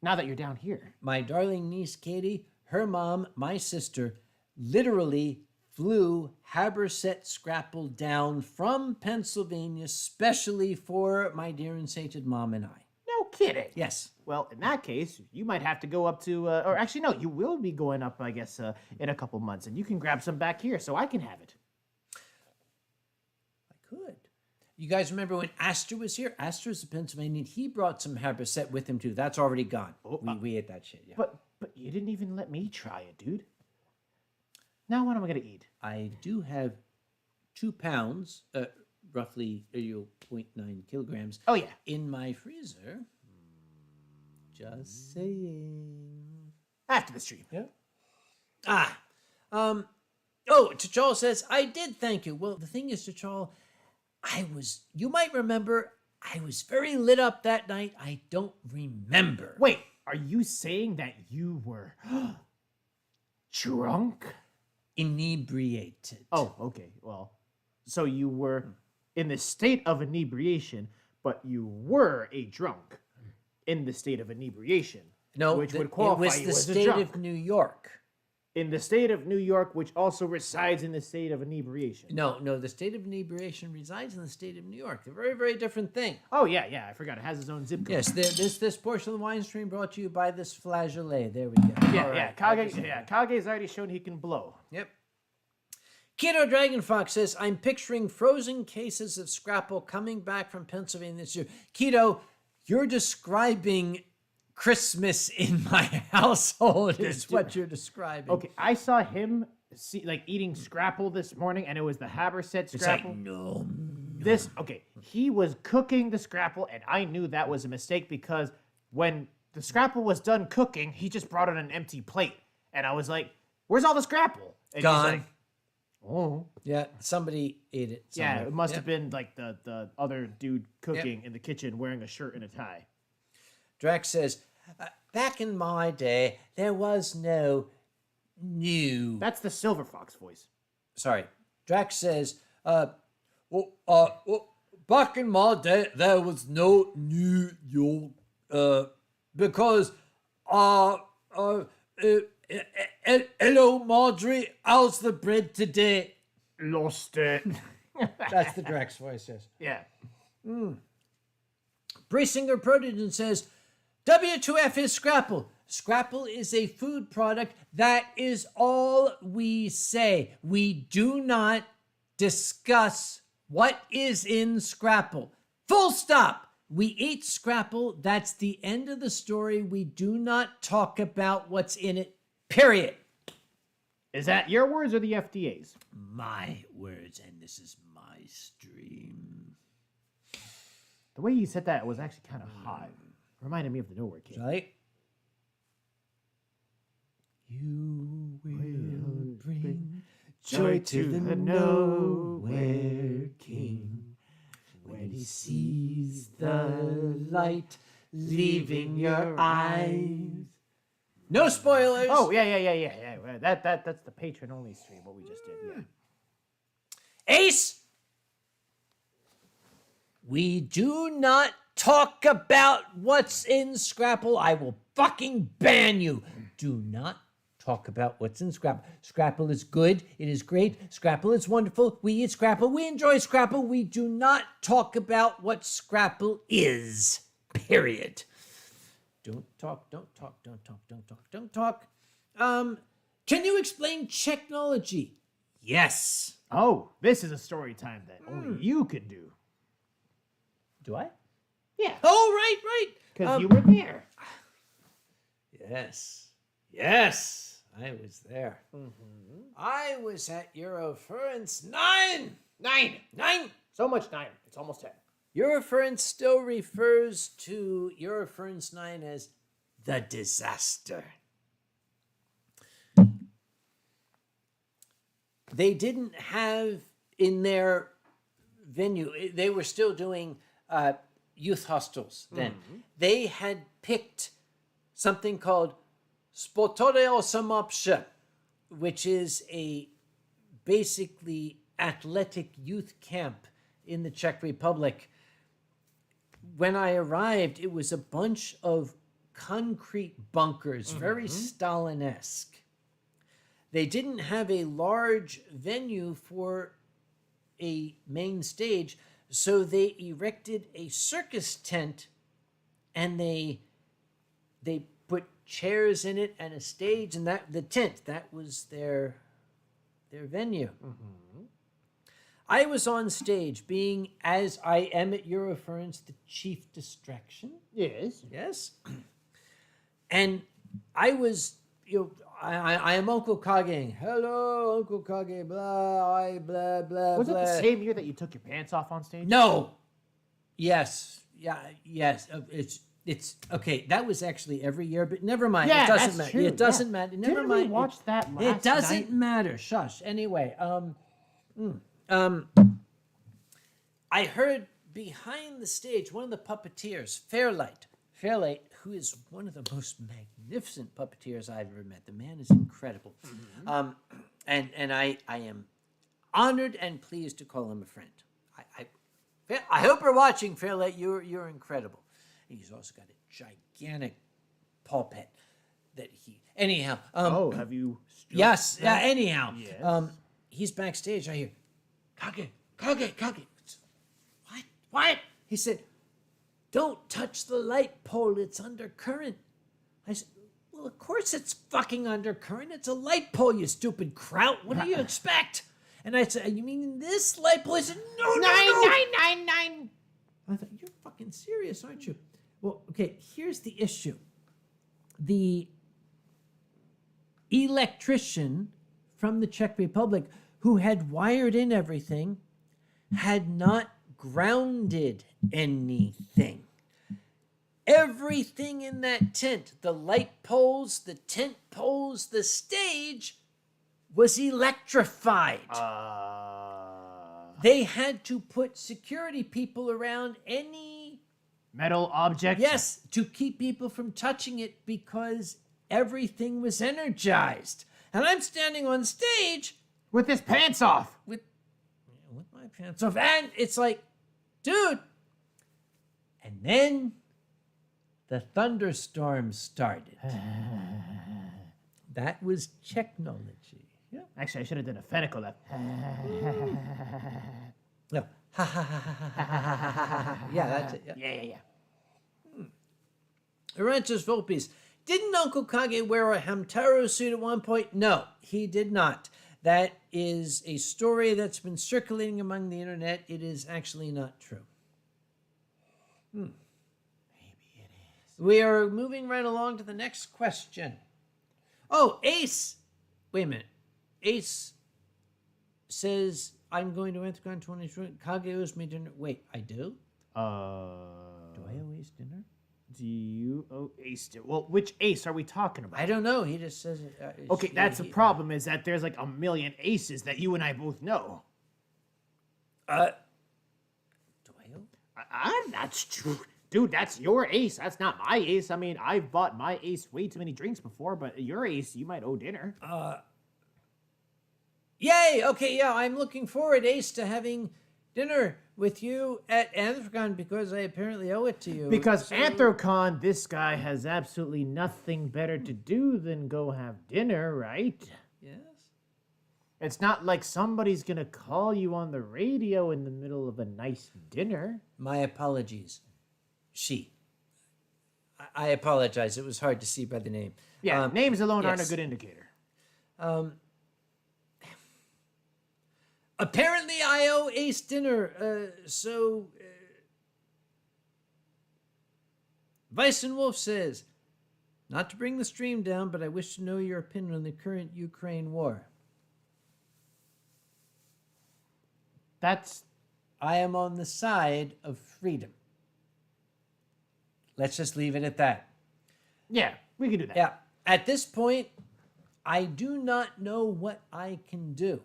[SPEAKER 2] Now that you're down here.
[SPEAKER 1] My darling niece Katie, her mom, my sister, literally flew Haberset Scrapple down from Pennsylvania, specially for my dear and sainted mom and I.
[SPEAKER 2] No kidding.
[SPEAKER 1] Yes.
[SPEAKER 2] Well, in that case, you might have to go up to, or actually, no, you will be going up, I guess, in a couple months, and you can grab some back here so I can have it.
[SPEAKER 1] I could. You guys remember when Astor was here? Astor's a Pennsylvanian. He brought some Haberset with him, too. That's already gone. We ate that shit, yeah.
[SPEAKER 2] But you didn't even let me try it, dude. Now what am I going to eat?
[SPEAKER 1] I do have 2 pounds, roughly 0.9 kilograms.
[SPEAKER 2] Oh, yeah.
[SPEAKER 1] In my freezer. Just saying.
[SPEAKER 2] After the stream.
[SPEAKER 1] Yeah. T'Chall says, I did thank you. Well, the thing is, T'Chall, you might remember, I was very lit up that night. I don't remember.
[SPEAKER 2] Wait, are you saying that you were drunk?
[SPEAKER 1] Inebriated.
[SPEAKER 2] Oh, okay. Well, so you were in the state of inebriation, but you were a drunk in the state of inebriation.
[SPEAKER 1] No,
[SPEAKER 2] which would qualify
[SPEAKER 1] it was
[SPEAKER 2] you
[SPEAKER 1] the
[SPEAKER 2] as a
[SPEAKER 1] state
[SPEAKER 2] drunk.
[SPEAKER 1] of New York.
[SPEAKER 2] in the state of New York, which also resides in the state of inebriation.
[SPEAKER 1] No, the state of inebriation resides in the state of New York. A very, very different thing.
[SPEAKER 2] Oh, yeah, I forgot. It has its own zip code.
[SPEAKER 1] Yes, this portion of the wine stream brought to you by this flageolet. There we go.
[SPEAKER 2] Yeah. Kage's already shown he can blow.
[SPEAKER 1] Yep. Keto Dragon Fox says, I'm picturing frozen cases of Scrapple coming back from Pennsylvania this year. Keto, you're describing Christmas in my household is what you're describing.
[SPEAKER 2] Okay, I saw him eating Scrapple this morning, and it was the Haberset Scrapple.
[SPEAKER 1] It's like,
[SPEAKER 2] he was cooking the Scrapple, and I knew that was a mistake because when the Scrapple was done cooking, he just brought on an empty plate. And I was like, where's all the Scrapple? And
[SPEAKER 1] gone.
[SPEAKER 2] He's like, oh.
[SPEAKER 1] Yeah, somebody ate it somewhere.
[SPEAKER 2] Yeah, it must have been like the other dude cooking in the kitchen wearing a shirt and a tie.
[SPEAKER 1] Drax says, back in my day, there was no new...
[SPEAKER 2] That's the Silver Fox voice.
[SPEAKER 1] Sorry. Drax says, back in my day, there was no New York, because, hello, Marjorie, how's the bread today?
[SPEAKER 2] Lost it.
[SPEAKER 1] That's the Drax voice, yes.
[SPEAKER 2] Yeah.
[SPEAKER 1] Bracing Prodigen says, W2F is Scrapple. Scrapple is a food product. That is all we say. We do not discuss what is in Scrapple. Full stop. We eat Scrapple. That's the end of the story. We do not talk about what's in it. Period.
[SPEAKER 2] Is that your words or the FDA's?
[SPEAKER 1] My words, and this is my stream.
[SPEAKER 2] The way you said that was actually kind of hot. Reminded me of the Nowhere King.
[SPEAKER 1] Right? You will bring joy to the Nowhere King when he sees the light leaving your eyes. No spoilers.
[SPEAKER 2] Oh, yeah. That's the patron-only stream, what we just did, yeah.
[SPEAKER 1] Ace! We do not talk about what's in Scrapple. I will fucking ban you. Do not talk about what's in Scrapple. Scrapple is good. It is great. Scrapple is wonderful. We eat Scrapple. We enjoy Scrapple. We do not talk about what Scrapple is. Period. Don't talk. Can you explain technology? Yes.
[SPEAKER 2] Oh, this is a story time that only you can do.
[SPEAKER 1] Do I?
[SPEAKER 2] Yeah.
[SPEAKER 1] Oh, right.
[SPEAKER 2] Because you were there.
[SPEAKER 1] Yes, I was there. Mm-hmm. I was at Eurofurence 9. 9.
[SPEAKER 2] So much 9. It's almost 10.
[SPEAKER 1] Eurofurence still refers to Eurofurence 9 as the disaster. They didn't have in their venue, they were still doing youth hostels then. Mm-hmm. They had picked something called Sportorio Samopsha, which is a basically athletic youth camp in the Czech Republic. When I arrived, it was a bunch of concrete bunkers, very Stalin-esque. They didn't have a large venue for a main stage, so they erected a circus tent, and they put chairs in it and a stage, and the tent, that was their venue. Mm-hmm. I was on stage, being, as I am at Eurofurence, the chief distraction. Yes. And I was, I am Uncle Kage. Hello, Uncle Kage, blah, blah, blah,
[SPEAKER 2] Was
[SPEAKER 1] blah.
[SPEAKER 2] it the same year that you took your pants off on stage?
[SPEAKER 1] No. Yes. Yeah, yes. It's okay. That was actually every year, but never mind.
[SPEAKER 2] Yeah,
[SPEAKER 1] it doesn't matter.
[SPEAKER 2] True.
[SPEAKER 1] It doesn't matter. Never
[SPEAKER 2] Didn't
[SPEAKER 1] mind.
[SPEAKER 2] We watch that last
[SPEAKER 1] It doesn't
[SPEAKER 2] night?
[SPEAKER 1] matter. Shush. Anyway, I heard behind the stage one of the puppeteers, Fairlight, who is one of the most magnificent puppeteers I've ever met. The man is incredible. Mm-hmm. And I am honored and pleased to call him a friend. I hope you're watching, Fairlight. You're incredible. He's also got a gigantic pulpit. that he. Anyhow.
[SPEAKER 2] Have you?
[SPEAKER 1] Yes. Yeah. Anyhow.
[SPEAKER 2] Yes.
[SPEAKER 1] He's backstage. I hear, Kage. What? He said, "Don't touch the light pole. It's undercurrent." I said, "Well, of course it's fucking undercurrent. It's a light pole, you stupid kraut. What do you expect?" And I said, "You mean this light pole?" He said, "No.
[SPEAKER 2] 9999.
[SPEAKER 1] I thought, "You're fucking serious, aren't you?" Well, okay, here's the issue. The electrician from the Czech Republic who had wired in everything had not grounded anything. Everything in that tent, the light poles, the tent poles, the stage, was electrified. They had to put security people around any
[SPEAKER 2] metal object.
[SPEAKER 1] Yes, to keep people from touching it because everything was energized. And I'm standing on stage
[SPEAKER 2] with his pants off.
[SPEAKER 1] With my pants off. And it's like, dude. And then the thunderstorm started. That was technology. Yeah.
[SPEAKER 2] Actually, I should have done a fenical.
[SPEAKER 1] No. Yeah, that's it.
[SPEAKER 2] Yeah.
[SPEAKER 1] Arantes Volpes. Didn't Uncle Kage wear a Hamtaro suit at one point? No, he did not. That is a story that's been circulating among the internet. It is actually not true. Maybe
[SPEAKER 2] it is.
[SPEAKER 1] We are moving right along to the next question. Oh, Ace. Wait a minute. Ace says, "I'm going to Anthropon 2020. Kage owes me dinner." Wait, I do? Do I owe Ace dinner?
[SPEAKER 2] Do you owe Ace dinner? Well, which Ace are we talking about?
[SPEAKER 1] I don't know. He just says it.
[SPEAKER 2] Okay, that's the problem, is that there's like a million Aces that you and I both know.
[SPEAKER 1] Do I owe?
[SPEAKER 2] That's true. Dude, that's your Ace. That's not my Ace. I mean, I've bought my Ace way too many drinks before, but your Ace, you might owe dinner.
[SPEAKER 1] Yay! Okay, yeah, I'm looking forward, Ace, to having dinner with you at Anthrocon because I apparently owe it to you.
[SPEAKER 2] Because Anthrocon, this guy has absolutely nothing better to do than go have dinner, right?
[SPEAKER 1] Yes.
[SPEAKER 2] It's not like somebody's gonna call you on the radio in the middle of a nice dinner.
[SPEAKER 1] My apologies. She. I apologize. It was hard to see by the name.
[SPEAKER 2] Yeah, names alone aren't a good indicator.
[SPEAKER 1] Apparently, I owe Ace dinner, Bison Wolf says, "Not to bring the stream down, but I wish to know your opinion on the current Ukraine war." I am on the side of freedom. Let's just leave it at that.
[SPEAKER 2] Yeah, we can do that.
[SPEAKER 1] Yeah. At this point, I do not know what I can do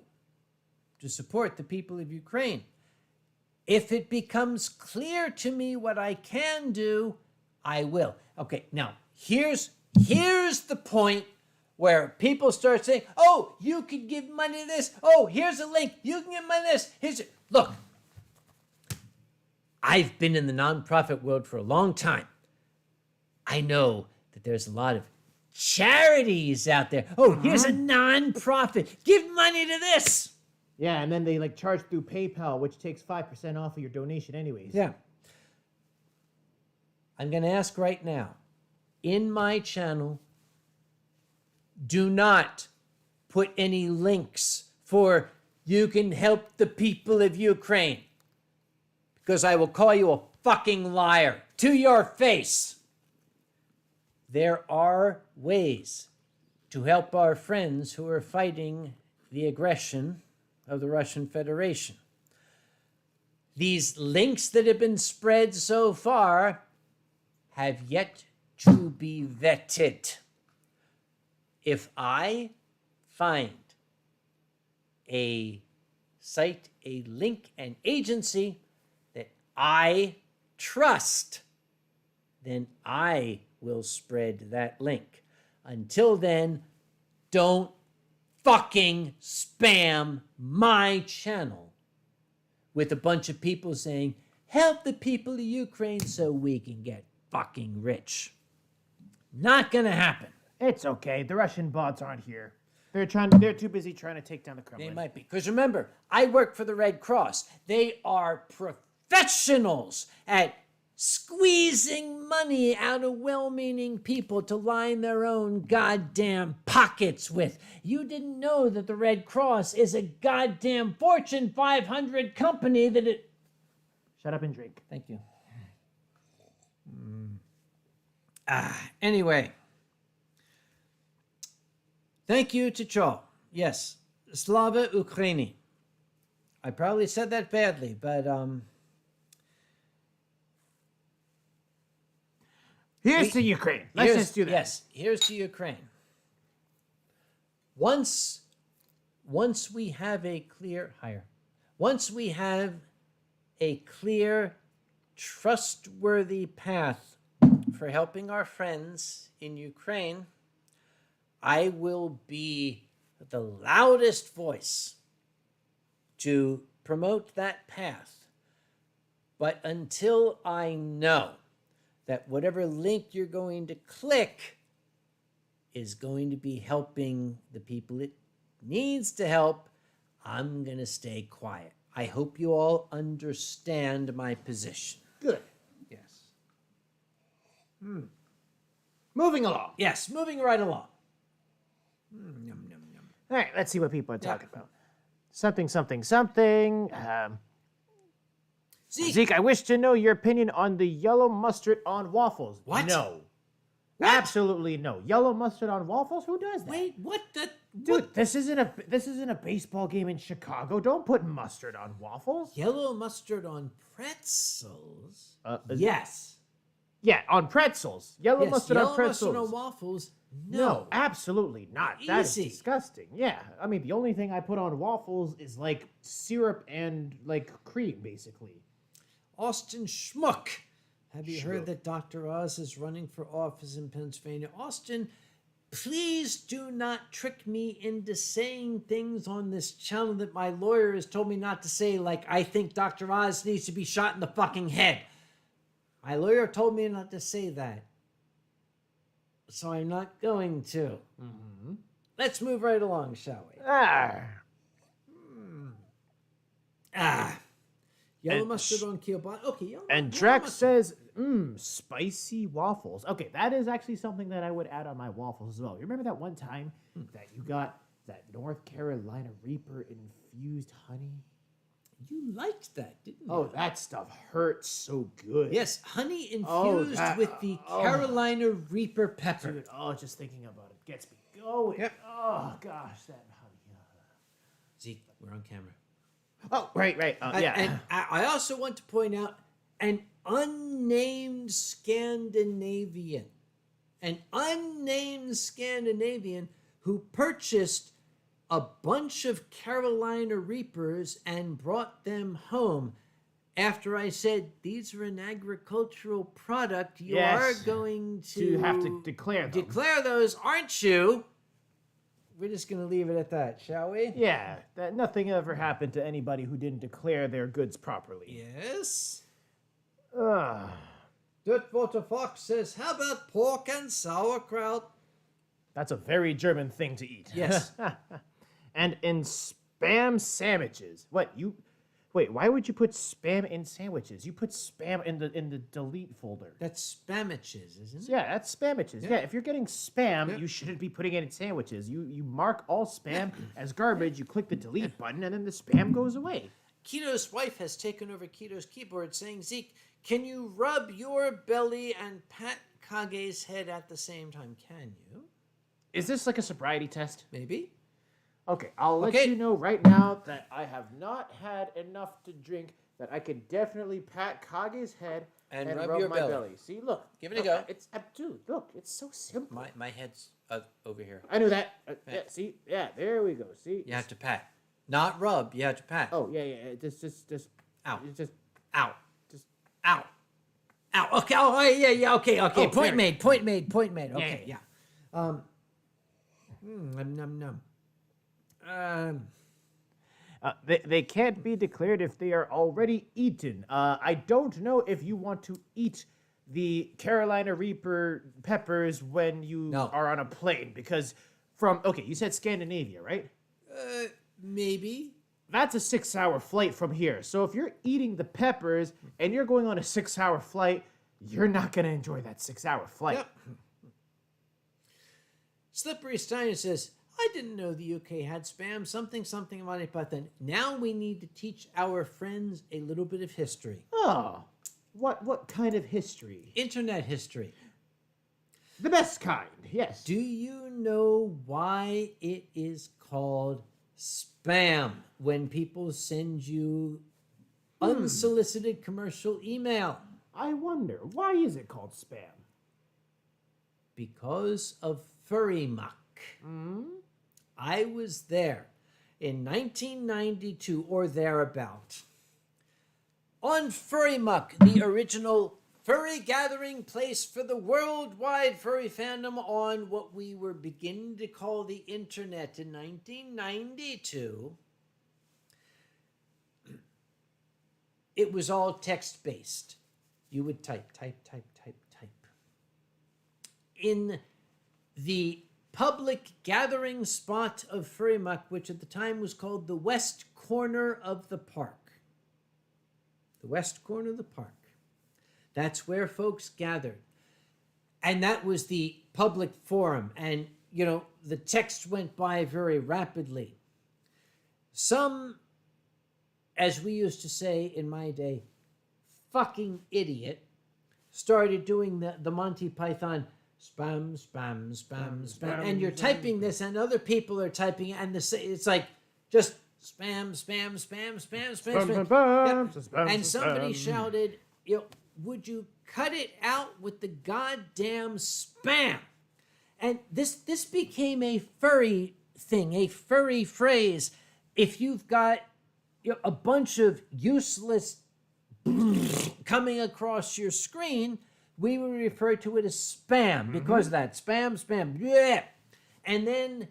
[SPEAKER 1] to support the people of Ukraine. If it becomes clear to me what I can do, I will. Okay, now, here's the point where people start saying, "Oh, you can give money to this. Oh, here's a link. You can give money to this. Look, I've been in the nonprofit world for a long time. I know that there's a lot of charities out there. Oh, here's a nonprofit. Give money to this."
[SPEAKER 2] Yeah, and then they like charge through PayPal, which takes 5% off of your donation anyways.
[SPEAKER 1] Yeah. I'm going to ask right now, in my channel, do not put any links for "you can help the people of Ukraine," because I will call you a fucking liar to your face. There are ways to help our friends who are fighting the aggression of the Russian Federation. These links that have been spread so far have yet to be vetted. If I find a site, a link, an agency that I trust, then I will spread that link. Until then, don't fucking spam my channel with a bunch of people saying, "Help the people of Ukraine so we can get fucking rich." Not gonna happen.
[SPEAKER 2] It's okay. The Russian bots aren't here. They're too busy trying to take down the Kremlin.
[SPEAKER 1] They might be. Because remember, I work for the Red Cross. They are professionals at squeezing money out of well-meaning people to line their own goddamn pockets with. You didn't know that the Red Cross is a goddamn Fortune 500 company that it...
[SPEAKER 2] Shut up and drink.
[SPEAKER 1] Thank you. Anyway. Thank you to Cho. Yes. Slava Ukraini. I probably said that badly, but
[SPEAKER 2] Here's to Ukraine. Let's just do that.
[SPEAKER 1] Yes, here's to Ukraine. Once we have a clear trustworthy path for helping our friends in Ukraine, I will be the loudest voice to promote that path. But until I know that whatever link you're going to click is going to be helping the people it needs to help, I'm going to stay quiet. I hope you all understand my position.
[SPEAKER 2] Good.
[SPEAKER 1] Yes.
[SPEAKER 2] Moving along.
[SPEAKER 1] Yes, moving right along. Yum, yum, yum.
[SPEAKER 2] All right, let's see what people are talking about. Something. Zeke, I wish to know your opinion on the yellow mustard on waffles.
[SPEAKER 1] What?
[SPEAKER 2] No.
[SPEAKER 1] What?
[SPEAKER 2] Absolutely no. Yellow mustard on waffles? Who does that?
[SPEAKER 1] Wait, what the...
[SPEAKER 2] Dude, this isn't a baseball game in Chicago. Don't put mustard on waffles.
[SPEAKER 1] Yellow mustard on pretzels?
[SPEAKER 2] Yes. Yeah, on pretzels. Yellow mustard on pretzels.
[SPEAKER 1] Yellow mustard on waffles?
[SPEAKER 2] No, absolutely not. That is
[SPEAKER 1] Easy.
[SPEAKER 2] disgusting. Yeah, I mean, the only thing I put on waffles is like syrup and like cream, basically.
[SPEAKER 1] Austin Schmuck. Have you heard
[SPEAKER 2] Schmuck.
[SPEAKER 1] that Dr. Oz is running for office in Pennsylvania? Austin, please do not trick me into saying things on this channel that my lawyer has told me not to say, like I think Dr. Oz needs to be shot in the fucking head. My lawyer told me not to say that. So I'm not going to.
[SPEAKER 2] Mm-hmm.
[SPEAKER 1] Let's move right along, shall we? Yellow
[SPEAKER 2] And
[SPEAKER 1] mustard on kielbasa. Okay, yellow
[SPEAKER 2] And
[SPEAKER 1] yellow
[SPEAKER 2] Drex
[SPEAKER 1] mustard.
[SPEAKER 2] says, spicy waffles. Okay, that is actually something that I would add on my waffles as well. You remember that one time that you got that North Carolina Reaper infused honey?
[SPEAKER 1] You liked that, didn't you?
[SPEAKER 2] Oh, that stuff hurts so good.
[SPEAKER 1] Yes, honey
[SPEAKER 2] Oh,
[SPEAKER 1] infused
[SPEAKER 2] that-
[SPEAKER 1] with the Carolina Reaper pepper.
[SPEAKER 2] Dude, just thinking about it gets me going.
[SPEAKER 1] Yep.
[SPEAKER 2] Oh, gosh, that honey.
[SPEAKER 1] Zeke, we're on camera.
[SPEAKER 2] Oh, right. Yeah.
[SPEAKER 1] And I also want to point out an unnamed Scandinavian who purchased a bunch of Carolina Reapers and brought them home. After I said, these are an agricultural product, you are going
[SPEAKER 2] to have to declare them.
[SPEAKER 1] declare those, aren't you? We're just going to leave it at that, shall we?
[SPEAKER 2] Yeah, that nothing ever happened to anybody who didn't declare their goods properly.
[SPEAKER 1] Yes.
[SPEAKER 2] Ugh.
[SPEAKER 1] Dirtwater Fox says, how about pork and sauerkraut?
[SPEAKER 2] That's a very German thing to eat.
[SPEAKER 1] Yes.
[SPEAKER 2] And in spam sandwiches. Wait, why would you put spam in sandwiches? You put spam in the delete folder.
[SPEAKER 1] That's spamiches, isn't it?
[SPEAKER 2] Yeah, that's spamiches. Yeah, if you're getting spam, you shouldn't be putting it in sandwiches. You mark all spam as garbage, you click the delete button, and then the spam goes away.
[SPEAKER 1] Keto's wife has taken over Keto's keyboard saying, Zeke, can you rub your belly and pat Kage's head at the same time? Can you?
[SPEAKER 2] Is this like a sobriety test?
[SPEAKER 1] Maybe.
[SPEAKER 2] Okay, I'll let
[SPEAKER 1] Okay.
[SPEAKER 2] you know right now that I have not had enough to drink that I can definitely pat Kage's head
[SPEAKER 1] And
[SPEAKER 2] rub
[SPEAKER 1] rub your
[SPEAKER 2] my
[SPEAKER 1] belly.
[SPEAKER 2] See, look.
[SPEAKER 1] Give it a
[SPEAKER 2] Look,
[SPEAKER 1] go.
[SPEAKER 2] Dude, look, it's so simple.
[SPEAKER 1] My head's over here.
[SPEAKER 2] I knew that. Yeah, see? Yeah, there we go. See?
[SPEAKER 1] You have to pat. Not rub, you have to pat.
[SPEAKER 2] Oh, yeah. Just.
[SPEAKER 1] Ow.
[SPEAKER 2] Just.
[SPEAKER 1] Ow.
[SPEAKER 2] Just.
[SPEAKER 1] Ow. Ow. Okay. Oh, yeah. Okay.
[SPEAKER 2] Oh,
[SPEAKER 1] Point
[SPEAKER 2] there.
[SPEAKER 1] made. Okay.
[SPEAKER 2] Yeah.
[SPEAKER 1] Num.
[SPEAKER 2] They can't be declared if they are already eaten. I don't know if you want to eat the Carolina Reaper peppers when you are on a plane? Because you said Scandinavia, right?
[SPEAKER 1] Maybe.
[SPEAKER 2] That's a 6-hour flight from here. So if you're eating the peppers and you're going on a 6-hour flight, you're not going to enjoy that 6-hour flight.
[SPEAKER 1] Yep. Slippery Steiner says, I didn't know the UK had spam, something money button. Now we need to teach our friends a little bit of history.
[SPEAKER 2] Oh, what kind of history?
[SPEAKER 1] Internet history.
[SPEAKER 2] The best kind, yes.
[SPEAKER 1] Do you know why it is called spam when people send you unsolicited commercial email?
[SPEAKER 2] I wonder, why is it called spam?
[SPEAKER 1] Because of Furry muck. I was there in 1992 or thereabout. On Furry muck, the original furry gathering place for the worldwide furry fandom on what we were beginning to call the internet in 1992, it was all text-based. You would type. In the public gathering spot of Furry muck, which at the time was called the west corner of the park. The west corner of the park. That's where folks gathered. And that was the public forum. And, you know, the text went by very rapidly. Some, as we used to say in my day, fucking idiot, started doing the Monty Python spam. And you're typing this, and other people are typing it, and it's like just spam. And somebody shouted, you know, would you cut it out with the goddamn spam? And this became a furry thing, a furry phrase. If you've got, you know, a bunch of useless coming across your screen, we would refer to it as spam because of that. Spam. Yeah. And then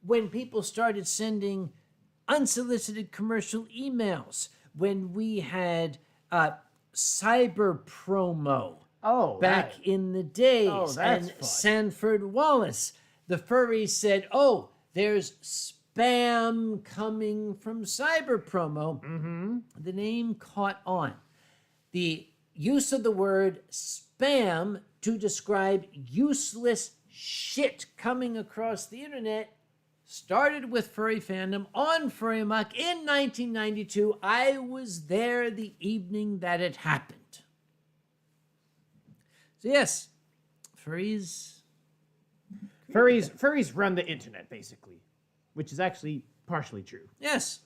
[SPEAKER 1] when people started sending unsolicited commercial emails, when we had cyber promo back in the days, and
[SPEAKER 2] fun.
[SPEAKER 1] Sanford Wallace, the furries said, oh, there's spam coming from cyber promo. The name caught on. The use of the word spam to describe useless shit coming across the internet started with furry fandom on Furry muck in 1992. I was there the evening that it happened. So yes, furries
[SPEAKER 2] run the internet, basically, which is actually partially true.
[SPEAKER 1] Yes.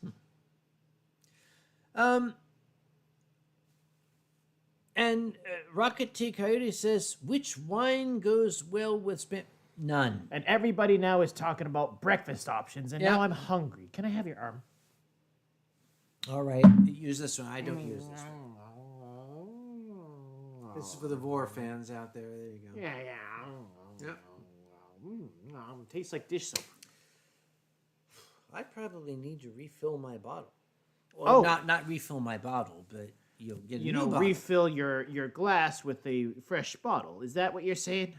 [SPEAKER 1] And Rocket T. Coyote says, which wine goes well with spam? None.
[SPEAKER 2] And everybody now is talking about breakfast options, and now I'm hungry. Can I have your arm?
[SPEAKER 1] All right. Use this one. I don't use this one. This is for the Vor fans out there. There you go.
[SPEAKER 2] Yeah. Tastes like dish soap.
[SPEAKER 1] I probably need to refill my bottle. Well, not refill my bottle, but you'll get a new bottle.
[SPEAKER 2] Refill your glass with a fresh bottle. Is that what you're saying?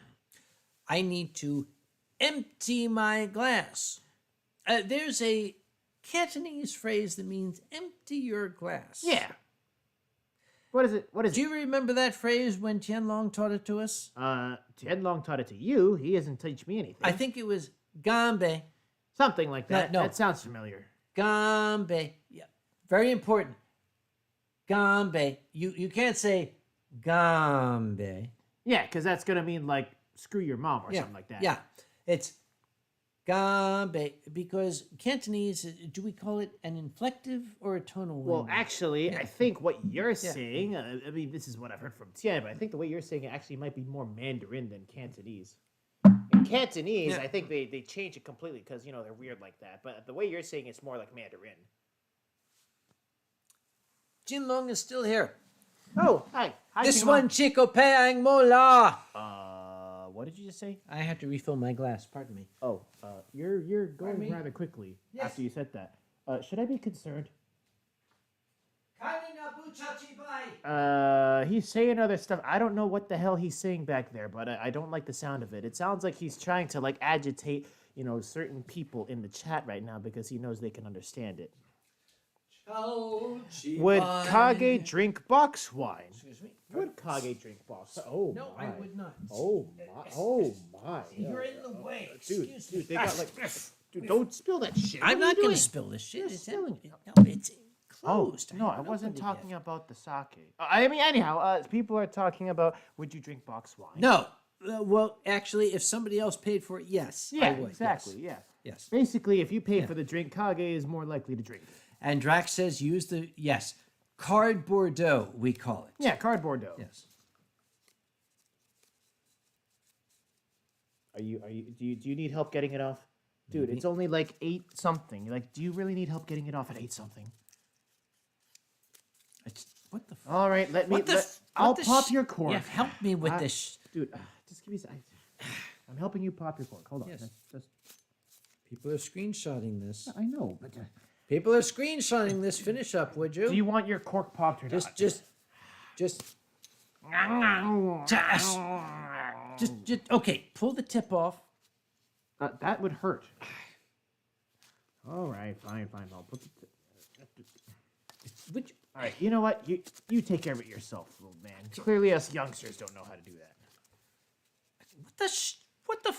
[SPEAKER 1] I need to empty my glass. There's a Cantonese phrase that means empty your glass.
[SPEAKER 2] Yeah. What is it?
[SPEAKER 1] Do you remember that phrase when Tien Long taught it to us?
[SPEAKER 2] Tien Long taught it to you. He hasn't taught me anything.
[SPEAKER 1] I think it was gambe.
[SPEAKER 2] Something like that.
[SPEAKER 1] No.
[SPEAKER 2] That sounds familiar.
[SPEAKER 1] Gambe. Yeah. Very important. Gambe. You can't say gambe.
[SPEAKER 2] Yeah, because that's going to mean like screw your mom or something like that.
[SPEAKER 1] Yeah. It's gambe because Cantonese, do we call it an inflective or a tonal
[SPEAKER 2] Well,
[SPEAKER 1] language?
[SPEAKER 2] actually, I think what you're saying, I mean, this is what I've heard from Tien, but I think the way you're saying it actually might be more Mandarin than Cantonese. In Cantonese, I think they change it completely because, you know, they're weird like that. But the way you're saying it's more like Mandarin.
[SPEAKER 1] Jin Long is still here.
[SPEAKER 2] Oh, hi.
[SPEAKER 1] This one, Chico Peang Mola.
[SPEAKER 2] What did you just say?
[SPEAKER 1] I had to refill my glass. Pardon me.
[SPEAKER 2] Oh, you're going rather quickly after you said that. Should I be concerned? He's saying other stuff. I don't know what the hell he's saying back there, but I don't like the sound of it. It sounds like he's trying to like agitate, certain people in the chat right now because he knows they can understand it. Would Kage drink box wine?
[SPEAKER 1] Excuse me.
[SPEAKER 2] Would Kage drink box? Oh
[SPEAKER 1] No,
[SPEAKER 2] my.
[SPEAKER 1] I would not.
[SPEAKER 2] Oh my. Oh my.
[SPEAKER 1] You're in the way.
[SPEAKER 2] Dude,
[SPEAKER 1] Excuse me.
[SPEAKER 2] they got like. Dude, don't spill that shit.
[SPEAKER 1] I'm
[SPEAKER 2] What are
[SPEAKER 1] not
[SPEAKER 2] you
[SPEAKER 1] going
[SPEAKER 2] doing?
[SPEAKER 1] to spill this shit.
[SPEAKER 2] You're
[SPEAKER 1] It's
[SPEAKER 2] spilling it.
[SPEAKER 1] No, it's
[SPEAKER 2] Oh,
[SPEAKER 1] closed.
[SPEAKER 2] no, I
[SPEAKER 1] haven't
[SPEAKER 2] wasn't
[SPEAKER 1] opened it
[SPEAKER 2] talking
[SPEAKER 1] yet.
[SPEAKER 2] about the sake. I mean, anyhow, people are talking about would you drink box wine?
[SPEAKER 1] No. Well, actually, if somebody else paid for it, yes.
[SPEAKER 2] Yeah,
[SPEAKER 1] I would.
[SPEAKER 2] exactly.
[SPEAKER 1] Yes.
[SPEAKER 2] Yeah.
[SPEAKER 1] Yes.
[SPEAKER 2] Basically, if you pay
[SPEAKER 1] Yeah.
[SPEAKER 2] for the drink, Kage is more likely to drink it.
[SPEAKER 1] And Drax says use the, yes, card Bordeaux, we call it.
[SPEAKER 2] Yeah, cardboard dough.
[SPEAKER 1] Yes.
[SPEAKER 2] Do you need help getting it off? Dude, it's only like 8 something. Like, do you really need help getting it off at 8 something?
[SPEAKER 1] What the
[SPEAKER 2] All right, I'll pop your cork.
[SPEAKER 1] Yeah, help me with this.
[SPEAKER 2] Dude, just give me I'm helping you pop your cork. Hold on.
[SPEAKER 1] Yes.
[SPEAKER 2] Just,
[SPEAKER 1] People are screenshotting this.
[SPEAKER 2] I know, but
[SPEAKER 1] People are screenshotting this. Finish up, would you?
[SPEAKER 2] do you want your cork popped or not?
[SPEAKER 1] Just, okay, pull the tip off.
[SPEAKER 2] That would hurt. All right, fine. I'll put the. All right, you know what? You take care of it yourself, little man. Clearly, us youngsters don't know how to do that.
[SPEAKER 1] What the?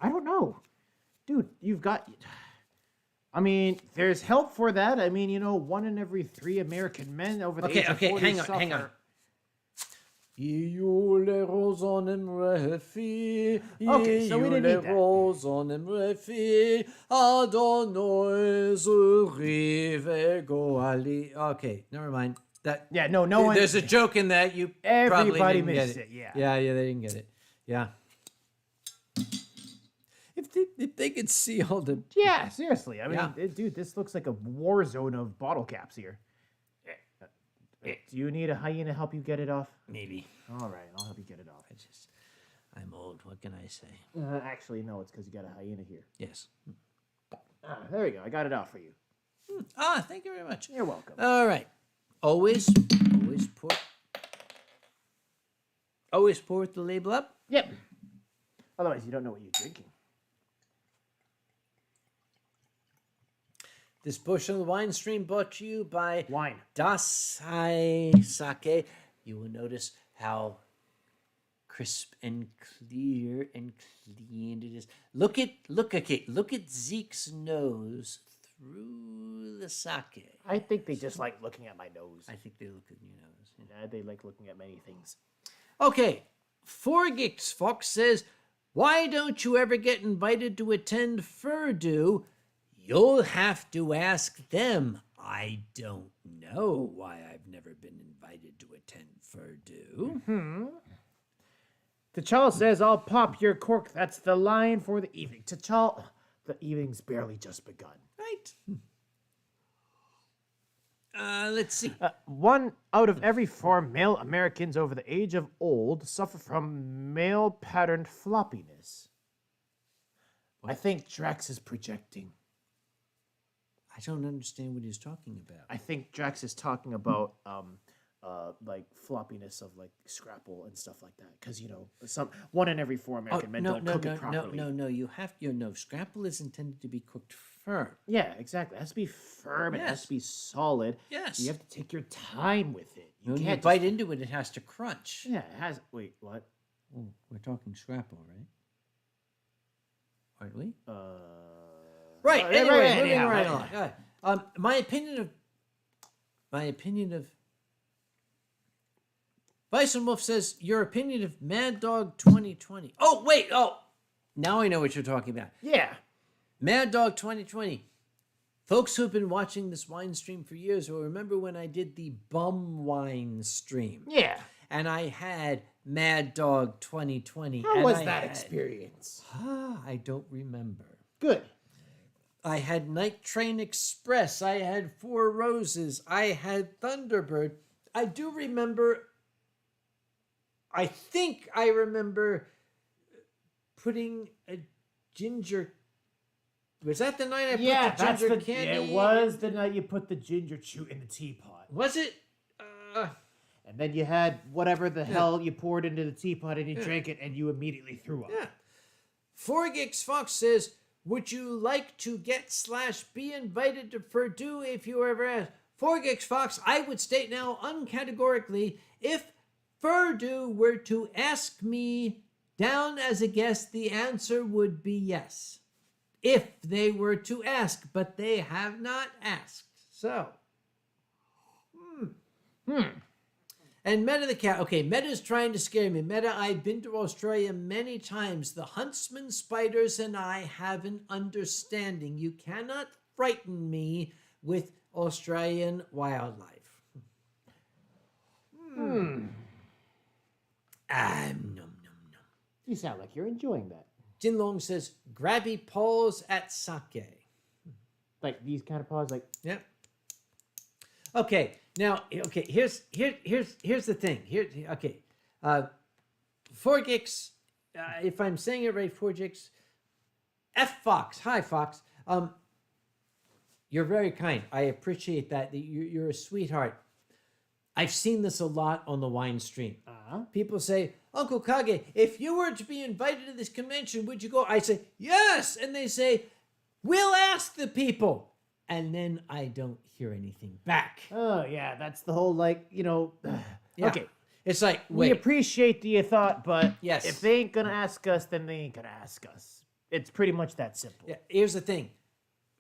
[SPEAKER 2] I don't know, dude. You've got. I mean, there's help for that. I mean, 1 in every 3 American men over the age of 40
[SPEAKER 1] hang
[SPEAKER 2] suffer.
[SPEAKER 1] on.
[SPEAKER 2] Okay, so we didn't need
[SPEAKER 1] that. Okay, never mind. That
[SPEAKER 2] no one.
[SPEAKER 1] There's a joke in that. You probably
[SPEAKER 2] Everybody
[SPEAKER 1] didn't
[SPEAKER 2] missed
[SPEAKER 1] get it.
[SPEAKER 2] it.
[SPEAKER 1] Yeah, they didn't get it. Yeah. If they could see all the
[SPEAKER 2] Yeah, seriously. I mean,
[SPEAKER 1] Yeah.
[SPEAKER 2] dude, this looks like a war zone of bottle caps here. Do you need a hyena to help you get it off?
[SPEAKER 1] maybe.
[SPEAKER 2] All right, I'll help you get it off.
[SPEAKER 1] I'm old. What can I say?
[SPEAKER 2] Actually, no, it's because you got a hyena here.
[SPEAKER 1] Yes.
[SPEAKER 2] There we go. I got it off for you.
[SPEAKER 1] Thank you very much.
[SPEAKER 2] You're welcome.
[SPEAKER 1] All right. Always pour the label up.
[SPEAKER 2] Yep. Otherwise, you don't know what you're drinking.
[SPEAKER 1] This portion of the wine stream brought to you by
[SPEAKER 2] Wine.
[SPEAKER 1] Dasai Sake. You will notice how crisp and clear and clean it is. Look at Zeke's nose through the sake.
[SPEAKER 2] I think they just like looking at my nose.
[SPEAKER 1] I think they look at your nose.
[SPEAKER 2] Yeah, they like looking at many things.
[SPEAKER 1] Okay, Forgix Fox says, why don't you ever get invited to attend Furdo? You'll have to ask them. I don't know why I've never been invited to attend Furdo.
[SPEAKER 2] T'Challa says, I'll pop your cork. That's the line for the evening. T'Challa, the evening's barely just begun.
[SPEAKER 1] Right. Let's see.
[SPEAKER 2] 1 out of every 4 male Americans over the age of old suffer from male patterned floppiness. I think Drax is projecting.
[SPEAKER 1] I don't understand what he's talking about.
[SPEAKER 2] I think Drax is talking about like floppiness of like scrapple and stuff like that. Because 1 in every 4 American men don't cook it properly.
[SPEAKER 1] No. You have scrapple is intended to be cooked firm.
[SPEAKER 2] Yeah, exactly. It has to be firm. It has to be solid.
[SPEAKER 1] Yes.
[SPEAKER 2] You have to take your time with it.
[SPEAKER 1] When you
[SPEAKER 2] can't
[SPEAKER 1] bite into it, it has to crunch.
[SPEAKER 2] Yeah, it has. Wait, what?
[SPEAKER 1] Oh, we're talking scrapple, right? Aren't we? Right. Anyway, moving right along. My opinion of Bison Wolf says your opinion of Mad Dog 2020. Oh wait. Oh, now I know what you're talking about.
[SPEAKER 2] Yeah.
[SPEAKER 1] Mad Dog 2020. Folks who've been watching this wine stream for years will remember when I did the bum wine stream.
[SPEAKER 2] Yeah.
[SPEAKER 1] And I had Mad Dog 2020.
[SPEAKER 2] How was that experience?
[SPEAKER 1] I don't remember.
[SPEAKER 2] Good.
[SPEAKER 1] I had Night Train Express. I had Four Roses. I had Thunderbird. I do remember. I think I remember putting a ginger Was that the night I
[SPEAKER 2] Yeah,
[SPEAKER 1] put the
[SPEAKER 2] that's
[SPEAKER 1] ginger
[SPEAKER 2] the.
[SPEAKER 1] candy?
[SPEAKER 2] It was the night you put the ginger chew in the teapot.
[SPEAKER 1] Was it?
[SPEAKER 2] And then you had whatever the hell you poured into the teapot and you drank it and you immediately threw up.
[SPEAKER 1] Yeah. Forgix Fox says, would you like to get / be invited to Purdue if you ever asked? Forgix Fox, I would state now uncategorically, if Purdue were to ask me down as a guest, the answer would be yes. If they were to ask, but they have not asked. So. And Meta the cat. Okay, Meta's trying to scare me. Meta, I've been to Australia many times. The huntsman spiders and I have an understanding. You cannot frighten me with Australian wildlife. Nom, nom, nom.
[SPEAKER 2] You sound like you're enjoying that.
[SPEAKER 1] Jinlong says, grabby paws at sake.
[SPEAKER 2] Like these kind of paws, like.
[SPEAKER 1] Yep. Okay, now, here's the thing. Forgix, if I'm saying it right, Forgix, F Fox. Hi, Fox. You're very kind. I appreciate that. You're a sweetheart. I've seen this a lot on the Winestream. People say, Uncle Kage, if you were to be invited to this convention, would you go? I say, yes. And they say, we'll ask the people. And then I don't hear anything back.
[SPEAKER 2] Oh, yeah, that's the whole, like,
[SPEAKER 1] Yeah.
[SPEAKER 2] Okay.
[SPEAKER 1] It's like,
[SPEAKER 2] We
[SPEAKER 1] wait.
[SPEAKER 2] appreciate the thought, but
[SPEAKER 1] Yes.
[SPEAKER 2] if they ain't gonna ask us, then they ain't gonna ask us. It's pretty much that simple.
[SPEAKER 1] Yeah, here's the thing.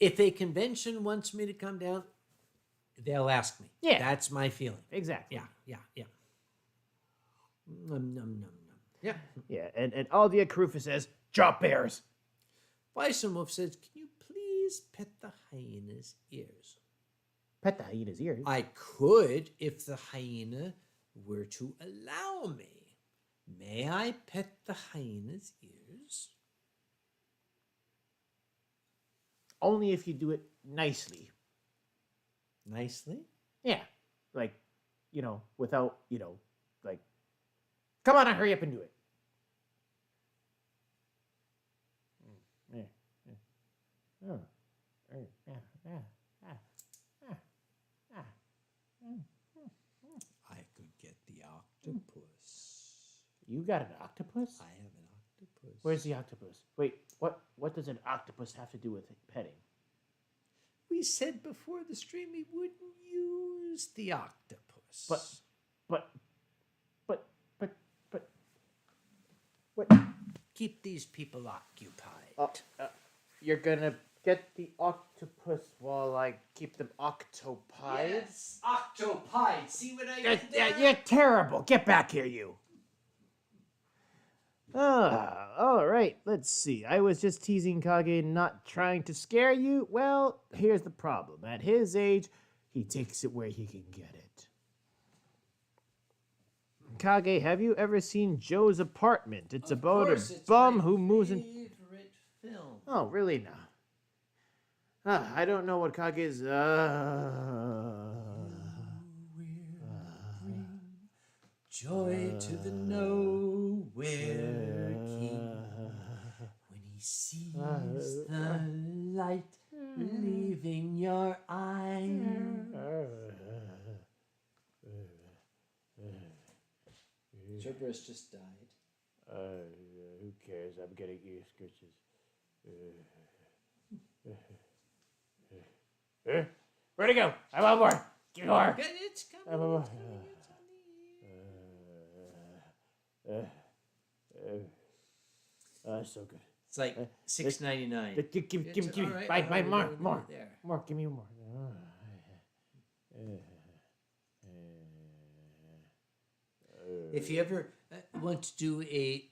[SPEAKER 1] If a convention wants me to come down, they'll ask me.
[SPEAKER 2] Yeah.
[SPEAKER 1] That's my feeling.
[SPEAKER 2] Exactly.
[SPEAKER 1] Yeah. Nom, nom, nom, nom. Yeah.
[SPEAKER 2] Yeah, and Aldia Karufa says, drop bears.
[SPEAKER 1] Bison Wolf says, can you please pet the hyena's ears?
[SPEAKER 2] Pet the hyena's ears.
[SPEAKER 1] I could if the hyena were to allow me. May I pet the hyena's ears?
[SPEAKER 2] Only if you do it nicely.
[SPEAKER 1] Nicely?
[SPEAKER 2] Yeah. Like, without, like, come on, hurry up and do it.
[SPEAKER 1] I could get the octopus.
[SPEAKER 2] You got an octopus?
[SPEAKER 1] I have an octopus.
[SPEAKER 2] Where's the octopus? Wait, what does an octopus have to do with petting?
[SPEAKER 1] We said before the stream we wouldn't use the octopus.
[SPEAKER 2] But, what?
[SPEAKER 1] Keep these people occupied.
[SPEAKER 2] You're gonna get the octopus while I keep them octopied?
[SPEAKER 1] Yes, octopied. See what I did there?
[SPEAKER 2] You're terrible. Get back here, you. All right. Let's see. I was just teasing Kage, not trying to scare you. Well, here's the problem. At his age, he takes it where he can get it. Kage, have you ever seen Joe's Apartment? It's about a bum who moves in.
[SPEAKER 1] Favorite film.
[SPEAKER 2] Oh, really? No. I don't know what Kage's.
[SPEAKER 1] Joy to the nowhere king when he sees the light leaving your eye. Cerberus just died.
[SPEAKER 2] Who cares? I'm getting ear scratches. Where'd it go? I want more. Give me more.
[SPEAKER 1] It's coming.
[SPEAKER 2] So good.
[SPEAKER 1] It's like $6.99.
[SPEAKER 2] Give me.
[SPEAKER 1] Right,
[SPEAKER 2] Buy more.
[SPEAKER 1] There.
[SPEAKER 2] More. Give me more.
[SPEAKER 1] If you ever want to do a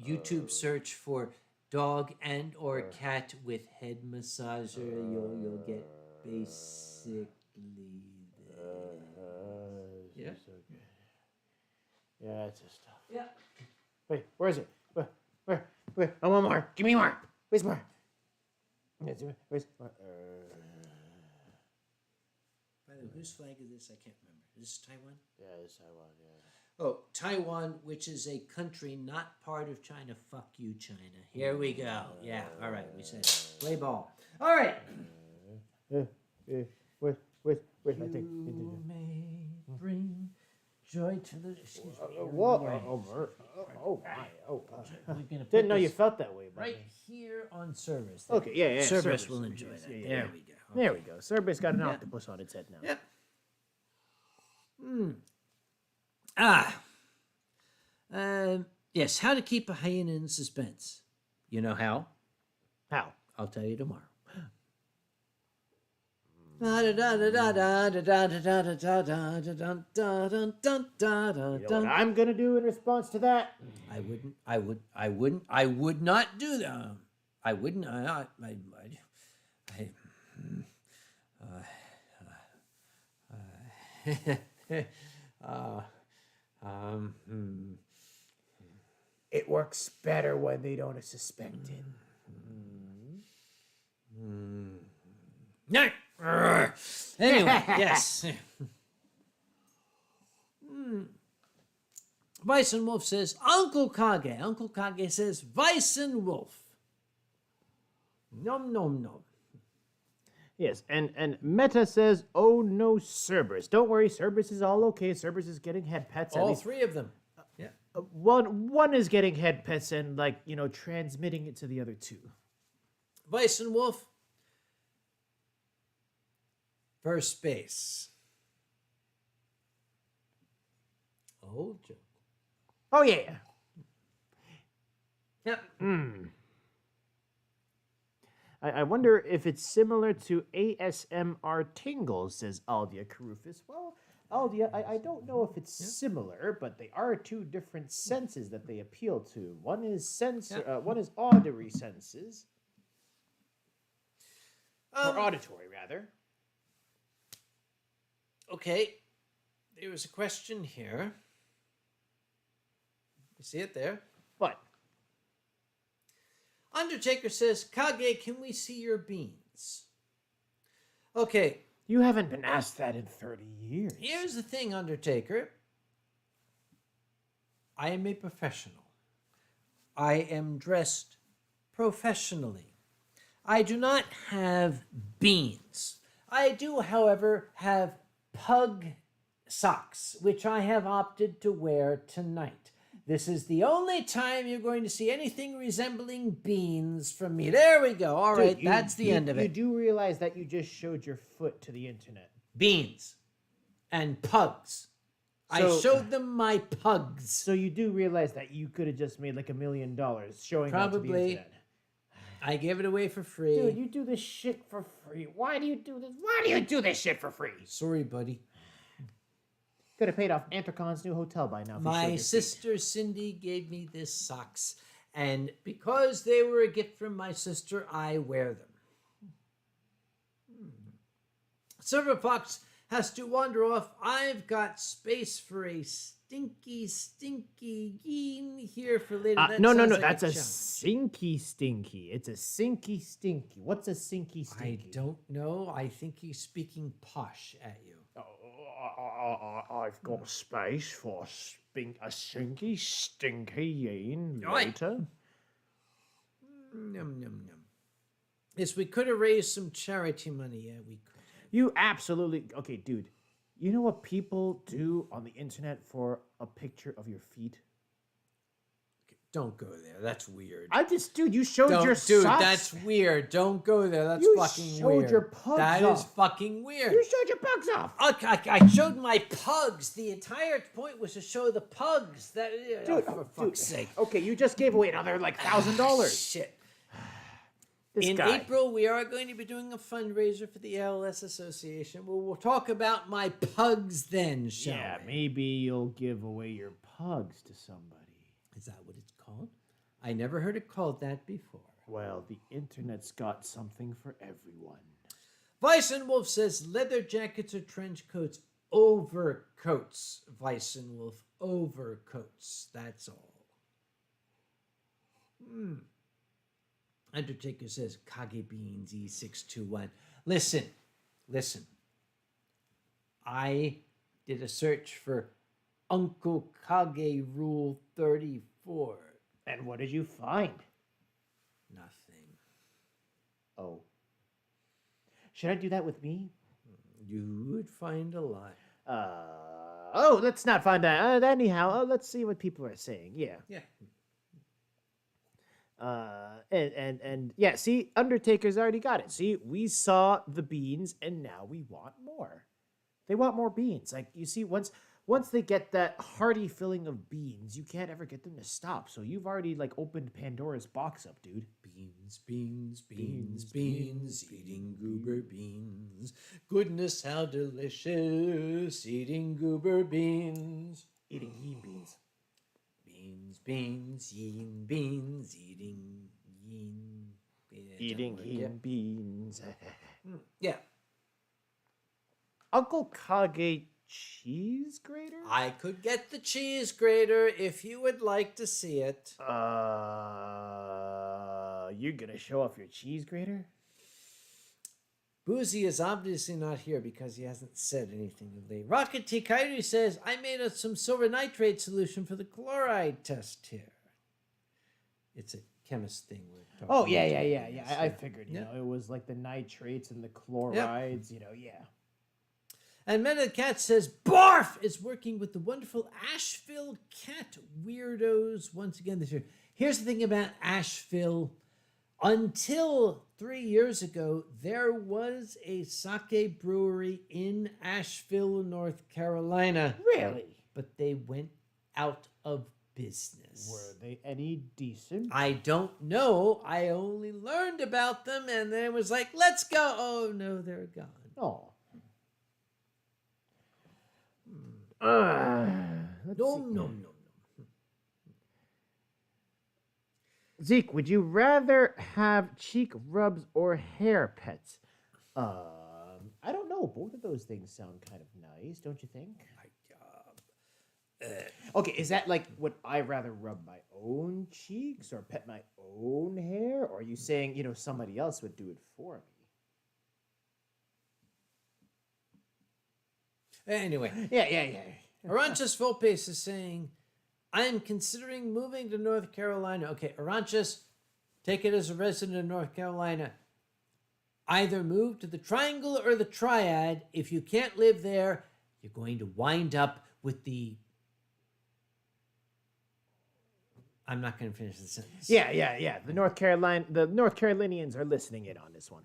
[SPEAKER 1] YouTube search for dog and or cat with head massager, you'll get basically yeah.
[SPEAKER 2] So good. Yeah, it's just stuff.
[SPEAKER 1] Yeah.
[SPEAKER 2] Wait, where is it? Where? I want more. Give me more. Where's more? Where's more?
[SPEAKER 1] By the way, whose flag is this? I can't remember. Is this Taiwan?
[SPEAKER 2] Yeah, it's Taiwan, yeah.
[SPEAKER 1] Oh, Taiwan, which is a country not part of China. Fuck you, China. Here we go. Yeah, all right, we said play ball. All right.
[SPEAKER 2] Where's my thing?
[SPEAKER 1] You may bring joy to the... Excuse me.
[SPEAKER 2] What?
[SPEAKER 1] Right. We're gonna put
[SPEAKER 2] Didn't know you
[SPEAKER 1] this
[SPEAKER 2] felt that way, buddy.
[SPEAKER 1] right here on service.
[SPEAKER 2] Okay, yeah.
[SPEAKER 1] Service will enjoy
[SPEAKER 2] yes,
[SPEAKER 1] that.
[SPEAKER 2] yeah,
[SPEAKER 1] There
[SPEAKER 2] yeah.
[SPEAKER 1] we go.
[SPEAKER 2] There we go. Cerberus got an
[SPEAKER 1] Yeah.
[SPEAKER 2] octopus on its head now.
[SPEAKER 1] Yep. Yes, how to keep a hyena in suspense. You know how?
[SPEAKER 2] How?
[SPEAKER 1] I'll tell you tomorrow.
[SPEAKER 2] You know what I'm gonna do in response to that?
[SPEAKER 1] I would not do that. I wouldn't.
[SPEAKER 2] It works better when they don't suspect it.
[SPEAKER 1] No. Anyway, yes. Bison Wolf says, Uncle Kage. Uncle Kage says, Bison Wolf. Nom nom nom.
[SPEAKER 2] Yes, and Meta says, "Oh no, Cerberus! Don't worry, Cerberus is all okay. Cerberus is getting head pets. At
[SPEAKER 1] All
[SPEAKER 2] least
[SPEAKER 1] three of them. Yeah.
[SPEAKER 2] one is getting head pets and transmitting it to the other two."
[SPEAKER 1] Bison Wolf. First base. Old joke.
[SPEAKER 2] Oh yeah.
[SPEAKER 1] Yep.
[SPEAKER 2] I wonder if it's similar to ASMR tingles, says Aldia Carufus. Well, Aldia, I don't know if it's similar, but they are two different senses that they appeal to. One is one is auditory senses, or auditory rather.
[SPEAKER 1] Okay. There was a question here. You see it there?
[SPEAKER 2] What?
[SPEAKER 1] Undertaker says, Kage, can we see your beans? Okay,
[SPEAKER 2] You haven't been asked that in 30 years.
[SPEAKER 1] here's the thing, Undertaker. I am a professional. I am dressed professionally. I do not have beans. I do, however, have pug socks, which I have opted to wear tonight. This is the only time you're going to see anything resembling beans from me. There we go. All right, that's the end of
[SPEAKER 2] You
[SPEAKER 1] it.
[SPEAKER 2] do realize that you just showed your foot to the internet.
[SPEAKER 1] Beans and pugs. I
[SPEAKER 2] So-
[SPEAKER 1] showed them my pugs.
[SPEAKER 2] So you do realize that you could have just made like $1 million showing that to the
[SPEAKER 1] Probably.
[SPEAKER 2] internet.
[SPEAKER 1] I gave it away for free.
[SPEAKER 2] Dude, you do this shit for free. Why do you do this? Why do you do this shit for free?
[SPEAKER 1] Sorry, buddy.
[SPEAKER 2] Could have paid off Anthracon's new hotel by now. If you showed
[SPEAKER 1] My
[SPEAKER 2] your feet.
[SPEAKER 1] sister Cindy gave me this socks, and because they were a gift from my sister, I wear them. Silver Fox has to wander off. I've got space for a stinky gene here for later. That
[SPEAKER 2] No.
[SPEAKER 1] sounds like
[SPEAKER 2] That's a
[SPEAKER 1] challenge.
[SPEAKER 2] sinky stinky. It's a sinky stinky. What's a sinky
[SPEAKER 1] I
[SPEAKER 2] stinky?
[SPEAKER 1] don't know. I think he's speaking posh at you.
[SPEAKER 2] I've got space for a sinky stinky yin
[SPEAKER 1] Oi.
[SPEAKER 2] later.
[SPEAKER 1] Num, num, num. Yes, we could have raised some charity money. Yeah, we could.
[SPEAKER 2] You absolutely okay, dude. You know what people do on the internet for a picture of your feet?
[SPEAKER 1] Don't go there. That's weird.
[SPEAKER 2] Dude, you showed your
[SPEAKER 1] Dude,
[SPEAKER 2] socks.
[SPEAKER 1] that's weird. Don't go there. That's
[SPEAKER 2] You
[SPEAKER 1] fucking
[SPEAKER 2] showed
[SPEAKER 1] weird.
[SPEAKER 2] your pugs
[SPEAKER 1] That is
[SPEAKER 2] off.
[SPEAKER 1] fucking weird.
[SPEAKER 2] You showed your bugs off.
[SPEAKER 1] I showed my pugs. The entire point was to show the pugs. That for fuck's sake.
[SPEAKER 2] Okay, you just gave away another like $1,000.
[SPEAKER 1] Shit.
[SPEAKER 2] This
[SPEAKER 1] In
[SPEAKER 2] guy.
[SPEAKER 1] April, we are going to be doing a fundraiser for the LS Association. We'll talk about my pugs then, shall
[SPEAKER 2] Yeah,
[SPEAKER 1] we?
[SPEAKER 2] maybe you'll give away your pugs to somebody.
[SPEAKER 1] Is that what it's called? I never heard it called that before.
[SPEAKER 2] Well, the internet's got something for everyone.
[SPEAKER 1] Bison Wolf says leather jackets or trench coats, overcoats. Bison Wolf, overcoats. That's all. Undertaker says Kage Beans E621. Listen. I did a search for Uncle Kage Rule 34.
[SPEAKER 2] And what did you find?
[SPEAKER 1] Nothing.
[SPEAKER 2] Oh. Should I do that with me?
[SPEAKER 1] You would find a lot.
[SPEAKER 2] Let's not find that. Anyhow, let's see what people are saying. Yeah.
[SPEAKER 1] Yeah.
[SPEAKER 2] And yeah, see, Undertaker's already got it. See, we saw the beans and now we want more. They want more beans. Like, you see, once they get that hearty filling of beans, you can't ever get them to stop. So you've already like opened Pandora's box up, dude.
[SPEAKER 1] Beans, beans, beans, beans, eating goober beans. Goodness, how delicious, eating goober beans.
[SPEAKER 2] Eating yin beans.
[SPEAKER 1] Beans, beans, yin beans, eating yin.
[SPEAKER 2] Eating yin beans.
[SPEAKER 1] Yeah.
[SPEAKER 2] Uncle Kage cheese grater?
[SPEAKER 1] I could get the cheese grater if you would like to see it.
[SPEAKER 2] You're gonna show off your cheese grater?
[SPEAKER 1] Boozy is obviously not here because he hasn't said anything lately. Rocket T. Coyote says, I made us some silver nitrate solution for the chloride test here. It's a chemist thing we're talking
[SPEAKER 2] Oh,
[SPEAKER 1] about.
[SPEAKER 2] yeah. I figured, you know, it was like the nitrates and the chlorides, you know, yeah.
[SPEAKER 1] And Meta the Cat says, Barf is working with the wonderful Asheville cat weirdos once again this year. Here's the thing about Asheville. Until 3 years ago, there was a sake brewery in Asheville, North Carolina.
[SPEAKER 2] Really?
[SPEAKER 1] But they went out of business.
[SPEAKER 2] Were they any decent?
[SPEAKER 1] I don't know. I only learned about them and then it was like, let's go. Oh, no, they're gone.
[SPEAKER 2] Oh.
[SPEAKER 1] No.
[SPEAKER 2] Zeke, would you rather have cheek rubs or hair pets? I don't know. Both of those things sound kind of nice, don't you think? Okay, is that like, would I rather rub my own cheeks or pet my own hair? Or are you saying, you know, somebody else would do it for me?
[SPEAKER 1] Anyway.
[SPEAKER 2] Yeah.
[SPEAKER 1] Aranchus Volpace is saying, I am considering moving to North Carolina. Okay, Aranchus, take it as a resident of North Carolina. Either move to the Triangle or the Triad. If you can't live there, you're going to wind up with the... I'm not going to finish the sentence.
[SPEAKER 2] Yeah. The North Carolinians are listening in on this one.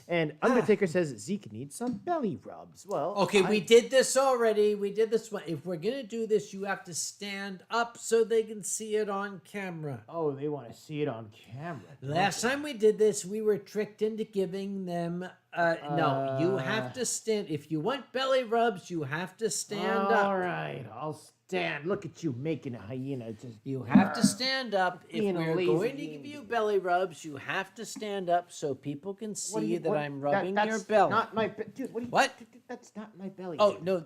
[SPEAKER 2] And Undertaker says Zeke needs some belly rubs. Well,
[SPEAKER 1] okay, we did this already. We did this one. If we're going to do this, you have to stand up so they can see it on camera.
[SPEAKER 2] Oh, they want to see it on camera.
[SPEAKER 1] Last time we did this, we were tricked into giving them... no, you have to stand. If you want belly rubs, you have to stand up.
[SPEAKER 2] All right, I'll stand. Look at you making a hyena.
[SPEAKER 1] You have to stand up. If
[SPEAKER 2] Being a
[SPEAKER 1] we're
[SPEAKER 2] lazy
[SPEAKER 1] going to give you belly rubs, you have to stand up so people can see that I'm rubbing
[SPEAKER 2] that's
[SPEAKER 1] your belly.
[SPEAKER 2] Not my dude.
[SPEAKER 1] What?
[SPEAKER 2] That's not my belly.
[SPEAKER 1] Oh
[SPEAKER 2] dude.
[SPEAKER 1] no,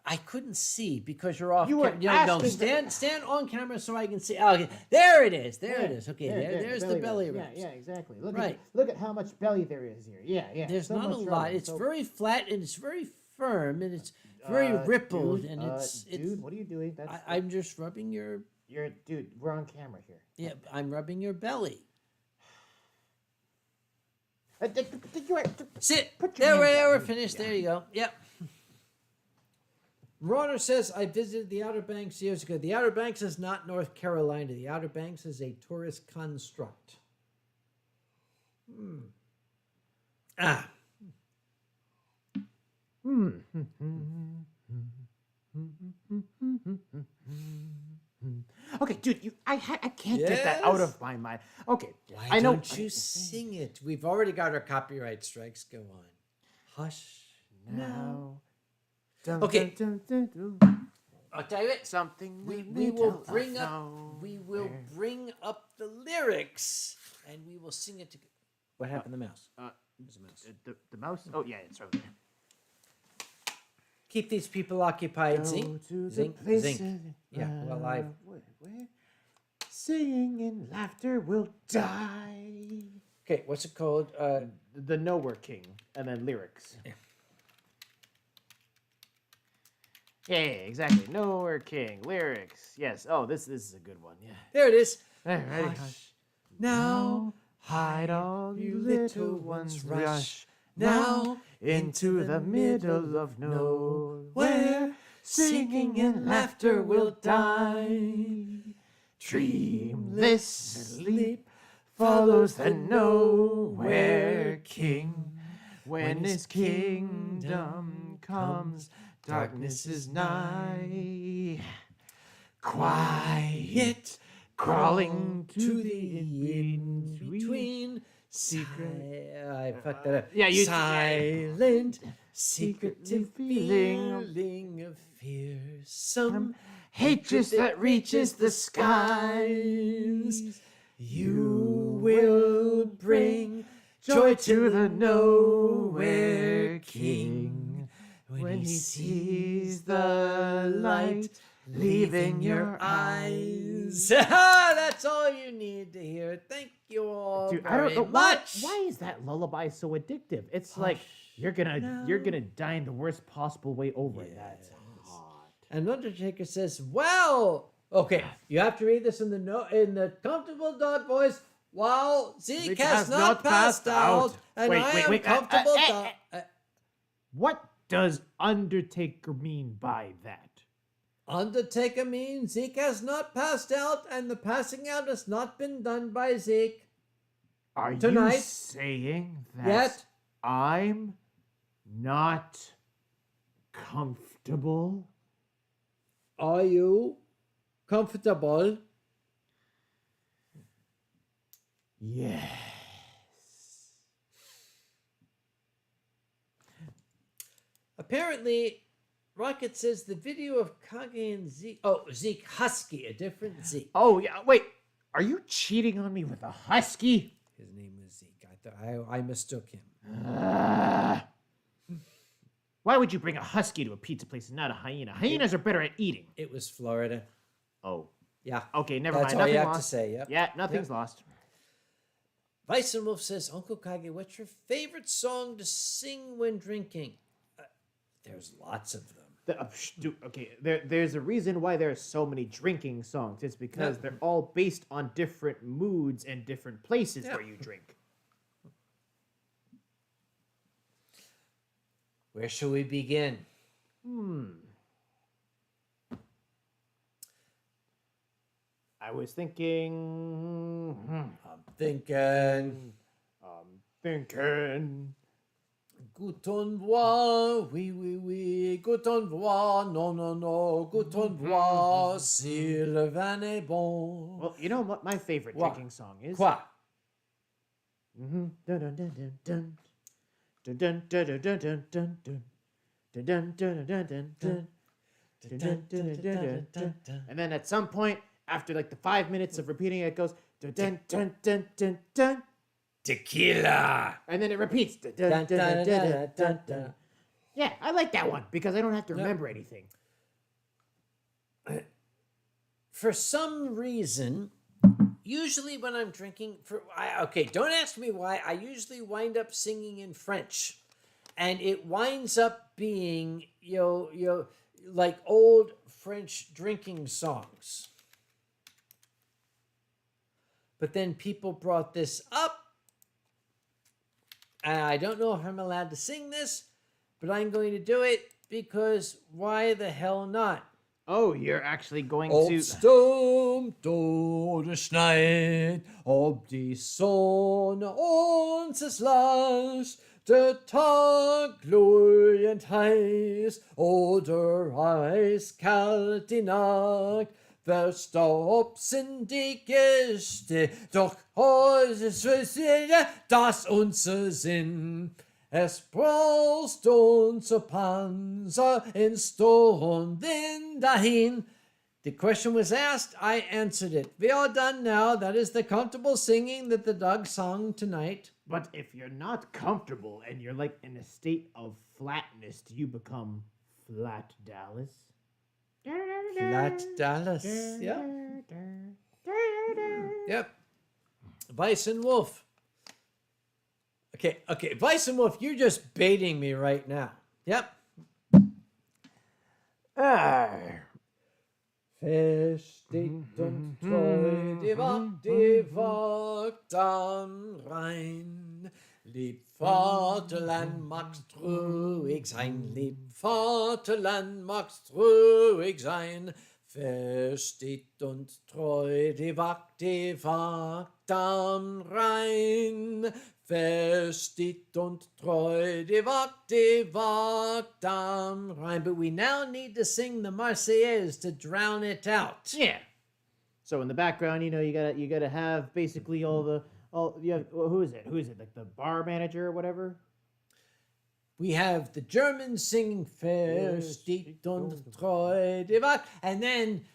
[SPEAKER 1] I couldn't see because you're off.
[SPEAKER 2] You were
[SPEAKER 1] No,
[SPEAKER 2] asking
[SPEAKER 1] stand on camera so I can see. Oh, okay, there it is. There it is. Okay, there's the belly
[SPEAKER 2] rubs.
[SPEAKER 1] rubs.
[SPEAKER 2] Yeah, exactly. Look
[SPEAKER 1] Right.
[SPEAKER 2] Look at how much belly there is here. Yeah.
[SPEAKER 1] There's
[SPEAKER 2] so
[SPEAKER 1] not a
[SPEAKER 2] much
[SPEAKER 1] lot.
[SPEAKER 2] rubs.
[SPEAKER 1] It's
[SPEAKER 2] So-
[SPEAKER 1] very flat and it's very firm and it's very rippled
[SPEAKER 2] dude,
[SPEAKER 1] and it's.
[SPEAKER 2] Dude, what are you doing?
[SPEAKER 1] I'm just rubbing your.
[SPEAKER 2] Dude. We're on camera here.
[SPEAKER 1] Yeah, I'm rubbing your belly. Sit.
[SPEAKER 2] Put your
[SPEAKER 1] There,
[SPEAKER 2] hands down.
[SPEAKER 1] we're finished. There you go. Yep. Ronner says, I visited the Outer Banks years ago. The Outer Banks is not North Carolina. The Outer Banks is a tourist construct.
[SPEAKER 2] Okay, dude, I can't get that out of my mind. Okay,
[SPEAKER 1] Why
[SPEAKER 2] I know.
[SPEAKER 1] don't you sing it? We've already got our copyright strikes. Go on. Hush.
[SPEAKER 2] Now.
[SPEAKER 1] Okay.
[SPEAKER 2] Dun.
[SPEAKER 1] I'll tell you what.
[SPEAKER 2] Something
[SPEAKER 1] We will bring up the lyrics and we will sing it together. What happened to the mouse?
[SPEAKER 2] There's a mouse. The mouse? Oh, yeah, it's right there.
[SPEAKER 1] Keep these people occupied.
[SPEAKER 2] Go
[SPEAKER 1] Zinc.
[SPEAKER 2] to the
[SPEAKER 1] Zinc.
[SPEAKER 2] places
[SPEAKER 1] Zinc. Yeah, well, live.
[SPEAKER 2] where singing and laughter will die.
[SPEAKER 1] Okay, what's it called?
[SPEAKER 2] The Nowhere King, and then lyrics.
[SPEAKER 1] Yeah.
[SPEAKER 2] Yeah, exactly. Nowhere King. Lyrics. Yes. Oh, this is a good one. Yeah.
[SPEAKER 1] There it is.
[SPEAKER 2] All right, ready?
[SPEAKER 1] Hush. Now,
[SPEAKER 2] hide all you little ones, rush
[SPEAKER 1] now
[SPEAKER 2] into the middle of nowhere. Singing and laughter will die. Dreamless sleep follows the nowhere king. When his kingdom comes, darkness is nigh. Quiet, crawling to the in-between. Secret.
[SPEAKER 1] I fucked that up.
[SPEAKER 2] Yeah, you-
[SPEAKER 1] Silent, secretive
[SPEAKER 2] feeling
[SPEAKER 1] feeling of fearsome
[SPEAKER 2] hatred that reaches the skies.
[SPEAKER 1] You will bring
[SPEAKER 2] Joy to the nowhere king when he sees the light leaving your eyes.
[SPEAKER 1] That's all you need to hear. Thank you all
[SPEAKER 2] Dude,
[SPEAKER 1] very
[SPEAKER 2] I don't know
[SPEAKER 1] much.
[SPEAKER 2] why is that lullaby so addictive? It's like you're gonna die in the worst possible way over it. That's hot.
[SPEAKER 1] And Undertaker says, "Well, okay, you have to read this in the comfortable dog voice. While Zeke has not passed out, and I am comfortable."
[SPEAKER 2] What does Undertaker mean by that?
[SPEAKER 1] Undertaker means Zeke has not passed out, and the passing out has not been done by Zeke.
[SPEAKER 2] Are
[SPEAKER 1] Tonight,
[SPEAKER 2] you saying that
[SPEAKER 1] yet
[SPEAKER 2] I'm not comfortable?
[SPEAKER 1] are you comfortable?
[SPEAKER 2] Yes.
[SPEAKER 1] Apparently, Rocket says the video of Kage and Zeke. Oh, Zeke Husky, a different Zeke.
[SPEAKER 2] Oh yeah. Wait. Are you cheating on me with a husky?
[SPEAKER 1] His name was Zeke. I mistook him.
[SPEAKER 2] Why would you bring a husky to a pizza place and not a hyena? Hyenas are better at eating.
[SPEAKER 1] It was Florida.
[SPEAKER 2] Oh.
[SPEAKER 1] Yeah.
[SPEAKER 2] Okay, never
[SPEAKER 1] That's
[SPEAKER 2] mind.
[SPEAKER 1] all you
[SPEAKER 2] Nothing
[SPEAKER 1] have
[SPEAKER 2] lost.
[SPEAKER 1] to say. Yep.
[SPEAKER 2] Yeah, nothing's lost.
[SPEAKER 1] Bison Wolf says, Uncle Kage, what's your favorite song to sing when drinking? There's lots of them.
[SPEAKER 2] There's a reason why there's so many drinking songs. It's because they're all based on different moods and different places where you drink.
[SPEAKER 1] Where shall we begin?
[SPEAKER 2] I was thinking.
[SPEAKER 1] Thinking. Good envoi, oui, oui, oui. Good envoi, non, non, non. Good envoi, si le vin est bon.
[SPEAKER 2] Well, you know what my favorite
[SPEAKER 1] What?
[SPEAKER 2] drinking song is?
[SPEAKER 1] Quoi?
[SPEAKER 2] Dun dun dun dun dun. Dun dun dun dun dun dun dun dun. Dun dun dun dun dun dun. Dun dun dun dun dun dun. And then at some point, after like the 5 minutes of repeating it, it goes dun dun dun dun dun dun.
[SPEAKER 1] Tequila.
[SPEAKER 2] And then it repeats. Dun, dun, dun, dun, dun, dun, dun. Yeah, I like that one because I don't have to remember anything.
[SPEAKER 1] For some reason, usually when I'm drinking, don't ask me why, I usually wind up singing in French. And it winds up being, like old French drinking songs. But then people brought this up. And I don't know if I'm allowed to sing this, but I'm going to do it because why the hell not?
[SPEAKER 2] Oh, you're actually going to...
[SPEAKER 1] Obstummt durchschneit, ob die Sonne uns es lasst, der Tag glühend heiß oder eiskalt die Nacht. Verstaubt sind die Gäste, doch heute das unser Sinn. Es brauchst unser Panzer in Stunden dahin. The question was asked, I answered it. We are done now. That is the comfortable singing that the dog sung tonight.
[SPEAKER 2] But if you're not comfortable and you're like in a state of flatness, do you become Flat Dallas?
[SPEAKER 1] Flat Dallas, yeah. Yep. Bison Wolf. Okay, Bison Wolf, you're just baiting me right now. Yep.
[SPEAKER 2] Arr.
[SPEAKER 1] Versteht und treu, die wagt am Rhein. Lieb Vaterland, magst ruhig sein, lieb Vaterland, magst ruhig sein. Versteht und treu, die wagt am Rhein. Versteht und treu, die wagt am Rhein. But we now need to sing the Marseillaise to drown it out.
[SPEAKER 2] Yeah. So in the background, you gotta have basically who is it? Like the bar manager or whatever?
[SPEAKER 1] We have the Germans singing Versteht und treu, die wagt, and then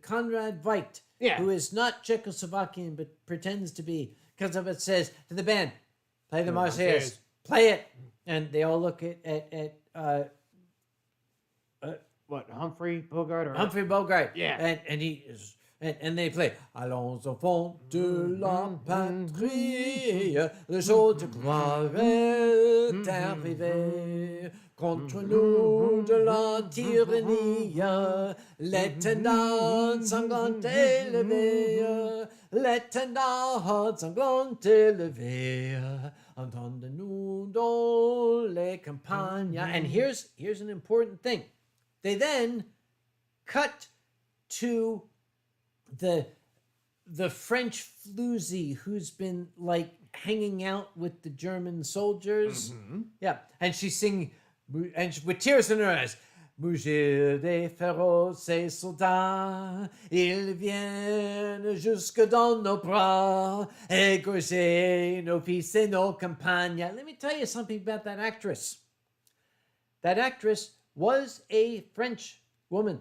[SPEAKER 1] Konrad Veidt, who is not Czechoslovakian but pretends to be, comes up and says to the band, play the Marseillaise, play it. And they all look at
[SPEAKER 2] What, Humphrey Bogart?
[SPEAKER 1] Humphrey Bogart.
[SPEAKER 2] Yeah.
[SPEAKER 1] And he is, and they play Allons enfants de la patrie, le jour de gloire est arrivé. Contre nous de la tyrannie, l'étendard sanglant élevé, l'étendard sanglant élevé, entendez-nous dans les campagnes. And here's an important thing. They then cut to the French floozy who's been like hanging out with the German soldiers.
[SPEAKER 2] Mm-hmm.
[SPEAKER 1] Yeah, and she's singing, and with tears in her eyes. Mugir des féroces soldats, ils viennent jusque dans nos bras, égorger nos fils et nos compagnes. Let me tell you something about that actress. That actress was a French woman.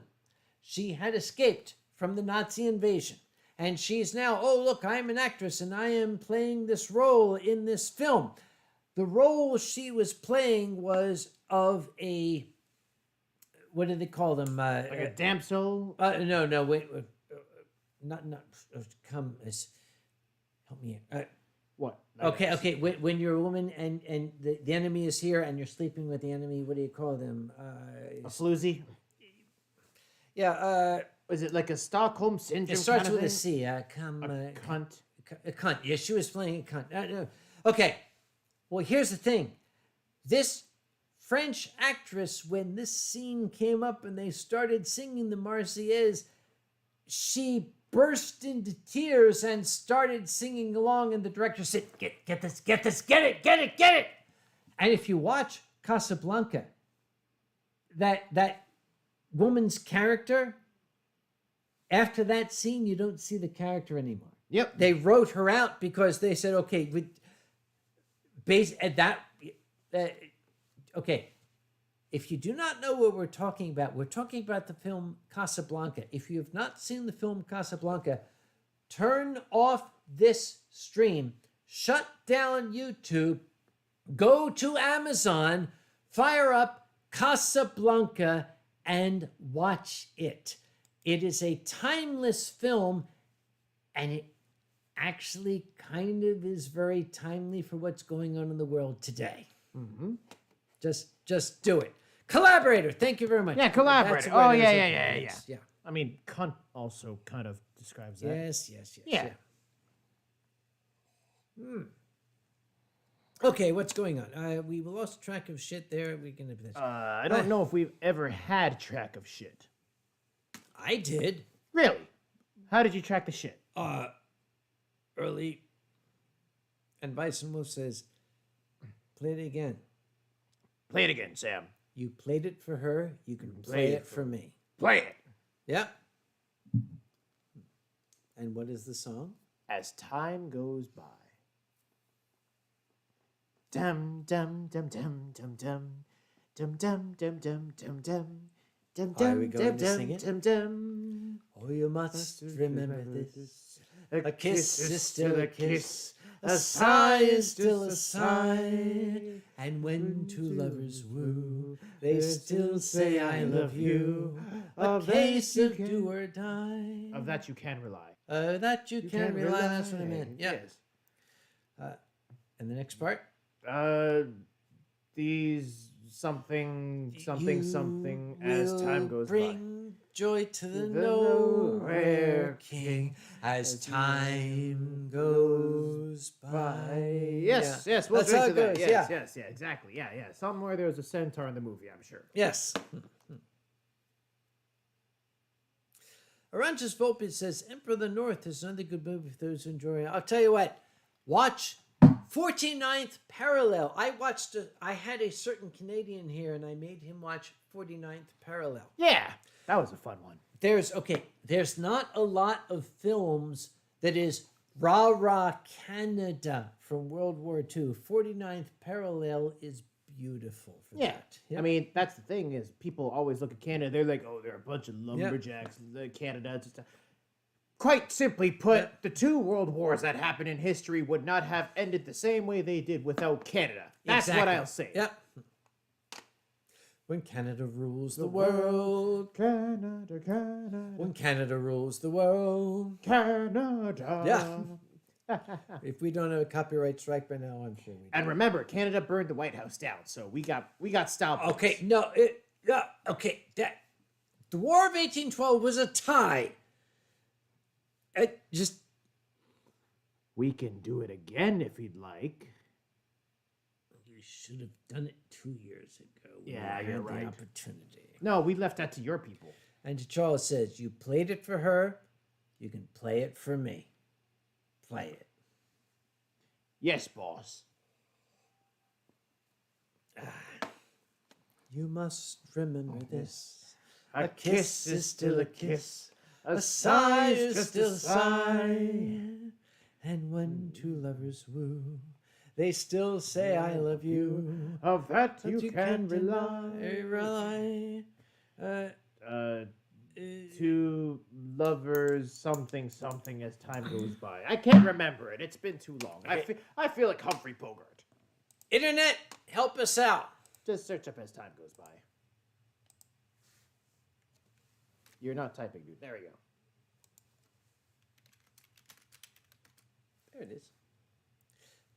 [SPEAKER 1] She had escaped from the Nazi invasion. And she's now, oh, look, I'm an actress and I am playing this role in this film. The role she was playing was of a, what do they call them?
[SPEAKER 2] Like a damsel?
[SPEAKER 1] No, wait. Not, come, help me.
[SPEAKER 2] What?
[SPEAKER 1] Okay. When you're a woman and the enemy is here and you're sleeping with the enemy, what do you call them?
[SPEAKER 2] A floozy?
[SPEAKER 1] Yeah.
[SPEAKER 2] Is it like a Stockholm syndrome?
[SPEAKER 1] It starts
[SPEAKER 2] kind of
[SPEAKER 1] with
[SPEAKER 2] thing?
[SPEAKER 1] a C.
[SPEAKER 2] Cunt.
[SPEAKER 1] A cunt. Yeah, she was playing a cunt. No. Okay. Well, here's the thing. This French actress, when this scene came up and they started singing the Marseillaise, she burst into tears and started singing along, and the director said, get this, get it. And if you watch Casablanca, that woman's character, after that scene, you don't see the character anymore.
[SPEAKER 2] Yep.
[SPEAKER 1] They wrote her out because they said, okay, okay. If you do not know what we're talking about the film Casablanca. If you have not seen the film Casablanca, turn off this stream, shut down YouTube, go to Amazon, fire up Casablanca, and watch it. It is a timeless film, and it actually kind of is very timely for what's going on in the world today.
[SPEAKER 2] Mm-hmm.
[SPEAKER 1] Just do it. Collaborator, thank you very much.
[SPEAKER 2] Yeah, collaborator. Oh, yeah. I mean, cunt also kind of describes that.
[SPEAKER 1] Yes.
[SPEAKER 2] Yeah.
[SPEAKER 1] Okay, what's going on? We lost track of shit there.
[SPEAKER 2] I don't know if we've ever had track of shit.
[SPEAKER 1] I did.
[SPEAKER 2] Really? How did you track the shit?
[SPEAKER 1] Early. And Bison Wolf says, play it again.
[SPEAKER 2] Play it again, Sam.
[SPEAKER 1] You played it for her. You can play it for me.
[SPEAKER 2] Play it.
[SPEAKER 1] Yep. And what is the song?
[SPEAKER 2] As time goes by. Dum dum dum dum dum dum dum dum dum dum dum dum dum
[SPEAKER 1] Are we going to sing it?
[SPEAKER 2] dum dum.
[SPEAKER 1] Oh, you must remember this. A kiss is still a kiss. A sigh is still a sigh. And when two lovers woo, they still say I love you. A case of do or die.
[SPEAKER 2] Of that you can rely.
[SPEAKER 1] That you can rely. That's what I meant. Yeah.
[SPEAKER 2] Yes.
[SPEAKER 1] And the next part?
[SPEAKER 2] These something
[SPEAKER 1] You
[SPEAKER 2] something as time
[SPEAKER 1] will
[SPEAKER 2] goes by.
[SPEAKER 1] bring joy to the
[SPEAKER 2] The
[SPEAKER 1] Nowhere
[SPEAKER 2] Nowhere
[SPEAKER 1] King
[SPEAKER 2] King
[SPEAKER 1] as time goes by.
[SPEAKER 2] Yes,
[SPEAKER 1] Yeah.
[SPEAKER 2] yes, we'll
[SPEAKER 1] That's
[SPEAKER 2] drink
[SPEAKER 1] how
[SPEAKER 2] to
[SPEAKER 1] it
[SPEAKER 2] that.
[SPEAKER 1] goes,
[SPEAKER 2] Yes,
[SPEAKER 1] yeah.
[SPEAKER 2] yes, exactly. Yeah, yeah. Somewhere there's a centaur in the movie, I'm sure.
[SPEAKER 1] Yes. Oranges Volpe says Emperor of the North is another good movie for those who enjoy it. I'll tell you what, watch 49th Parallel. I had a certain Canadian here and I made him watch 49th Parallel.
[SPEAKER 2] Yeah, that was a fun one.
[SPEAKER 1] There's not a lot of films that is rah Canada from World War II. 49th Parallel is beautiful for that.
[SPEAKER 2] I mean, that's the thing is people always look at Canada. They're like, oh, they're a bunch of lumberjacks. Canada. It's just quite simply put, the two world wars that happened in history would not have ended the same way they did without Canada. That's what I'll say.
[SPEAKER 1] Yep. When Canada rules the world.
[SPEAKER 2] Canada, Canada.
[SPEAKER 1] When Canada rules the world.
[SPEAKER 2] Canada.
[SPEAKER 1] Yeah. If we don't have a copyright strike by now, I'm sure we do.
[SPEAKER 2] And remember, Canada burned the White House down, so we got style points.
[SPEAKER 1] Okay, no, okay, the War of 1812 was a tie.
[SPEAKER 2] We can do it again if you'd like.
[SPEAKER 1] You should have done it 2 years ago.
[SPEAKER 2] Yeah,
[SPEAKER 1] We
[SPEAKER 2] you're
[SPEAKER 1] had
[SPEAKER 2] right.
[SPEAKER 1] The opportunity.
[SPEAKER 2] No, we left that to your people.
[SPEAKER 1] And Charles says, you played it for her, you can play it for me. Play it.
[SPEAKER 2] Yes, boss.
[SPEAKER 1] You must remember this.
[SPEAKER 2] A kiss is still a kiss. A sigh is just a sigh.
[SPEAKER 1] And when two lovers woo, they still say I love you.
[SPEAKER 2] Of that
[SPEAKER 1] But
[SPEAKER 2] you can rely.
[SPEAKER 1] rely.
[SPEAKER 2] Two lovers, something as time goes by. I can't remember it. It's been too long. I feel like Humphrey Bogart.
[SPEAKER 1] Internet, help us out.
[SPEAKER 2] Just search up as time goes by. You're not typing, dude. There we go.
[SPEAKER 1] There it is.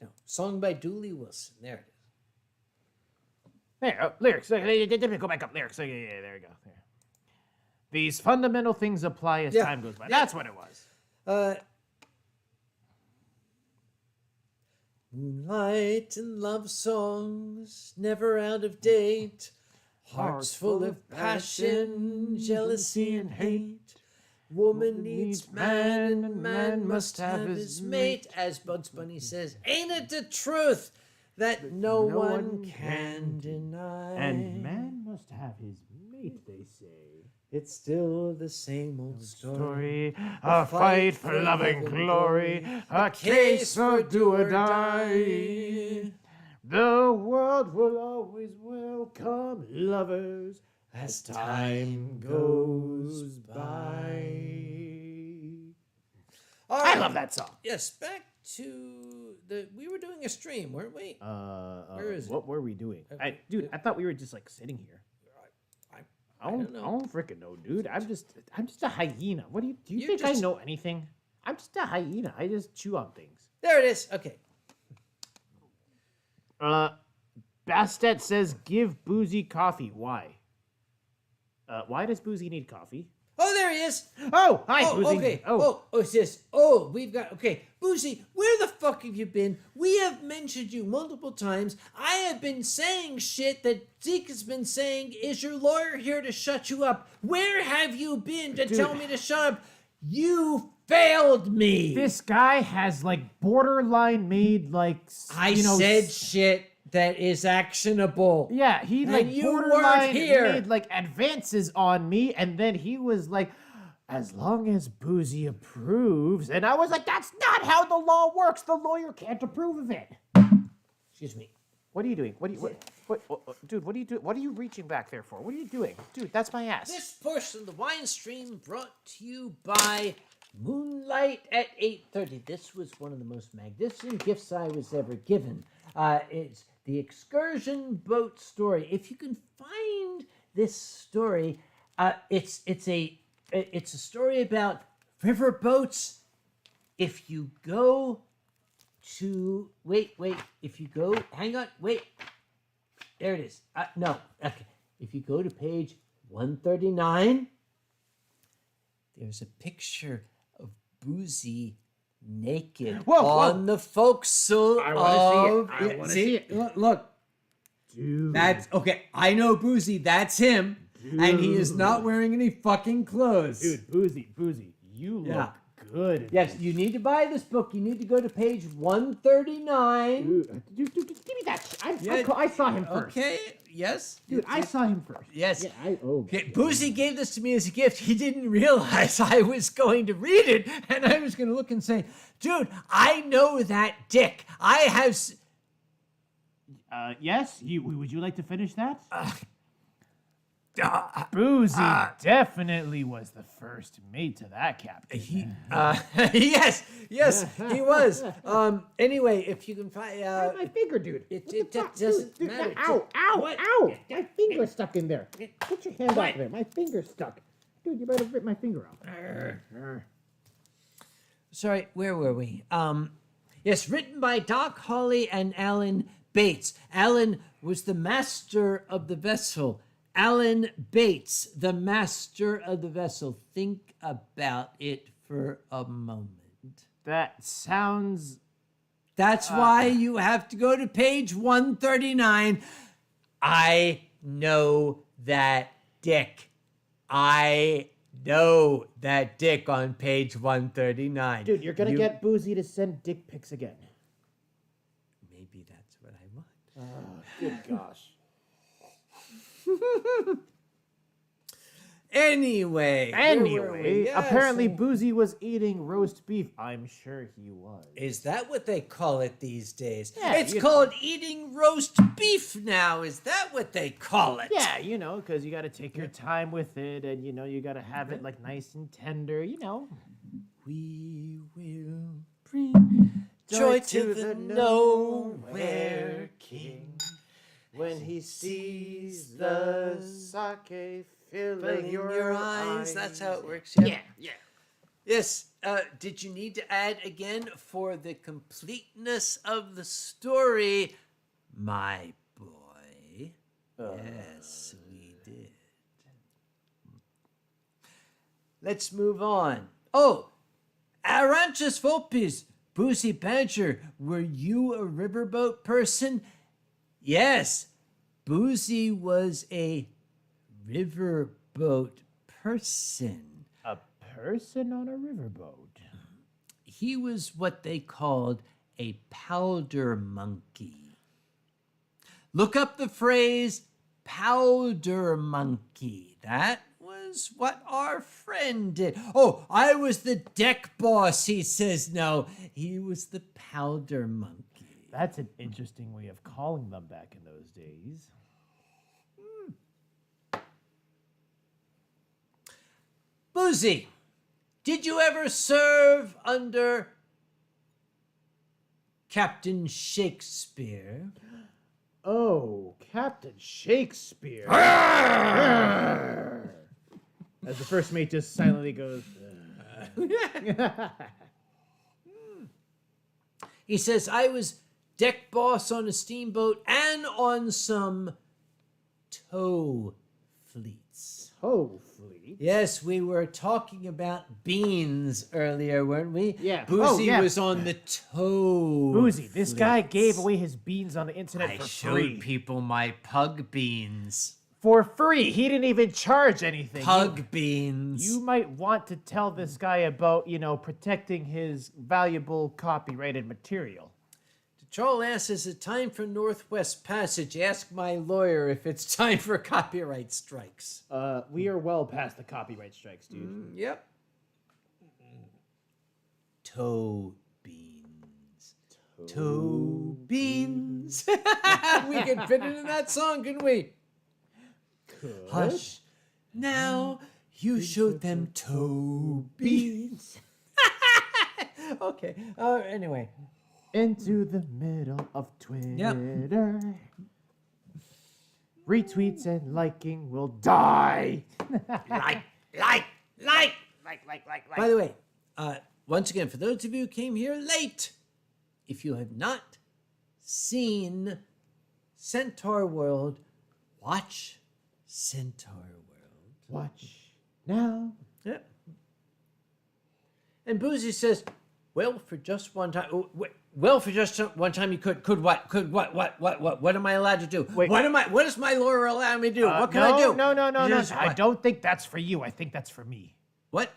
[SPEAKER 1] No, song by Dooley Wilson. There it is.
[SPEAKER 2] There, lyrics. Go back up. Lyrics. Yeah, there we go. There. These fundamental things apply as time goes by. That's what it was.
[SPEAKER 1] Moonlight and love songs, never out of date. Hearts full of passion, jealousy and hate. Woman needs man, and man must have his mate. As Bugs Bunny says, ain't it the truth that no one can deny?
[SPEAKER 2] And man must have his mate, they say.
[SPEAKER 1] It's still the same old story.
[SPEAKER 2] A fight for love and glory. A case for do or die. The world will always welcome lovers as time goes by.
[SPEAKER 1] All right.
[SPEAKER 2] I love that song.
[SPEAKER 1] Yes, back to we were doing a stream, weren't we? Where is it?
[SPEAKER 2] What were we doing? I thought we were just like sitting here. I don't freaking know, dude. I'm just a hyena. What do you think I know anything? I'm just a hyena. I just chew on things.
[SPEAKER 1] There it is. Okay.
[SPEAKER 2] Bastet says, give Boozy coffee. Why? Why does Boozy need coffee?
[SPEAKER 1] Oh, there he is.
[SPEAKER 2] Oh, hi, Boozy.
[SPEAKER 1] Okay.
[SPEAKER 2] Oh,
[SPEAKER 1] It's this. Oh, we've got. Okay, Boozy, where the fuck have you been? We have mentioned you multiple times. I have been saying shit that Zeke has been saying. Is your lawyer here to shut you up? Where have you been to tell me to shut up? You failed me.
[SPEAKER 2] This guy has like borderline made like
[SPEAKER 1] I said shit that is actionable.
[SPEAKER 2] Yeah, he
[SPEAKER 1] And
[SPEAKER 2] like
[SPEAKER 1] you
[SPEAKER 2] borderline
[SPEAKER 1] weren't here.
[SPEAKER 2] made like advances on me, and then he was like, as long as Boozy approves, and I was like, that's not how the law works. The lawyer can't approve of it.
[SPEAKER 1] Excuse me.
[SPEAKER 2] What are you doing? What, dude? What are you doing? What are you reaching back there for? What are you doing, dude? That's my ass.
[SPEAKER 1] This portion of the wine stream brought to you by Moonlight at 8:30. This was one of the most magnificent gifts I was ever given. It's the excursion boat story. If you can find this story, it's a story about river boats. If you go to if you go, hang on, wait. There it is. No. Okay. If you go to page 139, there's a picture of Boozy naked on the forecastle.
[SPEAKER 2] I want to see it. I want to see it.
[SPEAKER 1] Look.
[SPEAKER 2] Dude.
[SPEAKER 1] That's okay. I know Boozy. That's him.
[SPEAKER 2] Dude.
[SPEAKER 1] And he is not wearing any fucking clothes.
[SPEAKER 2] Dude, Boozy, you look good.
[SPEAKER 1] Yes, you need to buy this book. You need to go to page 139.
[SPEAKER 2] Dude, give me that. I saw him first.
[SPEAKER 1] Okay, yes.
[SPEAKER 2] Dude, I saw him first.
[SPEAKER 1] Yes.
[SPEAKER 2] Yeah,
[SPEAKER 1] Okay, Boozy gave this to me as a gift. He didn't realize I was going to read it, and I was going to look and say, dude, I know that dick. I have...
[SPEAKER 2] Yes? Would you like to finish that? Boozy definitely was the first mate to that captain.
[SPEAKER 1] Yes, he was. Anyway, if you can find...
[SPEAKER 2] my finger, dude.
[SPEAKER 1] It doesn't matter.
[SPEAKER 2] Ow! My finger's stuck in there. Put your hand out there. My finger's stuck. Dude, you better rip my finger out.
[SPEAKER 1] Sorry, where were we? Yes, written by Doc Hawley and Alan Bates. Alan was the master of the vessel. Alan Bates, the master of the vessel. Think about it for a moment.
[SPEAKER 2] That sounds...
[SPEAKER 1] That's why you have to go to page 139. I know that dick. I know that dick on page 139.
[SPEAKER 2] Dude, you're gonna get Boozy to send dick pics again.
[SPEAKER 1] Maybe that's what I want.
[SPEAKER 2] Good gosh.
[SPEAKER 1] Anyway,
[SPEAKER 2] apparently Boozy was eating roast beef. I'm sure he was.
[SPEAKER 1] Is that what they call it these days?
[SPEAKER 2] Yeah,
[SPEAKER 1] it's called eating roast beef now. Is that what they call it?
[SPEAKER 2] Yeah, because you got to take your time with it, and you got to have it like nice and tender.
[SPEAKER 1] We will bring joy to the nowhere king.
[SPEAKER 2] When he sees the sake filling your eyes.
[SPEAKER 1] That's how it works.
[SPEAKER 2] Yeah.
[SPEAKER 1] Yes. Did you need to add again for the completeness of the story, my boy? Yes, we did. Let's move on. Oh, Aranchus Volpes, Boozy Badger, were you a riverboat person? Yes, Boozy was a riverboat person.
[SPEAKER 2] A person on a riverboat?
[SPEAKER 1] He was what they called a powder monkey. Look up the phrase powder monkey. That was what our friend did. Oh, I was the deck boss, he says. No, he was the powder monkey.
[SPEAKER 2] That's an interesting way of calling them back in those days.
[SPEAKER 1] Boozy, did you ever serve under Captain Shakespeare?
[SPEAKER 2] Oh, Captain Shakespeare. As the first mate just silently goes...
[SPEAKER 1] He says, I was deck boss on a steamboat and on some tow fleets.
[SPEAKER 2] Tow fleet?
[SPEAKER 1] Yes, we were talking about beans earlier, weren't we?
[SPEAKER 2] Yeah.
[SPEAKER 1] Boozy was on the tow
[SPEAKER 2] Boozy, this
[SPEAKER 1] fleets.
[SPEAKER 2] guy gave away his beans on the internet for free.
[SPEAKER 1] I showed people my pug beans.
[SPEAKER 2] For free. He didn't even charge anything.
[SPEAKER 1] Pug beans.
[SPEAKER 2] You might want to tell this guy about, protecting his valuable copyrighted material.
[SPEAKER 1] Troll asks, is it time for Northwest Passage? Ask my lawyer if it's time for copyright strikes.
[SPEAKER 2] We are well past the copyright strikes, dude.
[SPEAKER 1] Yep. Toe beans. Toe beans. We could fit it in that song, couldn't we? Hush. Now you showed them toe beans. Okay. Anyway.
[SPEAKER 2] Into the middle of Twitter. Retweets and liking will die.
[SPEAKER 1] Like. By the way, once again, for those of you who came here late, if you have not seen Centaurworld. Watch Centaurworld.
[SPEAKER 2] Watch now.
[SPEAKER 1] Yep. And Boozy says, well, for just one time. Well, for just one time, you could what? Could what? What am I allowed to do?
[SPEAKER 2] Wait.
[SPEAKER 1] What does my lawyer allow me to do? What can I do?
[SPEAKER 2] No.
[SPEAKER 1] Just
[SPEAKER 2] I
[SPEAKER 1] what?
[SPEAKER 2] don't think that's for you. I think that's for me.
[SPEAKER 1] What?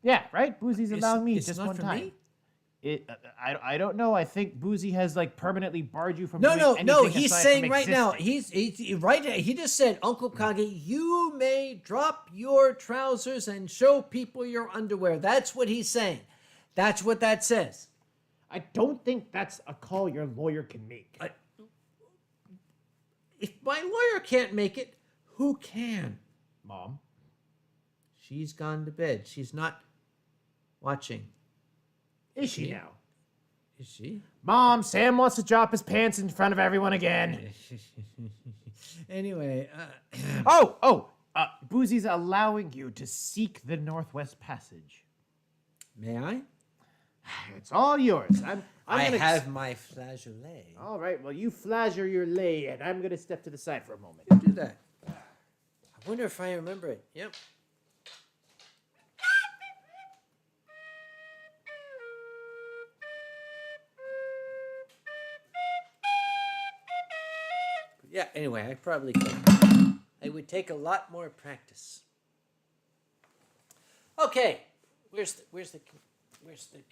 [SPEAKER 2] Yeah, right? Boozy's allowing me
[SPEAKER 1] It's
[SPEAKER 2] just
[SPEAKER 1] not
[SPEAKER 2] one
[SPEAKER 1] for
[SPEAKER 2] time.
[SPEAKER 1] me?
[SPEAKER 2] I don't know. I think Boozy has like permanently barred you from
[SPEAKER 1] No.
[SPEAKER 2] doing anything
[SPEAKER 1] He's
[SPEAKER 2] aside
[SPEAKER 1] saying
[SPEAKER 2] from
[SPEAKER 1] right now.
[SPEAKER 2] existing.
[SPEAKER 1] He just said, Uncle Kage, you may drop your trousers and show people your underwear. That's what he's saying. That's what that says.
[SPEAKER 2] I don't think that's a call your lawyer can make.
[SPEAKER 1] If my lawyer can't make it, who can?
[SPEAKER 2] Mom.
[SPEAKER 1] She's gone to bed. She's not watching.
[SPEAKER 2] Is she now?
[SPEAKER 1] Is she?
[SPEAKER 2] Mom, Sam wants to drop his pants in front of everyone again.
[SPEAKER 1] Anyway.
[SPEAKER 2] Boozy's allowing you to seek the Northwest Passage.
[SPEAKER 1] May I?
[SPEAKER 2] It's all yours.
[SPEAKER 1] I
[SPEAKER 2] gonna
[SPEAKER 1] have my flageolet.
[SPEAKER 2] All right, well, you flageolet your lay, and I'm going to step to the side for a moment.
[SPEAKER 1] Do that. I wonder if I remember it. Yep. Yeah, anyway, I probably could. It would take a lot more practice. Okay, where's the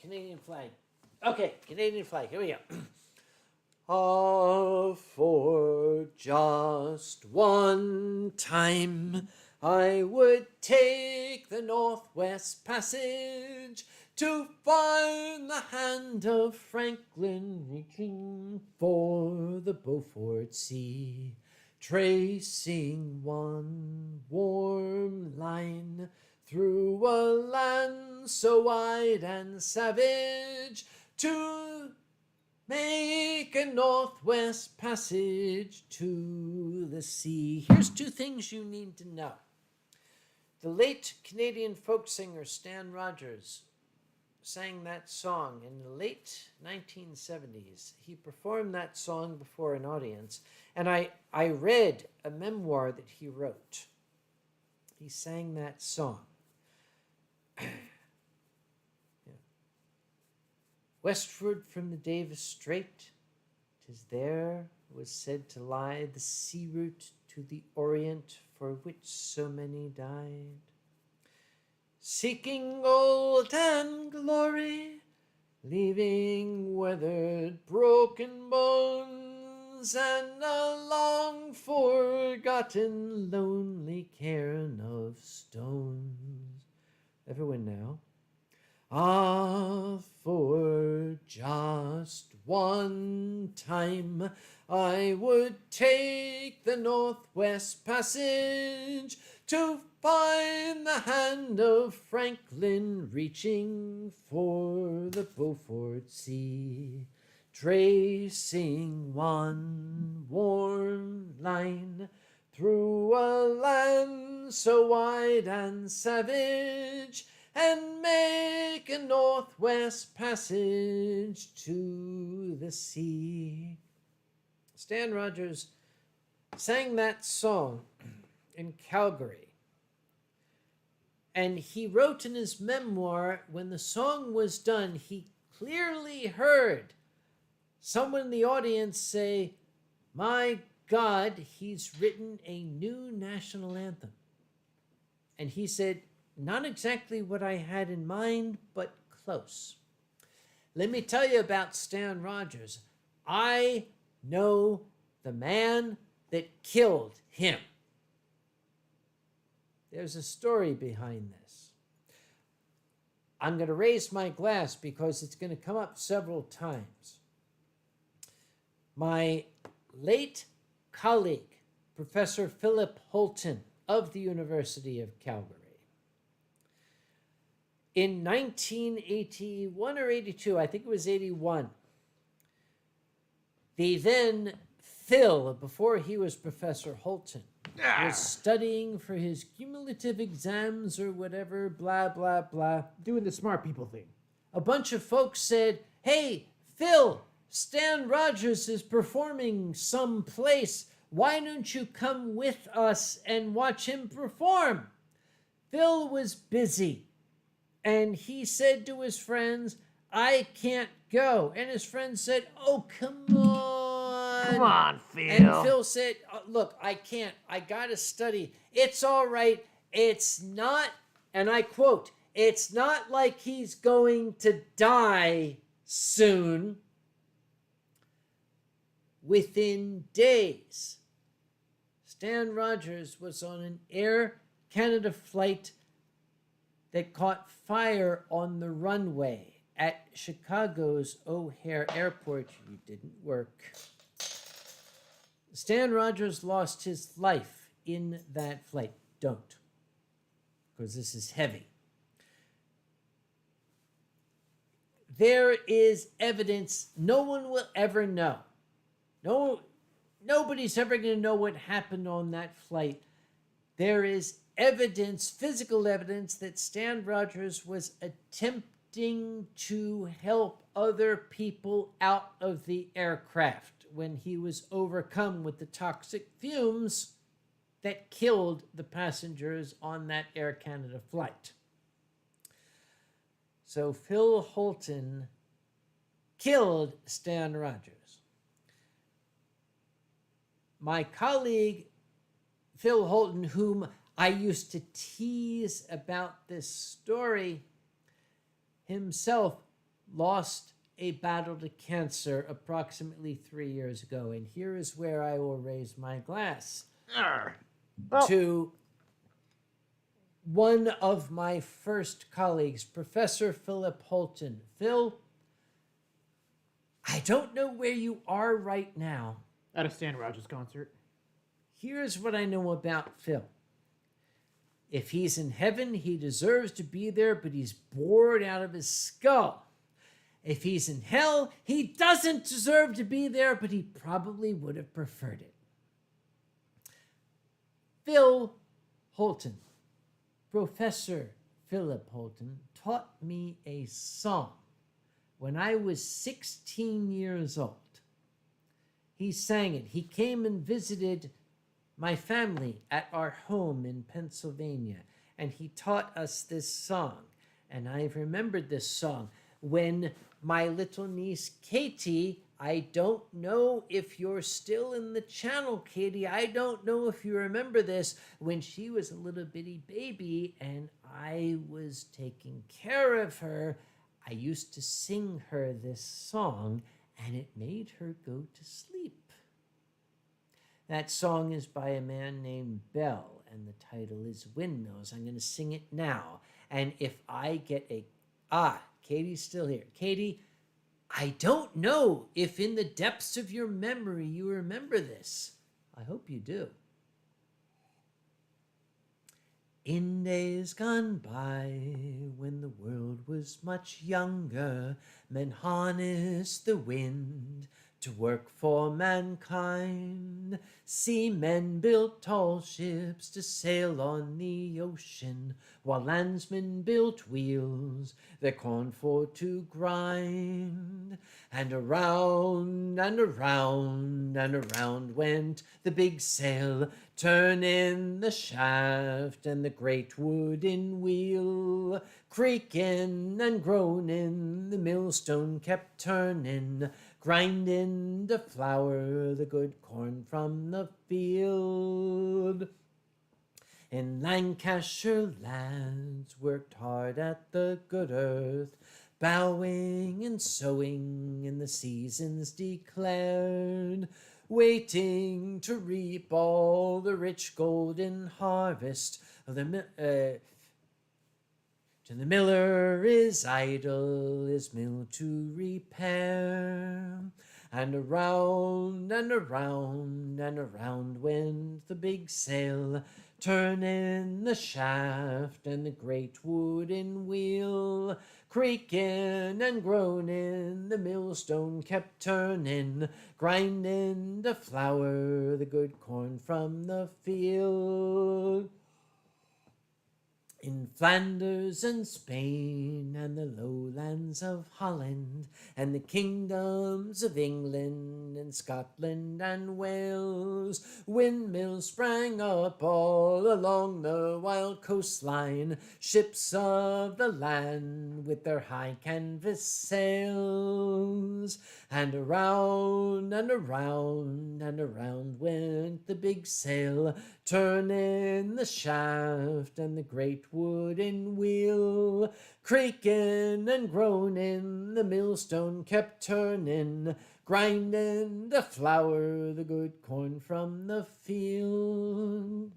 [SPEAKER 1] Canadian flag? Okay, Canadian flag. Here we go. For just one time, I would take the Northwest Passage to find the hand of Franklin reaching for the Beaufort Sea, tracing one warm line through a land so wide and savage, to make a Northwest Passage to the sea. Here's two things you need to know. The late Canadian folk singer Stan Rogers sang that song in the late 1970s. He performed that song before an audience, and I read a memoir that he wrote. He sang that song. Westward from the Davis Strait, 'tis there was said to lie the sea route to the Orient for which so many died. Seeking gold and glory, leaving weathered, broken bones, and a long forgotten, lonely cairn of stones. Everyone now. For just one time, I would take the Northwest Passage to find the hand of Franklin reaching for the Beaufort Sea, tracing one warm line through a land so wide and savage, and make a Northwest Passage to the sea. Stan Rogers sang that song in Calgary. And he wrote in his memoir, when the song was done, he clearly heard someone in the audience say, "My God, he's written a new national anthem." And he said, "Not exactly what I had in mind, but close." Let me tell you about Stan Rogers. I know the man that killed him. There's a story behind this. I'm going to raise my glass because it's going to come up several times. My late colleague, Professor Philip Holton of the University of Calgary, in 1981 or 82, I think it was 81, the then Phil, before he was Professor Holton, was studying for his cumulative exams or whatever, blah, blah, blah.
[SPEAKER 2] Doing the smart people thing.
[SPEAKER 1] A bunch of folks said, "Hey, Phil, Stan Rogers is performing someplace. Why don't you come with us and watch him perform? Phil was busy, and he said to his friends, I can't go. And his friends said, oh, come on.
[SPEAKER 2] Come on, Phil.
[SPEAKER 1] And Phil said, look, I can't. I got to study. It's all right. It's not, and I quote, it's not like he's going to die soon. Within days, Stan Rogers was on an Air Canada flight that caught fire on the runway at Chicago's O'Hare Airport. You didn't work. Stan Rogers lost his life in that flight. Don't, because this is heavy. There is evidence no one will ever know. Nobody's ever going to know what happened on that flight. There is evidence, physical evidence, that Stan Rogers was attempting to help other people out of the aircraft when he was overcome with the toxic fumes that killed the passengers on that Air Canada flight. So Phil Holton killed Stan Rogers. My colleague, Phil Holton, whom I used to tease about this story, himself lost a battle to cancer approximately 3 years ago. And here is where I will raise my glass to one of my first colleagues, Professor Philip Holton. Phil, I don't know where you are right now.
[SPEAKER 2] At a Stan Rogers concert.
[SPEAKER 1] Here's what I know about Phil. If he's in heaven, he deserves to be there, but he's bored out of his skull. If he's in hell, he doesn't deserve to be there, but he probably would have preferred it. Phil Holton, Professor Philip Holton, taught me a song when I was 16 years old. He sang it. He came and visited my family at our home in Pennsylvania, and he taught us this song. And I've remembered this song when my little niece, Katie, I don't know if you're still in the channel, Katie. I don't know if you remember this, when she was a little bitty baby and I was taking care of her, I used to sing her this song, and it made her go to sleep. That song is by a man named Bell, and the title is Windmills. I'm going to sing it now. And if I get Katie's still here. Katie, I don't know if in the depths of your memory you remember this. I hope you do. In days gone by, when the world was much younger, men harnessed the wind to work for mankind. Seamen built tall ships to sail on the ocean, while landsmen built wheels their corn for to grind. And around and around and around went the big sail, turning the shaft and the great wooden wheel. Creaking and groaning, the millstone kept turning, grinding to flour the good corn from the field. In Lancashire, lads worked hard at the good earth, bowing and sowing in the seasons declared, waiting to reap all the rich golden harvest of the to the miller is idle his mill to repair. And around and around and around went the big sail, turning the shaft and the great wooden wheel. Creaking and groaning, the millstone kept turning, grinding to flour the good corn from the field. In Flanders and Spain and the lowlands of Holland and the kingdoms of England and Scotland and Wales, windmills sprang up all along the wild coastline, ships of the land with their high canvas sails. And around and around and around went the big sail, turning the shaft and the great wooden wheel. Creaking and groaning, the millstone kept turning, grinding the flour, the good corn from the field.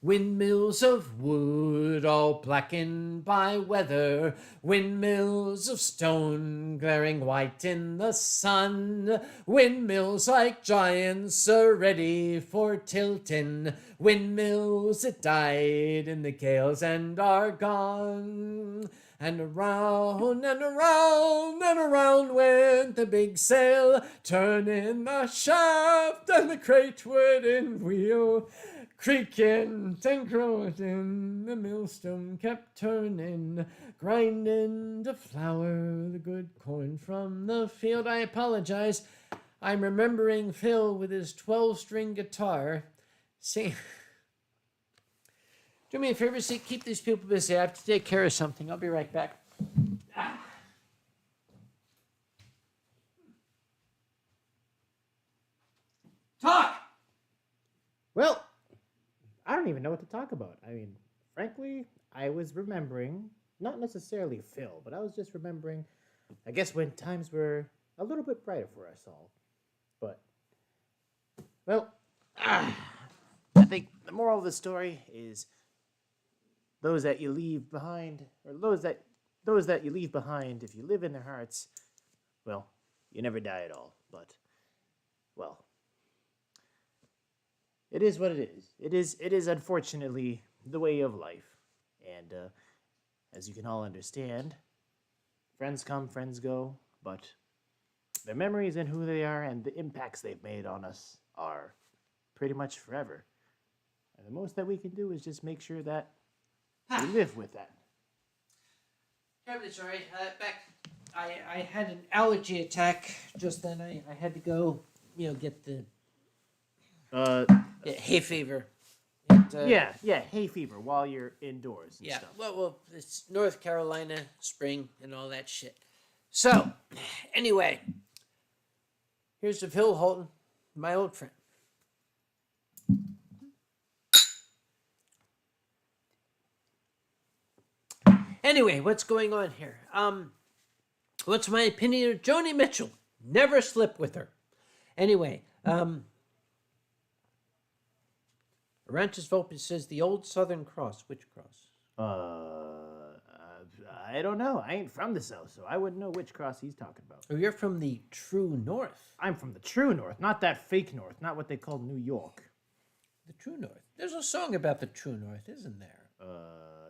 [SPEAKER 1] Windmills of wood, all blackened by weather, windmills of stone, glaring white in the sun, windmills like giants are ready for tilting, windmills that died in the gales and are gone. And around and around and around went the big sail, turning the shaft and the great wooden wheel. Creaking and groaning, the millstone kept turning, grinding to flour the good corn from the field. I apologize. I'm remembering Phil with his 12-string guitar. Sing. Do me a favor, Zeke, keep these people busy. I have to take care of something. I'll be right back. Talk!
[SPEAKER 2] Well, I don't even know what to talk about. I mean, frankly, I was remembering, not necessarily Phil, but I was just remembering, I guess, when times were a little bit brighter for us all. But, well, I think the moral of the story is those that you leave behind, or those that you leave behind, if you live in their hearts, well, you never die at all. But, well, it is what it is. It is unfortunately the way of life. And as you can all understand, friends come, friends go, but their memories and who they are and the impacts they've made on us are pretty much forever. And the most that we can do is just make sure that we live with that.
[SPEAKER 1] Terribly sorry. I had an allergy attack just then. I had to go, get the hay fever.
[SPEAKER 2] Yeah, hay fever while you're indoors and stuff.
[SPEAKER 1] Well, it's North Carolina, spring, and all that shit. So, anyway, here's to Phil Holton, my old friend. Anyway, what's going on here? What's my opinion of Joni Mitchell? Never slip with her. Anyway, Ranches Volpe says the old Southern Cross. Which cross?
[SPEAKER 2] I don't know. I ain't from the South, so I wouldn't know which cross he's talking about.
[SPEAKER 1] Oh, you're from the true North.
[SPEAKER 2] I'm from the true North, not that fake North, not what they call New York.
[SPEAKER 1] The true North. There's a song about the true North, isn't there?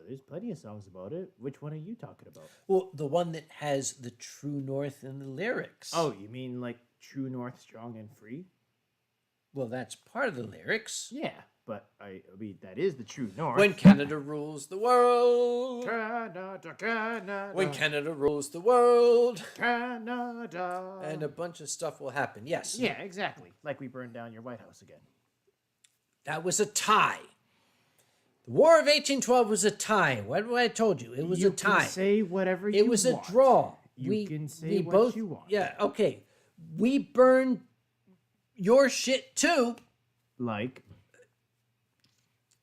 [SPEAKER 2] There's plenty of songs about it. Which one are you talking about?
[SPEAKER 1] Well, the one that has the true North in the lyrics.
[SPEAKER 2] Oh, you mean like True North, Strong and Free?
[SPEAKER 1] Well, that's part of the lyrics.
[SPEAKER 2] Yeah, but I mean, that is the true North.
[SPEAKER 1] When Canada rules the world.
[SPEAKER 2] Canada.
[SPEAKER 1] When Canada rules the world.
[SPEAKER 2] Canada.
[SPEAKER 1] And a bunch of stuff will happen. Yes.
[SPEAKER 2] Yeah, exactly. Like we burned down your White House again.
[SPEAKER 1] That was a tie. The War of 1812 was a tie. What I told you? It was a tie.
[SPEAKER 2] You can say whatever you want.
[SPEAKER 1] It was a draw.
[SPEAKER 2] You can say what you want.
[SPEAKER 1] Yeah, okay. We burned your shit too.
[SPEAKER 2] Like?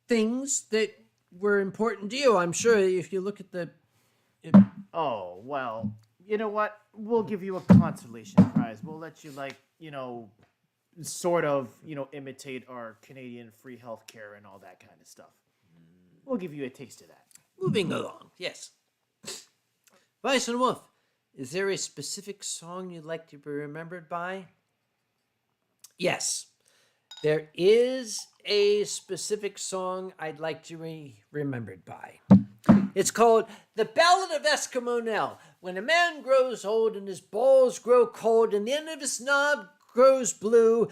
[SPEAKER 1] Things that were important to you. I'm sure if you look at the...
[SPEAKER 2] Oh, well, you know what? We'll give you a consolation prize. We'll let you, sort of, imitate our Canadian free health care and all that kind of stuff. We'll give you a taste of that.
[SPEAKER 1] Moving along, yes. Vice and Wolf, is there a specific song you'd like to be remembered by? Yes. There is a specific song I'd like to be remembered by. It's called The Ballad of Eskimo Nell. When a man grows old and his balls grow cold and the end of his knob grows blue,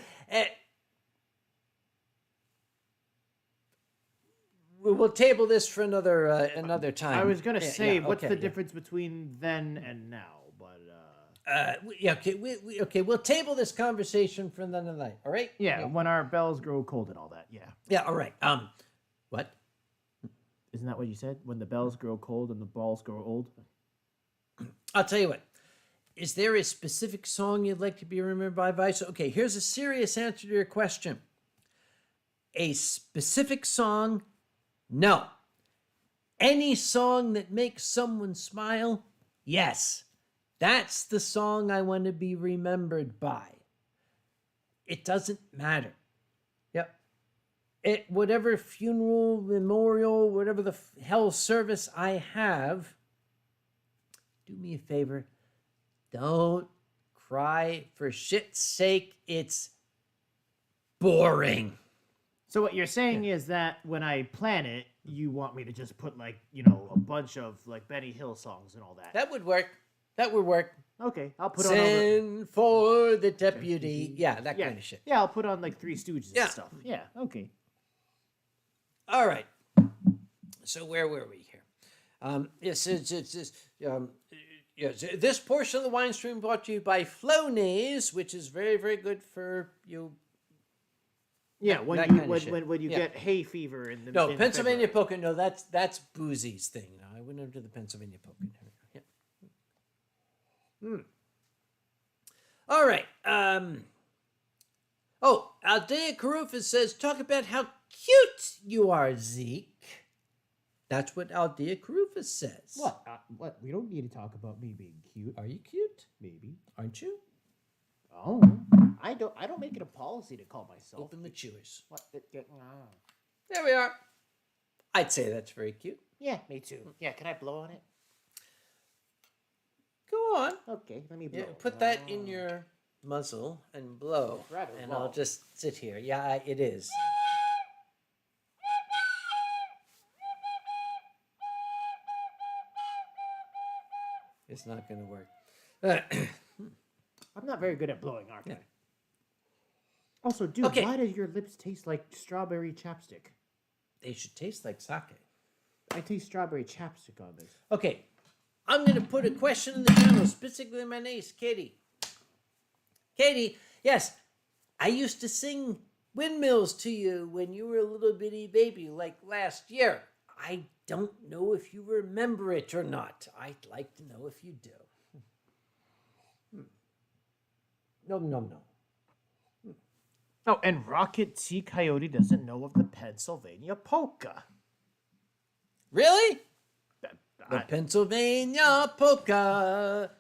[SPEAKER 1] we'll table this for another time.
[SPEAKER 2] I was gonna say, what's
[SPEAKER 1] okay,
[SPEAKER 2] the difference between then and now? But
[SPEAKER 1] okay, we'll table this conversation for another night. All right?
[SPEAKER 2] yeah, when our bells grow cold and all that. Yeah,
[SPEAKER 1] Yeah. All right. What?
[SPEAKER 2] isn't that what you said? When the bells grow cold and the balls grow old.
[SPEAKER 1] I'll tell you what. Is there a specific song you'd like to be remembered by? So, okay, here's a serious answer to your question. A specific song? No. Any song that makes someone smile? Yes. That's the song I want to be remembered by. It doesn't matter. Yep. Whatever funeral, memorial, whatever the hell service I have, do me a favor. Don't cry for shit's sake. It's boring.
[SPEAKER 2] So what you're saying is that when I plan it, you want me to just put like, a bunch of like Benny Hill songs and all that.
[SPEAKER 1] That would work. That would work.
[SPEAKER 2] Okay, I'll put on all
[SPEAKER 1] Send for the deputy. Yeah, that kind of shit.
[SPEAKER 2] Yeah, I'll put on like Three Stooges and stuff. Yeah, okay.
[SPEAKER 1] All right. So where were we here? Yes, yes. This portion of the wine stream brought to you by Flonase, which is very, very good for you.
[SPEAKER 2] Yeah, when you get hay fever in the
[SPEAKER 1] No,
[SPEAKER 2] in
[SPEAKER 1] Pennsylvania
[SPEAKER 2] February.
[SPEAKER 1] polka. No, that's Boozy's thing. No, I wouldn't do the Pennsylvania polka. Yeah. All right. Oh, Aldea Carufas says, talk about how cute you are, Zeke. That's what Aldea Carufas says.
[SPEAKER 2] What? What? We don't need to talk about me being cute.
[SPEAKER 1] Are you cute?
[SPEAKER 2] Maybe.
[SPEAKER 1] Aren't you?
[SPEAKER 2] Oh, I don't make it a policy to call myself.
[SPEAKER 1] Open the chewers.
[SPEAKER 2] What?
[SPEAKER 1] There we are. I'd say that's very cute.
[SPEAKER 2] Yeah, me too. Yeah, can I blow on it?
[SPEAKER 1] Go on.
[SPEAKER 2] Okay, let me blow.
[SPEAKER 1] Yeah, put that in your muzzle and blow.
[SPEAKER 2] Rather
[SPEAKER 1] and
[SPEAKER 2] well.
[SPEAKER 1] I'll just sit here. Yeah, it is. It's not going to work.
[SPEAKER 2] I'm not very good at blowing, aren't I?
[SPEAKER 1] Yeah.
[SPEAKER 2] Also, dude,
[SPEAKER 1] Okay.
[SPEAKER 2] why does your lips taste like strawberry chapstick?
[SPEAKER 1] They should taste like sake.
[SPEAKER 2] I taste strawberry chapstick on this.
[SPEAKER 1] Okay. I'm going to put a question in the channel, specifically my niece, Katie. Katie, yes, I used to sing windmills to you when you were a little bitty baby, like last year. I don't know if you remember it or not. I'd like to know if you do. No.
[SPEAKER 2] Oh, and Rocket Sea Coyote doesn't know of the Pennsylvania polka.
[SPEAKER 1] Really? The Pennsylvania polka.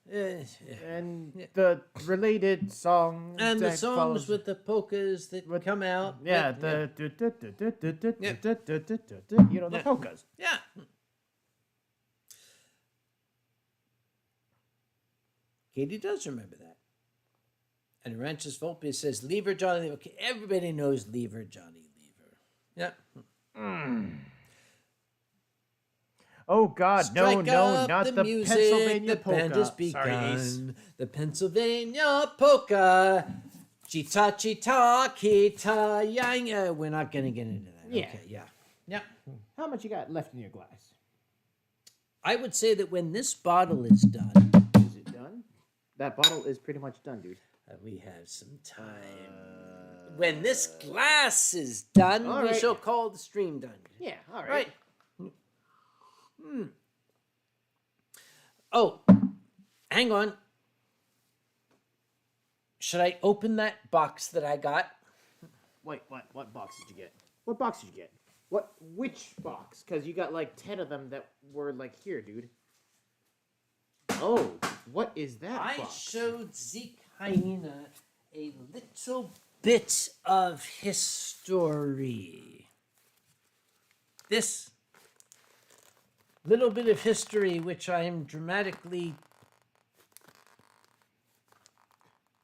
[SPEAKER 2] And the related song
[SPEAKER 1] And the
[SPEAKER 2] that
[SPEAKER 1] songs
[SPEAKER 2] follows-
[SPEAKER 1] with the polkas that come out.
[SPEAKER 2] yeah,
[SPEAKER 1] with-
[SPEAKER 2] the polkas.
[SPEAKER 1] Yeah. Katie does remember that. And Ranches Volpe says, Lever Johnny Lever. Okay, everybody knows Lever Johnny Lever. Yeah.
[SPEAKER 2] Oh God,
[SPEAKER 1] Strike
[SPEAKER 2] no,
[SPEAKER 1] up
[SPEAKER 2] not the
[SPEAKER 1] music,
[SPEAKER 2] Pennsylvania
[SPEAKER 1] the
[SPEAKER 2] polka.
[SPEAKER 1] band has
[SPEAKER 2] Sorry, Ace.
[SPEAKER 1] begun. The Pennsylvania polka. Chita chita kita yang. We're not gonna get into that.
[SPEAKER 2] Yeah.
[SPEAKER 1] Okay, yeah. Yeah.
[SPEAKER 2] How much you got left in your glass?
[SPEAKER 1] I would say that when this bottle is done,
[SPEAKER 2] Is it done? That bottle is pretty much done, dude.
[SPEAKER 1] we have some time. When this glass is done,
[SPEAKER 2] all
[SPEAKER 1] we
[SPEAKER 2] right.
[SPEAKER 1] shall call the stream done.
[SPEAKER 2] Yeah, all right.
[SPEAKER 1] Right. Oh, hang on. Should I open that box that I got?
[SPEAKER 2] Wait, what box did you get? What box did you get? Which box? Because you got like 10 of them that were like here, dude. Oh, what is that
[SPEAKER 1] I
[SPEAKER 2] box?
[SPEAKER 1] showed Zeke Hyena a little bit of history. This little bit of history, which I am dramatically...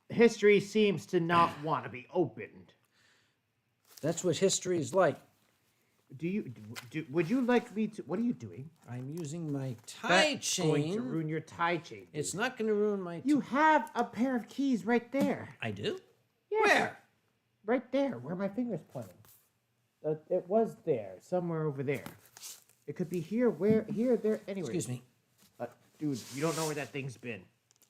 [SPEAKER 2] History seems to not want to be opened.
[SPEAKER 1] That's what history is like.
[SPEAKER 2] Would you like me to? What are you doing?
[SPEAKER 1] I'm using my tie
[SPEAKER 2] That's
[SPEAKER 1] chain.
[SPEAKER 2] going to ruin your tie chain. Dude.
[SPEAKER 1] It's not going to ruin my...
[SPEAKER 2] You have a pair of keys right there.
[SPEAKER 1] I do?
[SPEAKER 2] Yes.
[SPEAKER 1] Where?
[SPEAKER 2] Right there, where my finger's pointing. It was there, somewhere over there. It could be here, there, anywhere.
[SPEAKER 1] Excuse me.
[SPEAKER 2] Dude, you don't know where that thing's been.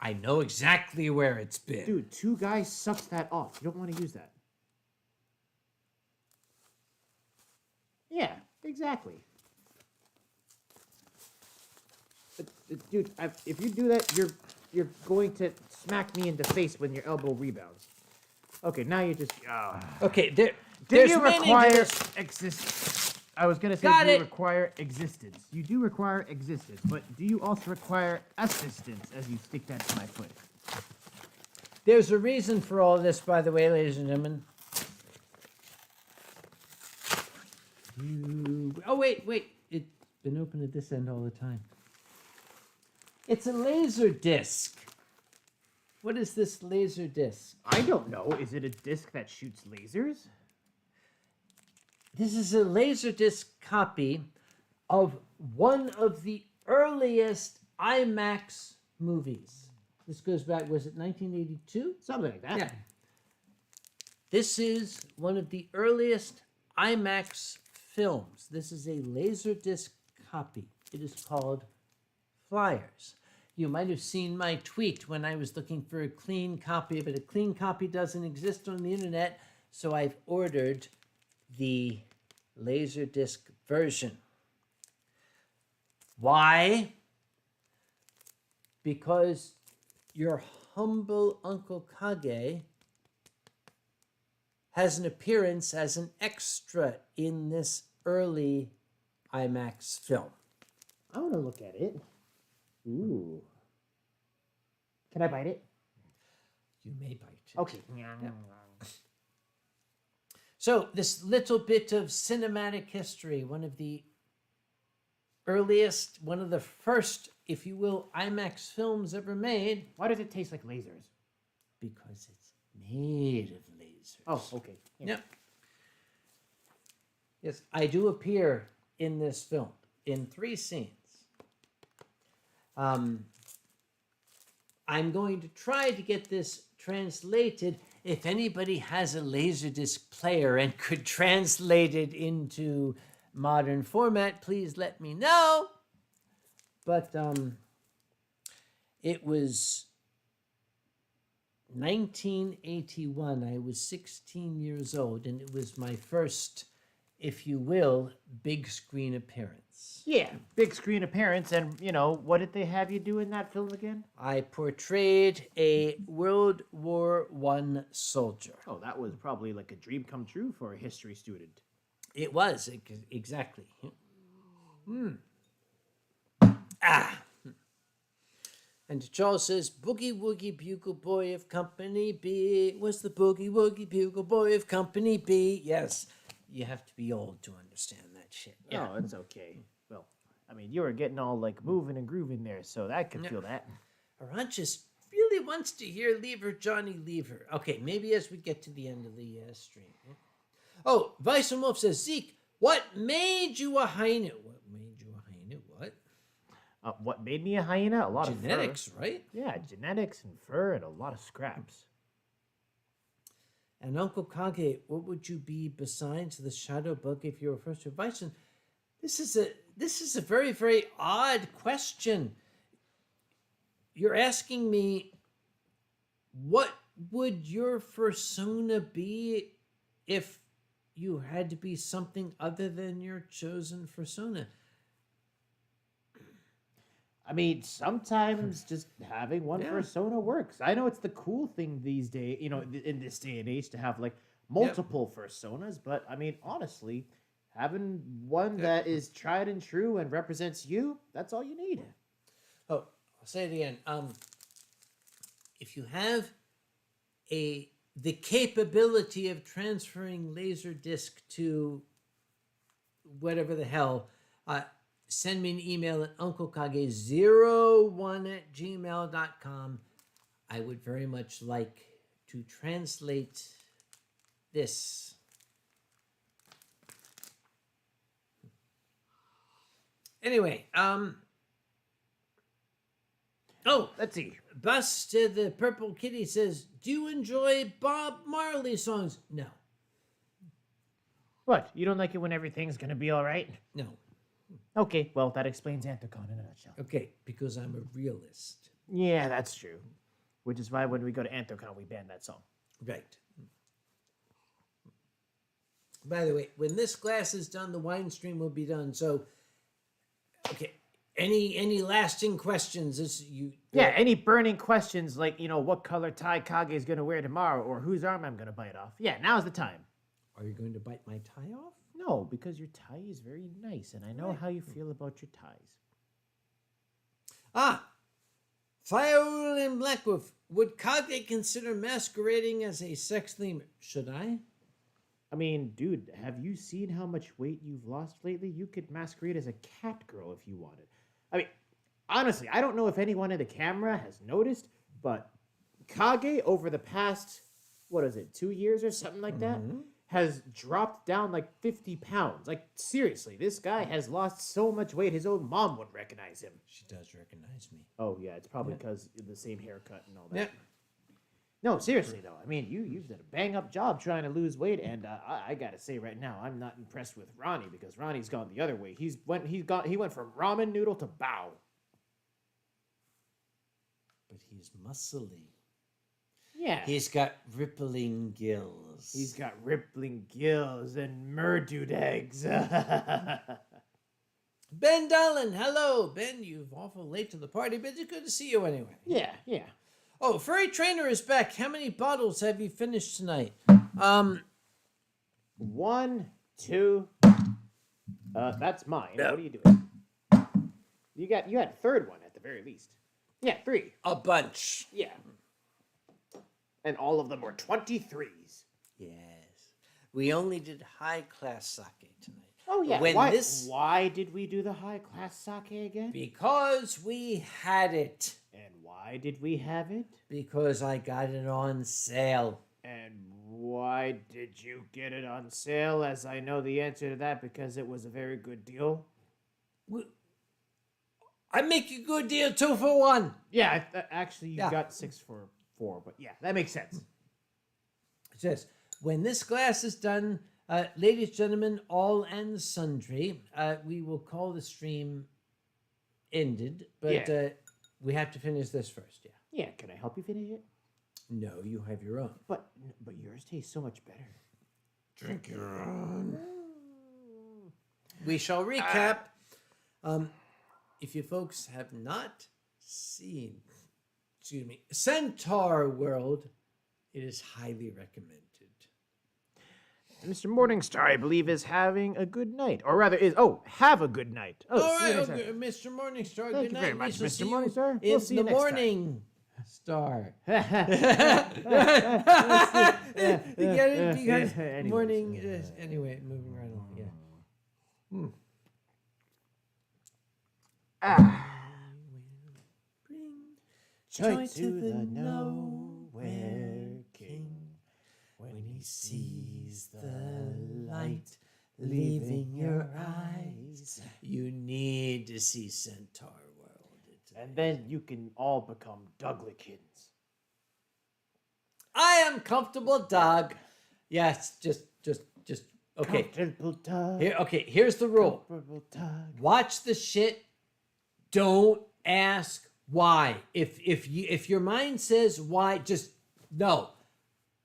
[SPEAKER 1] I know exactly where it's been.
[SPEAKER 2] Dude, 2 guys sucked that off. You don't want to use that. Yeah, exactly. Dude, if you do that, you're going to smack me in the face when your elbow rebounds. Okay, now you just.
[SPEAKER 1] Okay,
[SPEAKER 2] Do
[SPEAKER 1] there's
[SPEAKER 2] you
[SPEAKER 1] meaning to
[SPEAKER 2] require
[SPEAKER 1] this.
[SPEAKER 2] existence? I was gonna say,
[SPEAKER 1] Got
[SPEAKER 2] do you
[SPEAKER 1] it.
[SPEAKER 2] require existence? You do require existence, but do you also require assistance as you stick that to my foot?
[SPEAKER 1] There's a reason for all this, by the way, ladies and gentlemen. Oh, wait. It's been open at this end all the time. It's a laser disc. What is this laser disc?
[SPEAKER 2] I don't know. Is it a disc that shoots lasers?
[SPEAKER 1] This is a laser disc copy of one of the earliest IMAX movies. This goes back, was it 1982?
[SPEAKER 2] Something like that.
[SPEAKER 1] Yeah. This is one of the earliest IMAX films. This is a Laserdisc copy. It is called Flyers. You might have seen my tweet when I was looking for a clean copy, but a clean copy doesn't exist on the internet, so I've ordered the Laserdisc version. Why? Because your humble Uncle Kage has an appearance as an extra in this early IMAX film.
[SPEAKER 2] I want to look at it. Ooh. Can I bite it?
[SPEAKER 1] You may bite it.
[SPEAKER 2] Okay.
[SPEAKER 1] So this little bit of cinematic history, one of the earliest, one of the first, if you will, IMAX films ever made.
[SPEAKER 2] Why does it taste like lasers?
[SPEAKER 1] Because it's made of lasers.
[SPEAKER 2] Oh, okay. Yeah.
[SPEAKER 1] Yep. Yes, I do appear in this film in 3 scenes. I'm going to try to get this translated. If anybody has a Laserdisc player and could translate it into modern format, please let me know. But it was 1981. I was 16 years old, and it was my first, if you will, big screen appearance.
[SPEAKER 2] Yeah, big screen appearance, and, you know, what did they have you do in that film again?
[SPEAKER 1] I portrayed a World War I soldier.
[SPEAKER 2] Oh, that was probably like a dream come true for a history student.
[SPEAKER 1] It was, exactly. And Charles says, Boogie Woogie Bugle Boy of Company B. What's the Boogie Woogie Bugle Boy of Company B? Yes, you have to be old to understand that shit.
[SPEAKER 2] Yeah. Oh, it's okay. Well, I mean, you were getting all, like, moving and grooving there, so I could feel that.
[SPEAKER 1] Aranchus really wants to hear Lever Johnny Lever. Okay, maybe as we get to the end of the stream. Yeah? Oh, Vice and Wolf says, Zeke, what made you a hyena? What made you a hyena? What?
[SPEAKER 2] What made me a hyena? A lot
[SPEAKER 1] Genetics,
[SPEAKER 2] of fur.
[SPEAKER 1] right?
[SPEAKER 2] Yeah, genetics and fur and a lot of scraps.
[SPEAKER 1] And Uncle Kage, what would you be besides the shadow bug if you were first to Vice? And this is a very, very odd question. You're asking me, what would your persona be if you had to be something other than your chosen persona?
[SPEAKER 2] I mean, sometimes just having one persona works. I know it's the cool thing these days, you know, in this day and age to have like multiple personas, but I mean, honestly, having one that is tried and true and represents you, that's all you need.
[SPEAKER 1] Oh, I'll say it again. If you have the capability of transferring Laserdisc to whatever the hell, send me an email at unclekage01@gmail.com. I would very much like to translate this. Anyway, oh,
[SPEAKER 2] Let's see.
[SPEAKER 1] Bust the Purple Kitty says, do you enjoy Bob Marley songs? No.
[SPEAKER 2] What? You don't like it when everything's gonna be all right?
[SPEAKER 1] No.
[SPEAKER 2] Okay, well, that explains Anthrocon in a nutshell.
[SPEAKER 1] Okay, because I'm a realist.
[SPEAKER 2] Yeah, that's true. Which is why when we go to Anthrocon, we ban that song.
[SPEAKER 1] Right. By the way, when this glass is done, the wine stream will be done. So, okay, any lasting questions?
[SPEAKER 2] Yeah, any burning questions like, what color tie Kage is going to wear tomorrow or whose arm I'm going to bite off? Yeah, now's the time.
[SPEAKER 1] Are you going to bite my tie off?
[SPEAKER 2] No, because your tie is very nice, and I know how you feel about your ties.
[SPEAKER 1] Ah, Fire and Blackwolf. Would Kage consider masquerading as a sex theme? Should I?
[SPEAKER 2] I mean, dude, have you seen how much weight you've lost lately? You could masquerade as a cat girl if you wanted. I mean, honestly, I don't know if anyone in the camera has noticed, but Kage over the past, 2 years or something like that, has dropped down like 50 pounds. Like, seriously, this guy has lost so much weight, his own mom wouldn't recognize him.
[SPEAKER 1] She does recognize me.
[SPEAKER 2] Oh, yeah, it's probably because of the same haircut and all that.
[SPEAKER 1] Yeah.
[SPEAKER 2] No, seriously, though. I mean, you've done a bang-up job trying to lose weight, and I gotta say right now, I'm not impressed with Ronnie, because Ronnie's gone the other way. He went from ramen noodle to bow.
[SPEAKER 1] But he's muscly.
[SPEAKER 2] Yeah.
[SPEAKER 1] He's got rippling gills.
[SPEAKER 2] He's got rippling gills and murdered eggs.
[SPEAKER 1] Ben Dolan, hello. Ben, you're awful late to the party, but it's good to see you anyway.
[SPEAKER 2] Yeah.
[SPEAKER 1] Oh, Furry Trainer is back. How many bottles have you finished tonight?
[SPEAKER 2] 1, 2. That's mine. What are you doing? You had a third one at the very least. Yeah, 3.
[SPEAKER 1] A bunch.
[SPEAKER 2] Yeah. And all of them were 23s.
[SPEAKER 1] Yes. We only did high-class sake tonight.
[SPEAKER 2] Oh, yeah. Why did we do the high-class sake again?
[SPEAKER 1] Because we had it.
[SPEAKER 2] And why did we have it?
[SPEAKER 1] Because I got it on sale.
[SPEAKER 2] And why did you get it on sale? As I know the answer to that, because it was a very good deal.
[SPEAKER 1] I make a good deal 2 for 1.
[SPEAKER 2] Yeah, actually, you got 6 for 4, but yeah, that makes sense.
[SPEAKER 1] It says, when this glass is done, ladies, gentlemen, all and sundry, we will call the stream ended, but we have to finish this first, yeah.
[SPEAKER 2] Yeah, can I help you finish it?
[SPEAKER 1] No, you have your own.
[SPEAKER 2] But yours tastes so much better.
[SPEAKER 1] Drink your own. We shall recap. If you folks have not seen, Centaurworld, it is highly recommended.
[SPEAKER 2] Mr. Morningstar, I believe, is having a good night. Or rather, have a good night.
[SPEAKER 1] All right, okay, Mr. Morningstar,
[SPEAKER 2] Thank
[SPEAKER 1] good
[SPEAKER 2] you
[SPEAKER 1] night.
[SPEAKER 2] very much,
[SPEAKER 1] We
[SPEAKER 2] Mr.
[SPEAKER 1] shall see
[SPEAKER 2] Morningstar.
[SPEAKER 1] you
[SPEAKER 2] We'll
[SPEAKER 1] in
[SPEAKER 2] see you
[SPEAKER 1] the
[SPEAKER 2] next
[SPEAKER 1] morning star.
[SPEAKER 2] Anyways,
[SPEAKER 1] Morning, anyway, moving right along,
[SPEAKER 2] Joy to the nowhere king, when he sees the light leaving your eyes.
[SPEAKER 1] You need to see Centaurworld.
[SPEAKER 2] And then you can all become Douglikins.
[SPEAKER 1] I am comfortable, Doug. Yes, just okay.
[SPEAKER 2] Comfortable Doug.
[SPEAKER 1] Here's the rule.
[SPEAKER 2] Comfortable Doug.
[SPEAKER 1] Watch the shit. Don't ask why. If your mind says why, just no.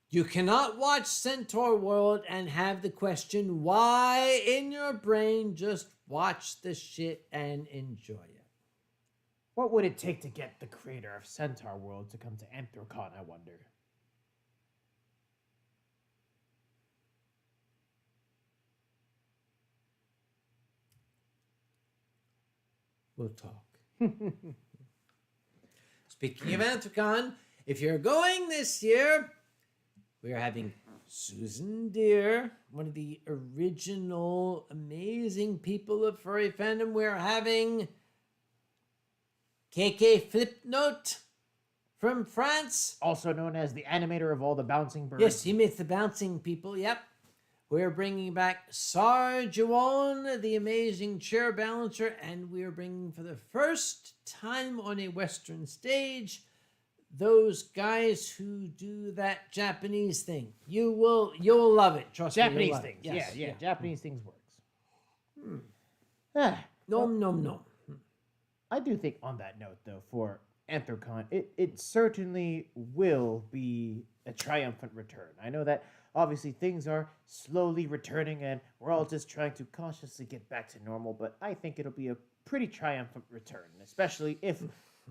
[SPEAKER 1] You cannot watch Centaurworld and have the question why in your brain. Just watch the shit and enjoy it.
[SPEAKER 2] What would it take to get the creator of Centaurworld to come to Anthrocon, I wonder?
[SPEAKER 1] We'll talk. Speaking of Anthrocon, if you're going this year, we are having Susan Deere, one of the original amazing people of Furry Fandom. We're having KK Flipnote from France.
[SPEAKER 2] Also known as the animator of all the bouncing birds.
[SPEAKER 1] Yes, he makes the bouncing people, yep. We're bringing back Sarjuan, the amazing chair balancer, and we're bringing for the first time on a Western stage those guys who do that Japanese thing. You'll love it. Trust me.
[SPEAKER 2] Japanese
[SPEAKER 1] You'll love
[SPEAKER 2] things.
[SPEAKER 1] it. Yes,
[SPEAKER 2] Yeah. Japanese things works.
[SPEAKER 1] Nom nom nom.
[SPEAKER 2] I do think on that note, though, for Anthrocon, it certainly will be a triumphant return. I know that obviously things are slowly returning and we're all just trying to cautiously get back to normal, but I think it'll be a pretty triumphant return, especially if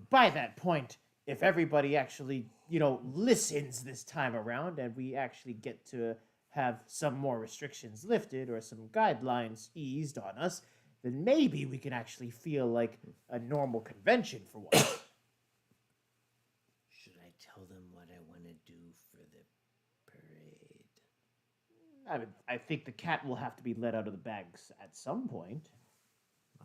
[SPEAKER 2] by that point, if everybody actually, listens this time around and we actually get to have some more restrictions lifted or some guidelines eased on us, then maybe we can actually feel like a normal convention for once.
[SPEAKER 1] Should I tell them what I want to do for the parade?
[SPEAKER 2] I think the cat will have to be let out of the bags at some point.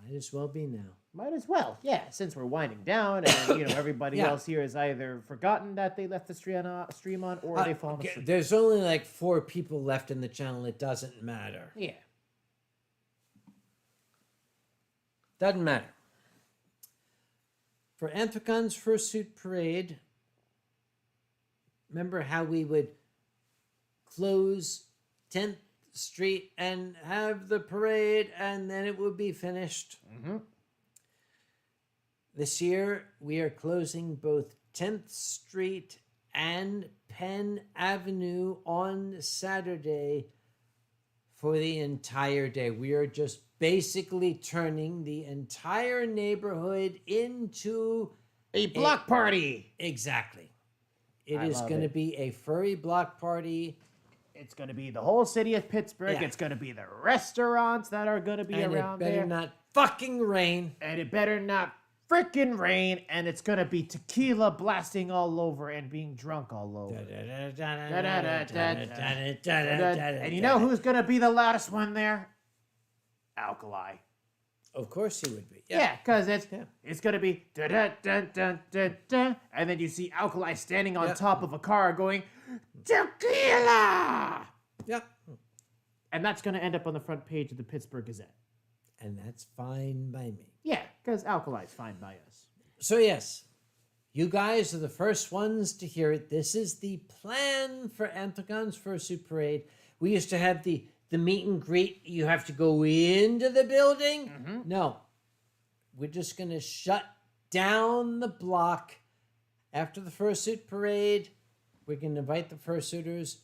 [SPEAKER 1] Might as well be now.
[SPEAKER 2] Might as well, yeah, since we're winding down and, everybody
[SPEAKER 1] Yeah.
[SPEAKER 2] else here has either forgotten that they left the stream on or they've fallen asleep.
[SPEAKER 1] There's only like 4 people left in the channel. It doesn't matter.
[SPEAKER 2] Yeah.
[SPEAKER 1] Doesn't matter. For Anthracon's Fursuit Parade, remember how we would close 10th Street and have the parade and then it would be finished?
[SPEAKER 2] Mm-hmm.
[SPEAKER 1] This year, we are closing both 10th Street and Penn Avenue on Saturday for the entire day. We are just basically turning the entire neighborhood into
[SPEAKER 2] A block party!
[SPEAKER 1] Exactly. It
[SPEAKER 2] I
[SPEAKER 1] is
[SPEAKER 2] love
[SPEAKER 1] going to
[SPEAKER 2] it.
[SPEAKER 1] be a furry block party.
[SPEAKER 2] It's going to be the whole city of Pittsburgh.
[SPEAKER 1] Yeah.
[SPEAKER 2] It's going to be the restaurants that are going to be
[SPEAKER 1] And
[SPEAKER 2] around
[SPEAKER 1] it better
[SPEAKER 2] there.
[SPEAKER 1] not fucking rain.
[SPEAKER 2] And it better not frickin' rain. And it's going to be tequila blasting all over and being drunk all over. And you know who's going to be the loudest one there? Alkali.
[SPEAKER 1] Of course he would be.
[SPEAKER 2] Yeah, because it's
[SPEAKER 1] Yeah.
[SPEAKER 2] going to be da-da-dun-dun-dun-dun, and then you see Alkali standing on
[SPEAKER 1] Yeah.
[SPEAKER 2] top of a car going, tequila!
[SPEAKER 1] Yeah.
[SPEAKER 2] And that's going to end up on the front page of the Pittsburgh Gazette.
[SPEAKER 1] And that's fine by me.
[SPEAKER 2] Yeah, because Alkali's fine by us.
[SPEAKER 1] So yes, you guys are the first ones to hear it. This is the plan for Anthracon's Fursuit Parade. We used to have the meet and greet. You have to go into the building.
[SPEAKER 2] Mm-hmm.
[SPEAKER 1] No, we're just going to shut down the block after the Fursuit Parade. We're going to invite the fursuiters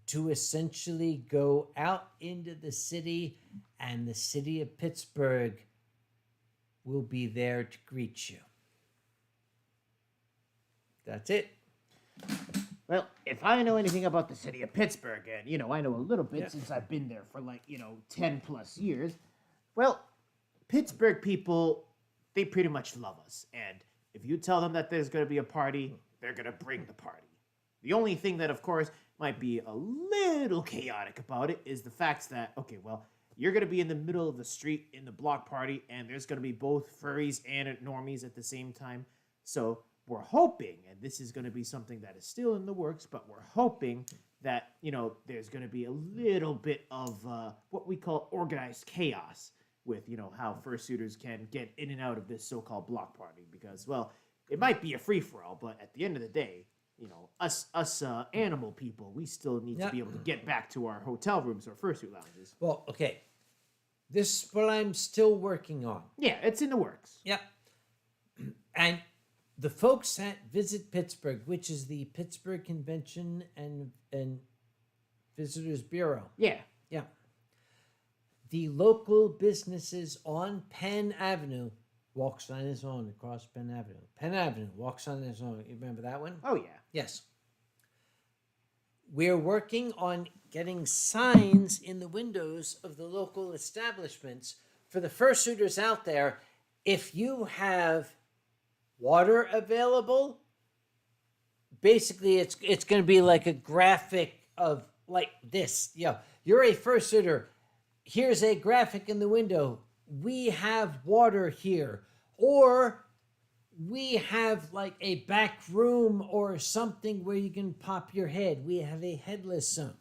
[SPEAKER 1] to essentially go out into the city, and the city of Pittsburgh will be there to greet you. That's it.
[SPEAKER 2] Well, if I know anything about the city of Pittsburgh, and, I know a little bit
[SPEAKER 1] Yeah.
[SPEAKER 2] since I've been there for 10 plus years, well, Pittsburgh people, they pretty much love us. And if you tell them that there's going to be a party, they're going to bring the party. The only thing that, of course, might be a little chaotic about it is the fact that, okay, well, you're going to be in the middle of the street in the block party, and there's going to be both furries and normies at the same time. So we're hoping, and this is going to be something that is still in the works, but we're hoping that, there's going to be a little bit of what we call organized chaos with, how fursuiters can get in and out of this so-called block party. Because, well, it might be a free-for-all, but at the end of the day, us animal people, we still need to be able to get back to our hotel rooms or fursuit lounges.
[SPEAKER 1] Well, okay. This is what I'm still working on.
[SPEAKER 2] Yeah, it's in the works.
[SPEAKER 1] Yep. And the folks at Visit Pittsburgh, which is the Pittsburgh Convention and Visitors Bureau.
[SPEAKER 2] Yeah.
[SPEAKER 1] Yeah. The local businesses on Penn Avenue, walks on his own across Penn Avenue. Penn Avenue, walks on his own. You remember that one?
[SPEAKER 2] Oh, yeah.
[SPEAKER 1] Yes. We're working on getting signs in the windows of the local establishments for the fursuiters out there. If you have water available, basically it's going to be like a graphic of like this. You're a fursuiter. Here's a graphic in the window. We have water here. Or we have like a back room or something where you can pop your head. We have a headless zone.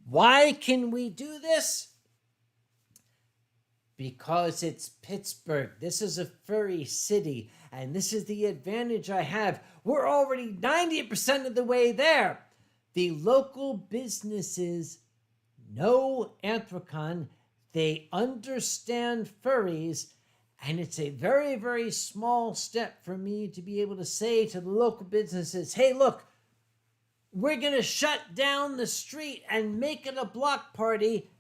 [SPEAKER 1] Why can we do this? Because it's Pittsburgh. This is a furry city, and this is the advantage I have. We're already 90% of the way there. The local businesses know Anthrocon. They understand furries, and it's a very, very small step for me to be able to say to the local businesses, hey, look, we're going to shut down the street and make it a block party.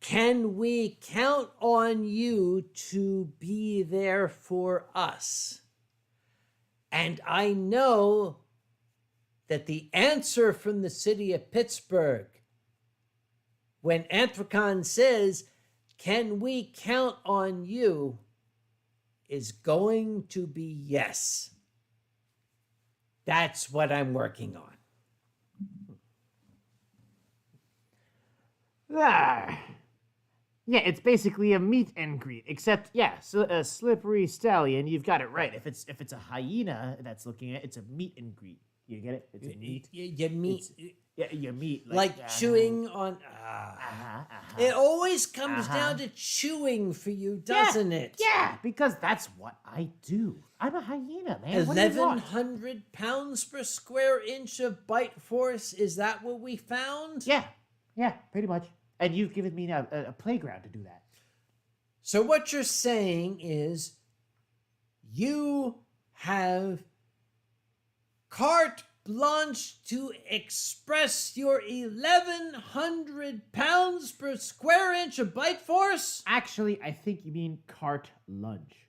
[SPEAKER 1] Can we count on you to be there for us? And I know that the answer from the city of Pittsburgh, when Anthrocon says, can we count on you, is going to be yes. That's what I'm working on.
[SPEAKER 2] Yeah, it's basically a meet and greet, except, yeah, so a slippery stallion, you've got it right. If it's a hyena that's looking at it, it's a meet and greet. You get it? It's a meet.
[SPEAKER 1] You meet.
[SPEAKER 2] Yeah, you meet.
[SPEAKER 1] Like chewing on... It always comes down to chewing for you, doesn't it?
[SPEAKER 2] Yeah, because that's what I do. I'm a hyena, man.
[SPEAKER 1] 1,100 pounds per square inch of bite force. Is that what we found?
[SPEAKER 2] Yeah, pretty much. And you've given me now a playground to do that.
[SPEAKER 1] So what you're saying is you have carte blanche to express your 1,100 pounds per square inch of bite force?
[SPEAKER 2] Actually, I think you mean carte lunge.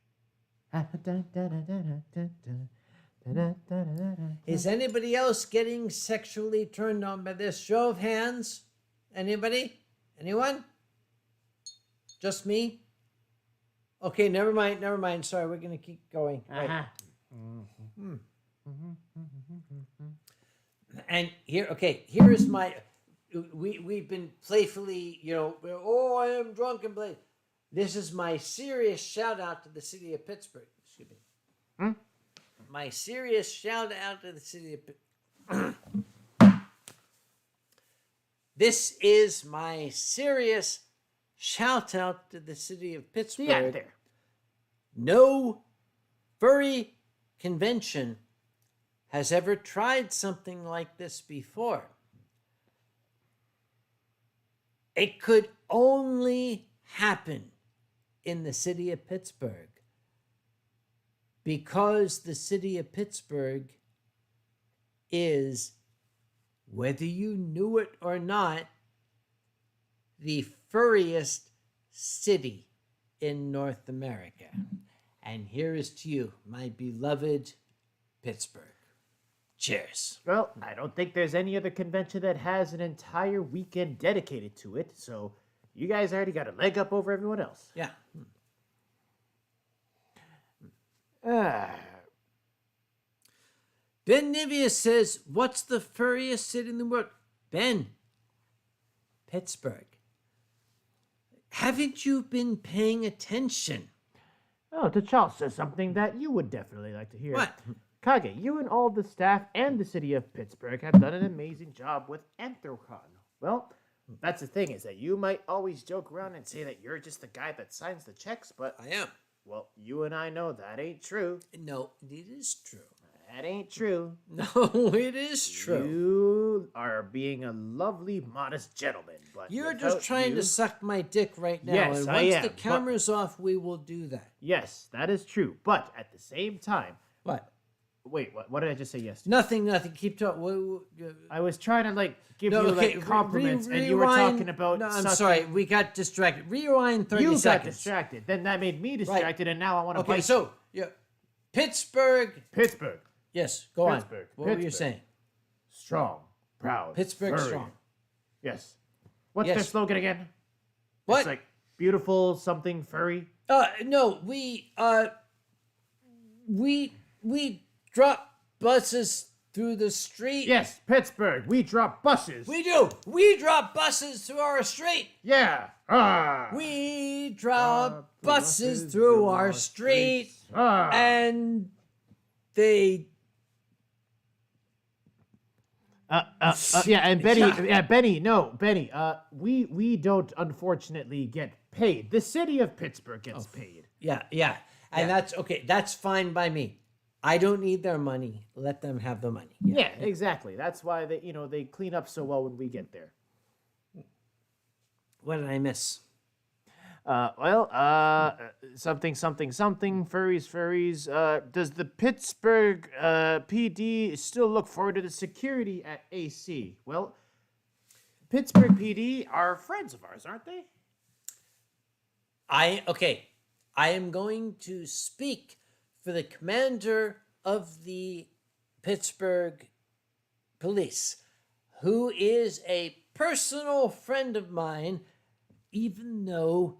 [SPEAKER 1] Is anybody else getting sexually turned on by this? Show of hands. Anybody? Anyone? Just me? Okay, never mind. Sorry, we're going to keep going. Right. And here is my... We've been playfully, I am drunk and play. This is my serious shout out to the city of Pittsburgh. Excuse me. My serious shout out to the city of Pittsburgh. This is my serious shout out to the city of Pittsburgh.
[SPEAKER 2] Yeah, there.
[SPEAKER 1] No furry convention has ever tried something like this before. It could only happen in the city of Pittsburgh because the city of Pittsburgh is, whether you knew it or not, the furriest city in North America. And here is to you, my beloved Pittsburgh. Cheers.
[SPEAKER 2] Well, I don't think there's any other convention that has an entire weekend dedicated to it, so you guys already got a leg up over everyone else.
[SPEAKER 1] Yeah. Ben Nivea says, what's the furriest city in the world? Ben, Pittsburgh. Haven't you been paying attention?
[SPEAKER 2] Oh, T'Challa says something that you would definitely like to hear.
[SPEAKER 1] What?
[SPEAKER 2] Kage, you and all the staff and the city of Pittsburgh have done an amazing job with Anthrocon. Well, that's the thing, is that you might always joke around and say that you're just the guy that signs the checks, but...
[SPEAKER 1] I am.
[SPEAKER 2] Well, you and I know that ain't true.
[SPEAKER 1] No, it is true.
[SPEAKER 2] That ain't true.
[SPEAKER 1] No, it is true.
[SPEAKER 2] You are being a lovely, modest gentleman, but
[SPEAKER 1] you're just trying to suck my dick right now.
[SPEAKER 2] Yes,
[SPEAKER 1] and
[SPEAKER 2] I
[SPEAKER 1] once
[SPEAKER 2] am,
[SPEAKER 1] the camera's off, we will do that.
[SPEAKER 2] Yes, that is true. But at the same time...
[SPEAKER 1] What?
[SPEAKER 2] Wait, what did I just say yes to?
[SPEAKER 1] Nothing. Keep talking.
[SPEAKER 2] I was trying to, give compliments, and you were talking about...
[SPEAKER 1] No, I'm sorry. We got distracted. Rewind 30 seconds.
[SPEAKER 2] You got distracted. Then that made me distracted, and now I want to bite.
[SPEAKER 1] Okay, so, yeah. Pittsburgh. Yes, go on. What were you saying?
[SPEAKER 2] Strong, proud,
[SPEAKER 1] Pittsburgh
[SPEAKER 2] furry.
[SPEAKER 1] strong.
[SPEAKER 2] Yes. What's their slogan again?
[SPEAKER 1] What?
[SPEAKER 2] It's like beautiful something furry.
[SPEAKER 1] No, we drop buses through the street.
[SPEAKER 2] Yes, Pittsburgh. We drop buses.
[SPEAKER 1] We do. We drop buses through our street.
[SPEAKER 2] Yeah.
[SPEAKER 1] We drop buses through our street, and they.
[SPEAKER 2] Yeah, and Benny, no, Benny, we don't unfortunately get paid. The city of Pittsburgh gets paid.
[SPEAKER 1] Yeah. And that's okay. That's fine by me. I don't need their money. Let them have the money.
[SPEAKER 2] Yeah, exactly. That's why they clean up so well when we get there.
[SPEAKER 1] What did I miss?
[SPEAKER 2] Something, furries. Does the Pittsburgh PD still look forward to the security at AC? Well, Pittsburgh PD are friends of ours, aren't they?
[SPEAKER 1] I am going to speak for the commander of the Pittsburgh police, who is a personal friend of mine, even though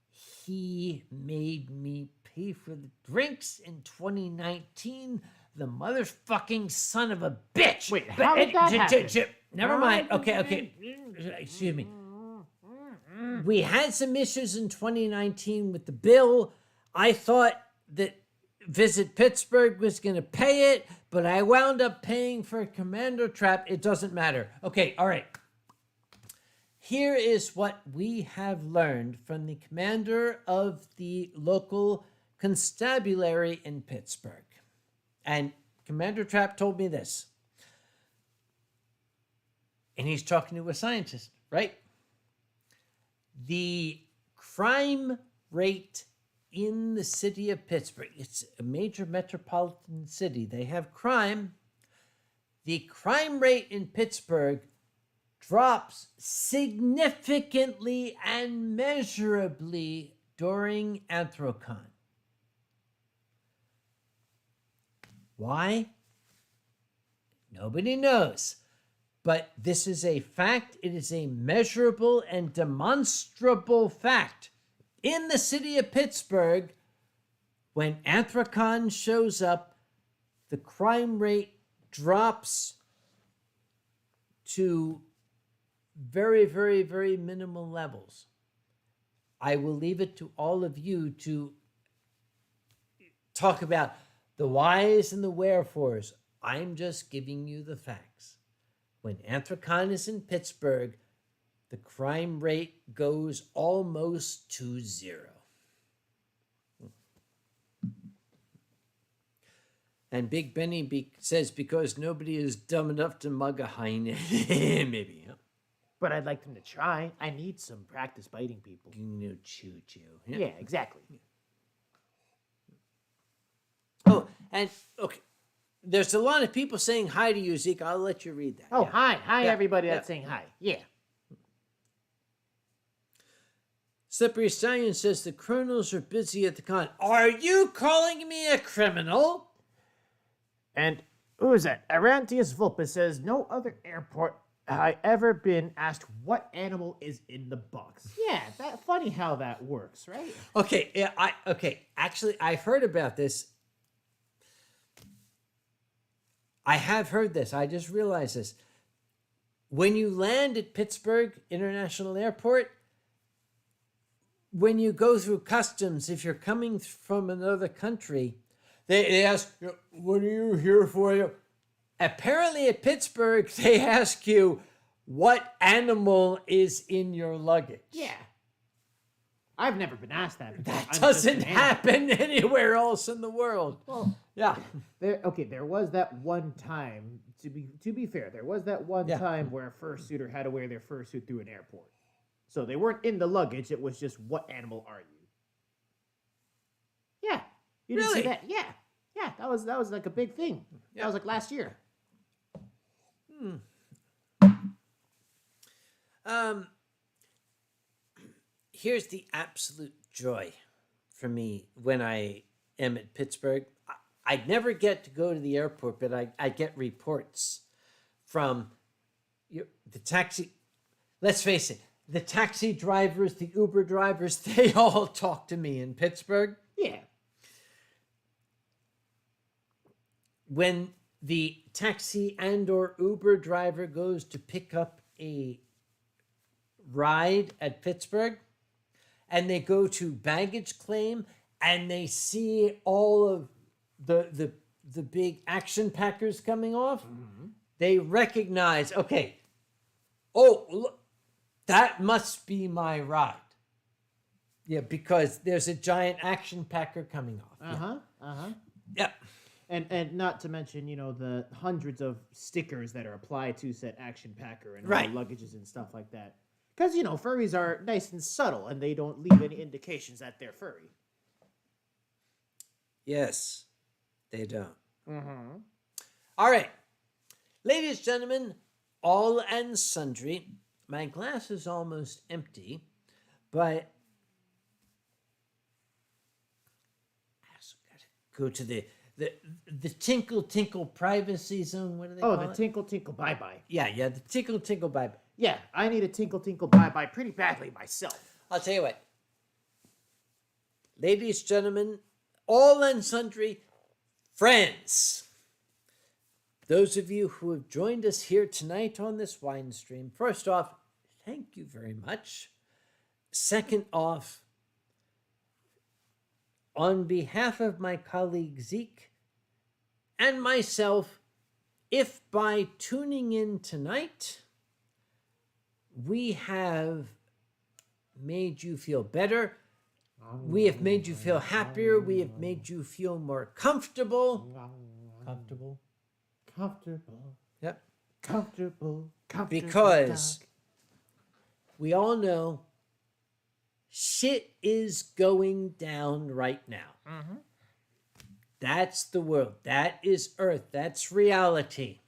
[SPEAKER 1] he made me pay for the drinks in 2019. The motherfucking son of a bitch.
[SPEAKER 2] Wait, how did that happen?
[SPEAKER 1] Never mind. Okay. Excuse me. We had some issues in 2019 with the bill. I thought that Visit Pittsburgh was going to pay it, but I wound up paying for a commando trap. It doesn't matter. Okay, all right. Here is what we have learned from the commander of the local constabulary in Pittsburgh. And Commander Trap told me this. And he's talking to a scientist, right? The crime rate in the city of Pittsburgh, it's a major metropolitan city. They have crime. The crime rate in Pittsburgh drops significantly and measurably during Anthrocon. Why? Nobody knows. But this is a fact. It is a measurable and demonstrable fact. In the city of Pittsburgh, when Anthrocon shows up, the crime rate drops to very, very, very minimal levels. I will leave it to all of you to talk about the whys and the wherefores. I'm just giving you the facts. When Anthrocon is in Pittsburgh, the crime rate goes almost to zero. And Big Benny says because nobody is dumb enough to mug a hyena. Maybe, huh?
[SPEAKER 2] But I'd like them to try. I need some practice biting people.
[SPEAKER 1] No choo-choo.
[SPEAKER 2] Yeah, exactly.
[SPEAKER 1] Oh, and okay. There's a lot of people saying hi to you, Zeke. I'll let you read that.
[SPEAKER 2] Oh,
[SPEAKER 1] yeah.
[SPEAKER 2] Hi, everybody that's saying hi. Yeah.
[SPEAKER 1] Slippery Stallion says the criminals are busy at the con. Are you calling me a criminal?
[SPEAKER 2] And who is that? Arantius Vulpus says, no other airport have I ever been asked what animal is in the box. Yeah, funny how that works, right?
[SPEAKER 1] Okay, yeah, Actually, I've heard about this. I have heard this. I just realized this. When you land at Pittsburgh International Airport, when you go through customs, if you're coming from another country, they ask, what are you here for? Apparently at Pittsburgh, they ask you, what animal is in your luggage?
[SPEAKER 2] Yeah. I've never been asked that.
[SPEAKER 1] That doesn't happen anywhere else in the world.
[SPEAKER 2] Well,
[SPEAKER 1] yeah.
[SPEAKER 2] There was that one time, to be fair, there was that one time where a fursuiter had to wear their fursuit through an airport. So they weren't in the luggage, it was just, what animal are you? Yeah. You didn't see that? Yeah. Yeah, that was like a big thing. Yeah. That was like last year.
[SPEAKER 1] Here's the absolute joy for me when I am at Pittsburgh. I'd never get to go to the airport, but I get reports from the taxi. Let's face it, the taxi drivers, the Uber drivers, they all talk to me in Pittsburgh.
[SPEAKER 2] Yeah.
[SPEAKER 1] When the taxi and or Uber driver goes to pick up a ride at Pittsburgh, and they go to baggage claim, and they see all of the big action packers coming off, They recognize, okay, oh, look, that must be my ride. Yeah, because there's a giant action packer coming off. Yeah.
[SPEAKER 2] And not to mention, the hundreds of stickers that are applied to said action packer and all
[SPEAKER 1] Right.
[SPEAKER 2] the luggages and stuff like that. Because, furries are nice and subtle, and they don't leave any indications that they're furry.
[SPEAKER 1] Yes, they don't.
[SPEAKER 2] Mm-hmm.
[SPEAKER 1] All right. Ladies and gentlemen, all and sundry. My glass is almost empty, but I also gotta go to the tinkle tinkle privacy zone. What do they call it?
[SPEAKER 2] Oh, the tinkle tinkle bye bye.
[SPEAKER 1] Yeah, the tinkle tinkle bye.
[SPEAKER 2] Yeah, I need a tinkle tinkle bye bye pretty badly myself.
[SPEAKER 1] I'll tell you what. Ladies, gentlemen, all and sundry friends. Those of you who have joined us here tonight on this wine stream, first off, thank you very much. Second off, on behalf of my colleague Zeke and myself, if by tuning in tonight, we have made you feel better, we have made you feel happier, we have made you feel more comfortable. Yep.
[SPEAKER 2] Comfortable.
[SPEAKER 1] Because we all know shit is going down right now.
[SPEAKER 2] Mm-hmm.
[SPEAKER 1] That's the world. That is Earth. That's reality.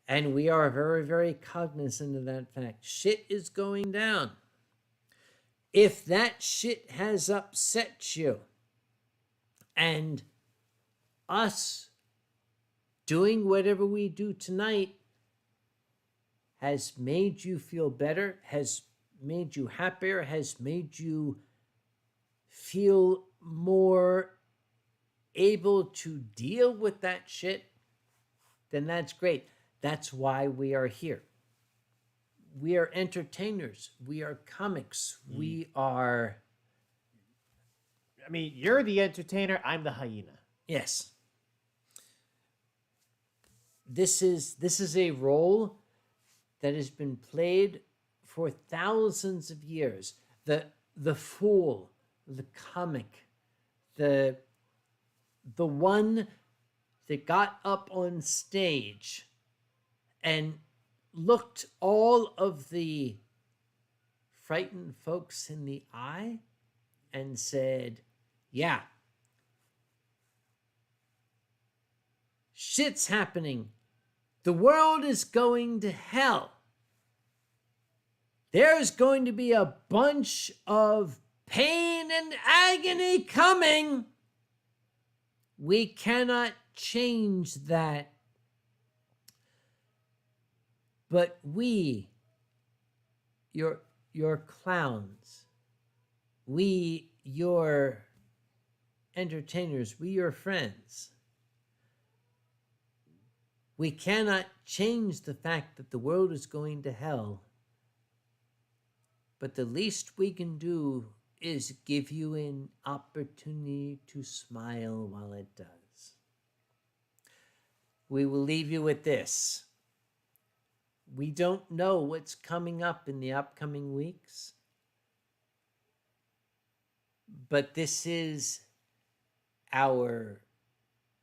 [SPEAKER 1] And we are very, very cognizant of that fact. Shit is going down. If that shit has upset you, and us doing whatever we do tonight has made you feel better, has made you happier, has made you feel more able to deal with that shit, then that's great. That's why we are here. We are entertainers. We are comics. We are...
[SPEAKER 2] I mean, you're the entertainer. I'm the hyena.
[SPEAKER 1] Yes. This is a role that has been played for thousands of years. The fool, the comic, the one that got up on stage and looked all of the frightened folks in the eye and said, yeah, shit's happening. The world is going to hell. There's going to be a bunch of pain and agony coming. We cannot change that. But we, your clowns, we, your entertainers, we, your friends, we cannot change the fact that the world is going to hell. But the least we can do is give you an opportunity to smile while it does. We will leave you with this. We don't know what's coming up in the upcoming weeks, but this is our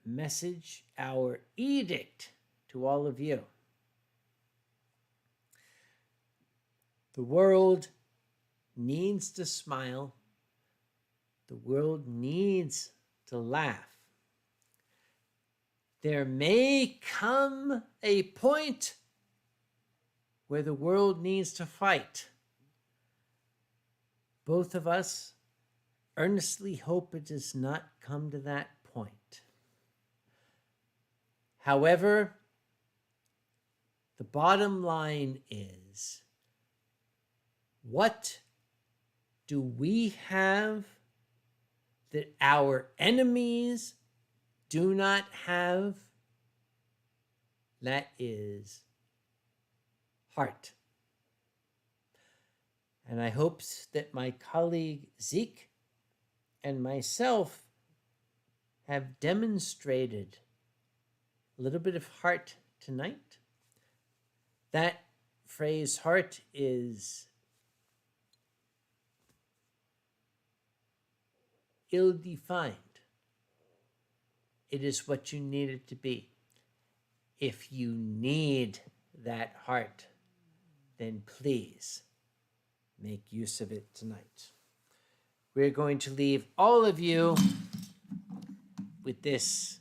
[SPEAKER 1] message, our edict to all of you. The world needs to smile. The world needs to laugh. There may come a point where the world needs to fight. Both of us earnestly hope it does not come to that point. However, the bottom line is, what do we have that our enemies do not have? That is heart. And I hope that my colleague Zeke and myself have demonstrated a little bit of heart tonight. That phrase heart is ill-defined. It is what you need it to be. If you need that heart, then please make use of it tonight. We're going to leave all of you with this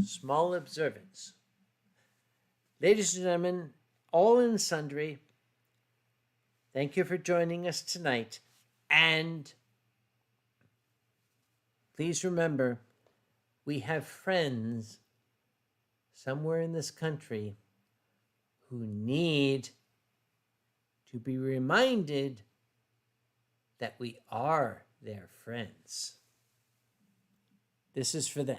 [SPEAKER 1] small observance. Ladies and gentlemen, all and sundry, thank you for joining us tonight. And please remember, we have friends somewhere in this country who need to be reminded that we are their friends. This is for them.